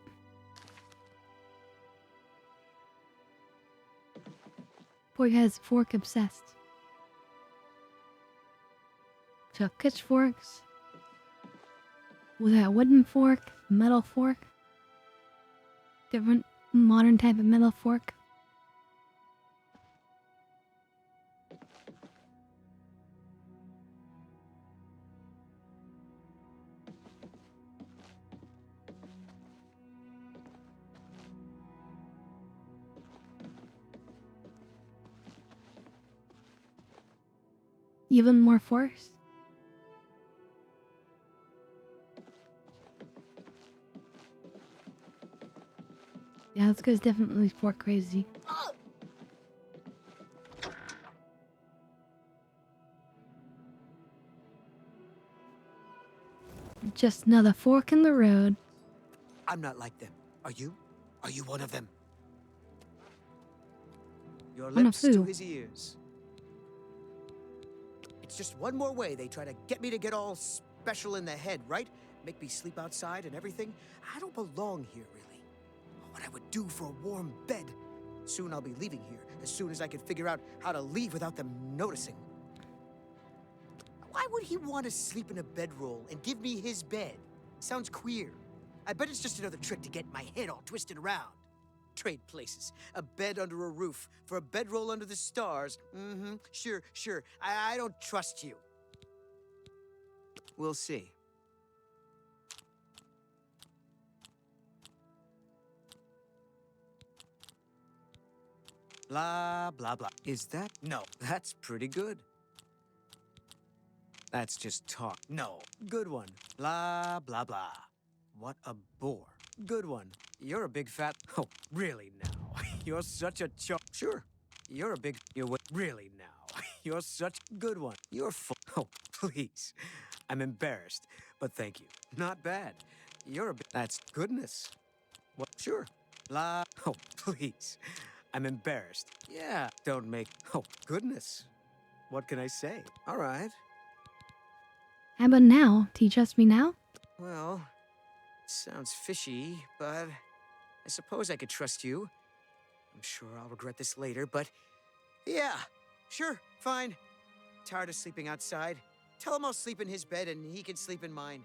Boy has fork obsessed. So pitchforks. Was that wooden fork? Metal fork? Different modern type of metal fork. Even more forks? Yeah, this guy's definitely fork crazy. Just another fork in the road. I'm not like them. Are you? Are you one of them? Your One of lips to who? his ears. It's just one more way they try to get me to get all special in the head, right? Make me sleep outside and everything. I don't belong here, really. What I would do for a warm bed. Soon I'll be leaving here, as soon as I can figure out how to leave without them noticing. Why would he want to sleep in a bedroll and give me his bed? Sounds queer. I bet it's just another trick to get my head all twisted around. Trade places. A bed under a roof for a bedroll under the stars. Mm-hmm. Sure. I don't trust you. We'll see. Blah, blah, blah. Is that? No, that's pretty good. That's just talk. No, good one. Blah, blah, blah. What a bore. Good one. You're a big fat... Oh, really now? You're such a Sure. You're a big... Really now? You're such... Good one. You're full... Oh, please. I'm embarrassed, but thank you. Not bad. You're a big... That's goodness. What? Sure. Blah... Oh, please. I'm embarrassed. Yeah, don't make... Oh, goodness. What can I say? All right. How about now? Do you trust me now? Well, it sounds fishy, but I suppose I could trust you. I'm sure I'll regret this later, but yeah, sure, fine. Tired of sleeping outside. Tell him I'll sleep in his bed and he can sleep in mine.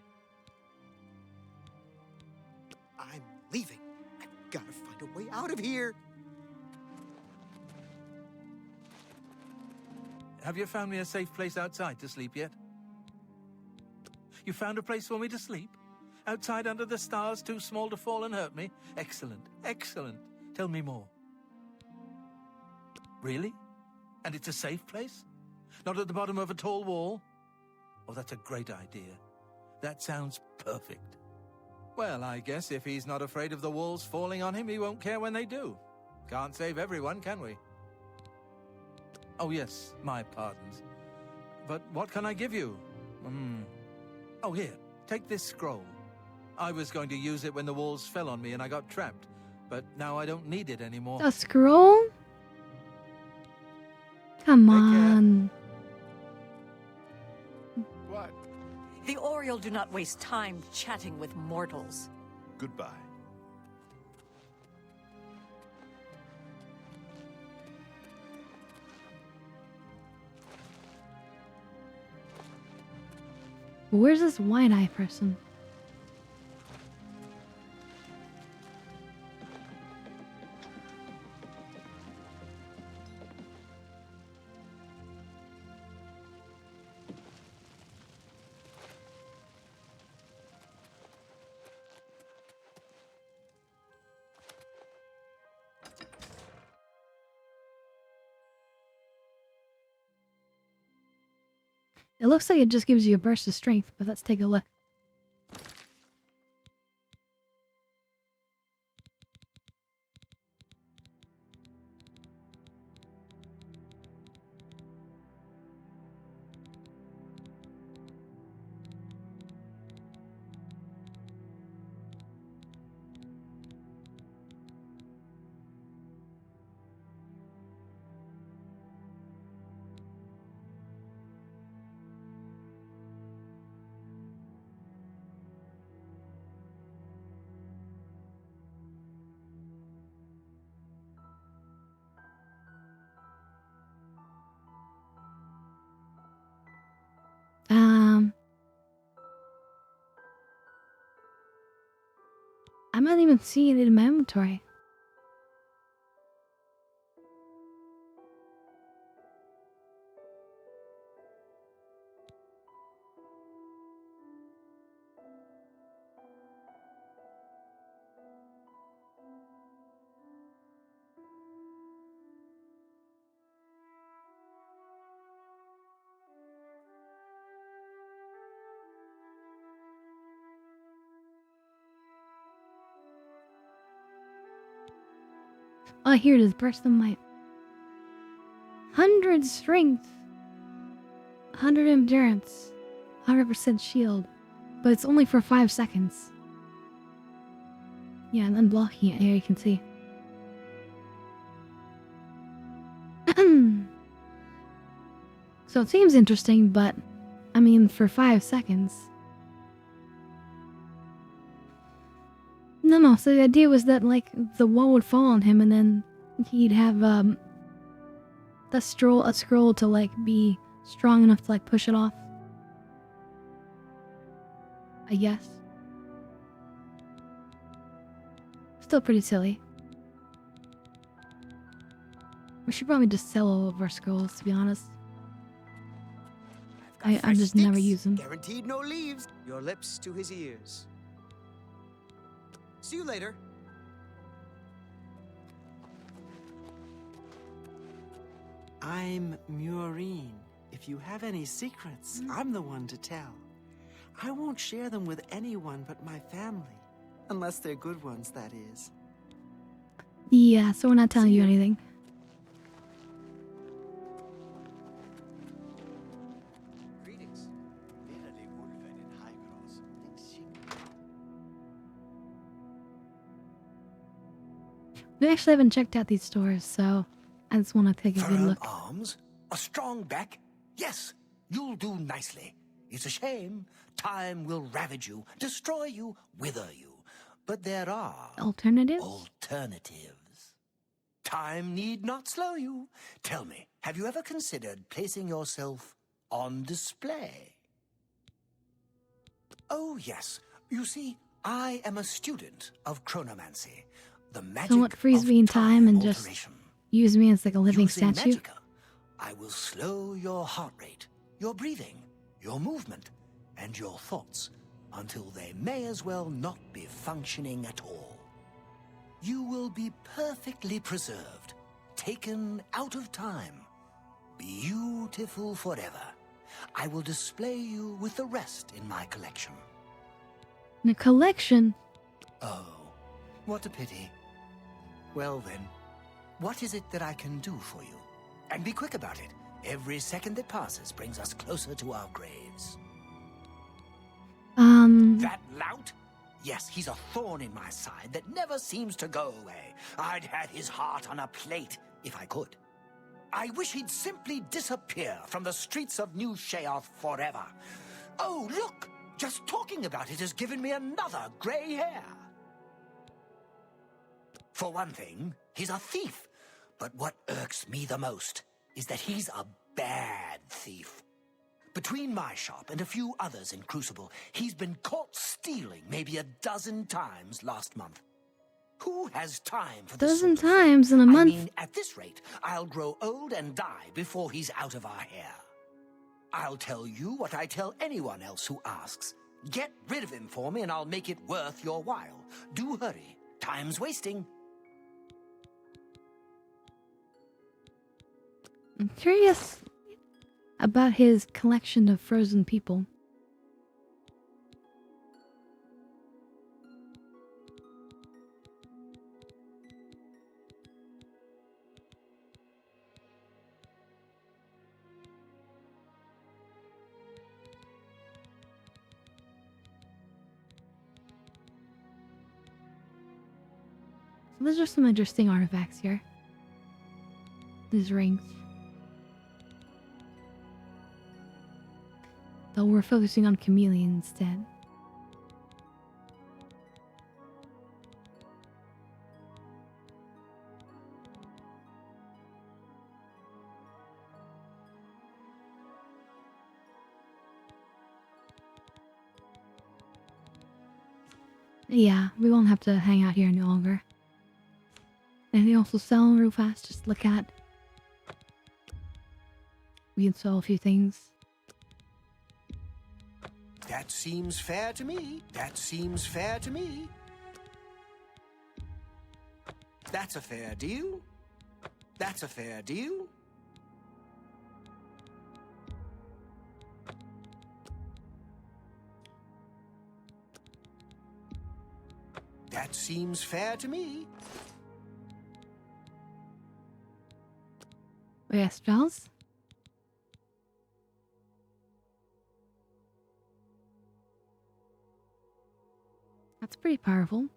I'm leaving. I've got to find a way out of here. Have you found me a safe place outside to sleep yet? You found a place for me to sleep? Outside under the stars, too small to fall and hurt me? Excellent, excellent. Tell me more. Really? And it's a safe place? Not at the bottom of a tall wall? Oh, that's a great idea. That sounds perfect. Well, I guess if he's not afraid of the walls falling on him, he won't care when they do. Can't save everyone, can we? Oh, yes, my pardons. But what can I give you? Oh, here, take this scroll. I was going to use it when the walls fell on me and I got trapped, but now I don't need it anymore. A scroll? Come on. What? The Oriole do not waste time chatting with mortals. Goodbye. Where's this wide-eye person? It looks like it just gives you a burst of strength, but let's take a look. I'm not even seeing it in my inventory. Oh, here it is. Burst of Might. 100 strength. 100 endurance. 100% shield. But it's only for 5 seconds. Yeah, and unblocking it here you can see. So it seems interesting, but I mean, for 5 seconds. No, so the idea was that, like, the wall would fall on him and then he'd have, a scroll to, like, be strong enough to, like, push it off. I guess. Still pretty silly. We should probably just sell all of our scrolls, to be honest. I just never use them. Guaranteed no leaves. Your lips to his ears. See you later. I'm Murine. If you have any secrets, I'm the one to tell. I won't share them with anyone but my family. Unless they're good ones, that is. Yeah, so we're not telling you anything. Greetings. We actually haven't checked out these stores, so I just want to take a good Firm look. arms, a strong back. Yes, you'll do nicely. It's a shame. Time will ravage you, destroy you, wither you. But there are Alternatives? alternatives. Time need not slow you. Tell me, have you ever considered placing yourself on display? Oh, yes. You see, I am a student of chronomancy. The magic So what frees of me in time and just alteration. use me as like a living Using statue? Magicka, I will slow your heart rate, your breathing, your movement, and your thoughts until they may as well not be functioning at all. You will be perfectly preserved, taken out of time, beautiful forever. I will display you with the rest in my collection. In a collection? Oh, what a pity. Well then, what is it that I can do for you? And be quick about it. Every second that passes brings us closer to our graves. That lout? Yes, he's a thorn in my side that never seems to go away. I'd have his heart on a plate if I could. I wish he'd simply disappear from the streets of New Sheoth forever. Oh, look! Just talking about it has given me another gray hair. For one thing, he's a thief. But what irks me the most is that he's a bad thief. Between my shop and a few others in Crucible, he's been caught stealing maybe a dozen times last month. Who has time for this Dozen sort of thing? times in a month? I mean, at this rate, I'll grow old and die before he's out of our hair. I'll tell you what I tell anyone else who asks. Get rid of him for me and I'll make it worth your while. Do hurry. Time's wasting. I'm curious about his collection of frozen people. So those are some interesting artifacts here. These rings. Though we're focusing on Chameleon instead. Yeah, we won't have to hang out here any longer. And they also sell real fast, just look at. We can sell a few things. That seems fair to me. That seems fair to me. That's a fair deal. That's a fair deal. That seems fair to me. Oh yeah, spells? That's pretty powerful.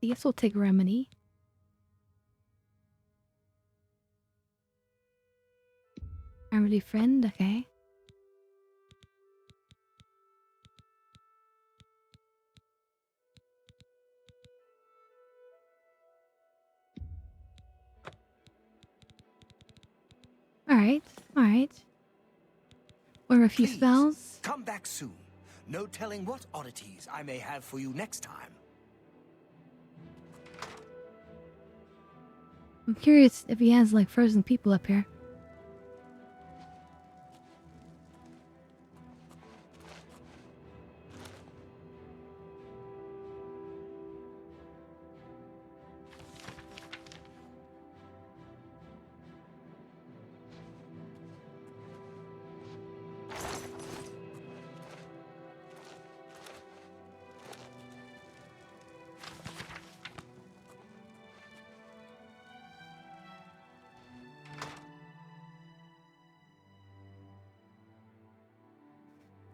I guess we'll take Remedy. Remedy friend, okay. Alright, alright. Or a few Please, spells. come back soon. No telling what oddities I may have for you next time. I'm curious if he has like frozen people up here.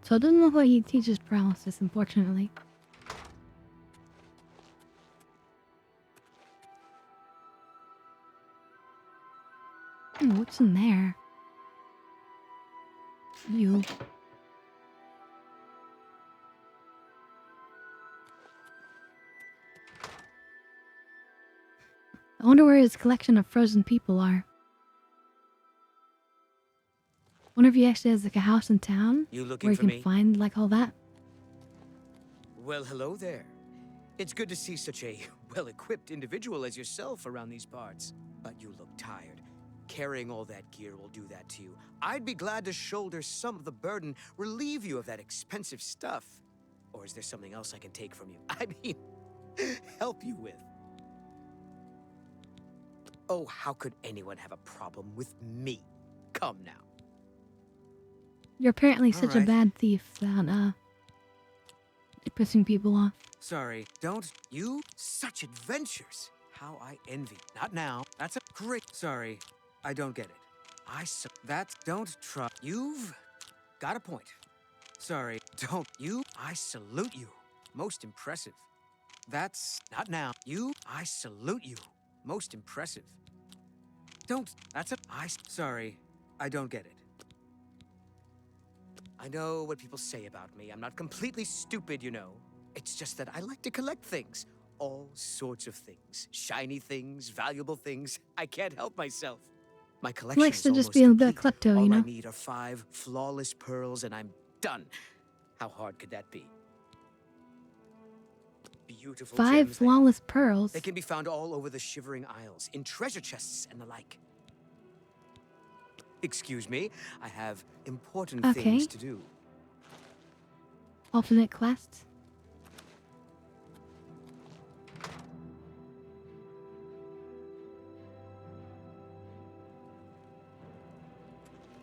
So it doesn't look like he teaches paralysis, unfortunately. What's in there? You. I wonder where his collection of frozen people are. Wonder if he actually has like a house in town You looking where he for can me? find like all that. Well, hello there. It's good to see such a well-equipped individual as yourself around these parts. But you look tired. Carrying all that gear will do that to you. I'd be glad to shoulder some of the burden, relieve you of that expensive stuff. Or is there something else I can take from you? I mean, help you with? Oh, how could anyone have a problem with me? Come now. You're apparently such a Alright. bad thief that, pissing people off. Sorry, don't you? Such adventures. How I envy. Not now. That's a great. Sorry, I don't get it. Don't try. You've got a point. Sorry, don't you? I salute you. Most impressive. That's not now. I salute you. Most impressive. Sorry, I don't get it. I know what people say about me. I'm not completely stupid, you know. It's just that I like to collect things. All sorts of things. Shiny things, valuable things. I can't help myself. My collection Likes is to just almost be a bit complete. klepto, All you know? I need are 5 flawless pearls and I'm done. How hard could that be? Beautiful 5 gems they are. flawless pearls. They can be found all over the Shivering Isles, in treasure chests and the like. Excuse me, I have important Okay. things to do. Alternate quests.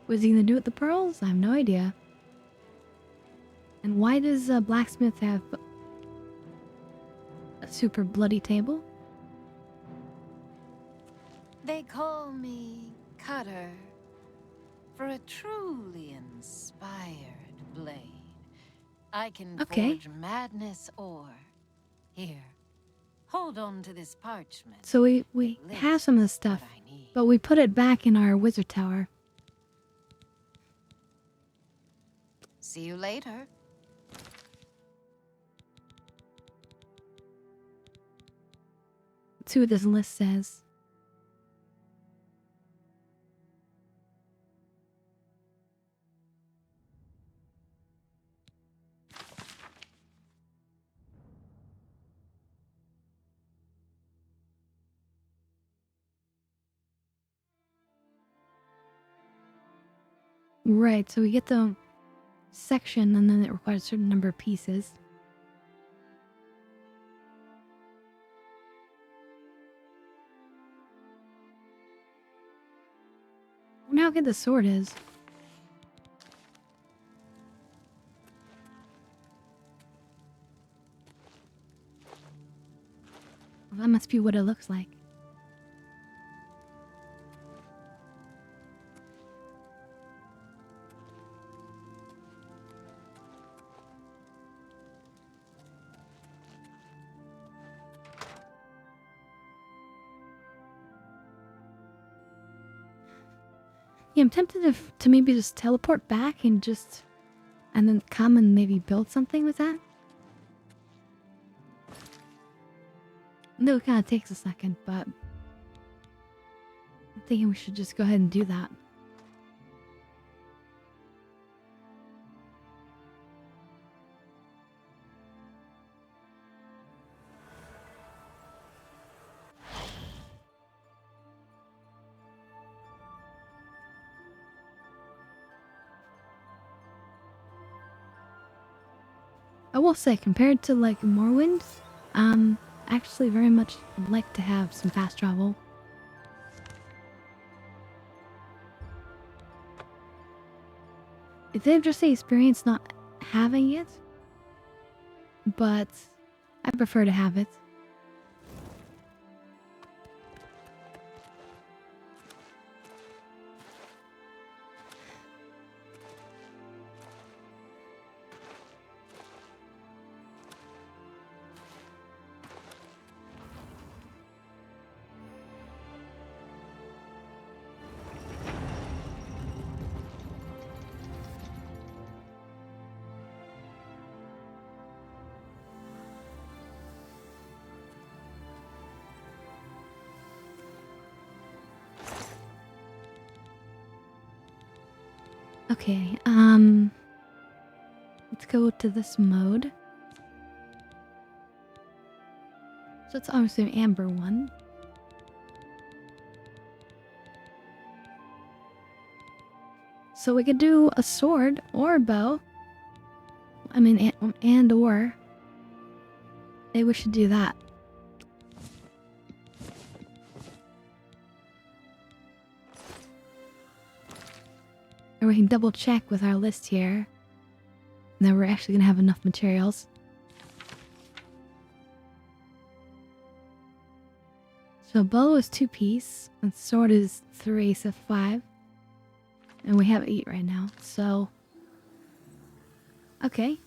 What's he gonna do with the pearls? I have no idea. And why does a blacksmith have a super bloody table? They call me Cutter for a truly inspired blade. I can Okay. forge madness or... Here, hold on to this parchment. So we have some of the stuff, but we put it back in our wizard tower. See you later. Let's see what this list says. Right, so we get the section and then it requires a certain number of pieces. I wonder how good the sword is. Well, that must be what it looks like. Yeah, I'm tempted to maybe just teleport back and then come and maybe build something with that. No, it kind of takes a second, but I'm thinking we should just go ahead and do that. I will say, compared to like Morrowind, actually very much like to have some fast travel. It's an interesting experience not having it, but I prefer to have it. Okay, let's go to this mode. So it's obviously an amber one. So we could do a sword or a bow. I mean, and or. Maybe we should do that. Or we can double check with our list here that we're actually gonna have enough materials. So bow is 2-piece, and sword is 3, so 5. And we have 8 right now, so... Okay.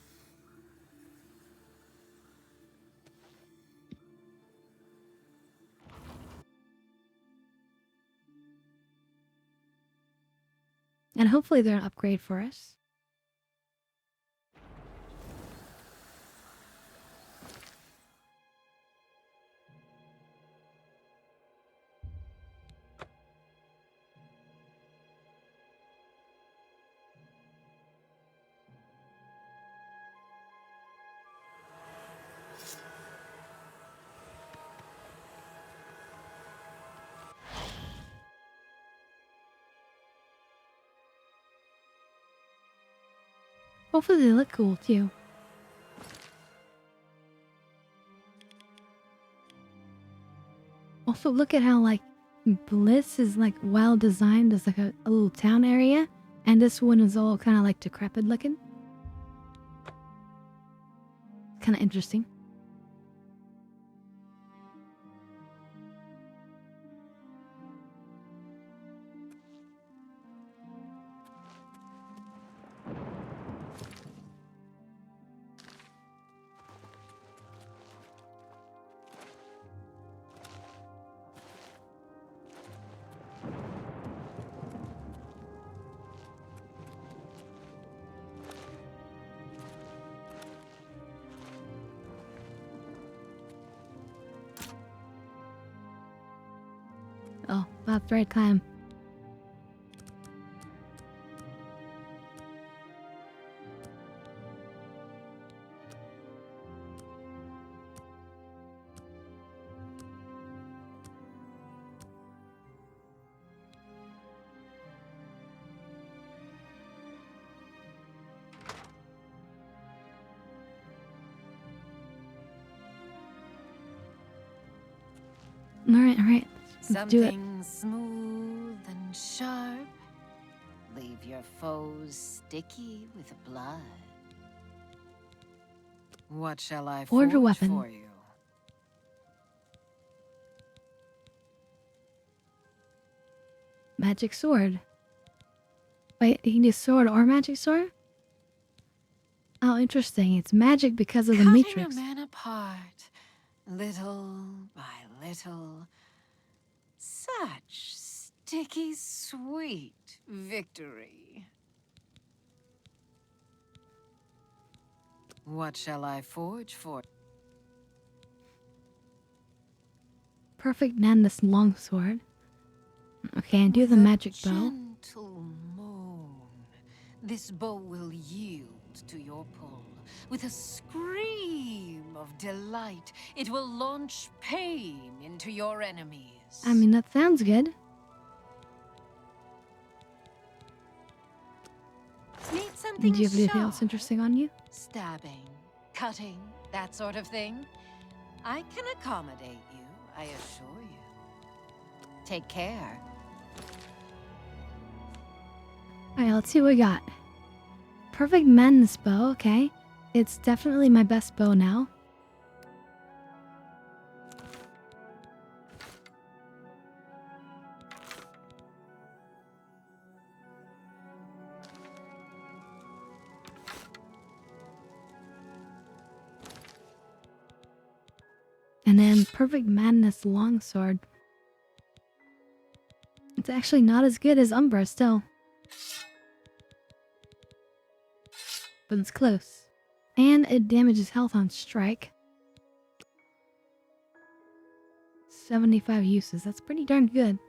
And hopefully they're an upgrade for us. Hopefully they look cool too. Also, look at how like Bliss is like well designed as like a little town area, and this one is all kind of like decrepit looking. Kind of interesting. Oh, that's the right time. Alright. Let's do it. Something smooth and sharp. Leave your foes sticky with blood. What shall I Order forge weapon. for you? Magic sword. Wait, you can do sword or magic sword? Oh, interesting. It's magic because of the Cutting matrix. a man apart, little by little. Such sticky sweet victory. What shall I forge for? Perfect Nandus longsword. Okay, and do the magic bow. Gentle moan. This bow will yield to your pull. With a scream of delight, it will launch pain into your enemies. I mean, that sounds good. Need something Do you have anything sharp? else interesting on you? Stabbing, cutting, that sort of thing. I can accommodate you, I assure you. Take care. Alright, let's see what we got. Perfect Madness bow, okay. It's definitely my best bow now. And then Perfect Madness longsword. It's actually not as good as Umbra still. But it's close. And it damages health on strike. 75 uses, that's pretty darn good.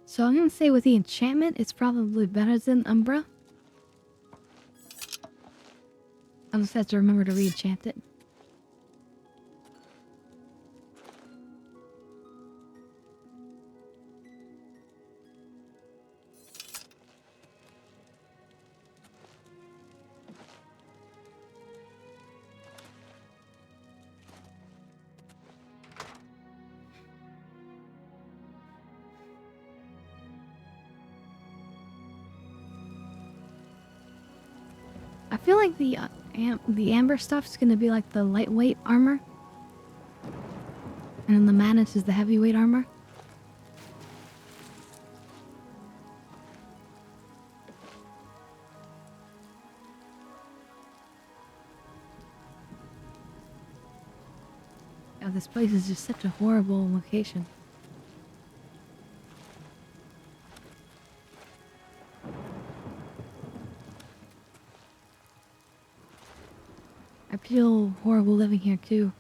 So I'm gonna say with the enchantment, it's probably better than Umbra. I just have to remember to re-enchant it. I feel like the amber stuff's gonna be like the lightweight armor. And then the madness is the heavyweight armor. Oh, this place is just such a horrible location. I feel horrible living here too.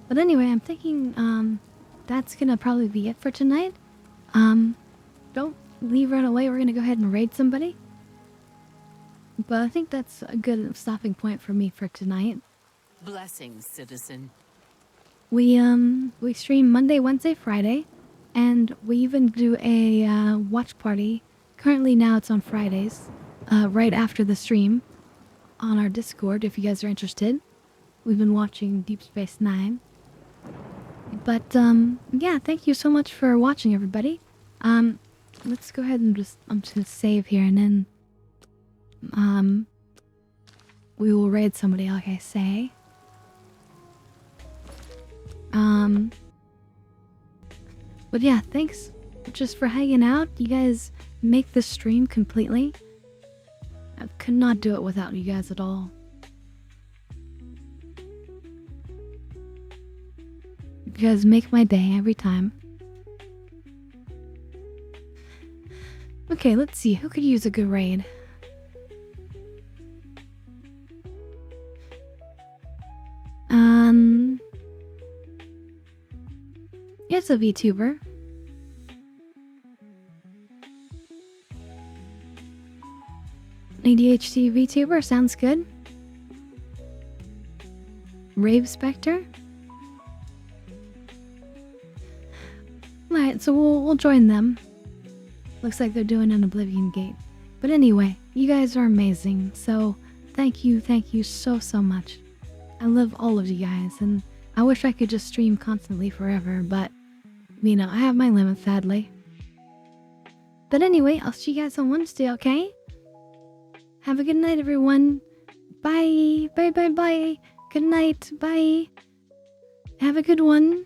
But anyway, I'm thinking that's gonna probably be it for tonight. Don't leave right away. We're gonna go ahead and raid somebody. But I think that's a good stopping point for me for tonight. Blessings, citizen. We stream Monday, Wednesday, Friday, and we even do a watch party. Currently now it's on Fridays, right after the stream, on our Discord if you guys are interested. We've been watching Deep Space Nine. But yeah, thank you so much for watching, everybody. Let's go ahead and I'm just gonna save here, and then we will raid somebody, like I say. But yeah, thanks just for hanging out. You guys make the stream completely. I could not do it without you guys at all. You guys make my day every time. Okay, let's see. Who could use a good raid? It's a VTuber. ADHD VTuber sounds good. Rave Spectre. Alright, so we'll join them. Looks like they're doing an Oblivion gate. But anyway, you guys are amazing. So thank you so much. I love all of you guys, and I wish I could just stream constantly forever, but you know, I have my limits, sadly. But anyway, I'll see you guys on Wednesday, okay? Have a good night, everyone. Bye. Bye. Good night. Bye. Have a good one.